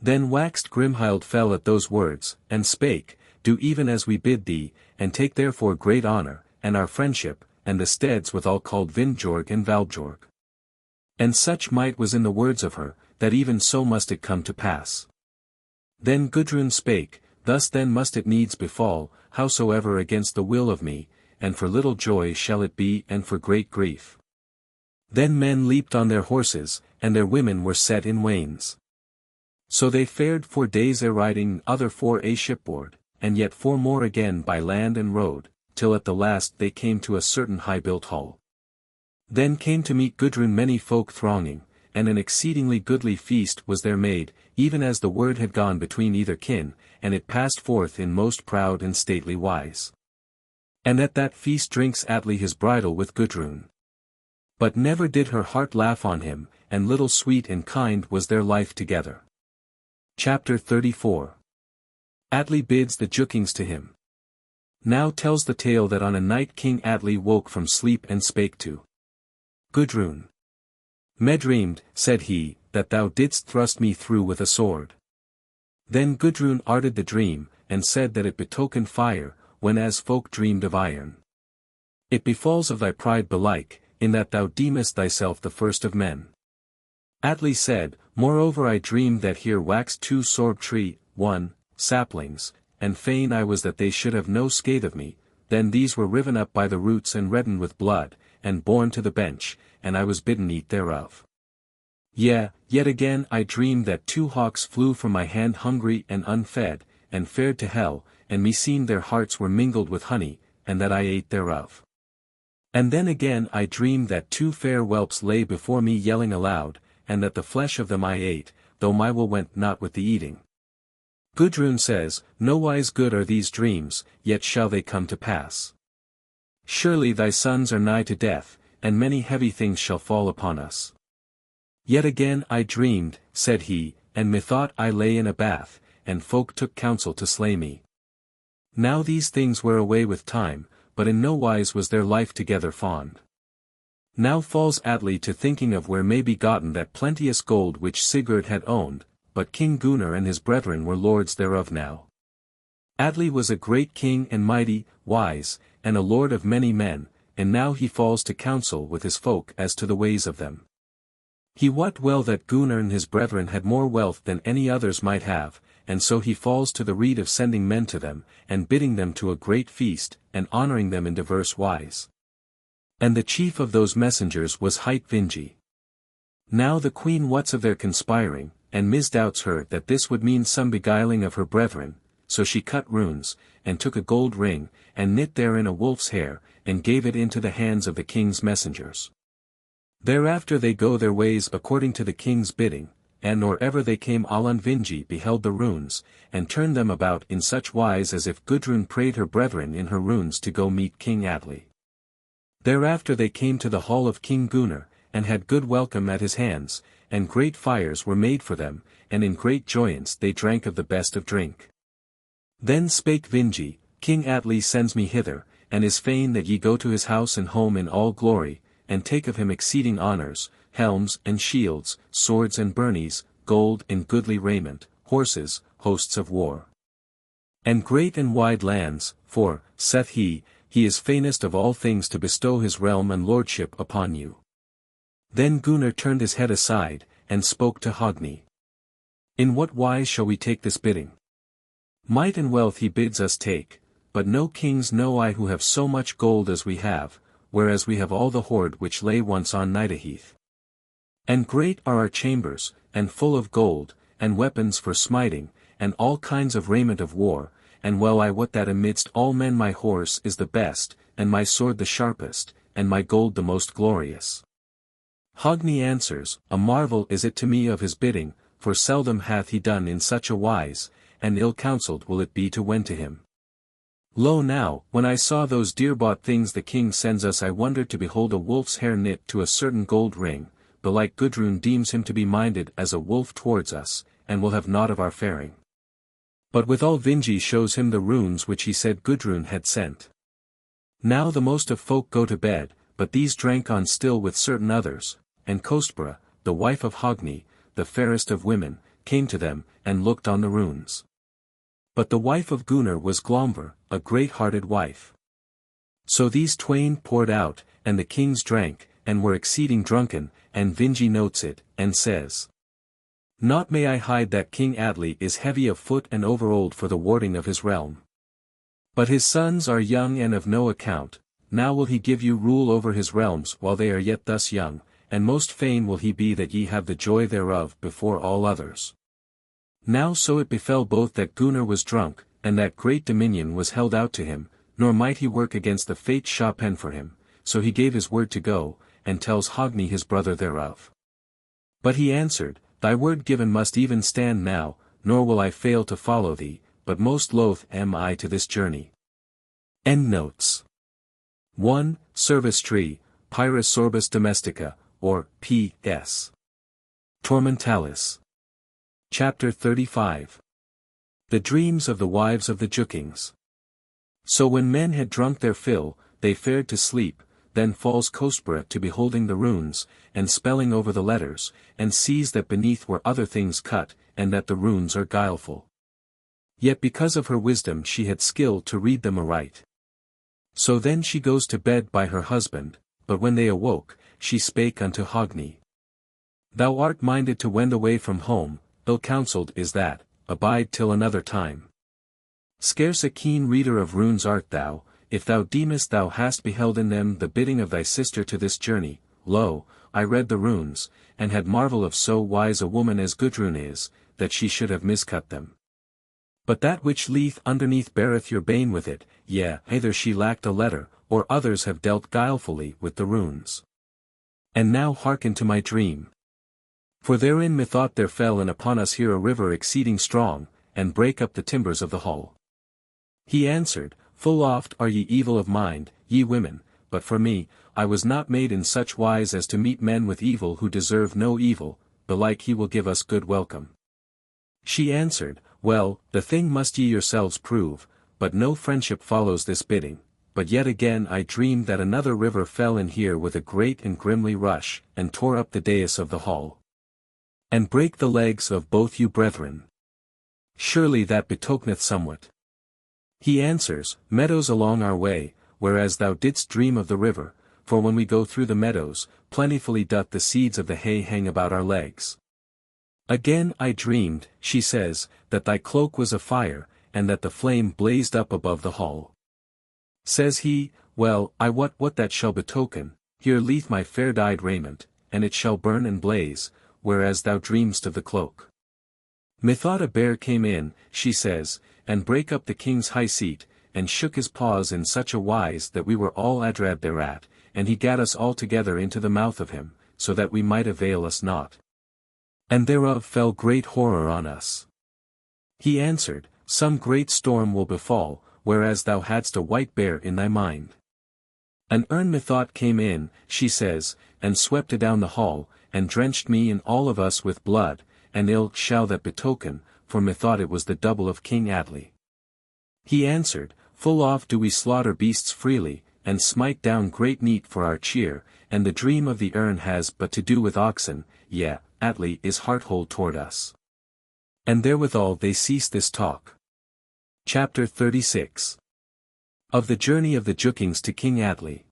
Then waxed Grimhild fell at those words, and spake, Do even as we bid thee, and take therefore great honour, and our friendship, and the steads withal called Vindjorg and Valbjorg. And such might was in the words of her, that even so must it come to pass. Then Gudrun spake, Thus then must it needs befall, howsoever against the will of me, and for little joy shall it be and for great grief. Then men leaped on their horses, and their women were set in wains. So they fared 4 days a riding, other 4 a shipboard, and yet 4 more again by land and road, till at the last they came to a certain high-built hall. Then came to meet Gudrun many folk thronging, and an exceedingly goodly feast was there made, even as the word had gone between either kin, and it passed forth in most proud and stately wise. And at that feast drinks Atli his bridal with Gudrun. But never did her heart laugh on him, and little sweet and kind was their life together. Chapter 34. Atli bids the Jukings to him. Now tells the tale that on a night King Atli woke from sleep and spake to Gudrun. Me dreamed, said he, that thou didst thrust me through with a sword. Then Gudrun arted the dream, and said that it betokened fire, when as folk dreamed of iron. It befalls of thy pride belike, in that thou deemest thyself the first of men. Atli said, Moreover I dreamed that here waxed 2 sorb tree, 1, saplings, and fain I was that they should have no scathe of me, then these were riven up by the roots and reddened with blood, and borne to the bench, and I was bidden eat thereof. Yea, yet again I dreamed that 2 hawks flew from my hand hungry and unfed, and fared to hell, and meseemed their hearts were mingled with honey, and that I ate thereof. And then again I dreamed that 2 fair whelps lay before me yelling aloud, and that the flesh of them I ate, though my will went not with the eating. Gudrun says, Nowise good are these dreams, yet shall they come to pass. Surely thy sons are nigh to death, and many heavy things shall fall upon us. Yet again I dreamed, said he, and methought I lay in a bath, and folk took counsel to slay me. Now these things wear away with time, but in no wise was their life together fond. Now falls Atli to thinking of where may be gotten that plenteous gold which Sigurd had owned, but King Gunnar and his brethren were lords thereof now. Atli was a great king and mighty, wise, and a lord of many men, and now he falls to counsel with his folk as to the ways of them. He wot well that Gunnar and his brethren had more wealth than any others might have, and so he falls to the rede of sending men to them, and bidding them to a great feast, and honouring them in diverse wise. And the chief of those messengers was hight Vingi. Now the queen wots of their conspiring, and misdoubts her that this would mean some beguiling of her brethren, so she cut runes, and took a gold ring, and knit therein a wolf's hair, and gave it into the hands of the king's messengers. Thereafter they go their ways according to the king's bidding, and nor ever they came Allan Vingi beheld the runes, and turned them about in such wise as if Gudrun prayed her brethren in her runes to go meet King Atli. Thereafter they came to the hall of King Gunnar, and had good welcome at his hands, and great fires were made for them, and in great joyance they drank of the best of drink. Then spake Vingi, King Atli sends me hither, and is fain that ye go to his house and home in all glory, and take of him exceeding honours, helms and shields, swords and burnies, gold and goodly raiment, horses, hosts of war. And great and wide lands, for, saith he is fainest of all things to bestow his realm and lordship upon you. Then Gunnar turned his head aside, and spoke to Hogni. In what wise shall we take this bidding? Might and wealth he bids us take, but no kings know I who have so much gold as we have, whereas we have all the hoard which lay once on Nidaheath. And great are our chambers, and full of gold, and weapons for smiting, and all kinds of raiment of war, and well I wot that amidst all men my horse is the best, and my sword the sharpest, and my gold the most glorious. Hogni answers, a marvel is it to me of his bidding, for seldom hath he done in such a wise, and ill-counselled will it be to wend to him. Lo now, when I saw those dear-bought things the king sends us I wondered to behold a wolf's hair knit to a certain gold ring, belike Gudrun deems him to be minded as a wolf towards us, and will have naught of our faring. But withal Vingi shows him the runes which he said Gudrun had sent. Now the most of folk go to bed, but these drank on still with certain others, and Kostbera, the wife of Hogni, the fairest of women, came to them, and looked on the runes. But the wife of Gunnar was Glomver, a great-hearted wife. So these twain poured out, and the kings drank, and were exceeding drunken, and Vingi notes it, and says, Naught may I hide that King Atli is heavy of foot and over-old for the warding of his realm. But his sons are young and of no account, now will he give you rule over his realms while they are yet thus young, and most fain will he be that ye have the joy thereof before all others. Now so it befell both that Gunnar was drunk, and that great dominion was held out to him, nor might he work against the fate shapen for him, so he gave his word to go, and tells Hogni his brother thereof. But he answered, Thy word given must even stand now, nor will I fail to follow thee, but most loath am I to this journey. Endnotes 1. Service tree, Pyrus sorbus domestica, or P.S. Tormentalis. Chapter 35. The dreams of the wives of the Jukings. So when men had drunk their fill, they fared to sleep, then falls Kostbera to beholding the runes, and spelling over the letters, and sees that beneath were other things cut, and that the runes are guileful. Yet because of her wisdom she had skill to read them aright. So then she goes to bed by her husband, but when they awoke, she spake unto Hogni. Thou art minded to wend away from home, ill-counselled is that, abide till another time. Scarce a keen reader of runes art thou, if thou deemest thou hast beheld in them the bidding of thy sister to this journey. Lo, I read the runes, and had marvel of so wise a woman as Gudrun is, that she should have miscut them. But that which lieth underneath beareth your bane with it, yea, either she lacked a letter, or others have dealt guilefully with the runes. And now hearken to my dream. For therein methought there fell in upon us here a river exceeding strong, and brake up the timbers of the hull. He answered, Full oft are ye evil of mind, ye women, but for me, I was not made in such wise as to meet men with evil who deserve no evil, belike he will give us good welcome. She answered, Well, the thing must ye yourselves prove, but no friendship follows this bidding. But yet again I dreamed that another river fell in here with a great and grimly rush, and tore up the dais of the hall. And brake the legs of both you brethren. Surely that betokeneth somewhat. He answers, Meadows along our way, whereas thou didst dream of the river, for when we go through the meadows, plentifully doth the seeds of the hay hang about our legs. Again I dreamed, she says, that thy cloak was afire, and that the flame blazed up above the hall. Says he, Well, I wot what that shall betoken, here lieth my fair-dyed raiment, and it shall burn and blaze, whereas thou dreamst of the cloak. Methought a bear came in, she says, and brake up the king's high seat, and shook his paws in such a wise that we were all adrad thereat, and he gat us all together into the mouth of him, so that we might avail us not. And thereof fell great horror on us. He answered, Some great storm will befall, whereas thou hadst a white bear in thy mind. An urn methought came in, she says, and swept adown the hall, and drenched me and all of us with blood, and ill shall that betoken, for methought it was the double of King Atli. He answered, Full oft do we slaughter beasts freely, and smite down great meat for our cheer, and the dream of the urn has but to do with oxen, yea, Atli is heart-whole toward us. And therewithal they ceased this talk. Chapter 36. Of the journey of the Jukings to King Atli.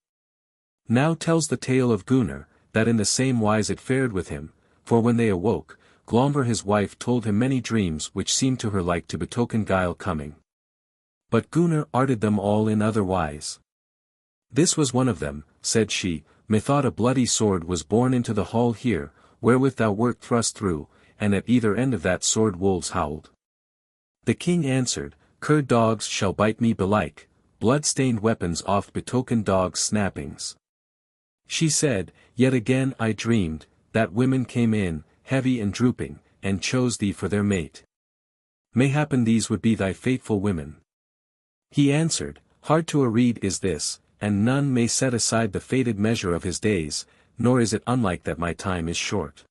Now tells the tale of Gunnar, that in the same wise it fared with him, for when they awoke, Glomber his wife told him many dreams which seemed to her like to betoken guile coming. But Gunnar arted them all in other wise. This was one of them, said she, Methought a bloody sword was borne into the hall here, wherewith thou wert thrust through, and at either end of that sword wolves howled. The king answered, Cur dogs shall bite me belike, blood-stained weapons oft betoken dogs' snappings. She said, Yet again I dreamed, that women came in, heavy and drooping, and chose thee for their mate. Mayhappen these would be thy faithful women. He answered, Hard to a reed is this, and none may set aside the fated measure of his days, nor is it unlike that my time is short.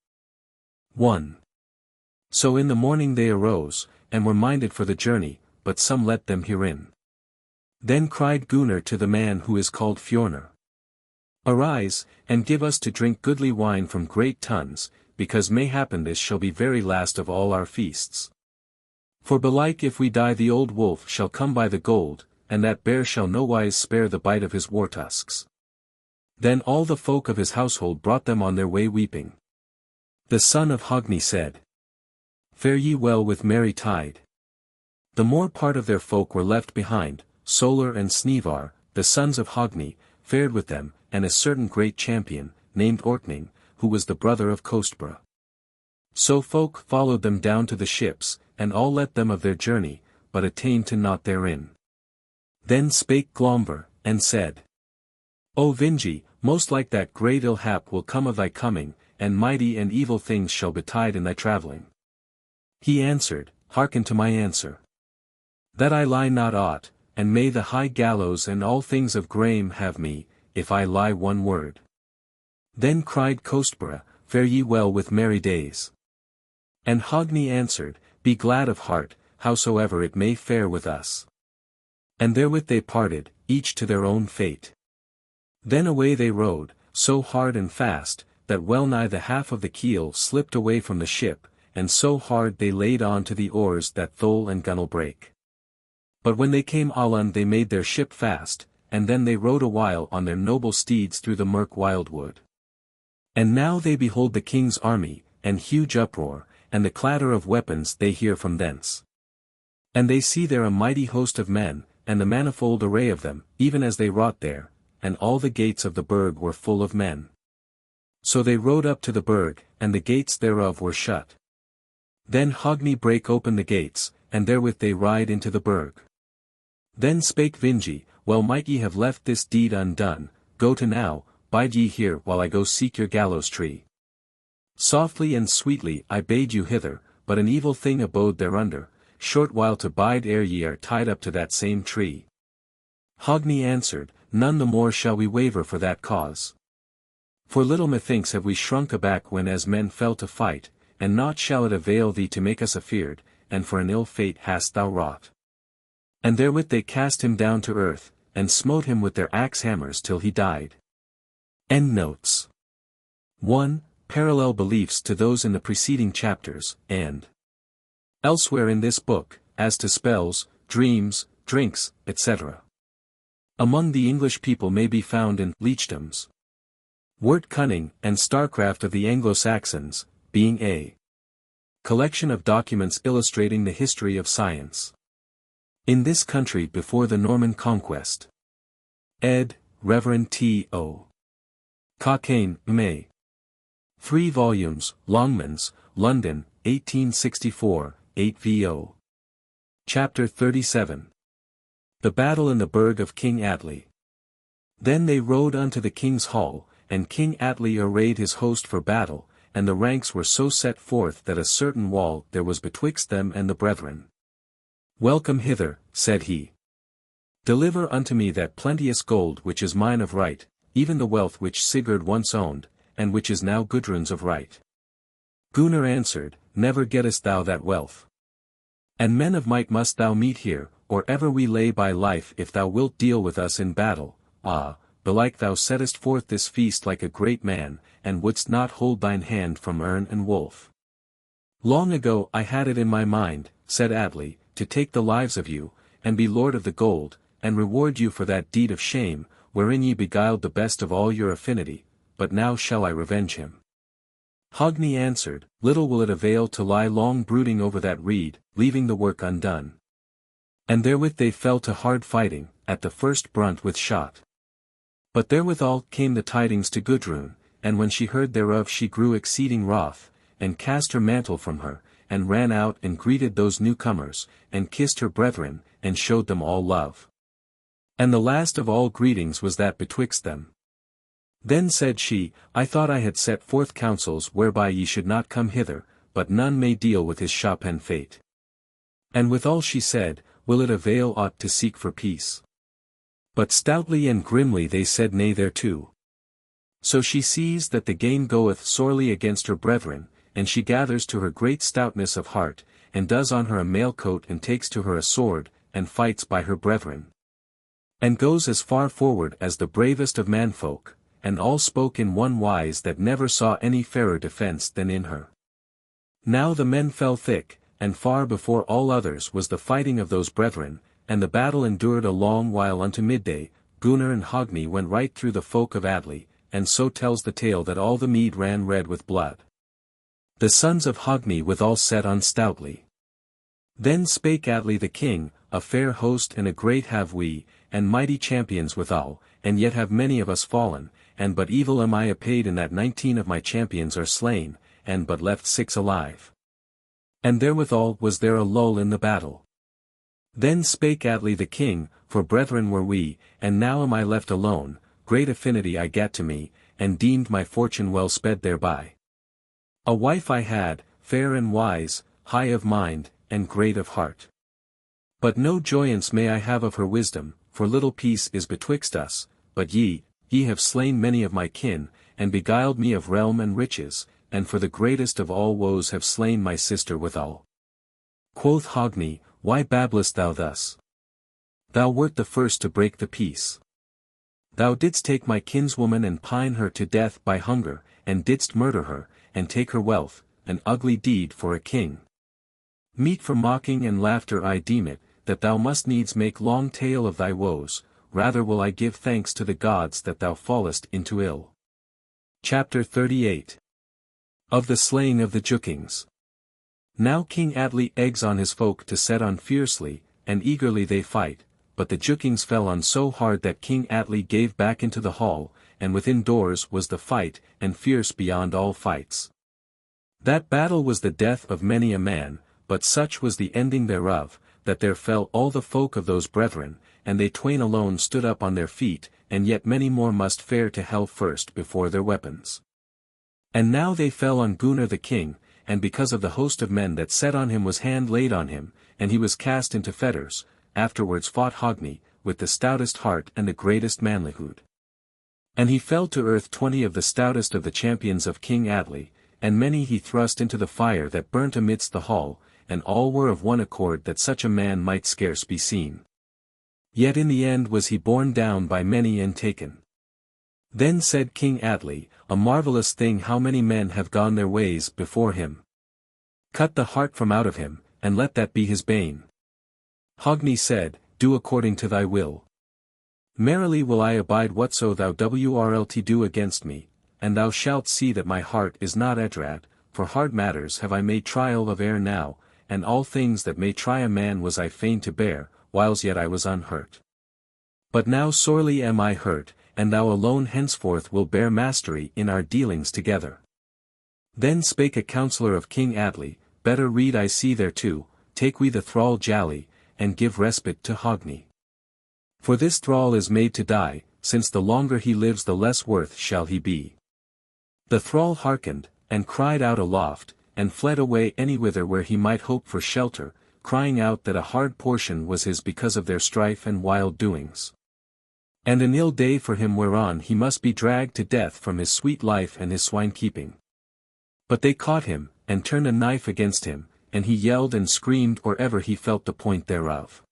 1. So in the morning they arose, and were minded for the journey, but some let them herein. Then cried Gunnar to the man who is called Fjornr. Arise, and give us to drink goodly wine from great tuns, because mayhappen this shall be very last of all our feasts. For belike if we die the old wolf shall come by the gold, and that bear shall nowise spare the bite of his war tusks. Then all the folk of his household brought them on their way weeping. The son of Hogni said, Fare ye well with merry tide. The more part of their folk were left behind, Solar and Snivar, the sons of Hogni, fared with them, and a certain great champion, named Orkning, who was the brother of Kostbra. So folk followed them down to the ships, and all let them of their journey, but attained to naught therein. Then spake Glomber, and said, O Vingi, most like that great ill hap will come of thy coming, and mighty and evil things shall betide in thy travelling. He answered, Hearken to my answer. That I lie not aught, and may the high gallows and all things of Graham have me, if I lie one word. Then cried Kostbra, Fare ye well with merry days. And Hogni answered, Be glad of heart, howsoever it may fare with us. And therewith they parted, each to their own fate. Then away they rowed, so hard and fast, that well nigh the half of the keel slipped away from the ship, and so hard they laid on to the oars that thole and gunwale brake. But when they came Alund they made their ship fast, and then they rode a while on their noble steeds through the murk wildwood. And now they behold the king's army, and huge uproar, and the clatter of weapons they hear from thence. And they see there a mighty host of men, and the manifold array of them, even as they wrought there, and all the gates of the burg were full of men. So they rode up to the burg, and the gates thereof were shut. Then Hogni brake open the gates, and therewith they ride into the burg. Then spake Vingi, Well might ye have left this deed undone, go to now, bide ye here while I go seek your gallows tree. Softly and sweetly I bade you hither, but an evil thing abode thereunder, short while to bide ere ye are tied up to that same tree. Hogni answered, None the more shall we waver for that cause. For little methinks have we shrunk aback when as men fell to fight, and naught shall it avail thee to make us afeard, and for an ill fate hast thou wrought. And therewith they cast him down to earth, and smote him with their axe hammers till he died. Endnotes. 1. Parallel beliefs to those in the preceding chapters, and elsewhere in this book, as to spells, dreams, drinks, etc. Among the English people may be found in leechdoms. Wort cunning and starcraft of the Anglo-Saxons, being a collection of documents illustrating the history of science in this country before the Norman conquest. Ed. Rev. T.O. Cockayne, May. 3 volumes, Longmans, London, 1864, 8 vo. Chapter 37. The Battle in the Burg of King Atli. Then they rode unto the king's hall, and King Atli arrayed his host for battle, and the ranks were so set forth that a certain wall there was betwixt them and the brethren. "Welcome hither," said he. "Deliver unto me that plenteous gold which is mine of right, even the wealth which Sigurd once owned, and which is now Gudrun's of right." Gunnar answered, "Never gettest thou that wealth. And men of might must thou meet here, or ever we lay by life if thou wilt deal with us in battle. Ah, belike thou settest forth this feast like a great man, and wouldst not hold thine hand from Erne and Wolf." "Long ago I had it in my mind," said Atli, "to take the lives of you, and be lord of the gold, and reward you for that deed of shame, wherein ye beguiled the best of all your affinity, but now shall I revenge him." Hogni answered, "Little will it avail to lie long brooding over that reed, leaving the work undone." And therewith they fell to hard fighting, at the first brunt with shot. But therewithal came the tidings to Gudrun, and when she heard thereof she grew exceeding wroth, and cast her mantle from her, and ran out and greeted those newcomers, and kissed her brethren, and showed them all love. And the last of all greetings was that betwixt them. Then said she, "I thought I had set forth counsels whereby ye should not come hither, but none may deal with his Chopin fate." And withal she said, "Will it avail aught to seek for peace?" But stoutly and grimly they said nay thereto. So she sees that the gain goeth sorely against her brethren, and she gathers to her great stoutness of heart, and does on her a mail coat and takes to her a sword, and fights by her brethren. And goes as far forward as the bravest of manfolk, and all spoke in one wise that never saw any fairer defence than in her. Now the men fell thick, and far before all others was the fighting of those brethren, and the battle endured a long while unto midday. Gunnar and Hogni went right through the folk of Atli, and so tells the tale that all the mead ran red with blood. The sons of Hogni withal set on stoutly. Then spake Atli the king, "A fair host and a great have we, and mighty champions withal, and yet have many of us fallen, and but evil am I apaid in that 19 of my champions are slain, and but left 6 alive. And therewithal was there a lull in the battle. Then spake Atli the king, For brethren were we, and now am I left alone, great affinity I gat to me, and deemed my fortune well sped thereby. A wife I had, fair and wise, high of mind, and great of heart. But no joyance may I have of her wisdom, for little peace is betwixt us, but ye have slain many of my kin, and beguiled me of realm and riches, and for the greatest of all woes have slain my sister withal." Quoth Hogni, "Why babblest thou thus? Thou wert the first to break the peace. Thou didst take my kinswoman and pine her to death by hunger, and didst murder her, and take her wealth, an ugly deed for a king. Meet for mocking and laughter I deem it, that thou must needs make long tale of thy woes, rather will I give thanks to the gods that thou fallest into ill." Chapter 38. Of the slaying of the Jukings. Now King Atli eggs on his folk to set on fiercely, and eagerly they fight, but the Jukings fell on so hard that King Atli gave back into the hall, and within doors was the fight, and fierce beyond all fights. That battle was the death of many a man, but such was the ending thereof, that there fell all the folk of those brethren, and they twain alone stood up on their feet, and yet many more must fare to hell first before their weapons. And now they fell on Gunnar the king, and because of the host of men that set on him was hand laid on him, and he was cast into fetters. Afterwards fought Hogni, with the stoutest heart and the greatest manlyhood. And he fell to earth 20 of the stoutest of the champions of King Atli, and many he thrust into the fire that burnt amidst the hall, and all were of one accord that such a man might scarce be seen. Yet in the end was he borne down by many and taken. Then said King Atli, "A marvellous thing how many men have gone their ways before him. Cut the heart from out of him, and let that be his bane." Hogni said, "Do according to thy will. Merrily will I abide whatso thou wilt do against me, and thou shalt see that my heart is not edrad, for hard matters have I made trial of ere now, and all things that may try a man was I fain to bear, whiles yet I was unhurt. But now sorely am I hurt, and thou alone henceforth will bear mastery in our dealings together." Then spake a counsellor of King Atli, "Better rede I see thereto, take we the thrall Jali, and give respite to Hogni. For this thrall is made to die, since the longer he lives the less worth shall he be." The thrall hearkened, and cried out aloft, and fled away anywhither where he might hope for shelter, crying out that a hard portion was his because of their strife and wild doings. And an ill day for him whereon he must be dragged to death from his sweet life and his swine-keeping. But they caught him, and turned a knife against him, and he yelled and screamed or ever he felt the point thereof.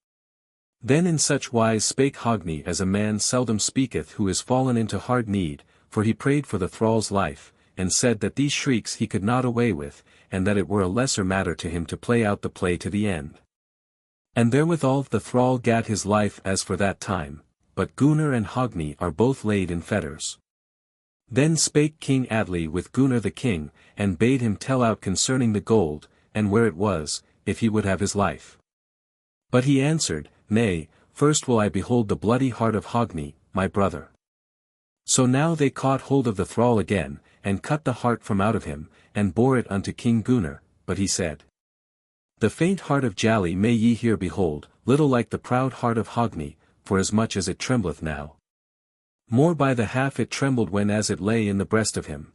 Then in such wise spake Hogni as a man seldom speaketh who is fallen into hard need, for he prayed for the thrall's life, and said that these shrieks he could not away with, and that it were a lesser matter to him to play out the play to the end. And therewithal the thrall gat his life as for that time, but Gunnar and Hogni are both laid in fetters. Then spake King Atli with Gunnar the king, and bade him tell out concerning the gold, and where it was, if he would have his life. But he answered, Nay, first will I behold the bloody heart of Hogni, my brother. So now they caught hold of the thrall again, and cut the heart from out of him, and bore it unto King Gunnar, but he said, The faint heart of Jali may ye here behold, little like the proud heart of Hogni, for as much as it trembleth now. More by the half it trembled when as it lay in the breast of him.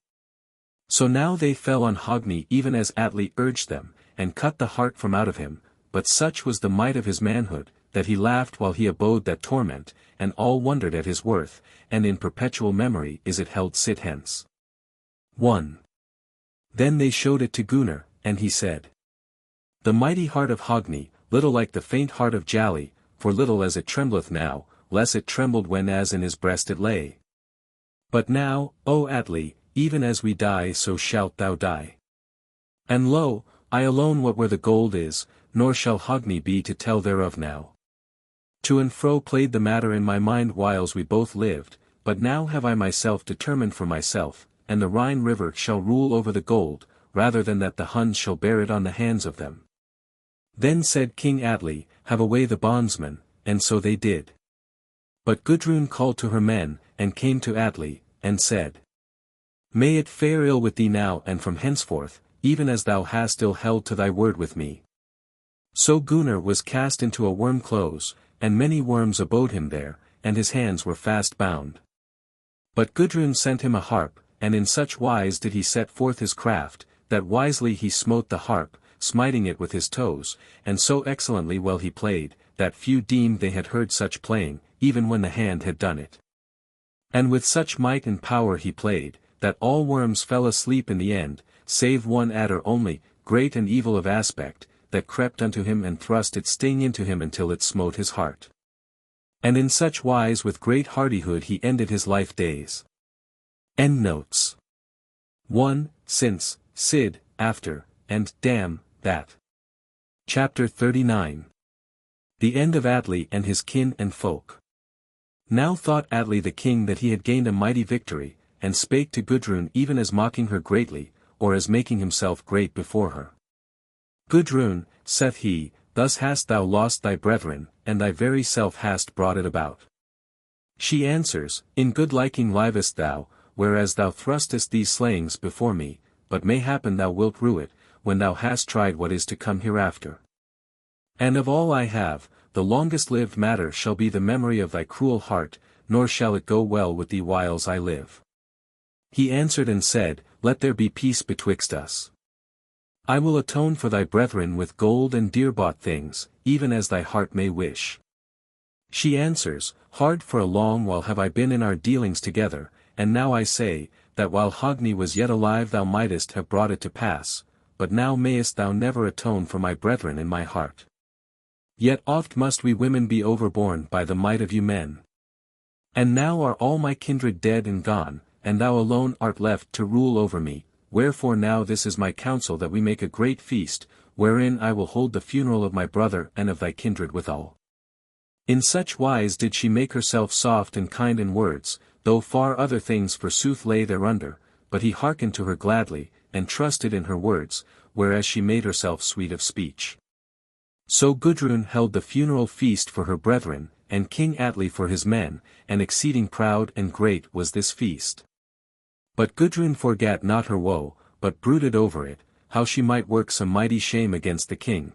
So now they fell on Hogni even as Atli urged them, and cut the heart from out of him, but such was the might of his manhood, that he laughed while he abode that torment, and all wondered at his worth, and in perpetual memory is it held sit hence. 1. Then they showed it to Gunnar, and he said, The mighty heart of Hogni, little like the faint heart of Jali, for little as it trembleth now, less it trembled when as in his breast it lay. But now, O Atli, even as we die so shalt thou die. And lo, I alone what where the gold is, nor shall Hogni be to tell thereof now. To and fro played the matter in my mind whiles we both lived, but now have I myself determined for myself, and the Rhine river shall rule over the gold, rather than that the Huns shall bear it on the hands of them. Then said King Atli, Have away the bondsmen, and so they did. But Gudrun called to her men, and came to Atli, and said, May it fare ill with thee now and from henceforth, even as thou hast ill held to thy word with me. So Gunnar was cast into a worm close, and many worms abode him there, and his hands were fast bound. But Gudrun sent him a harp, and in such wise did he set forth his craft, that wisely he smote the harp, smiting it with his toes, and so excellently well he played, that few deemed they had heard such playing, even when the hand had done it. And with such might and power he played, that all worms fell asleep in the end, save one adder only, great and evil of aspect, that crept unto him and thrust its sting into him until it smote his heart. And in such wise with great hardihood he ended his life days. Endnotes. 1. Since, Sid, after, and damn, that. Chapter 39. The end of Atli and his kin and folk. Now thought Atli the king that he had gained a mighty victory, and spake to Gudrun even as mocking her greatly, or as making himself great before her. Gudrun, saith he, thus hast thou lost thy brethren, and thy very self hast brought it about. She answers, In good liking livest thou, whereas thou thrustest these slayings before me, but may happen thou wilt rue it, when thou hast tried what is to come hereafter. And of all I have, the longest lived matter shall be the memory of thy cruel heart, nor shall it go well with thee whiles I live. He answered and said, Let there be peace betwixt us. I will atone for thy brethren with gold and dear-bought things, even as thy heart may wish. She answers, Hard for a long while have I been in our dealings together, and now I say, that while Hogni was yet alive thou mightest have brought it to pass, but now mayest thou never atone for my brethren in my heart. Yet oft must we women be overborne by the might of you men. And now are all my kindred dead and gone, and thou alone art left to rule over me, wherefore now this is my counsel that we make a great feast, wherein I will hold the funeral of my brother and of thy kindred withal. In such wise did she make herself soft and kind in words, though far other things forsooth lay thereunder, but he hearkened to her gladly, and trusted in her words, whereas she made herself sweet of speech. So Gudrun held the funeral feast for her brethren, and King Atli for his men, and exceeding proud and great was this feast. But Gudrun forgat not her woe, but brooded over it, how she might work some mighty shame against the king.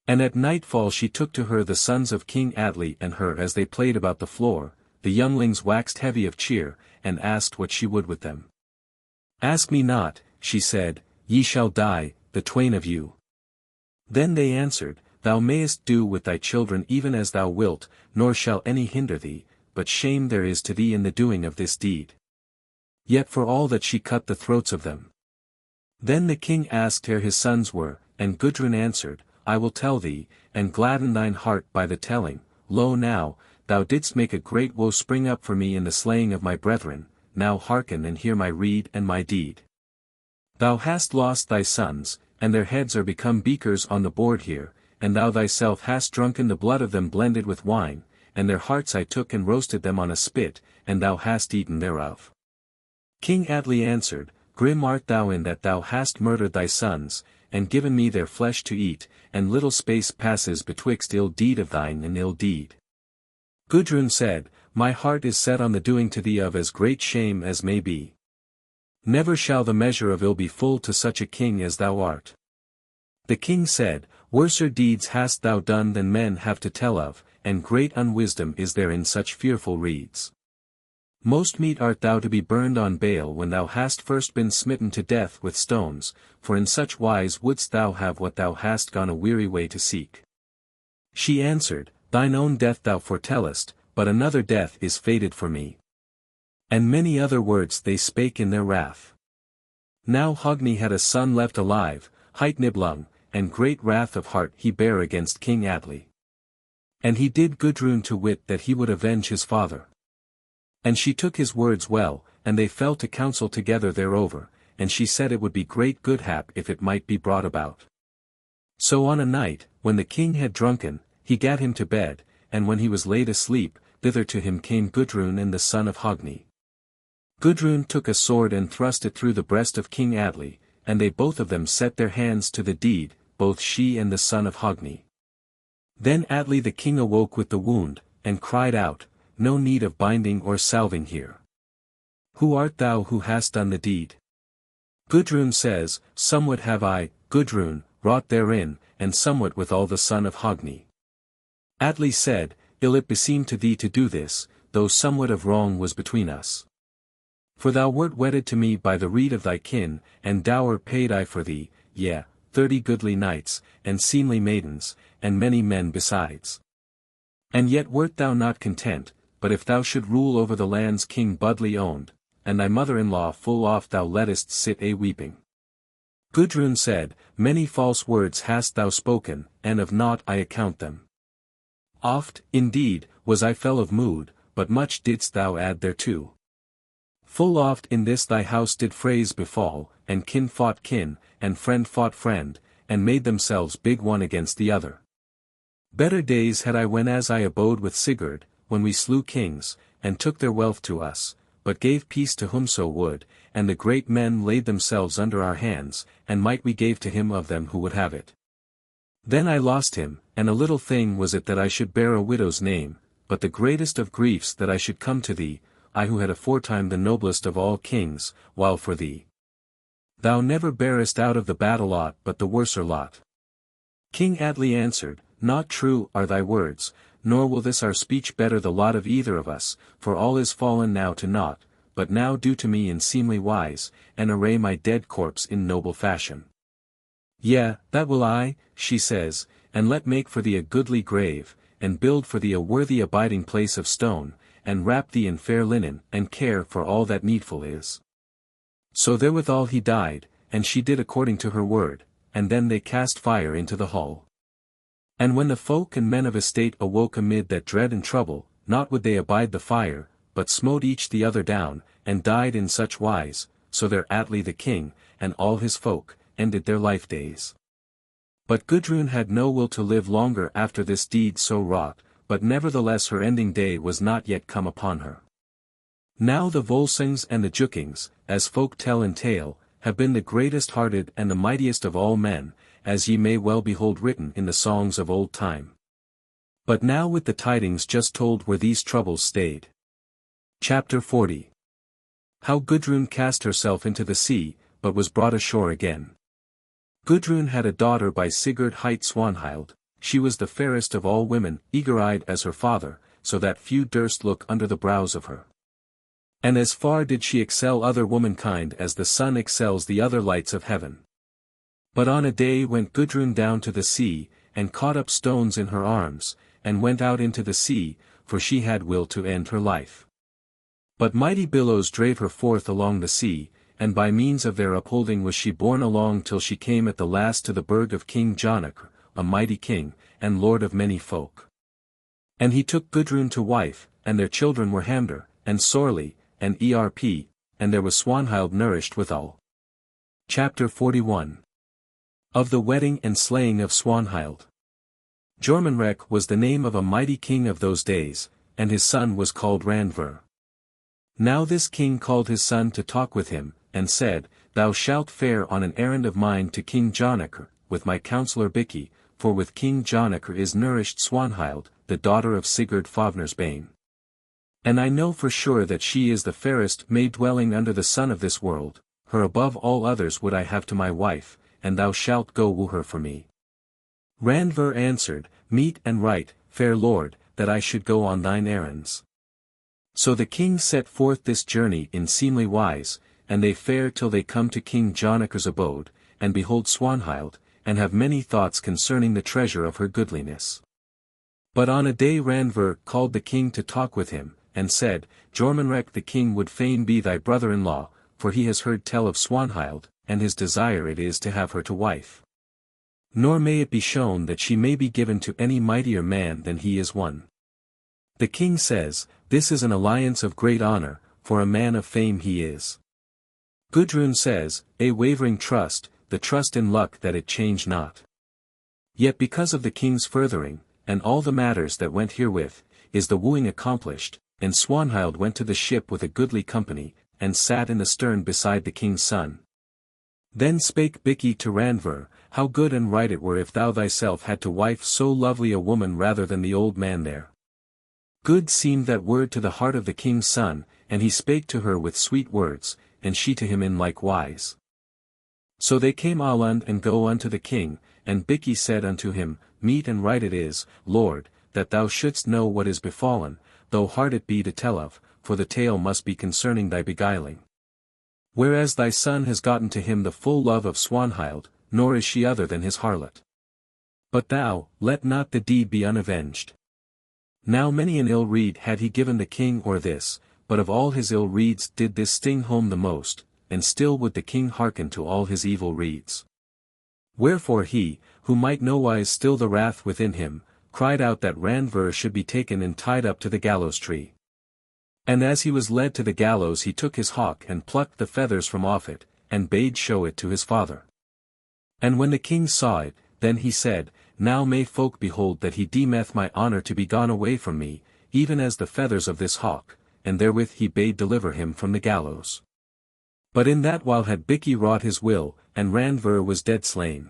And at nightfall she took to her the sons of King Atli and her as they played about the floor, the younglings waxed heavy of cheer, and asked what she would with them. Ask me not, she said, ye shall die, the twain of you. Then they answered, thou mayest do with thy children even as thou wilt, nor shall any hinder thee, but shame there is to thee in the doing of this deed. Yet for all that she cut the throats of them. Then the king asked where his sons were, and Gudrun answered, I will tell thee, and gladden thine heart by the telling. Lo now, thou didst make a great woe spring up for me in the slaying of my brethren, now hearken and hear my rede and my deed. Thou hast lost thy sons, and their heads are become beakers on the board here, and thou thyself hast drunken the blood of them blended with wine, and their hearts I took and roasted them on a spit, and thou hast eaten thereof. King Atli answered, Grim art thou in that thou hast murdered thy sons, and given me their flesh to eat, and little space passes betwixt ill deed of thine and ill deed. Gudrun said, My heart is set on the doing to thee of as great shame as may be. Never shall the measure of ill be full to such a king as thou art. The king said, Worser deeds hast thou done than men have to tell of, and great unwisdom is there in such fearful reeds. Most meet art thou to be burned on bale when thou hast first been smitten to death with stones, for in such wise wouldst thou have what thou hast gone a weary way to seek. She answered, Thine own death thou foretellest, but another death is fated for me. And many other words they spake in their wrath. Now Hogni had a son left alive, hight Niblung, and great wrath of heart he bare against King Atli. And he did Gudrun to wit that he would avenge his father. And she took his words well, and they fell to counsel together thereover, and she said it would be great good hap if it might be brought about. So on a night, when the king had drunken, he gat him to bed, and when he was laid asleep, thither to him came Gudrun and the son of Hogni. Gudrun took a sword and thrust it through the breast of King Atli, and they both of them set their hands to the deed, both she and the son of Hogni. Then Atli the king awoke with the wound, and cried out, No need of binding or salving here. Who art thou who hast done the deed? Gudrun says, Somewhat have I, Gudrun, wrought therein, and somewhat with all the son of Hogni. Atli said, Ill it beseemed to thee to do this, though somewhat of wrong was between us. For thou wert wedded to me by the rede of thy kin, and dower paid I for thee, yea, 30 goodly knights, and seemly maidens, and many men besides. And yet wert thou not content, but if thou should rule over the lands King Budli owned, and thy mother-in-law full oft thou lettest sit a-weeping. Gudrun said, Many false words hast thou spoken, and of naught I account them. Oft, indeed, was I fell of mood, but much didst thou add thereto. Full oft in this thy house did frays befall, and kin fought kin, and friend fought friend, and made themselves big one against the other. Better days had I when as I abode with Sigurd, when we slew kings, and took their wealth to us, but gave peace to whomso would, and the great men laid themselves under our hands, and might we gave to him of them who would have it. Then I lost him, and a little thing was it that I should bear a widow's name, but the greatest of griefs that I should come to thee, I who had aforetime the noblest of all kings, while for thee. Thou never bearest out of the battle aught but the worser lot. King Atli answered, Not true are thy words, nor will this our speech better the lot of either of us, for all is fallen now to naught, but now do to me in seemly wise, and array my dead corpse in noble fashion. Yea, that will I, she says, and let make for thee a goodly grave, and build for thee a worthy abiding place of stone, and wrap thee in fair linen, and care for all that needful is. So therewithal he died, and she did according to her word, and then they cast fire into the hall. And when the folk and men of estate awoke amid that dread and trouble, not would they abide the fire, but smote each the other down, and died in such wise, so there Atli the king, and all his folk, ended their life days. But Gudrun had no will to live longer after this deed so wrought, but nevertheless her ending day was not yet come upon her. Now the Volsungs and the Jukings, as folk tell in tale, have been the greatest hearted and the mightiest of all men, as ye may well behold written in the songs of old time. But now with the tidings just told were these troubles stayed. Chapter 40. How Gudrun cast herself into the sea, but was brought ashore again. Gudrun had a daughter by Sigurd hight Swanhild. She was the fairest of all women, eager-eyed as her father, so that few durst look under the brows of her. And as far did she excel other womankind as the sun excels the other lights of heaven. But on a day went Gudrun down to the sea, and caught up stones in her arms, and went out into the sea, for she had will to end her life. But mighty billows drave her forth along the sea, and by means of their upholding was she borne along till she came at the last to the burg of King Jonach, a mighty king, and lord of many folk. And he took Gudrun to wife, and their children were Hamder, and Sorli, and Erp, and there was Swanhild nourished withal. Chapter 41. Of the wedding and slaying of Swanhild. Jormunrek was the name of a mighty king of those days, and his son was called Randver. Now this king called his son to talk with him, and said, Thou shalt fare on an errand of mine to King Jonach, with my counsellor Bikki, for with King Jonach is nourished Swanhild, the daughter of Sigurd Fafnersbane. And I know for sure that she is the fairest maid dwelling under the sun of this world, her above all others would I have to my wife, and thou shalt go woo her for me. Randver answered, Meet and right, fair lord, that I should go on thine errands. So the king set forth this journey in seemly wise, and they fare till they come to King Jonach's abode, and behold Swanhild, and have many thoughts concerning the treasure of her goodliness. But on a day Randver called the king to talk with him, and said, Jormunrek the king would fain be thy brother-in-law, for he has heard tell of Swanhild, and his desire it is to have her to wife. Nor may it be shown that she may be given to any mightier man than he is one. The king says, This is an alliance of great honor, for a man of fame he is. Gudrun says, A wavering trust, the trust in luck that it change not. Yet because of the king's furthering, and all the matters that went herewith, is the wooing accomplished, and Swanhild went to the ship with a goodly company, and sat in the stern beside the king's son. Then spake Bikki to Randver, How good and right it were if thou thyself had to wife so lovely a woman rather than the old man there. Good seemed that word to the heart of the king's son, and he spake to her with sweet words, and she to him in like wise. So they came Aland and go unto the king, and Bikki said unto him, Meet and right it is, Lord, that thou shouldst know what is befallen, though hard it be to tell of, for the tale must be concerning thy beguiling. Whereas thy son has gotten to him the full love of Swanhild, nor is she other than his harlot. But thou, let not the deed be unavenged. Now many an ill rede had he given the king or this, but of all his ill redes did this sting home the most, and still would the king hearken to all his evil redes. Wherefore he, who might nowise still the wrath within him, cried out that Randver should be taken and tied up to the gallows tree. And as he was led to the gallows he took his hawk and plucked the feathers from off it, and bade show it to his father. And when the king saw it, then he said, Now may folk behold that he deemeth my honor to be gone away from me, even as the feathers of this hawk, and therewith he bade deliver him from the gallows. But in that while had Bikki wrought his will, and Randver was dead slain.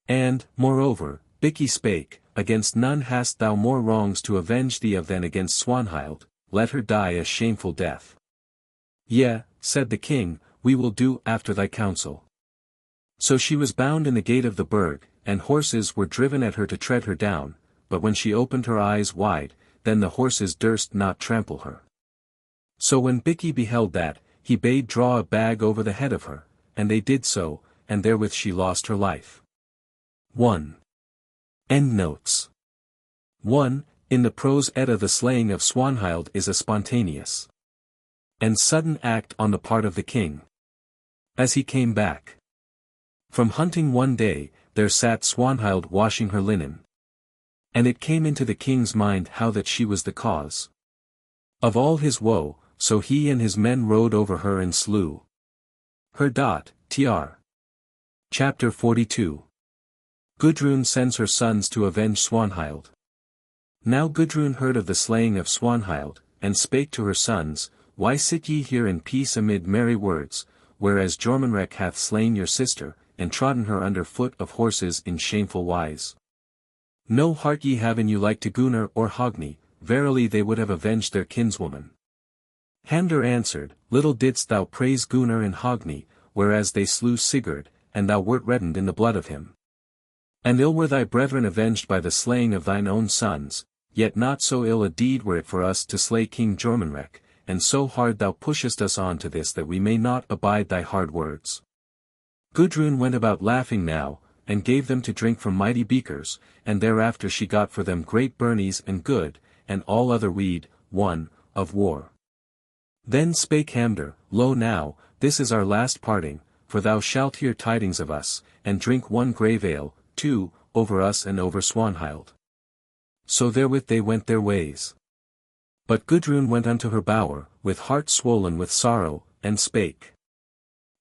And, moreover, Bikki spake, Against none hast thou more wrongs to avenge thee of than against Swanhild, let her die a shameful death. Yea, said the king, we will do after thy counsel. So she was bound in the gate of the burg, and horses were driven at her to tread her down, but when she opened her eyes wide, then the horses durst not trample her. So when Bikki beheld that, he bade draw a bag over the head of her, and they did so, and therewith she lost her life. 1. Endnotes. 1. In the prose Edda the slaying of Swanhild is a spontaneous and sudden act on the part of the king. As he came back from hunting one day, there sat Swanhild washing her linen. And it came into the king's mind how that she was the cause of all his woe, so he and his men rode over her and slew her. Tr. Chapter 42. Gudrun sends her sons to avenge Swanhild. Now Gudrun heard of the slaying of Swanhild, and spake to her sons, Why sit ye here in peace amid merry words, whereas Jormunrek hath slain your sister, and trodden her under foot of horses in shameful wise? No heart ye have in you like to Gunnar or Hogni, verily they would have avenged their kinswoman. Hamder answered, Little didst thou praise Gunnar and Hogni, whereas they slew Sigurd, and thou wert reddened in the blood of him. And ill were thy brethren avenged by the slaying of thine own sons, yet not so ill a deed were it for us to slay King Jormunrek, and so hard thou pushest us on to this that we may not abide thy hard words. Gudrun went about laughing now, and gave them to drink from mighty beakers, and thereafter she got for them great burnies and good, and all other weed, of war. Then spake Hamder, Lo now, this is our last parting, for thou shalt hear tidings of us, and drink one grave ale, over us and over Swanhild. So therewith they went their ways. But Gudrun went unto her bower, with heart swollen with sorrow, and spake.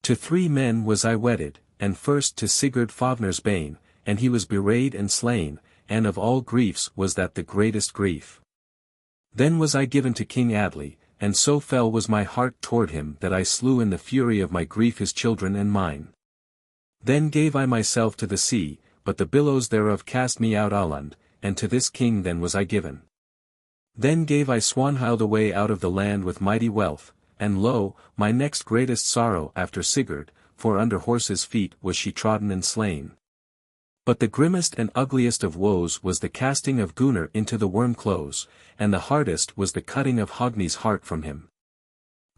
To 3 men was I wedded, and first to Sigurd Fafnir's bane, and he was bewrayed and slain, and of all griefs was that the greatest grief. Then was I given to King Atli, and so fell was my heart toward him that I slew in the fury of my grief his children and mine. Then gave I myself to the sea, but the billows thereof cast me out Aland, and to this king then was I given. Then gave I Swanhild away out of the land with mighty wealth, and lo, my next greatest sorrow after Sigurd, for under horses' feet was she trodden and slain. But the grimmest and ugliest of woes was the casting of Gunnar into the worm close, and the hardest was the cutting of Hogni's heart from him.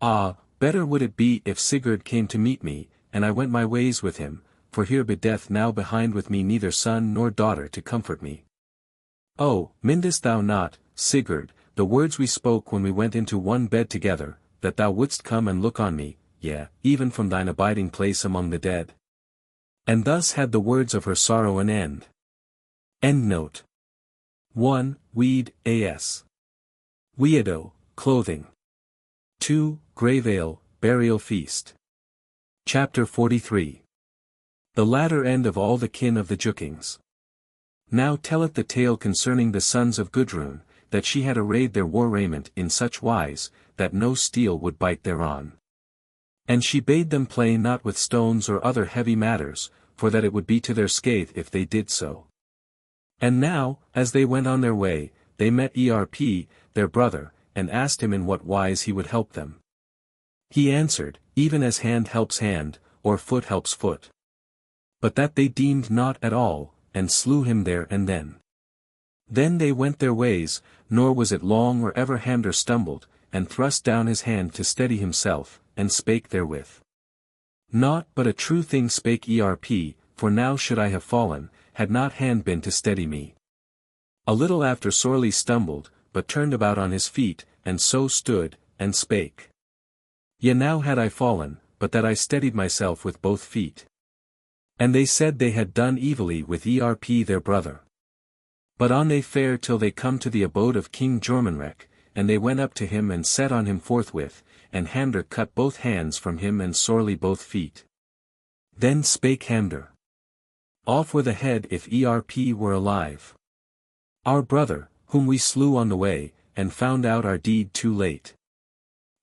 Ah, better would it be if Sigurd came to meet me, and I went my ways with him, for here be death now behind with me neither son nor daughter to comfort me. Oh, mindest thou not, Sigurd, the words we spoke when we went into one bed together, that thou wouldst come and look on me, yea, even from thine abiding place among the dead? And thus had the words of her sorrow an end. Endnote. 1. Weed, as. Weeado, clothing. 2. Grave ale, burial feast. Chapter 43. The latter end of all the kin of the Jukings. Now telleth the tale concerning the sons of Gudrun, that she had arrayed their war raiment in such wise, that no steel would bite thereon. And she bade them play not with stones or other heavy matters, for that it would be to their scathe if they did so. And now, as they went on their way, they met their brother, and asked him in what wise he would help them. He answered, even as hand helps hand, or foot helps foot. But that they deemed not at all, and slew him there and then. Then they went their ways, nor was it long or ever Hamder stumbled, and thrust down his hand to steady himself, and spake therewith. Naught but a true thing spake for now should I have fallen, had not hand been to steady me. A little after sorely stumbled, but turned about on his feet, and so stood, and spake. Yea now had I fallen, but that I steadied myself with both feet. And they said they had done evilly with their brother. But on they fare till they come to the abode of King Jormunrek, and they went up to him and set on him forthwith, and Hamder cut both hands from him and sorely both feet. Then spake Hamder. Off were the head if were alive. Our brother, whom we slew on the way, and found out our deed too late.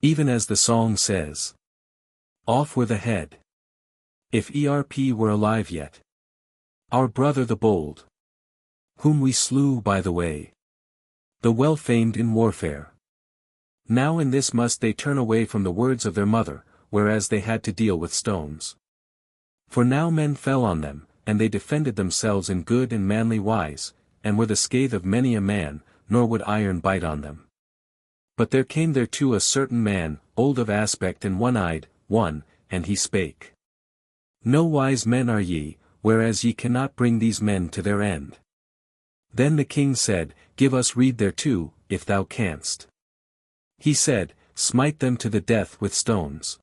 Even as the song says. Off were the head. If were alive yet. Our brother the bold. Whom we slew by the way. The well-famed in warfare. Now in this must they turn away from the words of their mother, whereas they had to deal with stones. For now men fell on them, and they defended themselves in good and manly wise, and were the scathe of many a man, nor would iron bite on them. But there came thereto a certain man, old of aspect and one-eyed, and he spake. No wise men are ye, whereas ye cannot bring these men to their end. Then the king said, Give us rede thereto, if thou canst. He said, Smite them to the death with stones.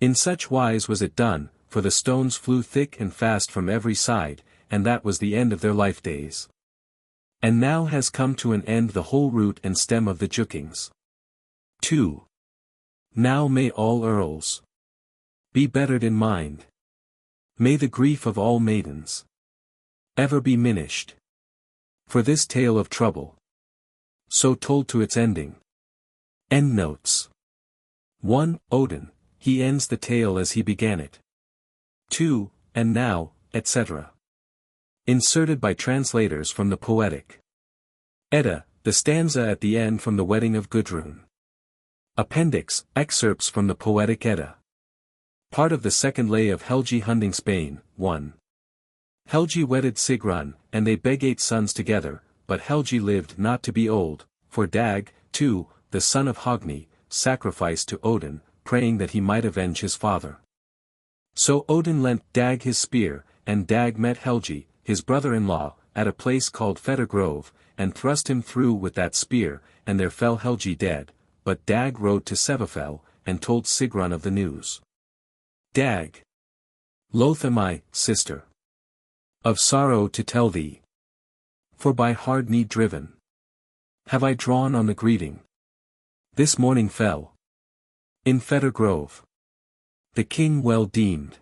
In such wise was it done, for the stones flew thick and fast from every side, and that was the end of their life days. And now has come to an end the whole root and stem of the Jukings. 2. Now may all earls be bettered in mind. May the grief of all maidens ever be minished. For this tale of trouble, so told to its ending. Endnotes. 1. Odin, he ends the tale as he began it. 2. And now, etc. Inserted by translators from the Poetic Edda, the stanza at the end from the wedding of Gudrun. Appendix, excerpts from the Poetic Edda. Part of the second lay of Helgi Hunding Spain, 1. Helgi wedded Sigrun, and they begat sons together, but Helgi lived not to be old, for Dag, 2, the son of Hogni, sacrificed to Odin, praying that he might avenge his father. So Odin lent Dag his spear, and Dag met Helgi, his brother-in-law, at a place called Fettergrove, and thrust him through with that spear, and there fell Helgi dead, but Dag rode to Sevafell, and told Sigrun of the news. Dag. Loath am I, sister, of sorrow to tell thee. For by hard need driven, have I drawn on the greeting. This morning fell in Fettergrove the king well deemed,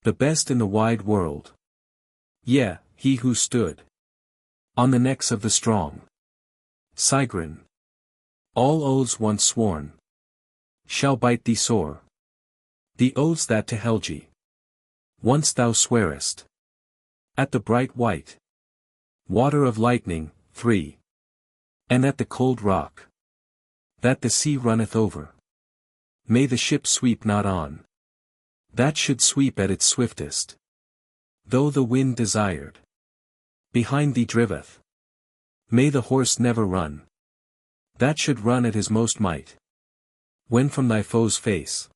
the best in the wide world. Yea, he who stood on the necks of the strong. Sigrun. All oaths once sworn shall bite thee sore. The oaths that to Helgi once thou swearest at the bright white water of lightning, 3. And at the cold rock that the sea runneth over. May the ship sweep not on. That should sweep at its swiftest. Though the wind desired behind thee driveth. May the horse never run. That should run at his most might. When from thy foe's face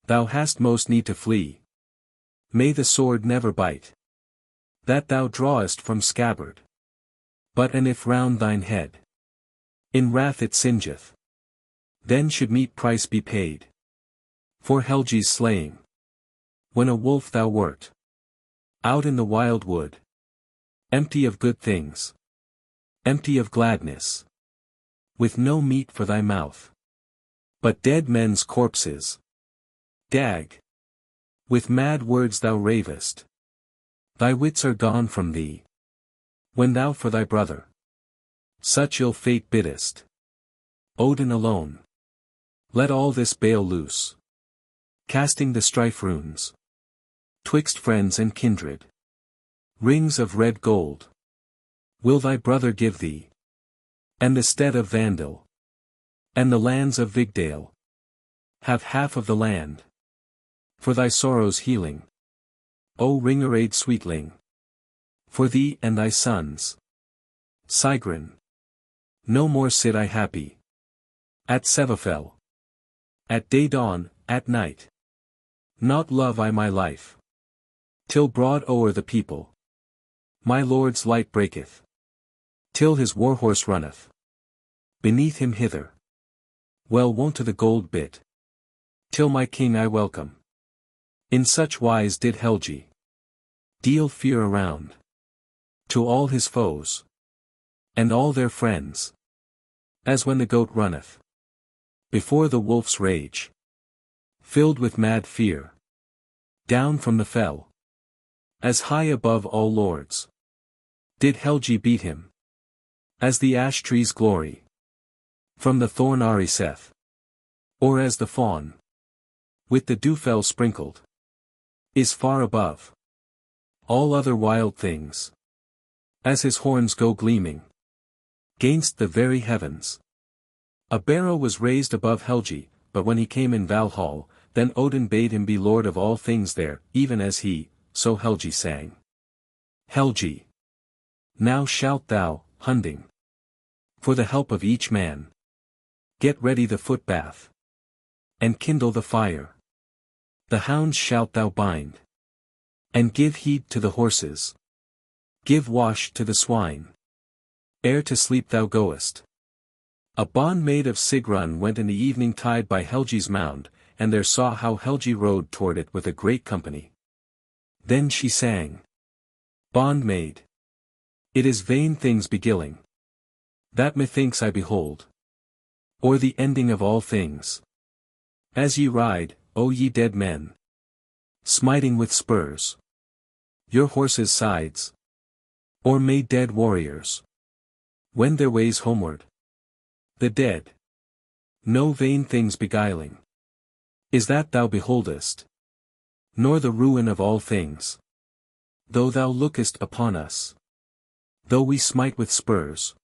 thou hast most need to flee. May the sword never bite that thou drawest from scabbard. But and if round thine head in wrath it singeth, then should meet price be paid for Helgi's slaying. When a wolf thou wert out in the wild wood, empty of good things, empty of gladness, with no meat for thy mouth, but dead men's corpses. Dag. With mad words thou ravest. Thy wits are gone from thee. When thou for thy brother such ill fate biddest. Odin alone. Let all this bale loose. Casting the strife runes twixt friends and kindred. Rings of red gold will thy brother give thee. And the stead of Vandal and the lands of Vigdale have half of the land. For thy sorrows healing, O ring-arrayed sweetling. For thee and thy sons. Sigrun. No more sit I happy at Sevafell. At day dawn, at night. Not love I my life till broad o'er the people my lord's light breaketh. Till his warhorse runneth beneath him hither. Well wont to the gold bit. Till my king I welcome. In such wise did Helgi deal fear around to all his foes and all their friends, as when the goat runneth before the wolf's rage, filled with mad fear, down from the fell, as high above all lords, did Helgi beat him, as the ash tree's glory from the thorn Ariseth, or as the fawn with the dewfell sprinkled is far above all other wild things, as his horns go gleaming gainst the very heavens. A barrow was raised above Helgi, but when he came in Valhall, then Odin bade him be lord of all things there, even as he, so Helgi sang. Helgi. Now shalt thou, Hunding, for the help of each man, get ready the footbath, and kindle the fire. The hounds shalt thou bind, and give heed to the horses. Give wash to the swine. Ere to sleep thou goest. A bondmaid of Sigrun went in the evening tide by Helgi's mound, and there saw how Helgi rode toward it with a great company. Then she sang. Bondmaid. It is vain things beguiling that methinks I behold, or the ending of all things. As ye ride, O ye dead men, smiting with spurs your horses' sides, or may dead warriors wend their ways homeward. The dead, no vain things beguiling, is that thou beholdest, nor the ruin of all things. Though thou lookest upon us, though we smite with spurs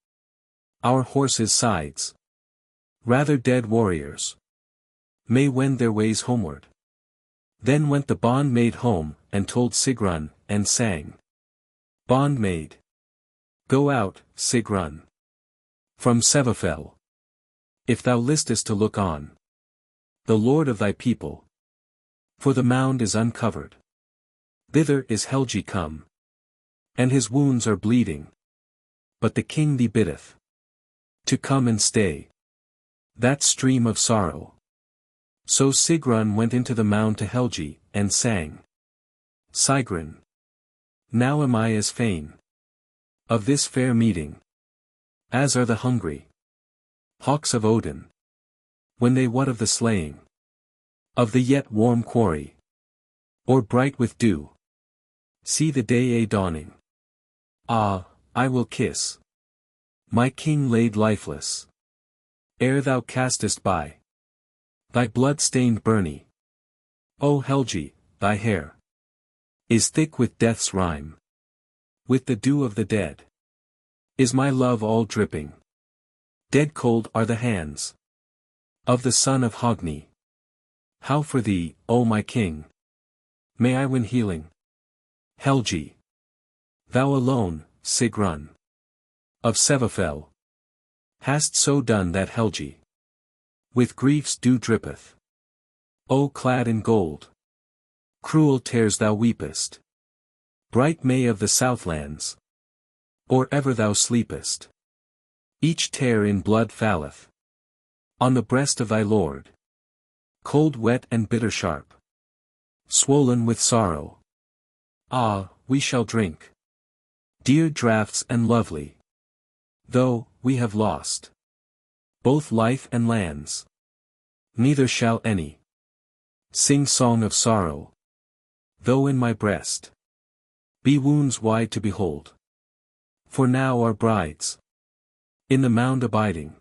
our horses' sides, rather dead warriors may wend their ways homeward. Then went the bondmaid home, and told Sigrun, and sang. Bondmaid. Go out, Sigrun, from Sevafell. if thou listest to look on. The Lord of thy people. For the mound is uncovered. Thither is Helgi come. And his wounds are bleeding. But the king thee biddeth to come and stay that stream of sorrow. So Sigrun went into the mound to Helgi, and sang. Sigrun. Now am I as fain of this fair meeting as are the hungry hawks of Odin, when they wot of the slaying of the yet warm quarry, or bright with dew, see the day dawning. Ah, I will kiss my king laid lifeless, ere thou castest by thy blood-stained byrnie. O Helgi, thy hair is thick with death's rime, with the dew of the dead is my love all dripping. Dead cold are the hands of the son of Hogni. How for thee, O my king, may I win healing? Helgi. Thou alone, Sigrun of Sevafell, hast so done that Helgi with grief's dew drippeth. O clad in gold, cruel tears thou weepest. Bright May of the Southlands, or ever thou sleepest, each tear in blood falleth on the breast of thy lord, cold wet and bitter sharp, swollen with sorrow. Ah, we shall drink dear draughts and lovely, though we have lost both life and lands, neither shall any sing song of sorrow, though in my breast be wounds wide to behold. For now our brides in the mound abiding,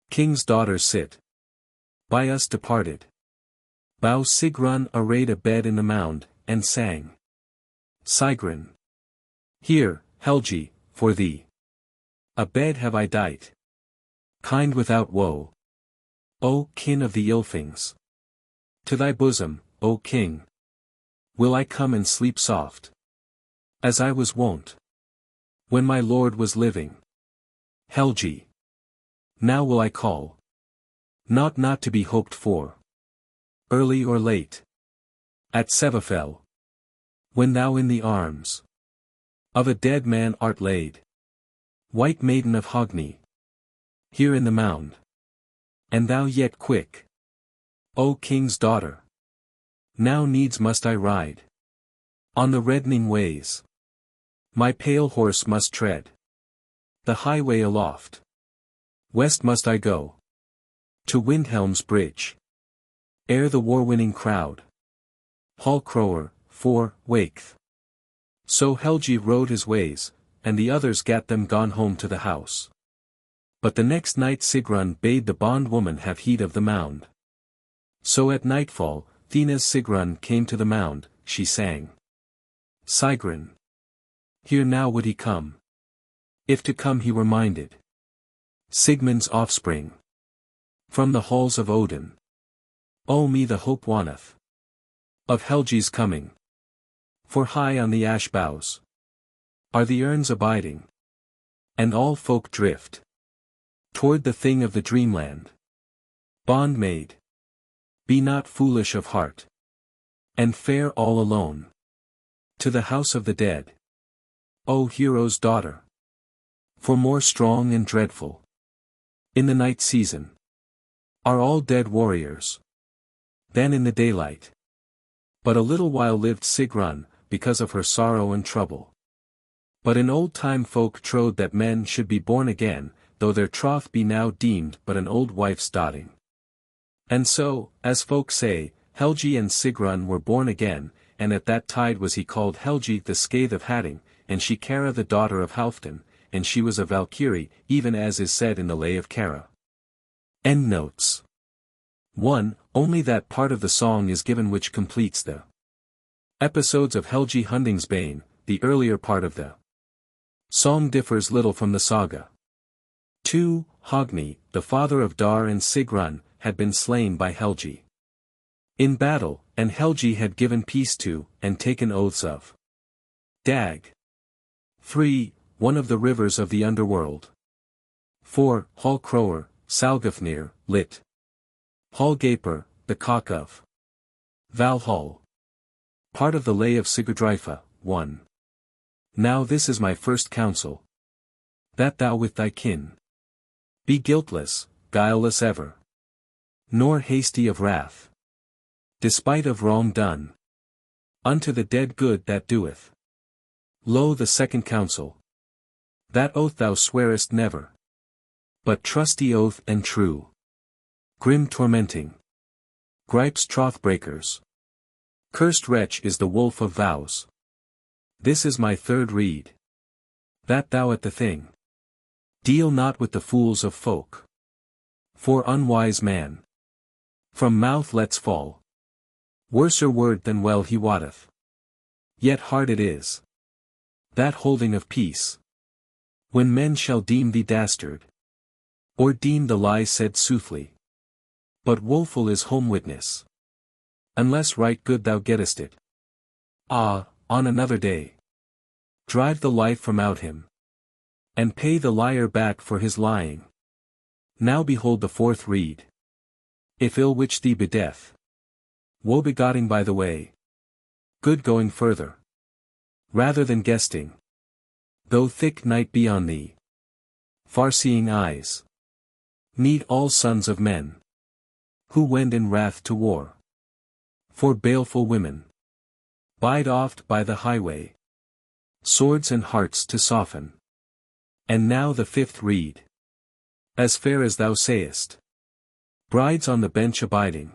king's daughters sit by us departed. Bow Sigrun arrayed a bed in the mound, and sang. Sigrun. Here, Helgi, for thee a bed have I dight, kind without woe, O kin of the Ylfings. To thy bosom, O king, will I come and sleep soft, as I was wont when my lord was living. Helgi. Now will I call, not to be hoped for, early or late, at Sevafell, when thou in the arms of a dead man art laid. White maiden of Hogni, here in the mound, and thou yet quick, O king's daughter. Now needs must I ride on the reddening ways. My pale horse must tread the highway aloft. West must I go to Windhelm's bridge, ere the war-winning crowd hall crower, for, waketh. So Helgi rode his ways, and the others gat them gone home to the house. But the next night Sigrun bade the bondwoman have heed of the mound. So at nightfall, Thena's Sigrun came to the mound, she sang. Sigrun. Here now would he come, if to come he were minded. Sigmund's offspring, from the halls of Odin. O me the hope wanneth of Helgi's coming. For high on the ash boughs are the urns abiding, and all folk drift toward the thing of the dreamland. Bondmaid, be not foolish of heart, and fare all alone to the house of the dead. O hero's daughter, for more strong and dreadful in the night season are all dead warriors than in the daylight. But a little while lived Sigrun, because of her sorrow and trouble. But in old time folk trowed that men should be born again, though their troth be now deemed but an old wife's dotting. And so, as folk say, Helgi and Sigrun were born again, and at that tide was he called Helgi the Scathe of Hatting, and she Kara the daughter of Halfdan, and she was a Valkyrie, even as is said in the Lay of Kara. Endnotes. 1. Only that part of the song is given which completes the episodes of Helgi Hundingsbane. The earlier part of the song differs little from the saga. 2. Hogni, the father of Dar and Sigrun, had been slain by Helgi in battle, and Helgi had given peace to, and taken oaths of Dag. 3. One of the rivers of the underworld. 4. Hall Crower, Salgafnir, lit. Hallgaper, the cock of Valhall. Part of the Lay of Sigurdrifa, 1. Now this is my first counsel. That thou with thy kin be guiltless, guileless ever, nor hasty of wrath, despite of wrong done, unto the dead good that doeth. Lo, the second counsel. That oath thou swearest never, but trusty oath and true. Grim tormenting gripes troth breakers. Cursed wretch is the wolf of vows. This is my third rede. That thou at the thing deal not with the fools of folk. For unwise man from mouth lets fall worser word than well he wotteth. Yet hard it is, that holding of peace, when men shall deem thee dastard, or deem the lie said soothly. But woeful is home witness, unless right good thou gettest it. Ah, on another day, drive the life from out him, and pay the liar back for his lying. Now behold the fourth rede. If ill which thee bedeath, woe begotten by the way, good going further, rather than guesting, though thick night be on thee, far-seeing eyes, need all sons of men, who wend in wrath to war. For baleful women bide oft by the highway, swords and hearts to soften. And now the fifth rede. As fair as thou sayest, brides on the bench abiding,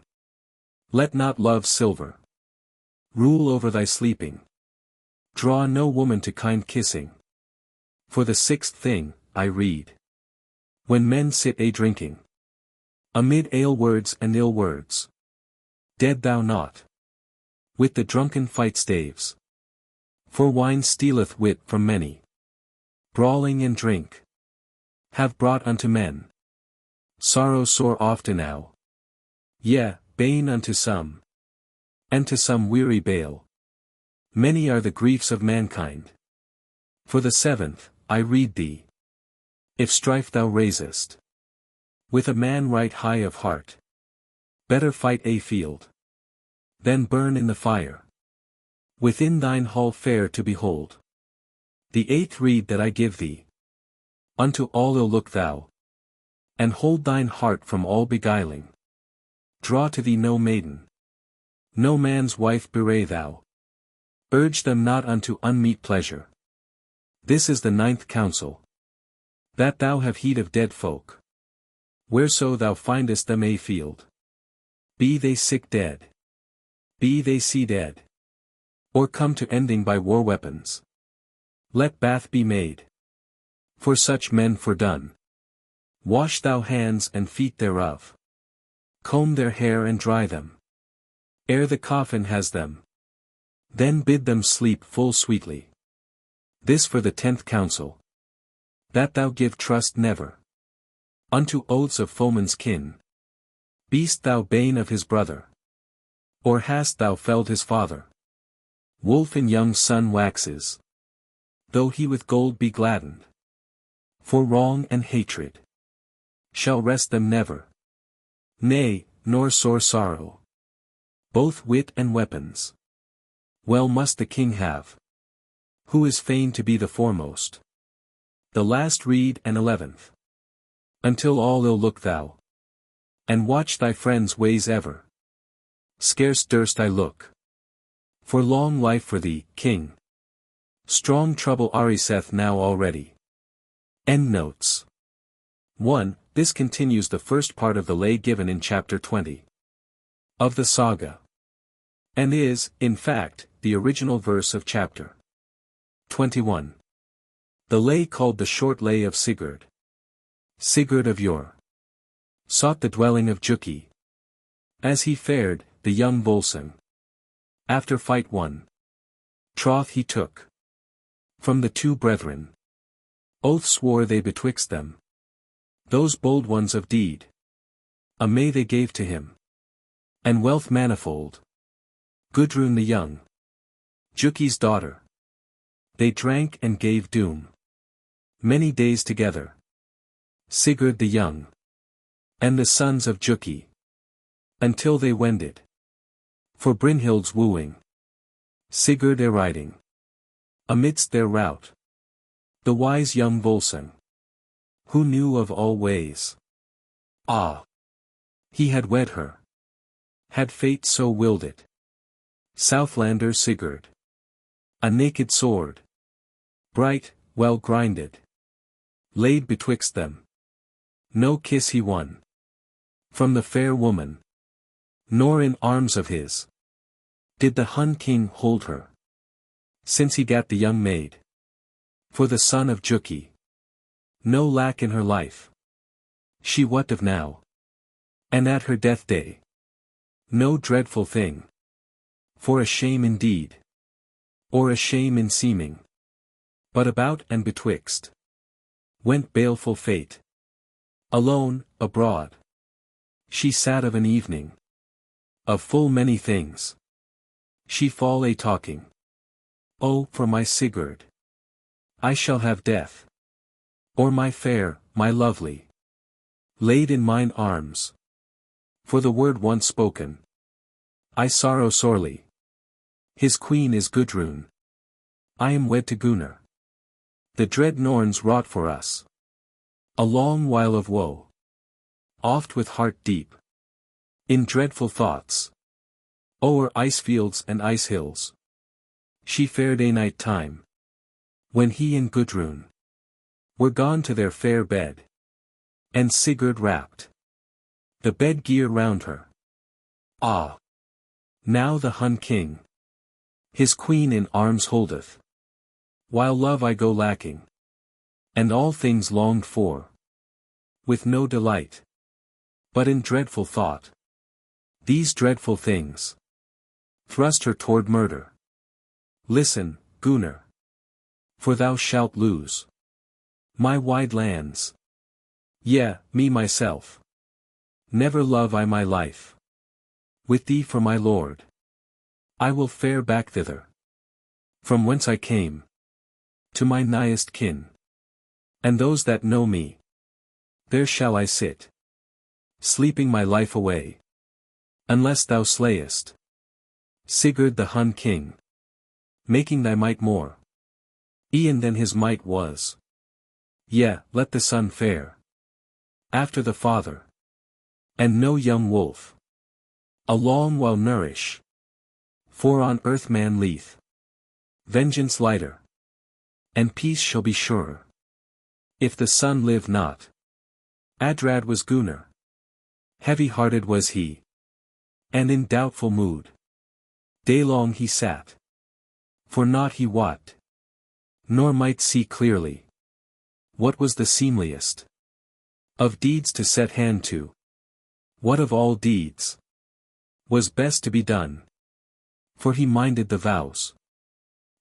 let not love's silver rule over thy sleeping. Draw no woman to kind kissing. For the sixth thing, I read. When men sit a-drinking, amid ale words and ill words, dead thou not with the drunken fight staves. For wine stealeth wit from many. Brawling and drink have brought unto men sorrow sore often now. Yea, bane unto some, and to some weary bale. Many are the griefs of mankind. For the seventh, I read thee. If strife thou raisest with a man right high of heart, better fight a field than burn in the fire within thine hall fair to behold. The eighth rede that I give thee, unto all ill look thou, and hold thine heart from all beguiling. Draw to thee no maiden, no man's wife bewray thou. Urge them not unto unmeet pleasure. This is the ninth counsel. That thou have heed of dead folk, whereso thou findest them a field. Be they sick dead, be they sea dead, or come to ending by war weapons. Let bath be made for such men fordone. Wash thou hands and feet thereof. Comb their hair and dry them, ere the coffin has them. Then bid them sleep full sweetly. This for the 10th counsel. That thou give trust never unto oaths of foeman's kin. Be'st thou bane of his brother, or hast thou felled his father? Wolf in young son waxes, though he with gold be gladdened. For wrong and hatred shall rest them never. Nay, nor sore sorrow. Both wit and weapons well must the king have, who is fain to be the foremost. The last rede and 11th. Until all ill look thou, and watch thy friends' ways ever. Scarce durst I look for long life for thee, king. Strong trouble ariseth now already. Endnotes. 1. This continues the first part of the lay given in chapter 20 of the saga, and is, in fact, the original verse of chapter 21. The lay called the short lay of Sigurd. Sigurd of yore sought the dwelling of Juki. As he fared, the young Volsung, after fight won, troth he took from the two brethren. Oath swore they betwixt them, those bold ones of deed. A may they gave to him, and wealth manifold. Gudrun the young, Juki's daughter, they drank and gave doom many days together. Sigurd the young and the sons of Juki, until they wended, for Brynhild's wooing, Sigurd riding, amidst their rout, the wise young Volsung, who knew of all ways. Ah! He had wed her. Had fate so willed it. Southlander Sigurd. A naked sword, bright, well grinded, laid betwixt them. No kiss he won from the fair woman, nor in arms of his did the Hun king hold her, since he gat the young maid. For the son of Juki, no lack in her life, she wot of now, and at her death day, no dreadful thing, for a shame indeed, or a shame in seeming, but about and betwixt went baleful fate. Alone, abroad, she sat of an evening, of full many things, she fall a talking. Oh, for my Sigurd, I shall have death, or my fair, my lovely, laid in mine arms. For the word once spoken, I sorrow sorely. His queen is Gudrun. I am wed to Gunnar. The dread Norns wrought for us a long while of woe, oft with heart deep, in dreadful thoughts, o'er ice fields and ice hills. She fared a night time, when he and Gudrun were gone to their fair bed, and Sigurd wrapped the bed gear round her. Ah! Now the Hun king his queen in arms holdeth, while love I go lacking, and all things longed for, with no delight, but in dreadful thought. These dreadful things thrust her toward murder. Listen, Gunnar, for thou shalt lose my wide lands. Yea, me myself. Never love I my life. With thee for my lord, I will fare back thither, from whence I came, to my nighest kin, and those that know me. There shall I sit, sleeping my life away, unless thou slayest Sigurd the Hun king, making thy might more e'en than his might was. Yea, let the son fare after the father, and no young wolf a long while nourish, for on earth man lieth vengeance lighter, and peace shall be surer, if the son live not. Adrad was Gunnar. Heavy-hearted was he, and in doubtful mood. Daylong he sat, for naught he wot, nor might see clearly what was the seemliest of deeds to set hand to. What of all deeds was best to be done? For he minded the vows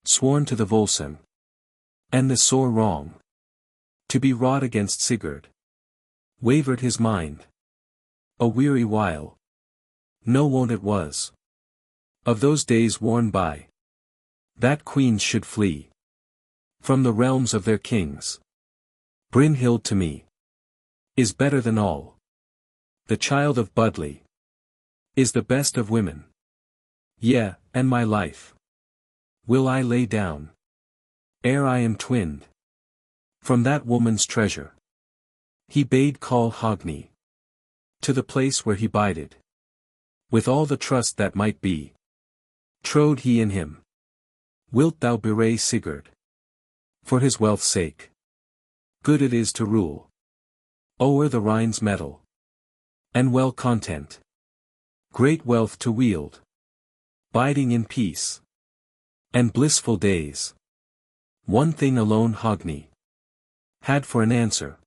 sworn to the Volsung, and the sore wrong to be wrought against Sigurd. Wavered his mind a weary while. No wont it was of those days worn by, that queens should flee from the realms of their kings. Brynhild to me is better than all. The child of Budli is the best of women. Yea, and my life will I lay down, ere I am twinned from that woman's treasure. He bade call Hogni to the place where he bided. With all the trust that might be, trode he in him. Wilt thou bewray Sigurd? For his wealth's sake. Good it is to rule o'er the Rhine's metal, and well content. Great wealth to wield, biding in peace, and blissful days. One thing alone Hogni had for an answer.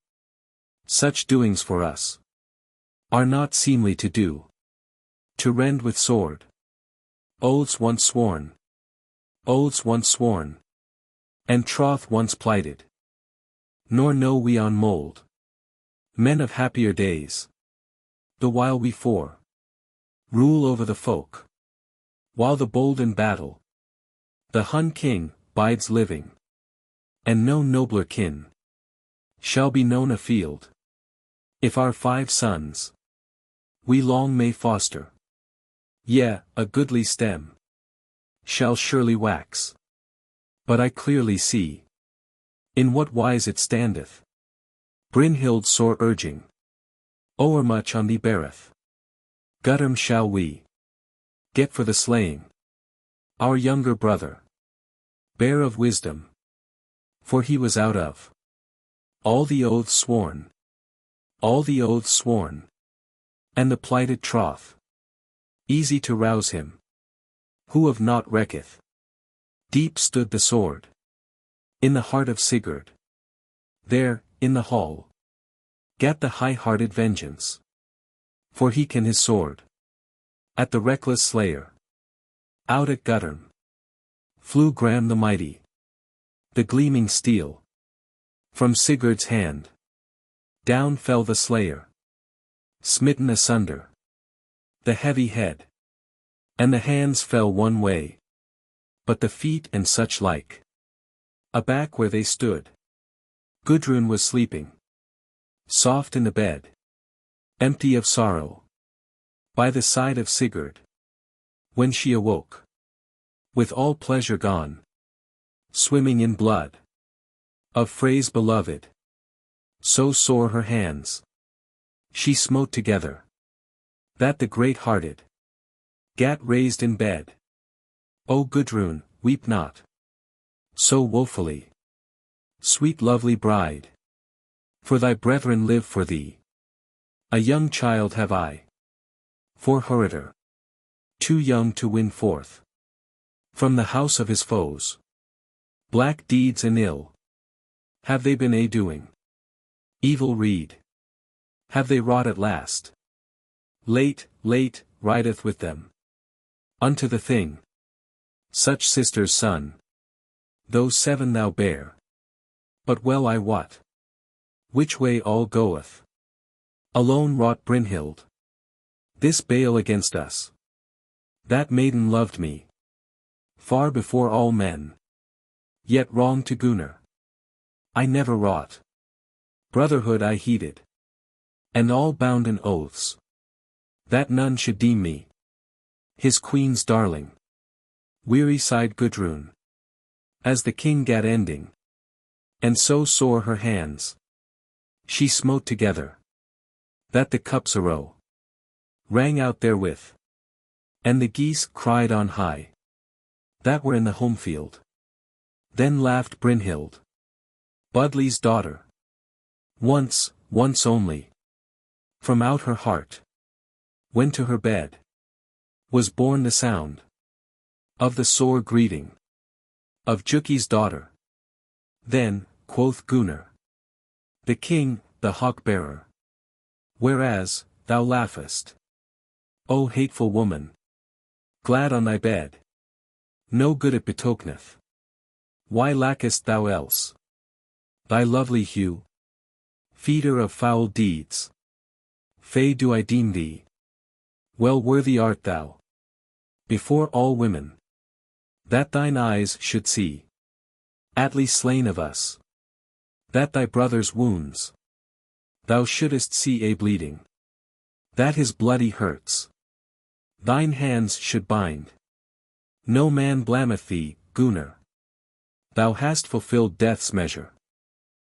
Such doings for us are not seemly to do. To rend with sword oaths once sworn, and troth once plighted. Nor know we on mould, men of happier days, the while we four rule over the folk, while the bold in battle, the Hun king, bides living, and no nobler kin shall be known afield. If our 5 sons we long may foster, yea, a goodly stem shall surely wax. But I clearly see in what wise it standeth. Brynhild sore urging o'ermuch on thee beareth. Guttorm shall we get for the slaying our younger brother, bear of wisdom, for he was out of all the oaths sworn, and the plighted troth. Easy to rouse him, who of naught recketh. Deep stood the sword in the heart of Sigurd. There, in the hall, gat the high-hearted vengeance. For he can his sword at the reckless slayer. Out at Guttorm flew Gram the mighty, the gleaming steel. From Sigurd's hand down fell the slayer, smitten asunder the heavy head, and the hands fell one way, but the feet and such like. Aback where they stood, Gudrun was sleeping, soft in the bed, empty of sorrow, by the side of Sigurd. When she awoke, with all pleasure gone, swimming in blood of Frey's beloved, so sore her hands she smote together, that the great-hearted gat raised in bed. O Gudrun, weep not so woefully, sweet lovely bride, for thy brethren live for thee. A young child have I, for Huritor, too young to win forth from the house of his foes. Black deeds and ill have they been a-doing. Evil rede have they wrought at last. Late, rideth with them unto the thing. Such sister's son, though 7 thou bear, but well I wot which way all goeth. Alone wrought Brynhild this bale against us. That maiden loved me far before all men, yet wrong to Gunnar I never wrought. Brotherhood I heeded, and all bounden oaths, that none should deem me his queen's darling. Weary sighed Gudrun, as the king gat ending, and so sore her hands she smote together, that the cups arow rang out therewith, and the geese cried on high, that were in the home field. Then laughed Brynhild, Budli's daughter. Once only, from out her heart, when to her bed was borne the sound of the sore greeting of Juki's daughter. Then, quoth Gunnar, the king, the hawk-bearer, whereas thou laughest, O hateful woman, glad on thy bed, no good it betokeneth. Why lackest thou else thy lovely hue, feeder of foul deeds? Fay do I deem thee, well worthy art thou, before all women, that thine eyes should see, Atli slain of us, that thy brother's wounds thou shouldest see a bleeding, that his bloody hurts thine hands should bind. No man blameth thee, Gunnar. Thou hast fulfilled death's measure.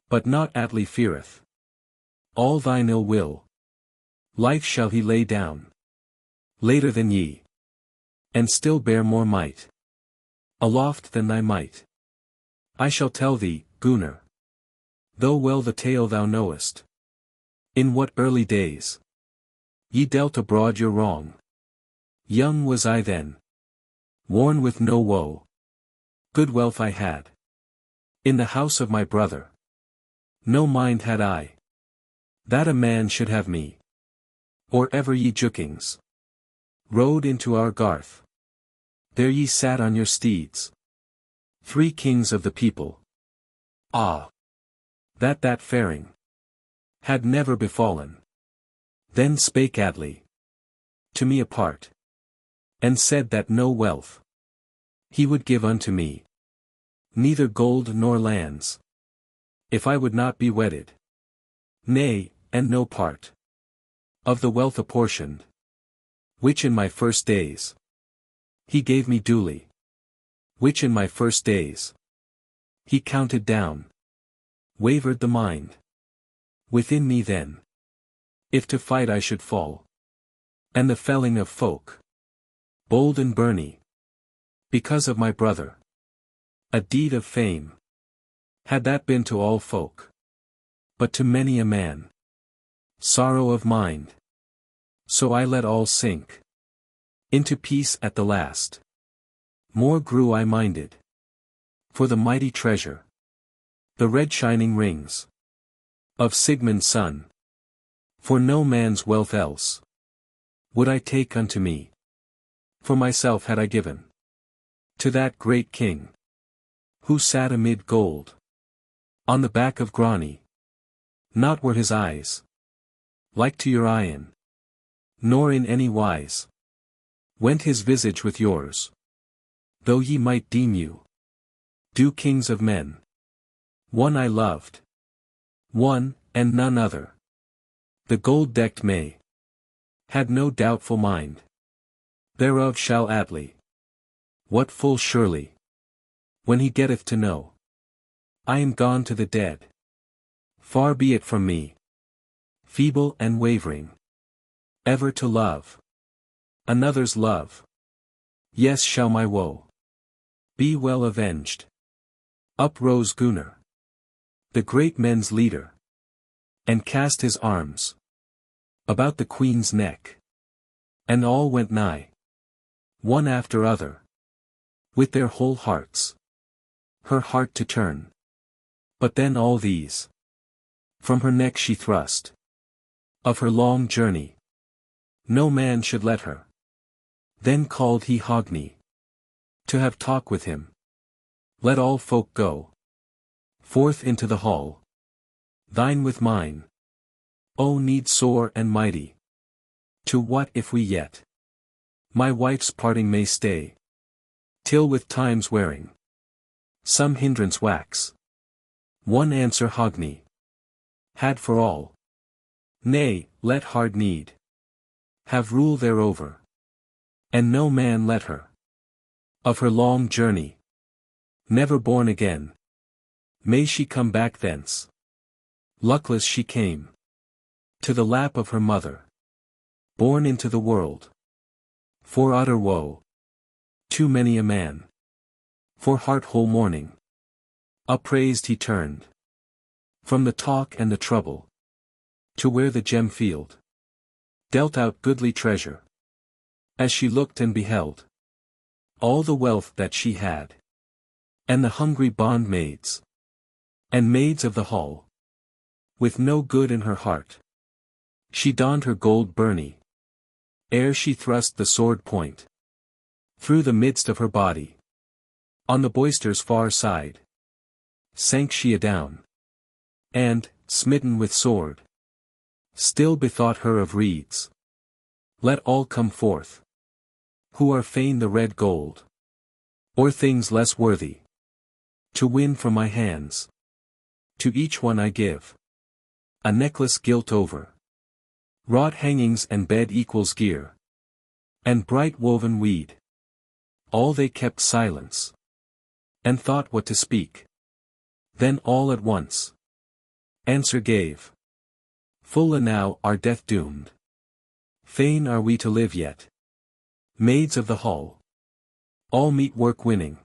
But not Atli feareth all thine ill will. Life shall he lay down later than ye, and still bear more might aloft than thy might. I shall tell thee, Gunnar, though well the tale thou knowest, in what early days ye dealt abroad your wrong. Young was I then, worn with no woe. Good wealth I had in the house of my brother. No mind had I that a man should have me, or ever ye Jukings rode into our garth. There ye sat on your steeds, 3 kings of the people. Ah! That faring had never befallen. Then spake Atli to me apart, and said that no wealth he would give unto me, neither gold nor lands, if I would not be wedded. Nay, and no part of the wealth apportioned, which in my first days he gave me duly, which in my first days he counted down, wavered the mind within me then, if to fight I should fall, and the felling of folk, bold and burny, because of my brother, a deed of fame, had that been to all folk, but to many a man, sorrow of mind, so I let all sink into peace at the last. More grew I minded for the mighty treasure, the red shining rings of Sigmund's son, for no man's wealth else would I take unto me, for myself had I given to that great king, who sat amid gold, on the back of Grani. Not were his eyes like to your eyen, nor in any wise went his visage with yours, though ye might deem you do kings of men. One I loved, one, and none other, the gold-decked May, had no doubtful mind thereof shall Atli, what full surely, when he getteth to know I am gone to the dead. Far be it from me, feeble and wavering, ever to love another's love. Yes, shall my woe be well avenged. Up rose Gunnar, the great men's leader, and cast his arms about the queen's neck, and all went nigh, one after other, with their whole hearts, her heart to turn. But then all these from her neck she thrust, of her long journey no man should let her. Then called he Hogni to have talk with him. Let all folk go forth into the hall, thine with mine, O need sore and mighty. To what if we yet my wife's parting may stay, till with time's wearing some hindrance wax? One answer Hogni had for all. Nay, let hard need have rule thereover, and no man let her of her long journey, never born again, may she come back thence. Luckless she came to the lap of her mother, born into the world for utter woe. Too many a man for heart-whole mourning upraised he turned from the talk and the trouble, to where the gem field dealt out goodly treasure. As she looked and beheld all the wealth that she had, and the hungry bondmaids and maids of the hall, with no good in her heart, she donned her gold byrnie, ere she thrust the sword point through the midst of her body. On the boister's far side sank she adown, and, smitten with sword, still bethought her of reeds. Let all come forth, who are fain the red gold, or things less worthy, to win from my hands. To each one I give a necklace gilt over, wrought hangings and bed equals gear, and bright woven weed. All they kept silence, and thought what to speak. Then all at once answer gave. Full now our death doomed. Fain are we to live yet. Maids of the hall, all meet work winning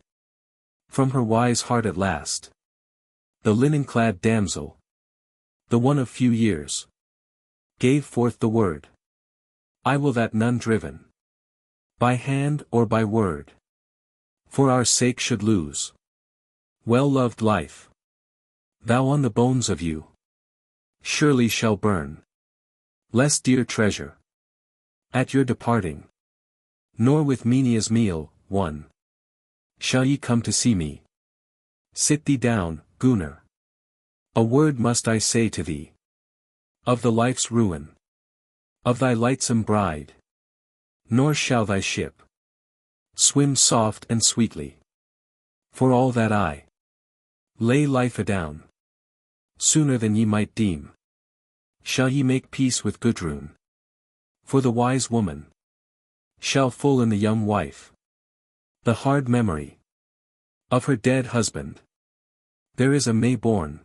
from her wise heart at last. The linen-clad damsel, the one of few years, gave forth the word. I will that none driven by hand or by word for our sake should lose well-loved life. Thou on the bones of you surely shall burn less dear treasure at your departing, nor with Menia's meal, one, shall ye come to see me. Sit thee down, Gunnar. A word must I say to thee of the life's ruin of thy lightsome bride. Nor shall thy ship swim soft and sweetly, for all that I lay life adown, sooner than ye might deem. shall ye make peace with Gudrun. For the wise woman shall full in the young wife the hard memory of her dead husband. There is a May born,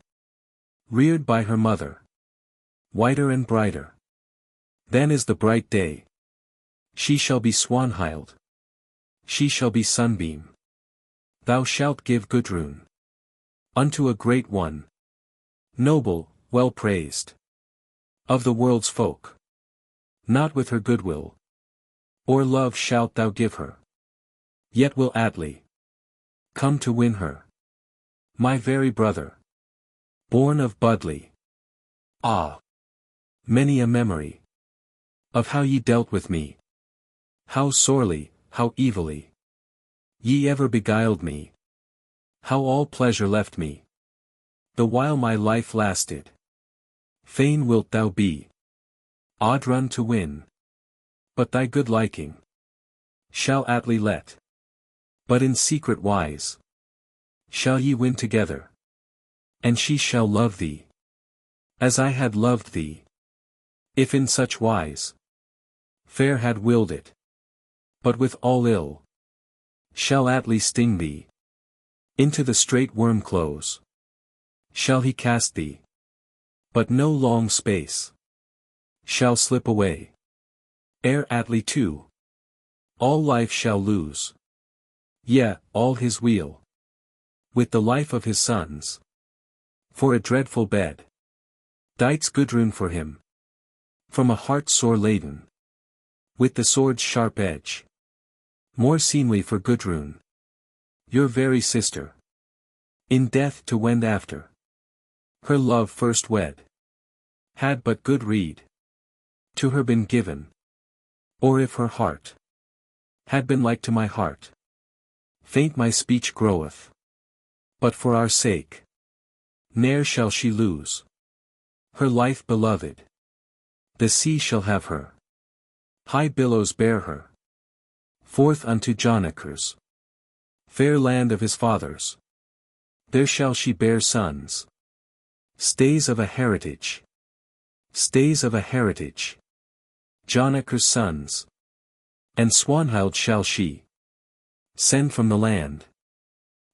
reared by her mother, whiter and brighter than is the bright day. She shall be Swanhild, she shall be Sunbeam. Thou shalt give Gudrun unto a great one, noble, well praised of the world's folk. Not with her goodwill or love shalt thou give her, yet will Atli come to win her. My very brother, born of Budli. Ah! Many a memory of how ye dealt with me, how sorely, how evilly ye ever beguiled me, how all pleasure left me, the while my life lasted. Fain wilt thou be Oddrun to win, but thy good liking shall Atli let. But in secret wise shall ye win together, and she shall love thee as I had loved thee, if in such wise fair had willed it. But with all ill shall Atli sting thee, into the straight worm close shall he cast thee, but no long space shall slip away, ere Atli too all life shall lose, yea, all his weal, with the life of his sons. For a dreadful bed dights Gudrun for him, from a heart sore laden with the sword's sharp edge. More seemly for Gudrun, your very sister, in death to wend after her love first wed, had but good rede to her been given, or if her heart had been like to my heart, faint my speech groweth. But for our sake ne'er shall she lose her life beloved. The sea shall have her, high billows bear her forth unto Jonakers, fair land of his fathers. There shall she bear sons, stays of a heritage, stays of a heritage, Jonakers' sons, and Swanhild shall she send from the land,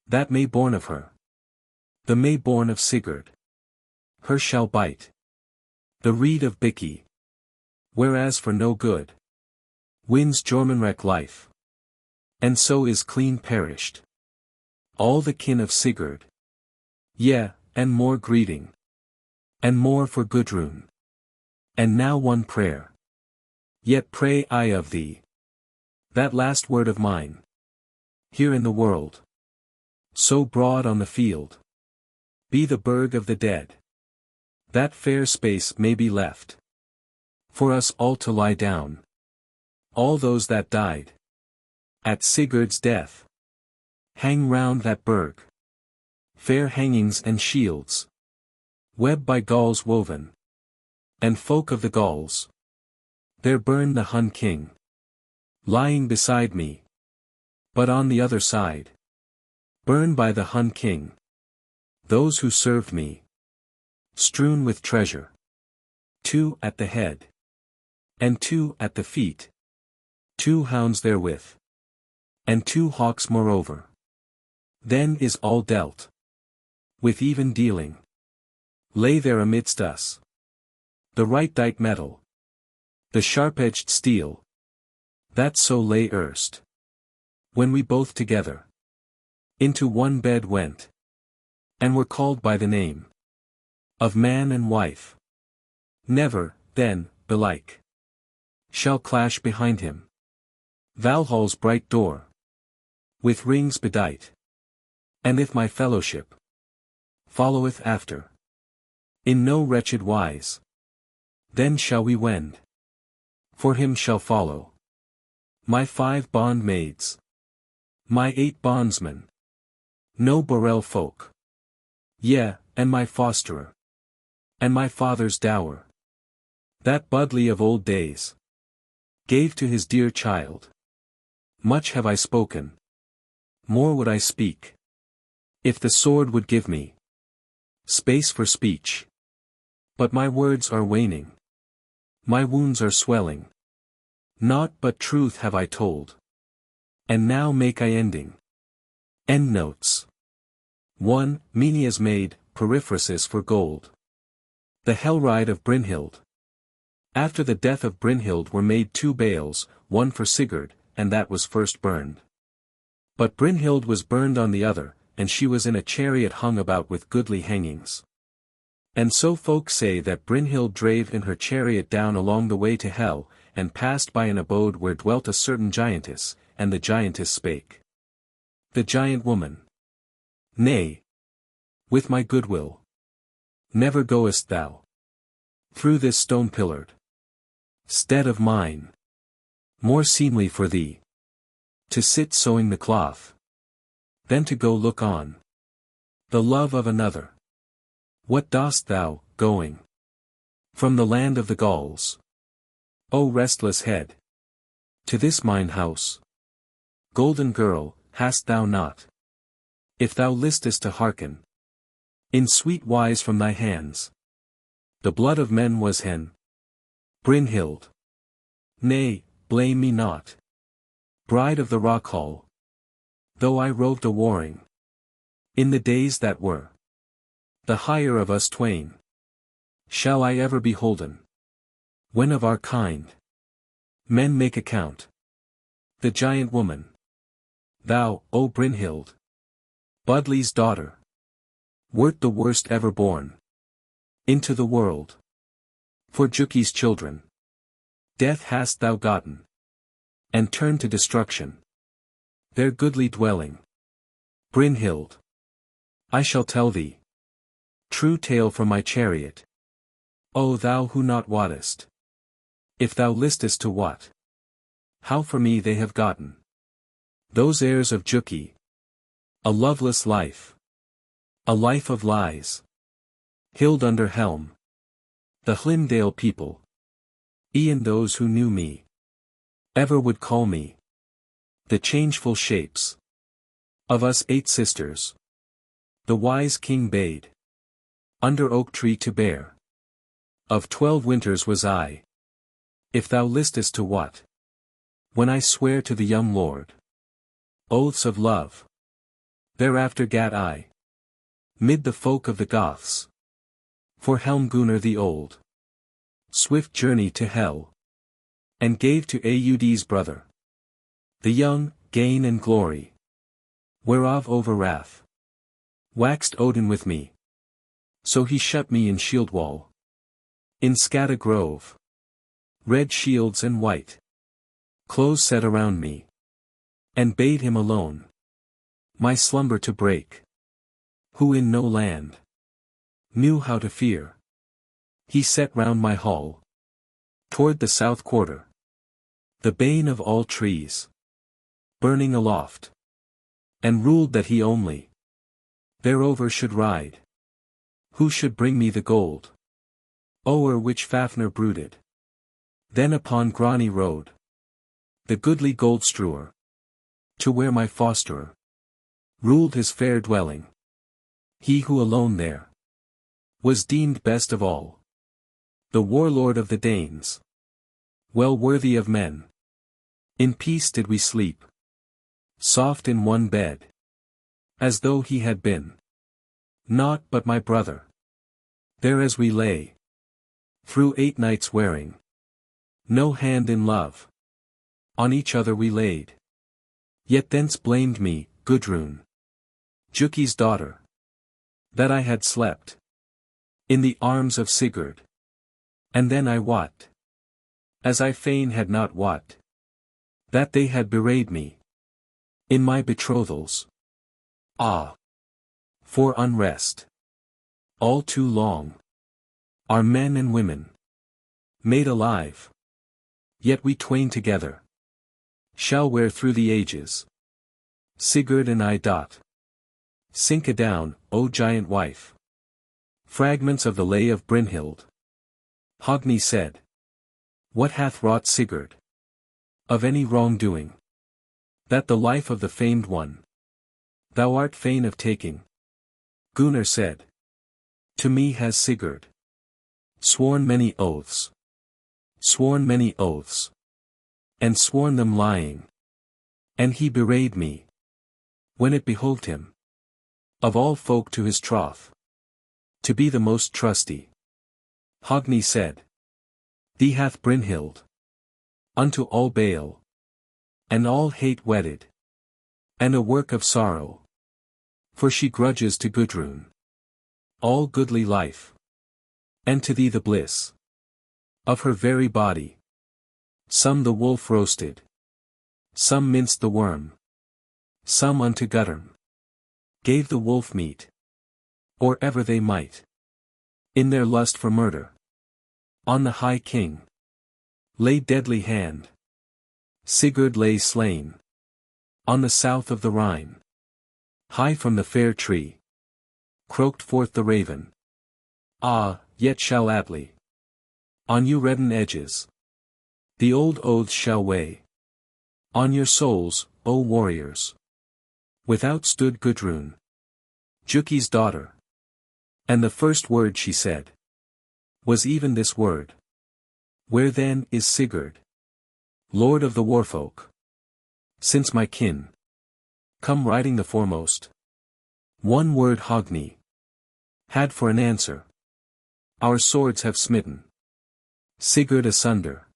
that May born of her, the May born of Sigurd. Her shall bite the reed of Biki, whereas for no good wins Jormunrek life, and so is clean perished all the kin of Sigurd. Yea, and more greeting, and more for Gudrun. And now one prayer, yet pray I of thee, that last word of mine, here in the world, so broad on the field, be the burg of the dead, that fair space may be left for us all to lie down, all those that died at Sigurd's death. Hang round that burg fair hangings and shields, web by Gauls woven, and folk of the Gauls. There burn the Hun king, lying beside me, but on the other side burn by the Hun king those who served me, strewn with treasure, 2 at the head, and 2 at the feet, 2 hounds therewith, and 2 hawks moreover. Then is all dealt with even dealing. Lay there amidst us the right dight metal, the sharp-edged steel, that so lay erst, when we both together into one bed went, and were called by the name of man and wife. Never, then, belike, shall clash behind him Valhall's bright door, with rings bedight. And if my fellowship followeth after, in no wretched wise, then shall we wend. For him shall follow my 5 bondmaids, my 8 bondsmen, no Borel folk, yea, and my fosterer, and my father's dower, that Budli of old days gave to his dear child. Much have I spoken, more would I speak, if the sword would give me space for speech. But my words are waning. My wounds are swelling. Naught but truth have I told. And now make I ending. Endnotes. 1. Menia's maid, periphrasis for gold. The Hellride of Brynhild. After the death of Brynhild were made 2 bales, one for Sigurd, and that was first burned. But Brynhild was burned on the other, and she was in a chariot hung about with goodly hangings. And so folk say that Brynhild drave in her chariot down along the way to Hell, and passed by an abode where dwelt a certain giantess, and the giantess spake. The giant woman. Nay. With my goodwill. Never goest thou. Through this stone-pillared stead of mine. More seemly for thee to sit sewing the cloth, than to go look on the love of another. What dost thou, going from the land of the Gauls, O restless head, to this mine house? Golden girl, hast thou not, if thou listest to hearken, in sweet wise from thy hands, the blood of men was hen? Brynhild. Nay, blame me not, bride of the rock hall, though I roved a-warring in the days that were. The higher of us twain shall I ever be holden, when of our kind men make account. The giant woman. Thou, O Brynhild, Budli's daughter, wert the worst ever born into the world. For Juki's children, death hast thou gotten, and turned to destruction their goodly dwelling. Brynhild. I shall tell thee true tale from my chariot. O thou who not wottest, if thou listest to what, how for me they have gotten, those heirs of Juki, a loveless life, a life of lies. Hild under helm. The Hlimdale people, e'en those who knew me, ever would call me the changeful shapes of us 8 sisters. The wise king bade under oak tree to bear. Of 12 winters was I, if thou listest to what, when I swear to the young lord oaths of love. Thereafter gat I mid the folk of the Goths, for Helmgunnar the old, swift journey to Hell, and gave to Aud's brother the young gain and glory, whereof over wrath waxed Odin with me. So he shut me in shield wall, in Skada grove, red shields and white clothes set around me, and bade him alone my slumber to break, who in no land knew how to fear. He set round my hall, toward the south quarter, the bane of all trees, burning aloft, and ruled that he only thereover should ride, who should bring me the gold o'er which Fafnir brooded. Then upon Grani rode the goodly gold strewer, to where my fosterer ruled his fair dwelling, he who alone there was deemed best of all, the warlord of the Danes, well worthy of men. In peace did we sleep, soft in one bed, as though he had been naught but my brother. There as we lay, through 8 nights wearing no hand in love, on each other we laid. Yet thence blamed me, Gudrun, Juki's daughter, that I had slept in the arms of Sigurd. And then I wot, as I fain had not wot, that they had bewrayed me in my betrothals. Ah! For unrest, all too long, are men and women made alive. Yet we twain together shall wear through the ages. Sigurd and I dot sink adown, O giant wife. Fragments of the Lay of Brynhild. Hogni said, what hath wrought Sigurd of any wrongdoing, that the life of the famed one thou art fain of taking? Gunnar said, to me has Sigurd Sworn many oaths. Sworn many oaths. And sworn them lying. And he bewrayed me. When it behoved him. Of all folk to his troth. To be the most trusty. Hogni said. Thee hath Brynhild. Unto all bale. And all hate wedded. And a work of sorrow. For she grudges to Gudrun. All goodly life. And to thee the bliss. Of her very body. Some the wolf roasted. Some minced the worm. Some unto Gudrun. Gave the wolf meat. Or ever they might. In their lust for murder. On the high king. Lay deadly hand. Sigurd lay slain. On the south of the Rhine. High from the fair tree. Croaked forth the raven. Ah, yet shall Atli. On you redden edges. The old oaths shall weigh. On your souls, O warriors. Without stood Gudrun. Juki's daughter. And the first word she said. Was even this word. Where then is Sigurd? Lord of the warfolk. Since my kin. Come riding the foremost. One word Hogni. Had for an answer. Our swords have smitten. Sigurd asunder.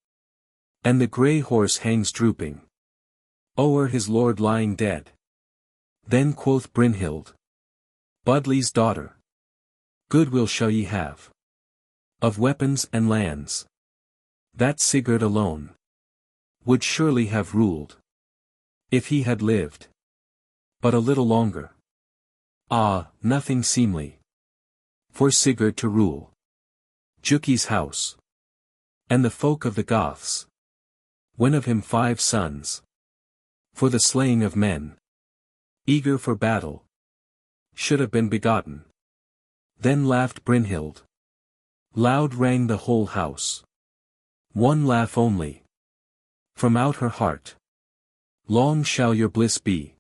And the grey horse hangs drooping. O'er his lord lying dead. Then quoth Brynhild. Budli's daughter. Goodwill shall ye have. Of weapons and lands. That Sigurd alone. Would surely have ruled. If he had lived. But a little longer. Ah, nothing seemly. For Sigurd to rule. Juki's house. And the folk of the Goths. When of him 5 sons. For the slaying of men. Eager for battle. Should have been begotten. Then laughed Brynhild. Loud rang the whole house. One laugh only. From out her heart. Long shall your bliss be.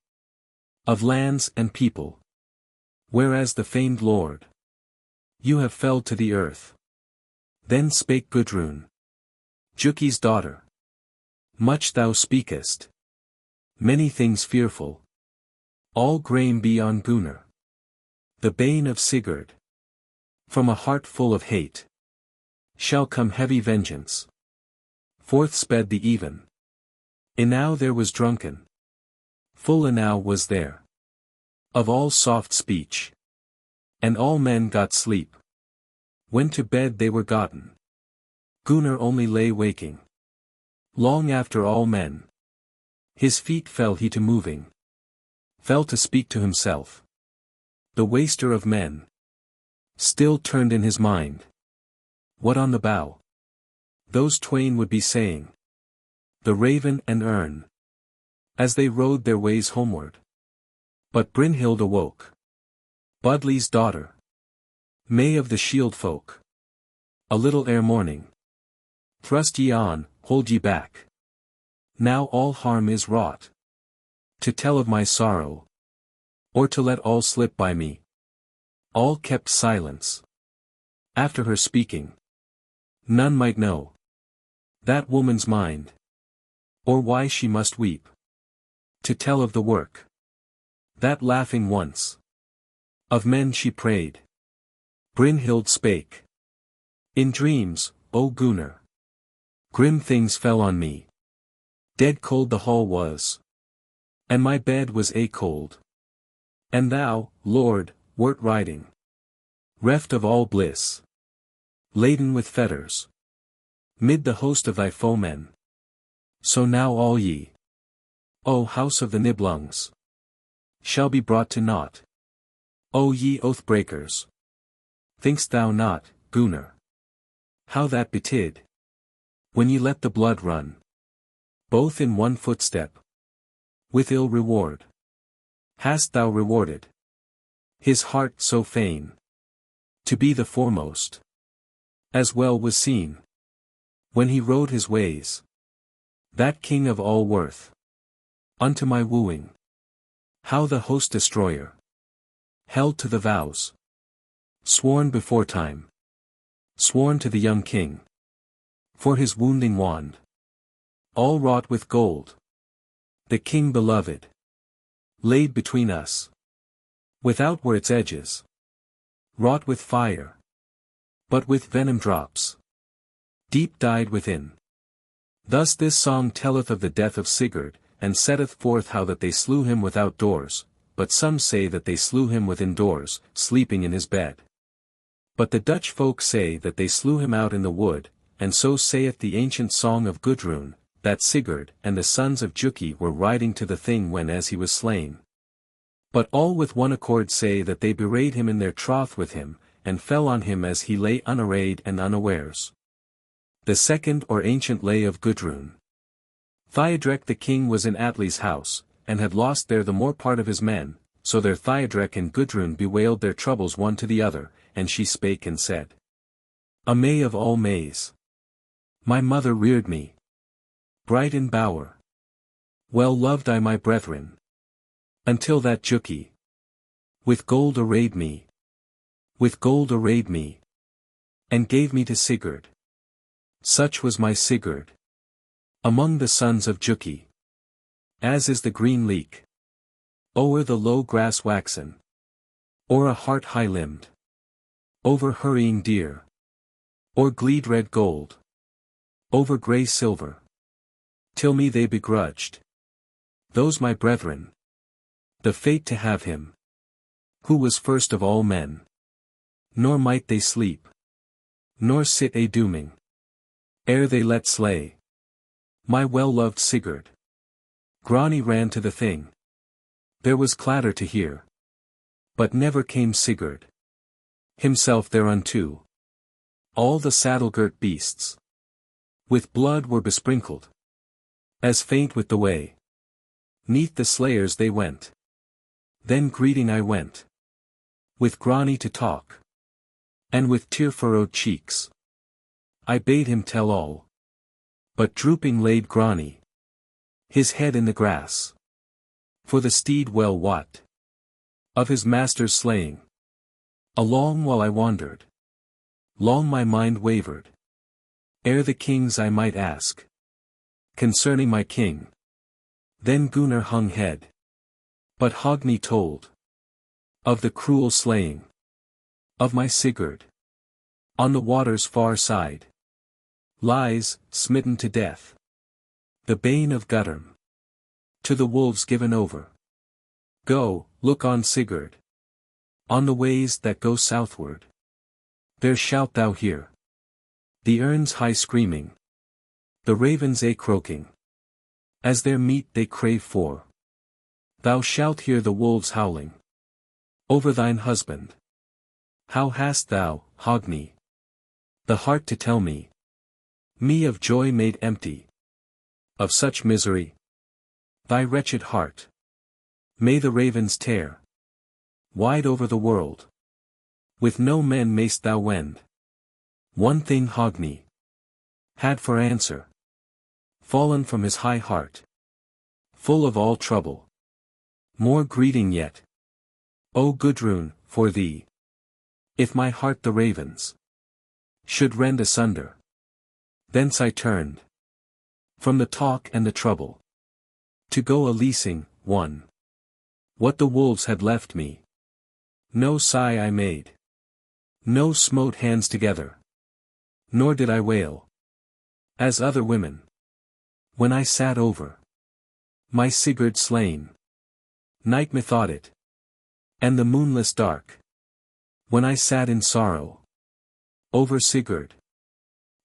Of lands and people. Whereas the famed lord. You have felled to the earth. Then spake Gudrun. Juki's daughter. Much thou speakest. Many things fearful. All grame be on Gunnar. The bane of Sigurd. From a heart full of hate. Shall come heavy vengeance. Forth sped the even. Enow there was drunken. Full enow was there. Of all soft speech. And all men got sleep. When to bed they were gotten. Gunnar only lay waking. Long after all men. His feet fell he to moving. Fell to speak to himself. The waster of men. Still turned in his mind. What on the bough? Those twain would be saying. The raven and erne. As they rode their ways homeward. But Brynhild awoke. Budli's daughter. May of the shield folk. A little ere morning. Thrust ye on, hold ye back. Now all harm is wrought. To tell of my sorrow. Or to let all slip by me. All kept silence. After her speaking. None might know. That woman's mind. Or why she must weep. To tell of the work. That laughing once. Of men she prayed. Brynhild spake. In dreams, O Gunnar. Grim things fell on me. Dead cold the hall was. And my bed was a cold. And thou, Lord, wert riding. Reft of all bliss. Laden with fetters. Mid the host of thy foemen. So now all ye. O house of the Nibelungs. Shall be brought to naught. O ye oath-breakers. Think'st thou not, Gunnar? How that betid? When ye let the blood run. Both in one footstep. With ill reward. Hast thou rewarded? His heart so fain. To be the foremost. As well was seen. When he rode his ways. That king of all worth. Unto my wooing. How the host destroyer. Held to the vows. Sworn beforetime. sworn to the young king. For his wounding wand. All wrought with gold. The king beloved. Laid between us. Without were its edges. Wrought with fire. But with venom drops. Deep dyed within. Thus this song telleth of the death of Sigurd, and setteth forth how that they slew him without doors, but some say that they slew him within doors, sleeping in his bed. But the Dutch folk say that they slew him out in the wood, and so saith the ancient song of Gudrun, that Sigurd and the sons of Juki were riding to the thing when as he was slain. But all with one accord say that they bewrayed him in their troth with him, and fell on him as he lay unarrayed and unawares. The second or ancient lay of Gudrun. Theodrek the king was in Atli's house, and had lost there the more part of his men, so there Theodrek and Gudrun bewailed their troubles one to the other, and she spake and said. A May of all Mays. My mother reared me. Bright in bower. Well loved I my brethren. Until that Juki. With gold arrayed me. With gold arrayed me. And gave me to Sigurd. Such was my Sigurd. Among the sons of Juki. As is the green leek. O'er the low grass waxen. Or a hart high-limbed. Over hurrying deer. Or gleed red gold. Over grey silver. Till me they begrudged. Those my brethren. The fate to have him. Who was first of all men. Nor might they sleep. Nor sit a dooming. Ere they let slay. My well-loved Sigurd. Grani ran to the thing. There was clatter to hear. But never came Sigurd. Himself thereunto. All the saddle-girt beasts. With blood were besprinkled. As faint with the way. Neath the slayers they went. Then greeting I went. With Grani to talk. And with tear-furrowed cheeks. I bade him tell all. But drooping laid Grani. His head in the grass. For the steed well wot. Of his master's slaying. A long while I wandered. Long my mind wavered. Ere the kings I might ask. Concerning my king. Then Gunnar hung head. But Hogni told. Of the cruel slaying. Of my Sigurd. On the water's far side. Lies, smitten to death. The bane of Guttorm. To the wolves given over. Go, look on Sigurd. On the ways that go southward. There shalt thou hear. The ern's high screaming. The ravens a croaking. As their meat they crave for. Thou shalt hear the wolves howling. Over thine husband. How hast thou, Hogni? The heart to tell me. Me of joy made empty. Of such misery. Thy wretched heart. May the ravens tear. Wide over the world. With no men mayst thou wend. One thing Hogni had for answer. Fallen from his high heart. Full of all trouble. More greeting yet. O Gudrun, for thee. If my heart the ravens should rend asunder. Thence I turned. From the talk and the trouble. To go a-leasing, one. What the wolves had left me. No sigh I made. No smote hands together. Nor did I wail. As other women. When I sat over. My Sigurd slain. Night methought it. And the moonless dark. When I sat in sorrow. Over Sigurd.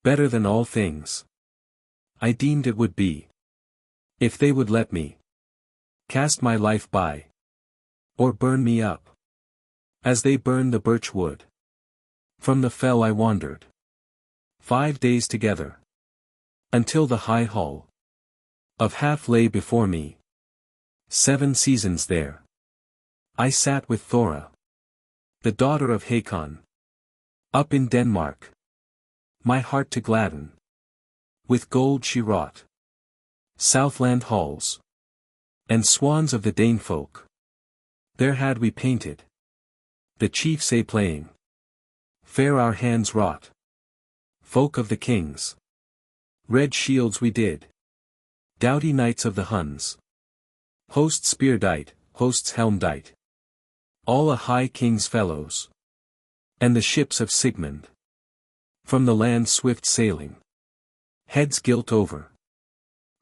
Better than all things. I deemed it would be. If they would let me. Cast my life by. Or burn me up. As they burn the birch wood. From the fell I wandered. 5 days together. Until the high hall. Of half lay before me. 7 seasons there. I sat with Thora. The daughter of Hakon. Up in Denmark. My heart to gladden. With gold she wrought. Southland halls. And swans of the Dane folk. There had we painted. The chiefs a playing. Fair our hands wrought. folk of the kings. Red shields we did. Doughty knights of the Huns. Hosts spear dight, hosts helm dight. All a high king's fellows. And the ships of Sigmund. From the land swift sailing. Heads gilt over.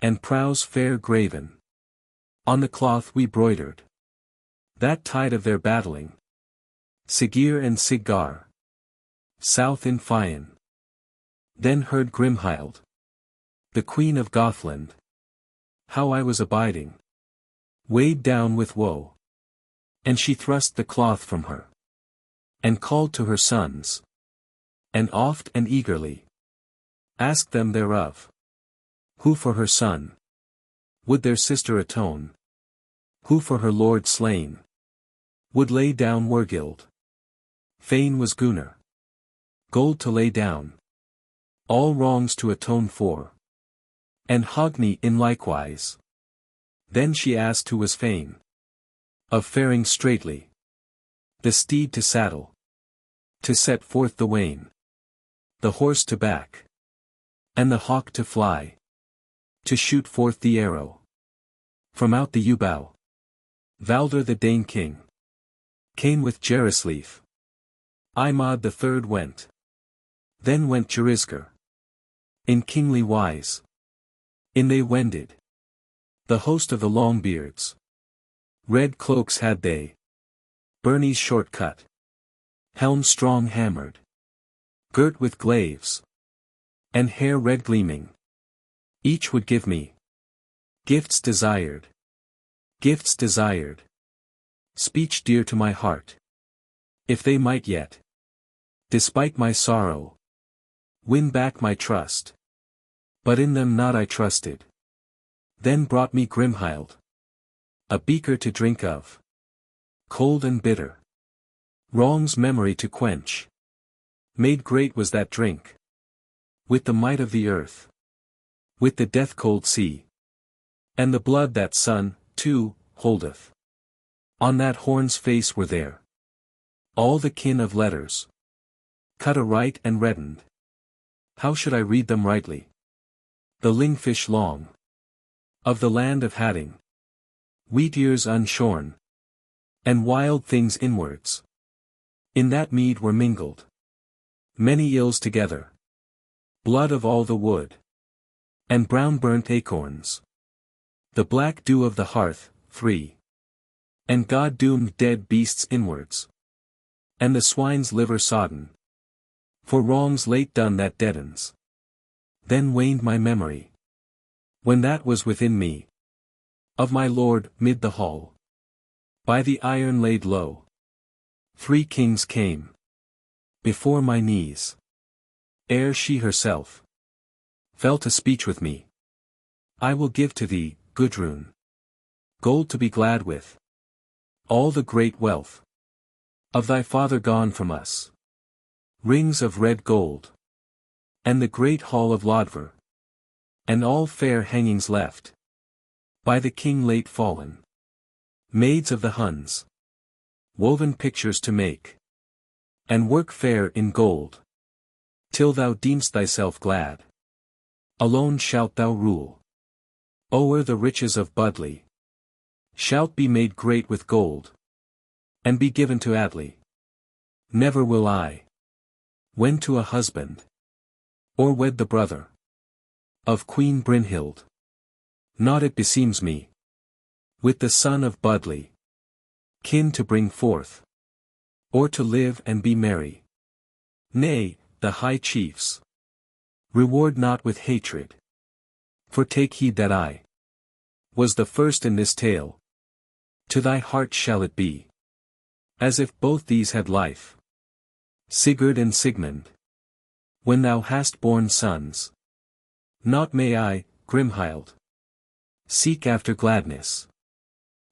And prows fair graven. On the cloth we broidered. That tide of their battling. Sigir and Siggar. South in Fian. Then heard Grimhild. The queen of Gothland. How I was abiding. Weighed down with woe. And she thrust the cloth from her. And called to her sons. And oft and eagerly. Asked them thereof. Who for her son? Would their sister atone? Who for her lord slain? Would lay down Wergild? Fain was Gunnar. Gold to lay down. All wrongs to atone for. And Hogni in likewise. Then she asked who was fain. Of faring straightly. The steed to saddle. To set forth the wain. The horse to back. And the hawk to fly. To shoot forth the arrow. From out the yew-bough. Valder the Dane king. Came with Jarisleif. Imod the third went. Then went Jarizgar. In kingly wise. In they wended. The host of the Longbeards. Red cloaks had they. Byrnies short cut. Helms strong hammered. Girt with glaives. And hair red gleaming. Each would give me. Gifts desired. Gifts desired. Speech dear to my heart. If they might yet. Despite my sorrow. Win back my trust. But in them not I trusted. Then brought me Grimhild. A beaker to drink of. Cold and bitter. Wrong's memory to quench. Made great was that drink. With the might of the earth. With the death-cold sea. And the blood that sun, too, holdeth. On that horn's face were there. All the kin of letters. Cut aright and reddened. How should I read them rightly? The lingfish long. Of the land of Hadding. Wheat ears unshorn. And wild things inwards. In that mead were mingled. Many ills together. Blood of all the wood. And brown burnt acorns. The black dew of the hearth, 3. And God-doomed dead beasts inwards. And the swine's liver sodden. For wrongs late done that deadens. Then waned my memory. When that was within me. Of my lord, mid the hall. By the iron laid low. 3 kings came. Before my knees. Ere she herself. Fell to speech with me. I will give to thee, Gudrun. Gold to be glad with. All the great wealth. Of thy father gone from us. Rings of red gold. And the great hall of Lodver. And all fair hangings left. By the king late fallen. Maids of the Huns. Woven pictures to make. And work fair in gold. Till thou deem'st thyself glad. Alone shalt thou rule. O'er the riches of Budley. Shalt be made great with gold. And be given to Adley. Never will I. Wend to a husband. Or wed the brother. Of Queen Brynhild. Not it beseems me. With the son of Budley. Kin to bring forth. Or to live and be merry. Nay, the high chiefs. Reward not with hatred. For take heed that I. Was the first in this tale. To thy heart shall it be. As if both these had life. Sigurd and Sigmund. When thou hast borne sons. Not may I, Grimhild. Seek after gladness.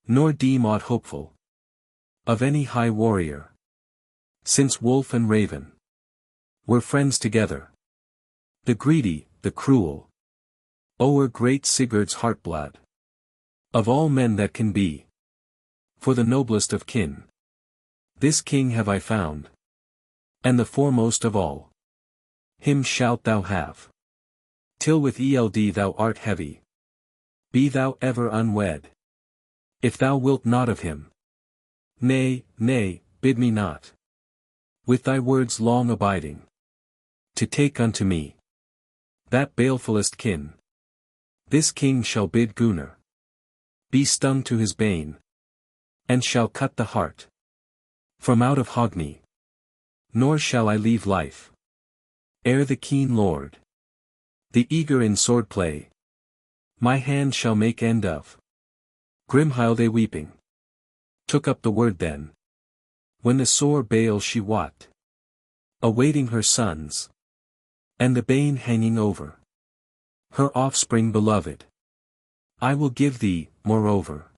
Nor deem aught hopeful. Of any high warrior. Since wolf and raven. Were friends together. The greedy, the cruel. O'er great Sigurd's heartblood. Of all men that can be. For the noblest of kin. This king have I found. And the foremost of all. Him shalt thou have. Till with eld thou art heavy. Be thou ever unwed. If thou wilt not of him. Nay, nay, bid me not. With thy words long abiding. To take unto me. That balefullest kin. This king shall bid Gunnar. Be stung to his bane. And shall cut the heart. From out of Hogni. Nor shall I leave life. Ere the keen lord. The eager in swordplay. My hand shall make end of. Grimhilde weeping. Took up the word then. When the sore bale she wot. Awaiting her sons. And the bane hanging over. Her offspring beloved. I will give thee, moreover.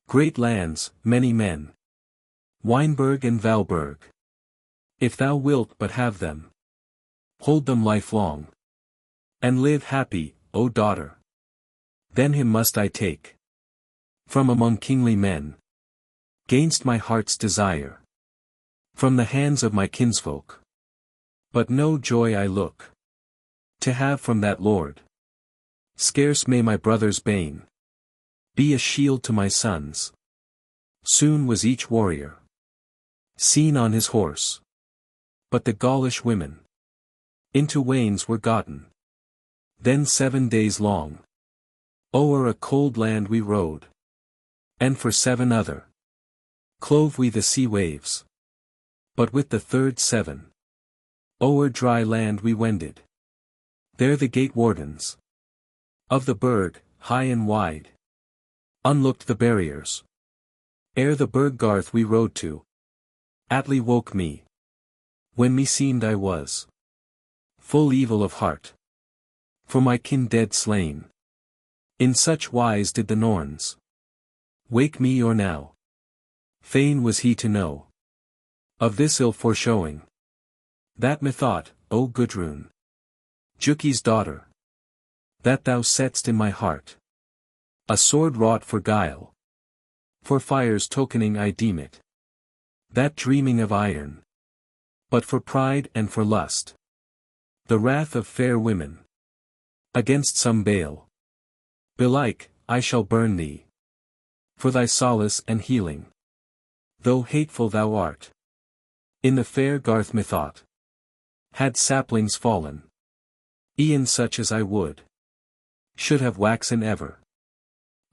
Great lands, many men. Weinberg and Valberg. If thou wilt but have them. Hold them lifelong. And live happy, O daughter. Then him must I take. From among kingly men. Gainst my heart's desire. From the hands of my kinsfolk. But no joy I look. To have from that lord. Scarce may my brother's bane. Be a shield to my sons. Soon was each warrior. Seen on his horse. But the Gaulish women. Into wains were gotten. Then 7 days long. O'er a cold land we rode. And for 7 other. Clove we the sea waves. But with the third 7. O'er dry land we wended. There the gate wardens. Of the burg, high and wide. Unlooked the barriers. Ere the burg garth we rode to. Atli woke me. When me seemed I was. Full evil of heart. For my kin dead slain. In such wise did the Norns. Wake me or now. Fain was he to know. Of this ill foreshowing. That methought, O Gudrun. Juki's daughter. That thou set'st in my heart. A sword wrought for guile. For fire's tokening I deem it. That dreaming of iron. But for pride and for lust. The wrath of fair women. Against some bale. Belike, I shall burn thee. For thy solace and healing. Though hateful thou art. In the fair garth methought. Had saplings fallen. E'en such as I would. Should have waxen ever.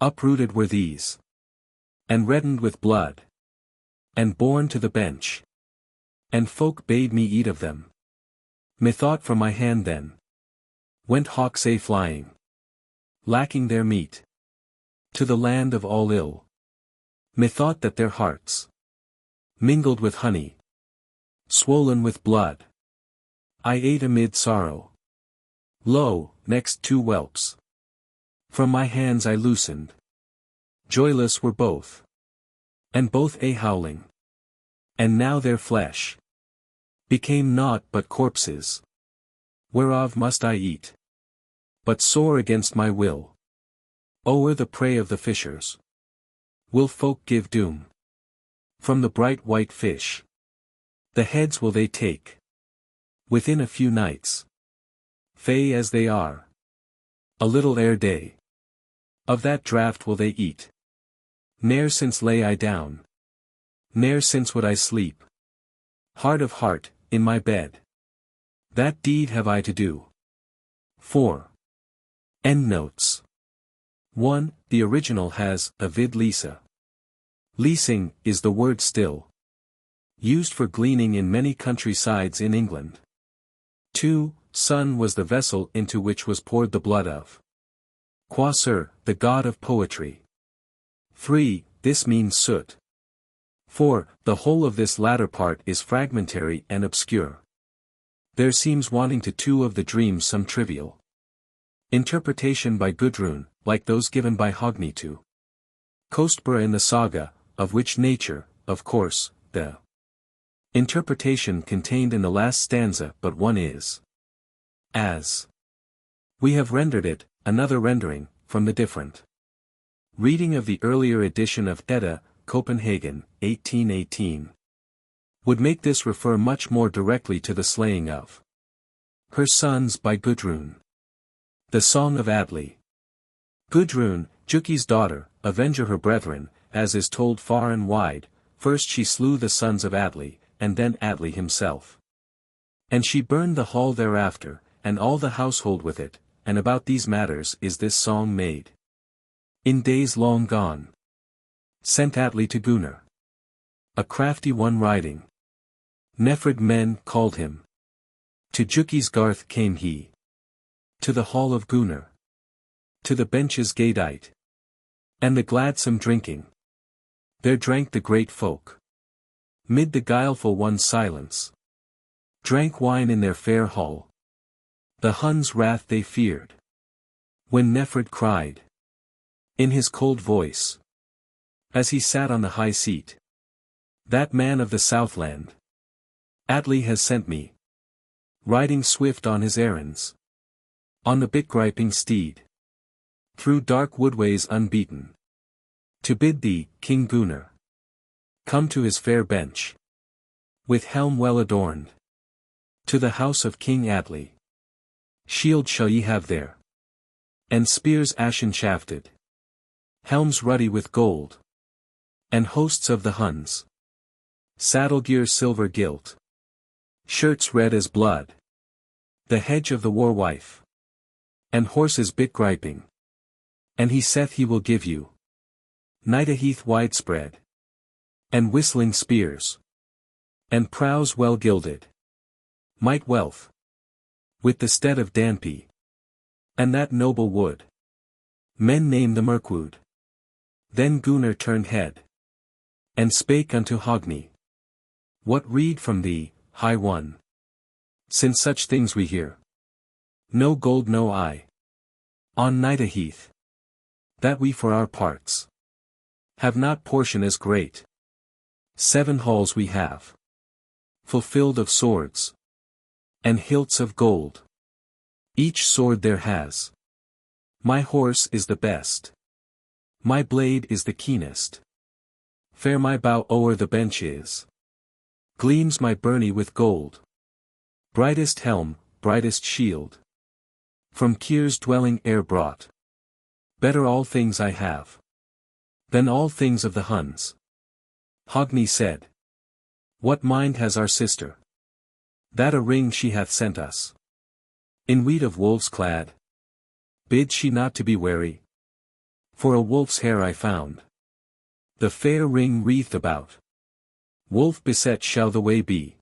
Uprooted were these. And reddened with blood. And borne to the bench. And folk bade me eat of them. Methought from my hand then. Went hawks a flying. Lacking their meat. To the land of all ill. Methought that their hearts. Mingled with honey. Swollen with blood. I ate amid sorrow. Lo, next 2 whelps. From my hands I loosened. Joyless were both. And both a howling. And now their flesh. Became naught but corpses. Whereof must I eat. But sore against my will. O'er the prey of the fishers. Will folk give doom. From the bright white fish. The heads will they take. Within a few nights. Fey as they are. A little ere day. Of that draught will they eat. Ne'er since lay I down. Ne'er since would I sleep. Heart of heart, in my bed. That deed have I to do. 4. Endnotes. 1. The original has a vid lisa. Leasing is the word still. Used for gleaning in many countrysides in England. 2. Sun was the vessel into which was poured the blood of Quasir, the god of poetry. 3. This means soot. 4. The whole of this latter part is fragmentary and obscure. There seems wanting to 2 of the dreams some trivial interpretation by Gudrun, like those given by Hogni to Kostbera in the saga, of which nature, of course, the interpretation contained in the last stanza but one is. As we have rendered it, another rendering, from the different reading of the earlier edition of Edda, Copenhagen, 1818. Would make this refer much more directly to the slaying of Her Sons by Gudrun. The Song of Atli. Gudrun, Juki's daughter, avenger her brethren, as is told far and wide, first she slew the sons of Atli, and then Atli himself. And she burned the hall thereafter, and all the household with it, and about these matters is this song made. In days long gone, sent Atli to Gunnar, a crafty one riding. Nefrid men called him. To Juki's garth came he. To the hall of Gunnar. To the benches gadite. And the gladsome drinking. There drank the great folk. Mid the guileful ones silence. Drank wine in their fair hall. The Huns' wrath they feared. When Nefrid cried. In his cold voice. As he sat on the high seat. That man of the Southland. Atli has sent me. Riding swift on his errands. On the bit-griping steed. Through dark woodways unbeaten. To bid thee, King Gunnar. Come to his fair bench. With helm well adorned. To the house of King Atli. Shield shall ye have there. And spears ashen shafted. Helms ruddy with gold. And hosts of the Huns. Saddle gear silver gilt. Shirts red as blood. The hedge of the war wife. And horses bit griping. And he saith he will give you. Night a heath widespread. And whistling spears. And prows well gilded. Might wealth. With the stead of Danpi. And that noble wood. Men name the Mirkwood. Then Gunnar turned head. And spake unto Hogni. What rede from thee, High One? Since such things we hear. No gold no eye. On Night a heath. That we for our parts. Have not portion as great. 7 halls we have. Fulfilled of swords. And hilts of gold. Each sword there has. My horse is the best. My blade is the keenest. Fair my bow o'er the bench is. Gleams my byrnie with gold. Brightest helm, brightest shield. From Kyr's dwelling air brought. Better all things I have. Than all things of the Huns. Hogni said. What mind has our sister? That a ring she hath sent us. In weed of wolves clad. Bid she not to be wary. For a wolf's hair I found. The fair ring wreathed about. Wolf beset shall the way be.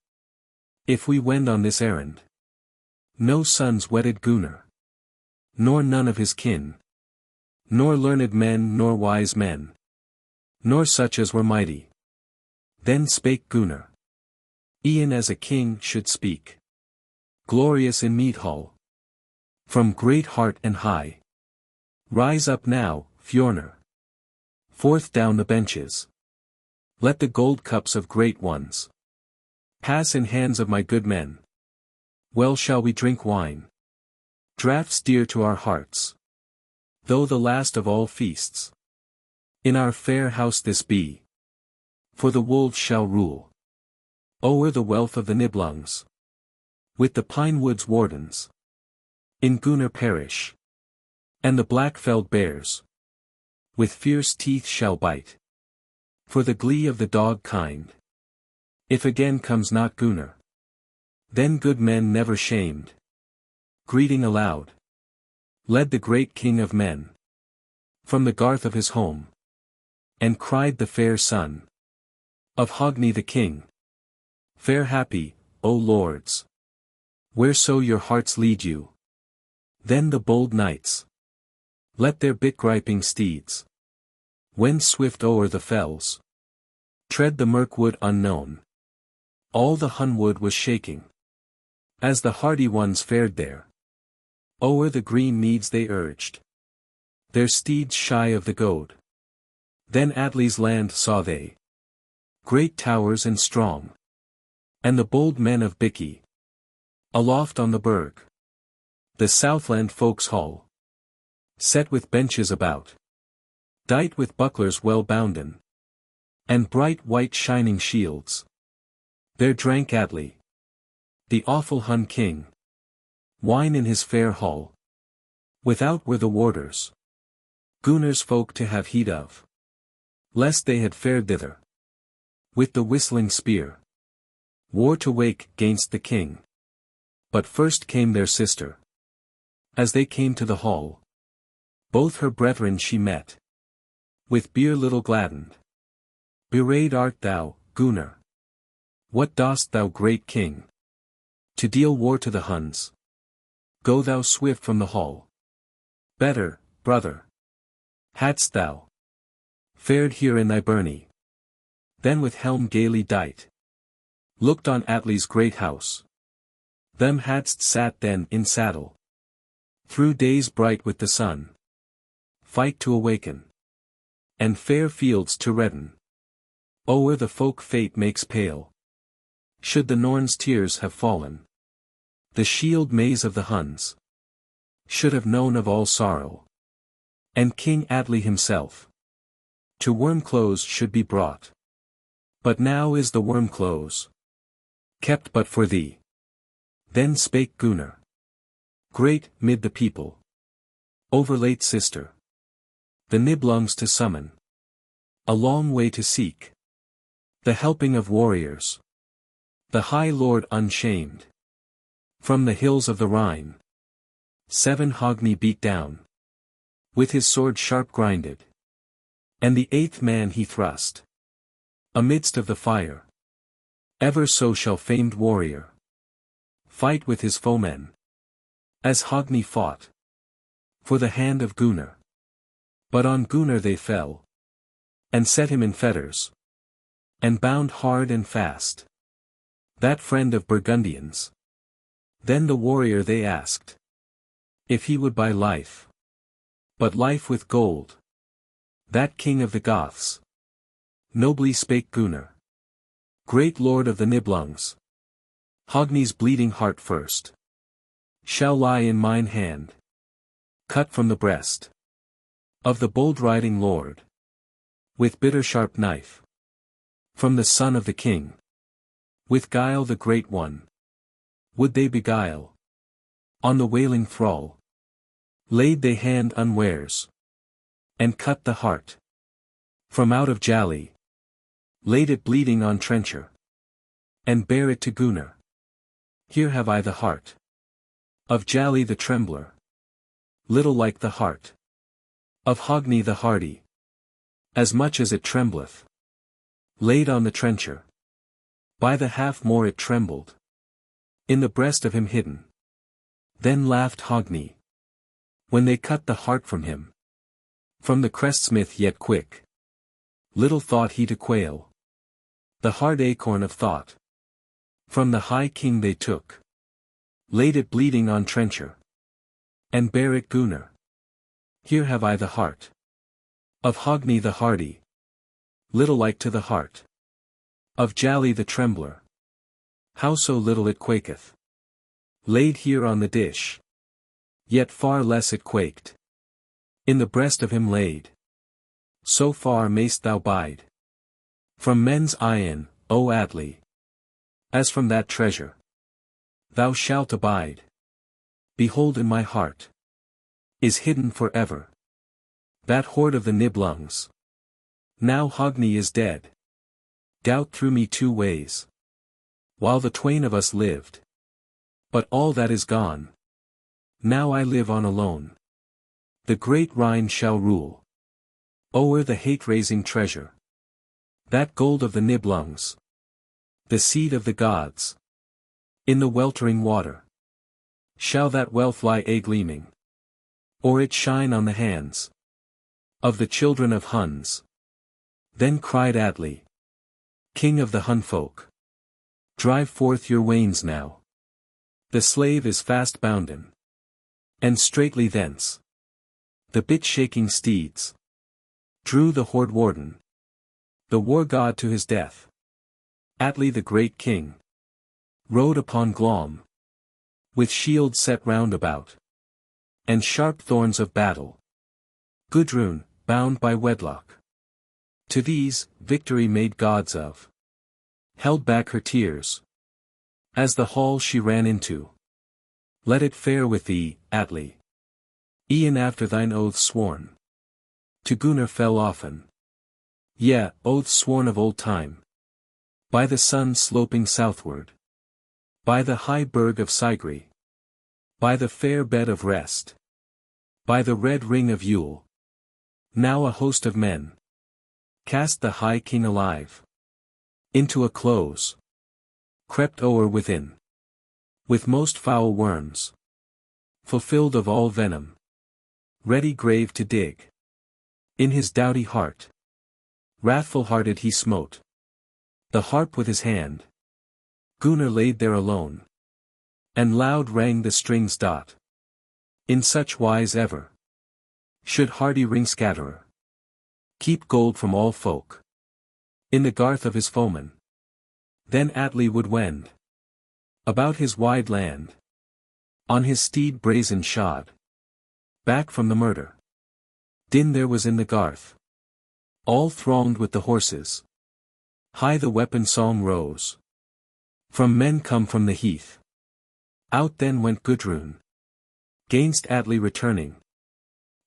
If we wend on this errand. No sons wedded Gunnar. Nor none of his kin. Nor learned men nor wise men. Nor such as were mighty. Then spake Gunnar. E'en as a king should speak. Glorious in mead hall. From great heart and high. Rise up now, Fjornr. Forth down the benches. Let the gold cups of great ones. Pass in hands of my good men. Well shall we drink wine. Draughts dear to our hearts. Though the last of all feasts. In our fair house this be. For the wolves shall rule. O'er the wealth of the Nibelungs. With the pine woods wardens. In Gunnar parish. And the black-felled bears. With fierce teeth shall bite. For the glee of the dog kind. If again comes not Gunnar. Then good men never shamed. Greeting aloud. Led the great king of men. From the garth of his home. And cried the fair son. Of Hogni the king. Fair happy, O lords. Whereso your hearts lead you. Then the bold knights. Let their bit-griping steeds. Wend swift o'er the fells. Tread the Mirkwood unknown. All the Hunwood was shaking. As the hardy ones fared there. O'er the green meads they urged. Their steeds shy of the goad. Then Atli's land saw they. Great towers and strong. And the bold men of Biki. Aloft on the burg. The Southland folks' hall. Set with benches about. Dight with bucklers well bounden. And bright white shining shields. There drank Atli. The awful Hun king. Wine in his fair hall. Without were the warders. Gunnar's folk to have heed of. Lest they had fared thither. With the whistling spear. War to wake gainst the king. But first came their sister. As they came to the hall. Both her brethren she met. With beer little gladdened. Bewrayed art thou, Gunnar. What dost thou, great king? To deal war to the Huns. Go thou swift from the hall. Better, brother. Hadst thou fared here in thy byrnie. Then with helm gaily dight. Looked on Atli's great house. Them hadst sat then in saddle. Through days bright with the sun. Fight to awaken. And fair fields to redden. O'er the folk fate makes pale. Should the Norns' tears have fallen. The shield maze of the Huns. Should have known of all sorrow. And King Atli himself. To worm close should be brought. But now is the worm close. Kept but for thee. Then spake Gunnar. Great, mid the people. Overlate sister. The Nibelungs to summon. A long way to seek. The helping of warriors. The High Lord unshamed. From the hills of the Rhine. 7 Hogni beat down. With his sword sharp grinded. And the 8th man he thrust. Amidst of the fire. Ever so shall famed warrior. Fight with his foemen. As Hogni fought. For the hand of Gunnar. But on Gunnar they fell. And set him in fetters. And bound hard and fast. That friend of Burgundians. Then the warrior they asked. If he would buy life. But life with gold. That king of the Goths. Nobly spake Gunnar. Great lord of the Nibelungs. Hogni's bleeding heart first. Shall lie in mine hand. Cut from the breast. Of the bold riding lord. With bitter sharp knife. From the son of the king. With guile the great one. Would they beguile. On the wailing thrall. Laid they hand unwares. And cut the heart. From out of Jali. Laid it bleeding on trencher. And bare it to Gunnar. Here have I the heart. Of Jali the trembler. Little like the heart. Of Hogni the hardy. As much as it trembleth. Laid on the trencher. By the half more it trembled. In the breast of him hidden. Then laughed Hogni. When they cut the heart from him. From the crestsmith yet quick. Little thought he to quail. The hard acorn of thought. From the high king they took. Laid it bleeding on trencher. And bare it Gunnar. Here have I the heart. Of Hogni the hardy. Little like to the heart. Of Jali the trembler. How so little it quaketh. Laid here on the dish. Yet far less it quaked. In the breast of him laid. So far mayst thou bide. From men's eyen, O Atli. As from that treasure. Thou shalt abide. Behold in my heart. Is hidden for ever. That hoard of the Nibelungs. Now Hogni is dead. Doubt through me 2 ways. While the twain of us lived. But all that is gone. Now I live on alone. The great Rhine shall rule. O'er the hate-raising treasure. That gold of the Nibelungs. The seed of the gods. In the weltering water. Shall that wealth lie gleaming? Or it shine on the hands. Of the children of Huns. Then cried Atli. King of the Hun folk. Drive forth your wains now. The slave is fast bounden. And straightly thence. The bit-shaking steeds. Drew the horde warden. The war god to his death. Atli the great king. Rode upon Glom. With shield set round about. And sharp thorns of battle. Gudrun, bound by wedlock. To these, victory made gods of. Held back her tears. As the hall she ran into. Let it fare with thee, Atli. E'en after thine oaths sworn. To Gunnar fell often. Yea, oaths sworn of old time. By the sun sloping southward. By the high berg of Sigri. By the fair bed of rest. By the red ring of Yule. Now a host of men. Cast the high king alive. Into a close. Crept o'er within. With most foul worms. Fulfilled of all venom. Ready grave to dig. In his doughty heart. Wrathful-hearted he smote. The harp with his hand. Gunnar laid there alone. And loud rang the strings. In such wise ever. Should hardy ring-scatterer. Keep gold from all folk. In the garth of his foeman. Then Atli would wend. About his wide land. On his steed brazen shod. Back from the murder. Din there was in the garth. All thronged with the horses. High the weapon song rose. From men come from the heath. Out then went Gudrun. Gainst Atli returning.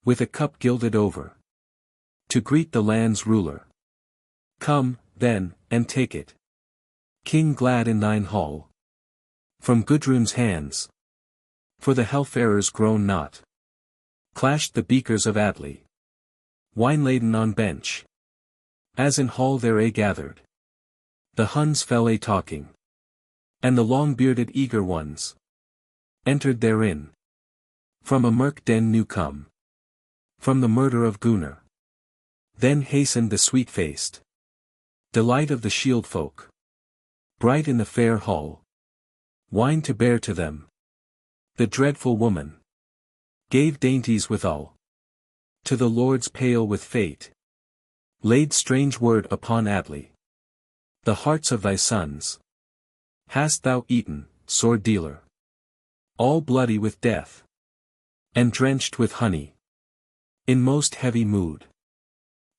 With a cup gilded over. To greet the land's ruler. Come, then, and take it. King glad in thine hall. From Gudrun's hands. For the hellfarers groan not. Clashed the beakers of Atli. Wine laden on bench. As in hall there gathered. The Huns fell talking. And the long-bearded eager ones. Entered therein. From a murk den new come. From the murder of Gunnar. Then hastened the sweet-faced. Delight of the shield folk. Bright in the fair hall. Wine to bear to them. The dreadful woman. Gave dainties withal. To the lords pale with fate. Laid strange word upon Atli. The hearts of thy sons. Hast thou eaten, sword dealer. All bloody with death. And drenched with honey. In most heavy mood.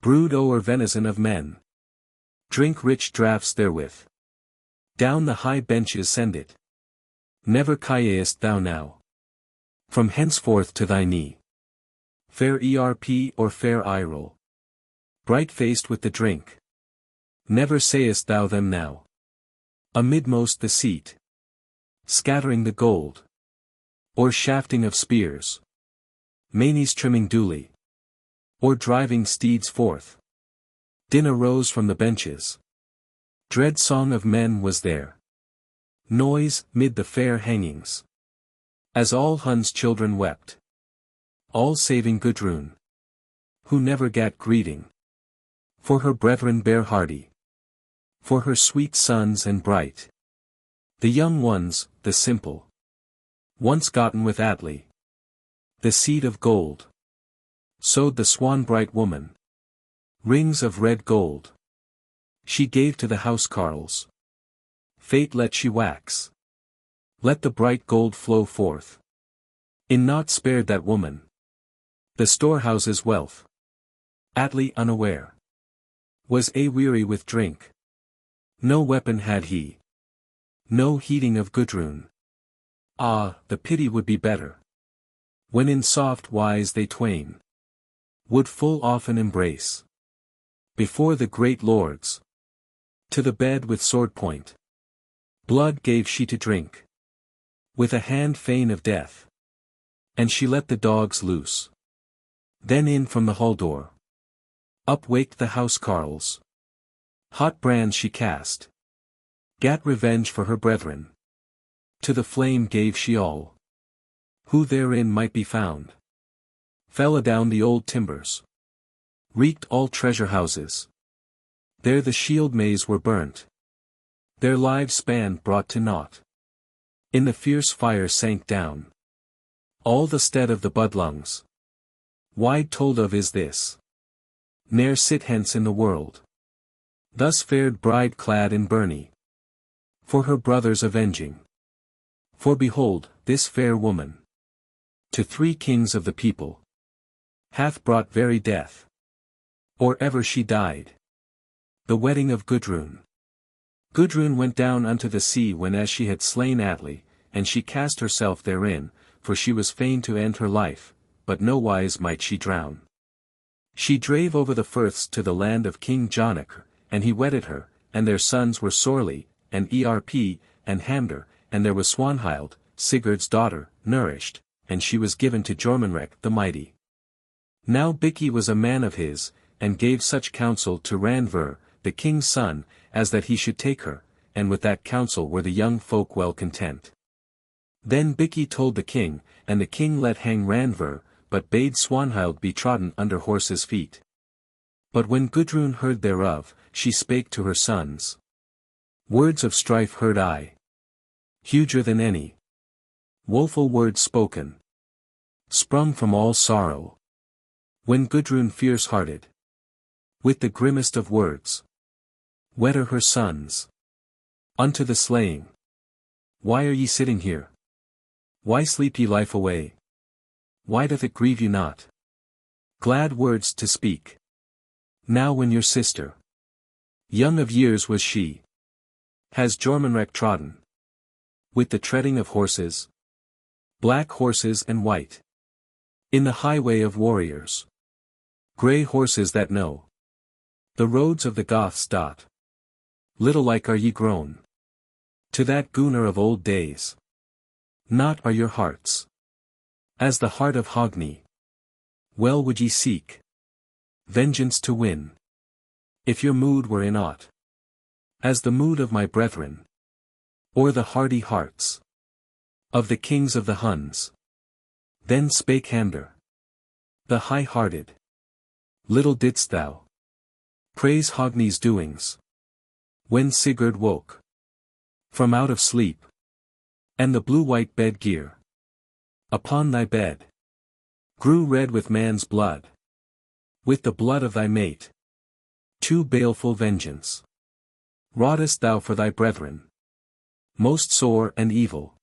Brood o'er venison of men. Drink rich draughts therewith. Down the high benches send it. Never cayest thou now. From henceforth to thy knee. Fair Erp or fair Irol. Bright-faced with the drink. Never sayest thou them now. Amidmost the seat. Scattering the gold. Or shafting of spears. Manes trimming duly. Or driving steeds forth. Din arose from the benches. Dread song of men was there. Noise, mid the fair hangings. As all Huns' children wept. All saving Gudrun. Who never gat greeting. For her brethren bare hardy. For her sweet sons and bright. The young ones, the simple. Once gotten with Atli. The seed of gold. Sewed the swan-bright woman. Rings of red gold. She gave to the housecarls. Fate let she wax. Let the bright gold flow forth. In naught spared that woman. The storehouse's wealth. Atli unaware. Was weary with drink. No weapon had he. No heeding of Gudrun. Ah, the pity would be better. When in soft wise they twain. Would full often embrace. Before the great lords. To the bed with sword point. Blood gave she to drink. With a hand fain of death. And she let the dogs loose. Then in from the hall door. Up waked the housecarls. Hot brands she cast. Gat revenge for her brethren. To the flame gave she all. Who therein might be found. Fell adown the old timbers. Reeked all treasure houses. There the shield maze were burnt. Their lives span brought to naught. In the fierce fire sank down. All the stead of the Budlungs. Wide told of is this. Ne'er sit hence in the world. Thus fared bride clad in byrnie. For her brothers avenging. For behold, this fair woman. To 3 kings of the people. Hath brought very death. Or ever she died. The wedding of Gudrun. Gudrun went down unto the sea when as she had slain Atli, and she cast herself therein, for she was fain to end her life, but nowise might she drown. She drave over the firths to the land of King Jonach, and he wedded her, and their sons were Sorli, and Erp, and Hamder, and there was Swanhild, Sigurd's daughter, nourished, and she was given to Jormunrek the mighty. Now Bikki was a man of his, and gave such counsel to Randver, the king's son, as that he should take her, and with that counsel were the young folk well content. Then Bikki told the king, and the king let hang Randver, but bade Swanhild be trodden under horses' feet. But when Gudrun heard thereof, she spake to her sons. Words of strife heard I. Huger than any. Woeful words spoken. Sprung from all sorrow. When Gudrun fierce-hearted. With the grimmest of words. Wetter her sons. Unto the slaying. Why are ye sitting here? Why sleep ye life away? Why doth it grieve you not? Glad words to speak. Now when your sister, young of years was she, has Jormunrek trodden, with the treading of horses, black horses and white, in the highway of warriors, grey horses that know the roads of the Goths. Little like are ye grown to that Gunnar of old days. Not are your hearts as the heart of Hogni. Well would ye seek vengeance to win, if your mood were in aught as the mood of my brethren, or the hardy hearts of the kings of the Huns. Then spake Hamder, the high-hearted. Little didst thou praise Hogni's doings, when Sigurd woke from out of sleep, and the blue-white bed gear upon thy bed grew red with man's blood, with the blood of thy mate. Too baleful vengeance wroughtest thou for thy brethren, most sore and evil,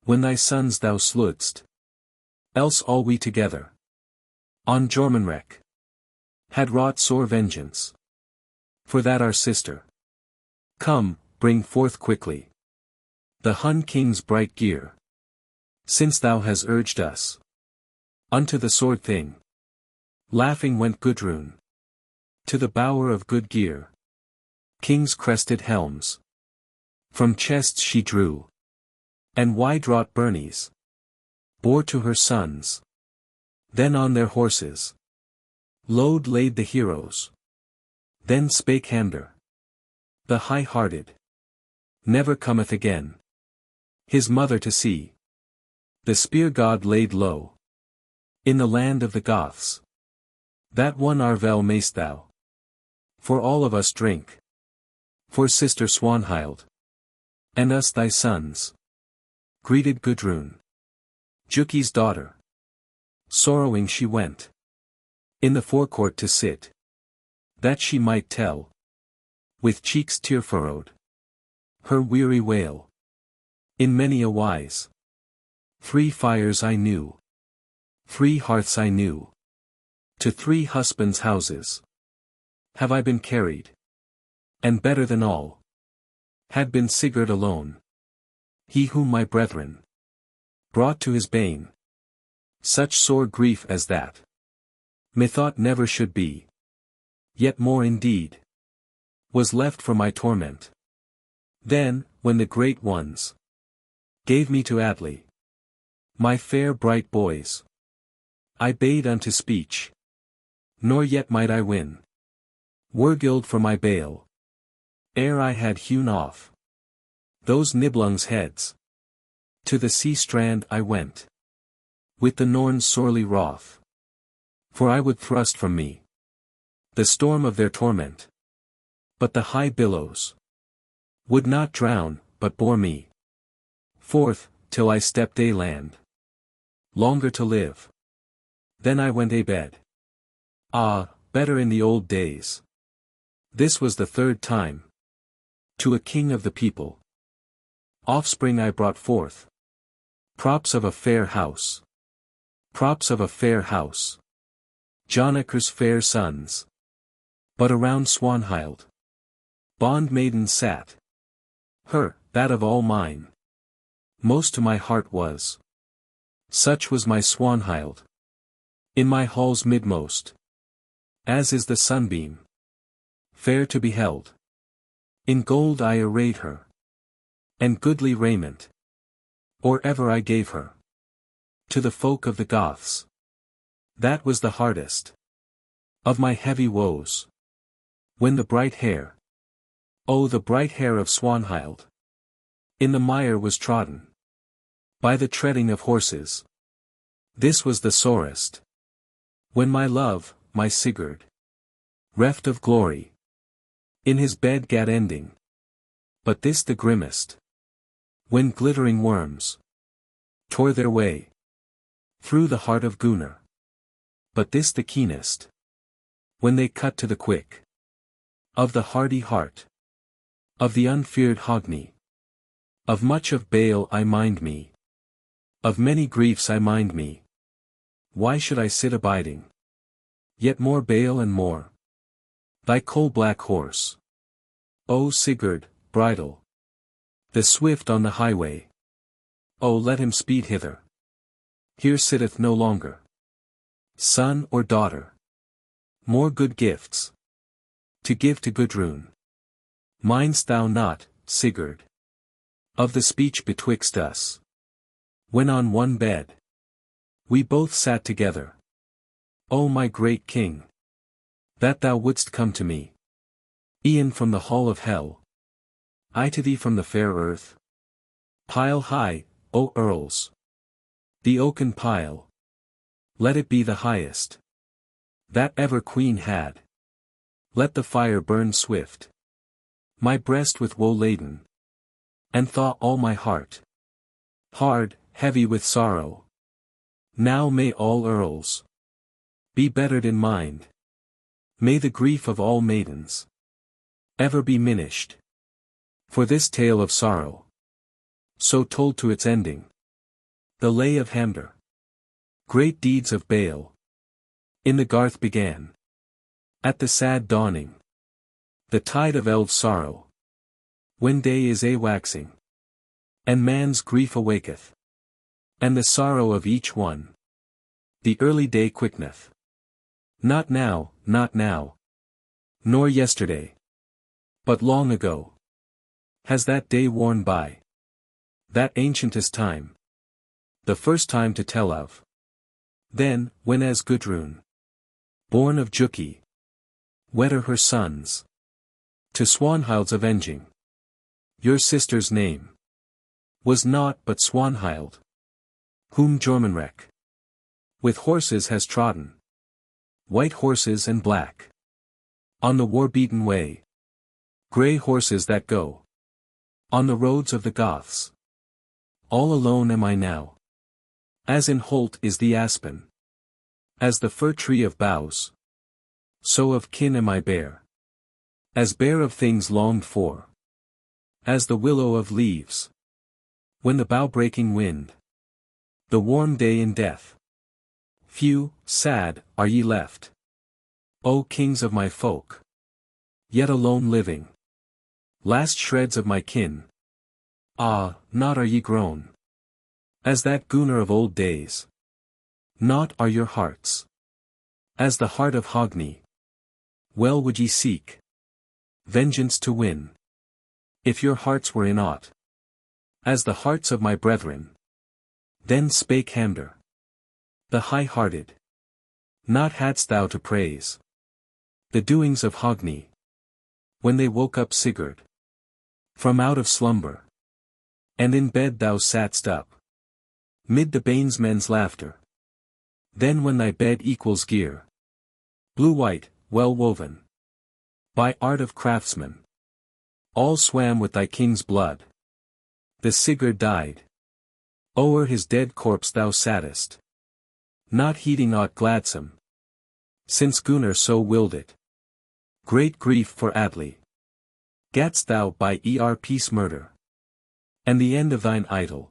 when thy sons thou slewedst. Else all we together on Jormunrek had wrought sore vengeance, for that our sister. Come, bring forth quickly the Hun king's bright gear, since thou hast urged us unto the sword thing. Laughing went Gudrun to the bower of good gear. King's crested helms from chests she drew, and wide-wrought burnies bore to her sons. Then on their horses load laid the heroes. Then spake Hamder, the high-hearted. Never cometh again his mother to see. The spear-god laid low in the land of the Goths. That one Arvel mayst thou for all of us drink, for sister Swanhild, and us thy sons. Greeted Gudrun, Juki's daughter. Sorrowing she went in the forecourt to sit, that she might tell, with cheeks tear-furrowed, her weary wail. In many a wise 3 fires I knew, 3 hearths I knew, to 3 husbands' houses have I been carried, and better than all had been Sigurd alone, he whom my brethren brought to his bane. Such sore grief as that methought never should be, yet more indeed was left for my torment. Then, when the great ones gave me to Atli, my fair bright boys, I bade unto speech, nor yet might I win Wergild for my bale, ere I had hewn off those Nibelung's heads. To the sea strand I went, with the Norns sorely wroth, for I would thrust from me the storm of their torment. But the high billows would not drown, but bore me forth, till I stepped a land longer to live. Then I went a bed. Ah, better in the old days. This was the 3rd time to a king of the people. Offspring I brought forth, props of a fair house. Props of a fair house. Jonacher's fair sons. But around Swanhild bond maidens sat. Her, that of all mine most to my heart was. Such was my Swanhild. In my hall's midmost. As is the sunbeam. Fair to beheld. In gold I arrayed her. And goodly raiment. Or ever I gave her. To the folk of the Goths. That was the hardest. Of my heavy woes. When the bright hair. Oh, the bright hair of Swanhild. In the mire was trodden. By the treading of horses. This was the sorest. When my love, my Sigurd. Reft of glory. In his bed gat ending. But this the grimmest. When glittering worms. Tore their way. Through the heart of Gunnar. But this the keenest. When they cut to the quick. Of the hardy heart. Of the unfeared Hogni. Of much of bale I mind me. Of many griefs I mind me. Why should I sit abiding? Yet more bale and more. Thy coal-black horse. O Sigurd, bridle. The swift on the highway. O let him speed hither. Here sitteth no longer. Son or daughter. More good gifts. To give to Gudrun. Mind'st thou not, Sigurd? Of the speech betwixt us. When on one bed. We both sat together. O my great king. That thou wouldst come to me. E'en from the hall of hell. I to thee from the fair earth. Pile high, O earls. The oaken pile. Let it be the highest. That ever queen had. Let the fire burn swift. My breast with woe laden. And thaw all my heart. Hard, heavy with sorrow. Now may all earls. Be bettered in mind. May the grief of all maidens. Ever be minished. For this tale of sorrow. So told to its ending. The lay of Hamder. Great deeds of bale. In the garth began. At the sad dawning. The tide of eld sorrow. When day is a waxing. And man's grief awaketh. And the sorrow of each one. The early day quickeneth. Not now, not now. Nor yesterday. But long ago. Has that day worn by. That ancientest time. The first time to tell of. Then, when as Gudrun. Born of Juki. Wetter her sons. To Swanhild's avenging. Your sister's name. Was naught but Swanhild. Whom Jormunrek. With horses has trodden. White horses and black. On the war-beaten way. Grey horses that go. On the roads of the Goths. All alone am I now. As in Holt is the aspen. As the fir tree of boughs. So of kin am I bare. As bare of things longed for. As the willow of leaves. When the bough-breaking wind. The warm day in death. Few, sad, are ye left. O kings of my folk. Yet alone living. Last shreds of my kin. Ah, not are ye grown. As that Gunnar of old days. Not are your hearts. As the heart of Hogni. Well would ye seek. Vengeance to win. If your hearts were in aught. As the hearts of my brethren. Then spake Hamder. The high-hearted. Not hadst thou to praise. The doings of Hogni. When they woke up Sigurd. From out of slumber. And in bed thou satst up. Mid the banesmen's laughter. Then when thy bed equals gear. Blue-white, well-woven. By art of craftsmen. All swam with thy king's blood. The Sigurd died. O'er his dead corpse thou sattest. Not heeding aught gladsome. Since Gunnar so willed it. Great grief for Atli. Gatst thou by peace murder. And the end of thine idol.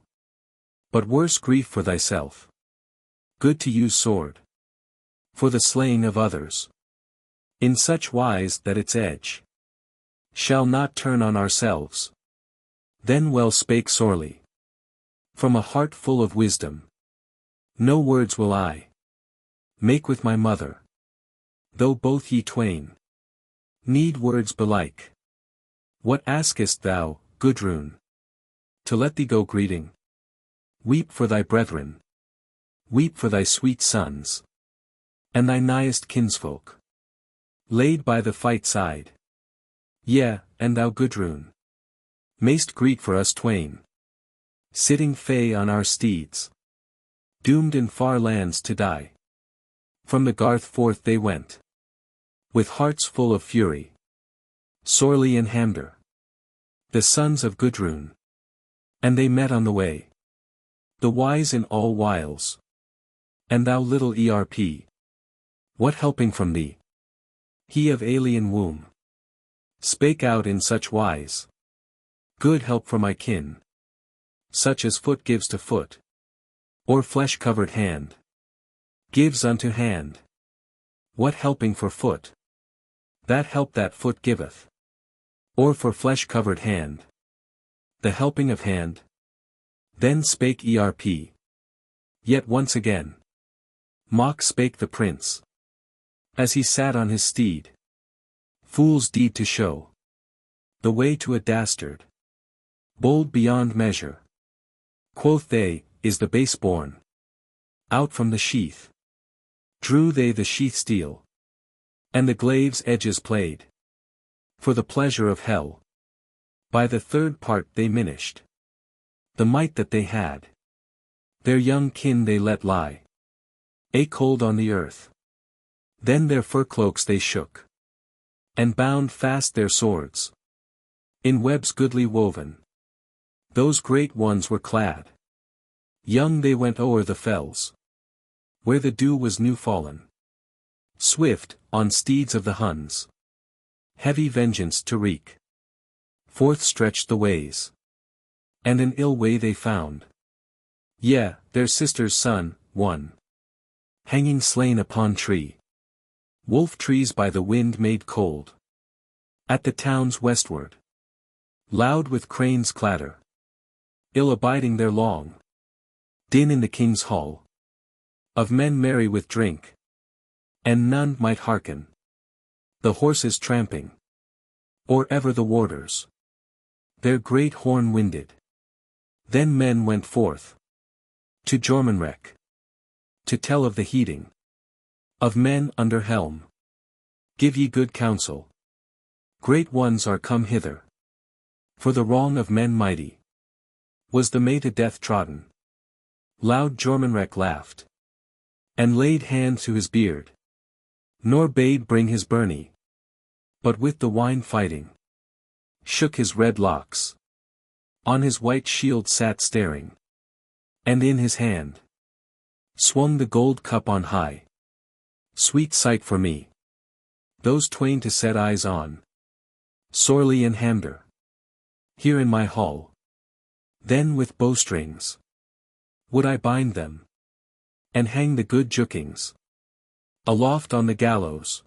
But worse grief for thyself. Good to use sword. For the slaying of others. In such wise that its edge. Shall not turn on ourselves. Then well spake sorely. From a heart full of wisdom. No words will I make with my mother. Though both ye twain need words belike. What askest thou, Gudrun? To let thee go greeting. Weep for thy brethren. Weep for thy sweet sons. And thy nighest kinsfolk. Laid by the fight side. Yea, and thou Gudrun. Mayst greet for us twain. Sitting fey on our steeds. Doomed in far lands to die. From the garth forth they went. With hearts full of fury. Sorely in Hamder. The sons of Gudrun. And they met on the way. The wise in all wiles. And thou little ERP. What helping from thee? He of alien womb. Spake out in such wise. Good help for my kin. Such as foot gives to foot. Or flesh-covered hand. Gives unto hand. What helping for foot? That help that foot giveth. Or for flesh-covered hand. The helping of hand. Then spake ERP. Yet once again. Mock spake the prince. As he sat on his steed. Fool's deed to show. The way to a dastard. Bold beyond measure. Quoth they, is the base born. Out from the sheath. Drew they the sheath steel. And the glaive's edges played. For the pleasure of hell. By the third part they minished. The might that they had. Their young kin they let lie. A cold on the earth. Then their fur cloaks they shook. And bound fast their swords. In webs goodly woven. Those great ones were clad. Young they went o'er the fells. Where the dew was new fallen. Swift, on steeds of the Huns. Heavy vengeance to wreak. Forth stretched the ways. And an ill way they found. Yea, their sister's son, one. Hanging slain upon tree. Wolf trees by the wind made cold. At the town's westward. Loud with cranes' clatter. Ill abiding there long. Din in the king's hall. Of men merry with drink. And none might hearken. The horses tramping. Or ever the warders. Their great horn winded. Then men went forth. To Jormunrek. To tell of the heating. Of men under helm. Give ye good counsel. Great ones are come hither. For the wrong of men mighty. Was the May to death trodden. Loud Jormunrek laughed. And laid hand to his beard. Nor bade bring his byrnie. But with the wine fighting. Shook his red locks. On his white shield sat staring. And in his hand. Swung the gold cup on high. Sweet sight for me. Those twain to set eyes on. Sorely in Hamder. Here in my hall. Then with bowstrings. Would I bind them. And hang the good jookings. Aloft on the gallows.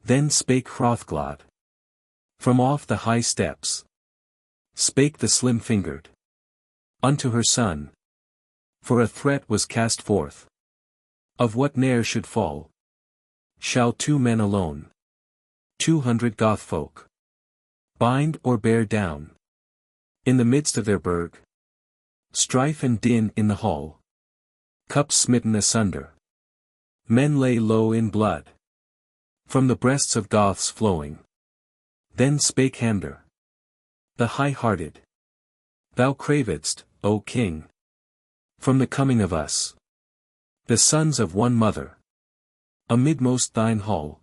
Then spake Hrothglod. From off the high steps. Spake the slim-fingered. Unto her son. For a threat was cast forth. Of what ne'er should fall. Shall two men alone. 200 Goth folk. Bind or bear down. In the midst of their burg. Strife and din in the hall. Cups smitten asunder. Men lay low in blood. From the breasts of Goths flowing. Then spake Hamder. The high-hearted. Thou cravedst, O king. From the coming of us. The sons of one mother. Amidmost thine hall.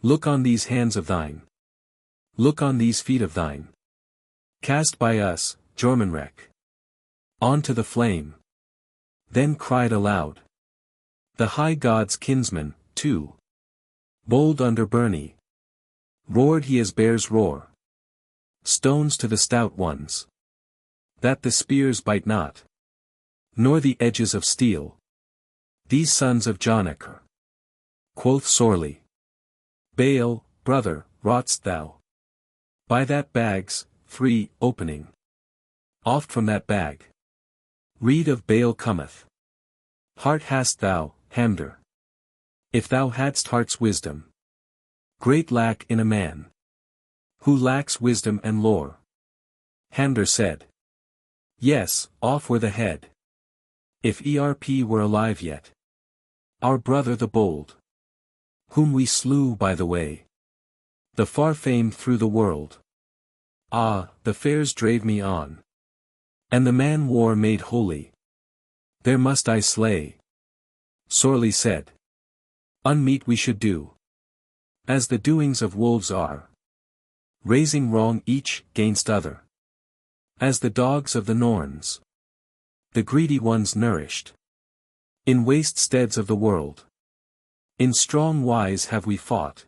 Look on these hands of thine. Look on these feet of thine. Cast by us, Jormunrek. On to the flame. Then cried aloud. The high god's kinsman, too. Bold under byrnie. Roared he as bears roar. Stones to the stout ones. That the spears bite not. Nor the edges of steel. These sons of Jonachar. Quoth sorely. Baal, brother, rott'st thou. By that bag's, free, opening. Oft from that bag. Reed of bale cometh. Heart hast thou, Hamder. If thou hadst heart's wisdom. Great lack in a man. Who lacks wisdom and lore. Hamder said. Yes, off were the head. If ERP were alive yet. Our brother the bold. Whom we slew by the way. The far famed through the world. Ah, the fares drave me on. And the man war made holy. There must I slay. Sorely said. Unmeet we should do. As the doings of wolves are. Raising wrong each gainst other. As the dogs of the Norns. The greedy ones nourished. In waste steads of the world. In strong wise have we fought.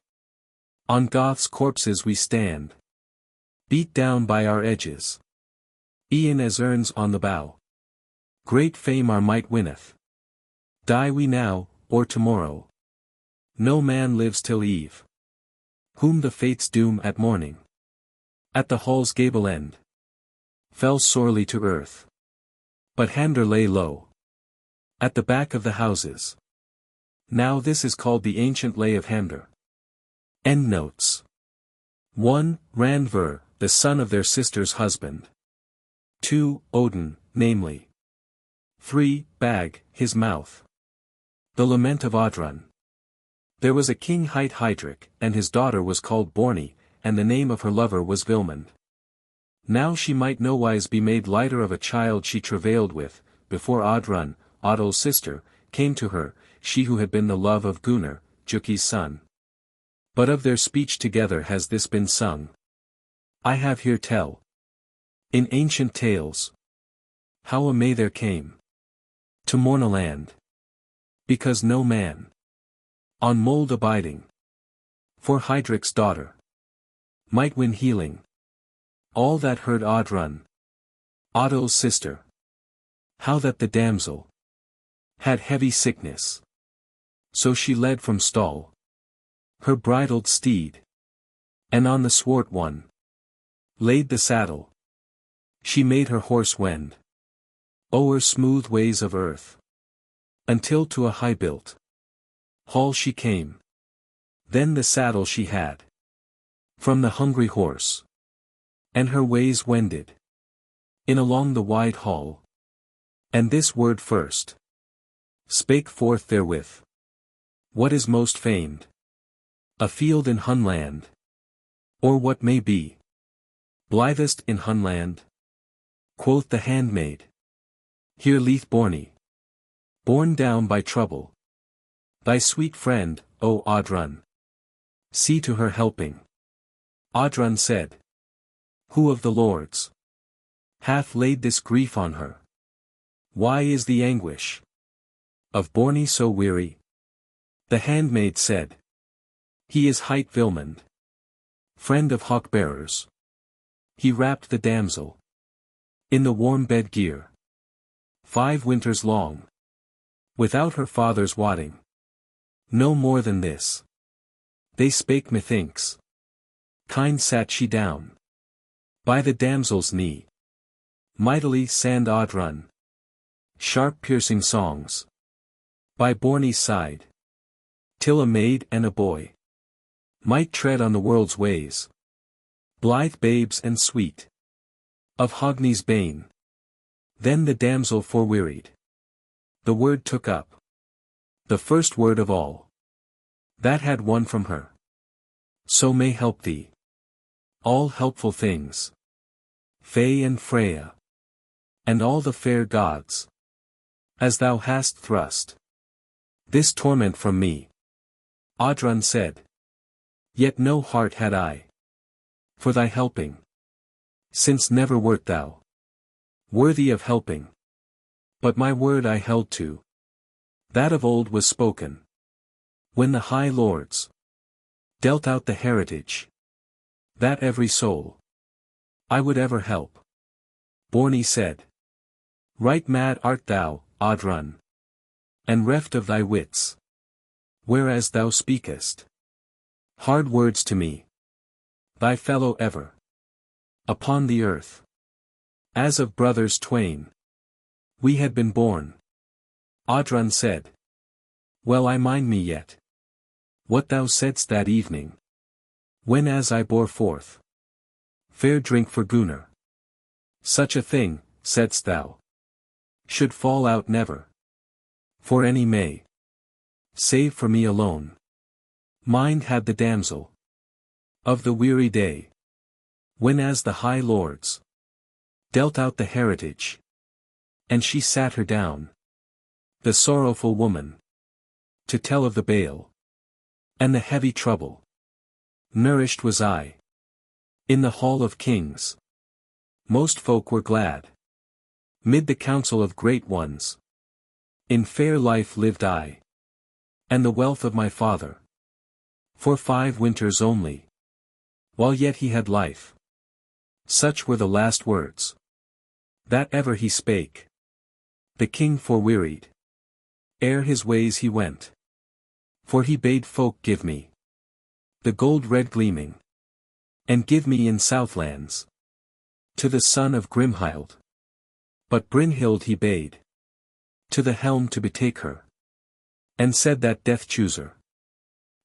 On Goths' corpses we stand. Beat down by our edges. E'en as urns on the bough. Great fame our might winneth. Die we now, or tomorrow. No man lives till eve. Whom the fates doom at morning. At the hall's gable end. Fell sorely to earth. But Hamder lay low. At the back of the houses. Now this is called the ancient lay of Hamder. Endnotes. 1. Randver, the son of their sister's husband. 2. Odin, namely. 3. Bag, his mouth. The lament of Oddrun. There was a king hight Heidrek, and his daughter was called Borny, and the name of her lover was Vilmund. Now she might nowise be made lighter of a child she travailed with, before Oddrun, Otto's sister, came to her, she who had been the love of Gunnar, Juki's son. But of their speech together has this been sung. I have here tell. In ancient tales. How a May there came. To mourn a land. Because no man. On mould abiding. For Heidrek's daughter. Might win healing. All that heard Oddrun. Otto's sister. How that the damsel. Had heavy sickness. So she led from stall. Her bridled steed. And on the swart one. Laid the saddle. She made her horse wend. O'er smooth ways of earth. Until to a high-built hall she came. Then the saddle she had. From the hungry horse. And her ways wended. In along the wide hall. And this word first. Spake forth therewith. What is most famed? A field in Hunland. Or what may be? Blithest in Hunland? Quoth the handmaid. Here lieth Borny. Borne down by trouble. Thy sweet friend, O Oddrun. See to her helping. Oddrun said. Who of the lords hath laid this grief on her? Why is the anguish of Borny so weary? The handmaid said. He is hight Vilmund, friend of hawk-bearers. He wrapped the damsel in the warm bed gear 5 winters long, without her father's wotting. No more than this. They spake methinks. Kind sat she down by the damsel's knee. Mightily sang Oddrun sharp piercing songs by Borny's side. Till a maid and a boy might tread on the world's ways. Blithe babes and sweet of Hogni's bane. Then the damsel forewearied. The word took up. The first word of all. That had won from her. So may help thee. All helpful things. Fay and Freya. And all the fair gods. As thou hast thrust this torment from me. Oddrun said. Yet no heart had I for thy helping. Since never wert thou worthy of helping. But my word I held to. That of old was spoken. When the high lords dealt out the heritage. That every soul I would ever help. Borny said. Right mad art thou, Oddrun. And reft of thy wits. Whereas thou speakest hard words to me. Thy fellow ever upon the earth. As of brothers twain. We had been born. Oddrun said. Well, I mind me yet. What thou saidst that evening. When as I bore forth. Fair drink for Gunnar. Such a thing, saidst thou. Should fall out never. For any may. Save for me alone. Mind had the damsel. Of the weary day. When as the high lords. Dealt out the heritage. And she sat her down. The sorrowful woman. To tell of the bale. And the heavy trouble. Nourished was I. In the hall of kings. Most folk were glad. Mid the council of great ones. In fair life lived I. And the wealth of my father. For 5 winters only. While yet he had life. Such were the last words. That ever he spake. The king forwearied. Ere his ways he went. For he bade folk give me. The gold red gleaming. And give me in Southlands. To the son of Grimhild. But Brynhild he bade. To the helm to betake her. And said that death chooser.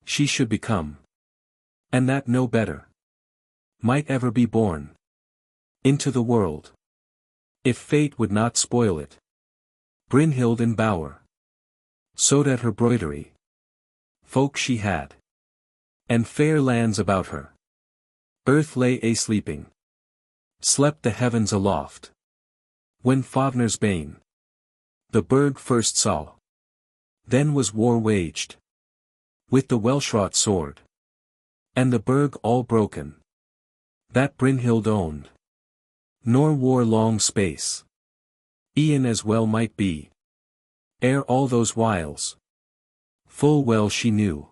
She should become. And that no better. Might ever be born. Into the world. If fate would not spoil it. Brynhild in bower. Sewed at her broidery. Folk she had. And fair lands about her. Earth lay a-sleeping. Slept the heavens aloft. When Fagnar's bane. The bird first saw. Then was war waged. With the well-shot sword. And the burg all broken. That Brynhild owned. Nor war long space. E'en as well might be. Ere all those wiles. Full well she knew.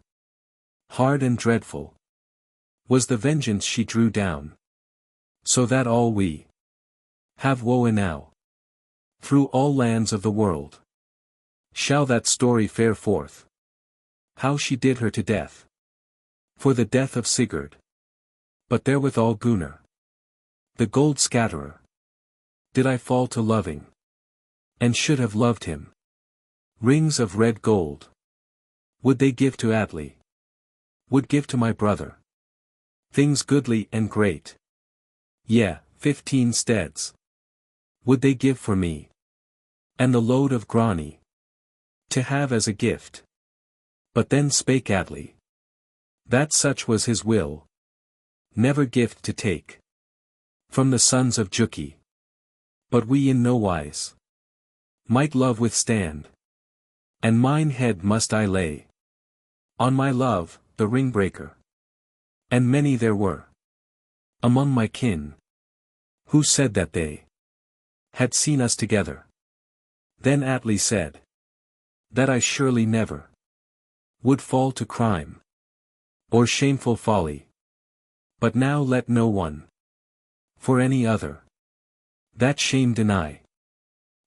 Hard and dreadful. Was the vengeance she drew down. So that all we. Have woe enow. Through all lands of the world. Shall that story fare forth. How she did her to death. For the death of Sigurd. But therewithal Gunnar. The gold scatterer. Did I fall to loving. And should have loved him. Rings of red gold. Would they give to Atli. Would give to my brother. Things goodly and great. Yea, 15 steads. Would they give for me. And the load of Grani. To have as a gift. But then spake Atli. That such was his will. Never gift to take. From the sons of Juki. But we in no wise. Might love withstand. And mine head must I lay. On my love, the ring-breaker. And many there were. Among my kin. Who said that they. Had seen us together. Then Atli said. That I surely never. Would fall to crime. Or shameful folly. But now let no one. For any other. That shame deny.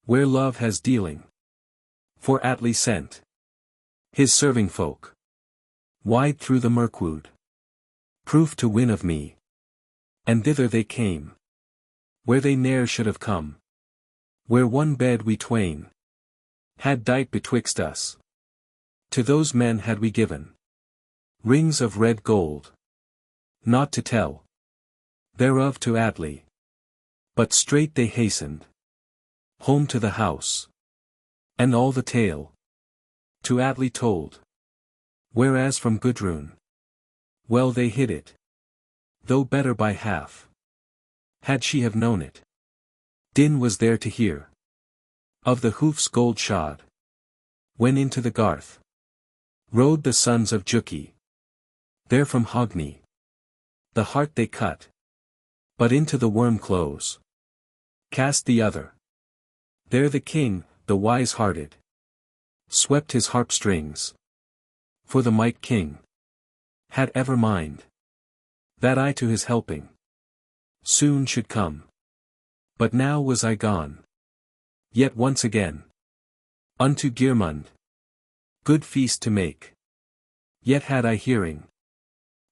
Where love has dealing. For Atli sent. His serving folk. Wide through the Mirkwood. Proof to win of me. And thither they came. Where they ne'er should have come. Where one bed we twain. Had dight betwixt us. To those men had we given. Rings of red gold. Not to tell. Thereof to Atli. But straight they hastened. Home to the house. And all the tale. To Atli told. Whereas from Gudrun. Well they hid it. Though better by half. Had she have known it. Din was there to hear. Of the hoofs gold shod. When into the garth. Rode the sons of Juki. There from Hogni. The heart they cut. But into the worm close. Cast the other. There the king, the wise-hearted. Swept his harp strings. For the might king. Had ever mind. That I to his helping. Soon should come. But now was I gone. Yet once again. Unto Geirmund. Good feast to make. Yet had I hearing.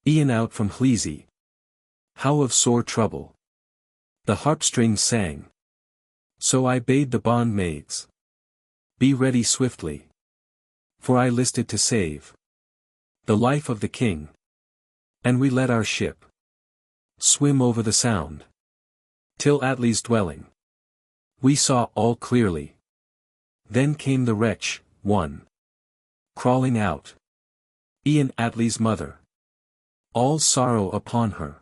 E'en out from Hleesi. How of sore trouble. The harp strings sang. So I bade the bond maids be ready swiftly, for I listed to save the life of the king. And we let our ship swim over the sound, till Atli's dwelling we saw all clearly. Then came the wretch, one, crawling out, e'en Atli's mother, all sorrow upon her.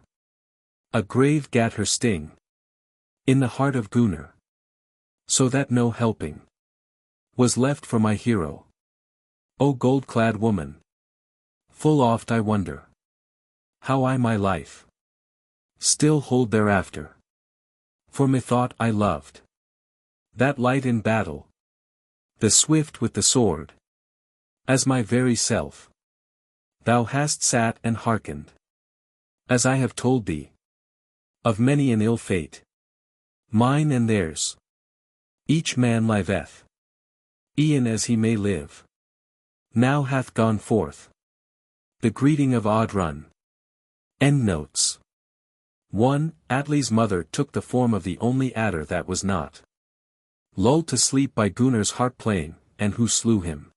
A grave gat her sting in the heart of Gunnar, so that no helping was left for my hero. O gold-clad woman, full oft I wonder how I my life still hold thereafter. For methought I loved that light in battle, the swift with the sword, as my very self. Thou hast sat and hearkened, as I have told thee, of many an ill fate, mine and theirs. Each man liveth e'en as he may live. Now hath gone forth the greeting of Oddrun. Endnotes. 1. Atli's mother took the form of the only adder that was not lulled to sleep by Gunnar's harp playing, and who slew him.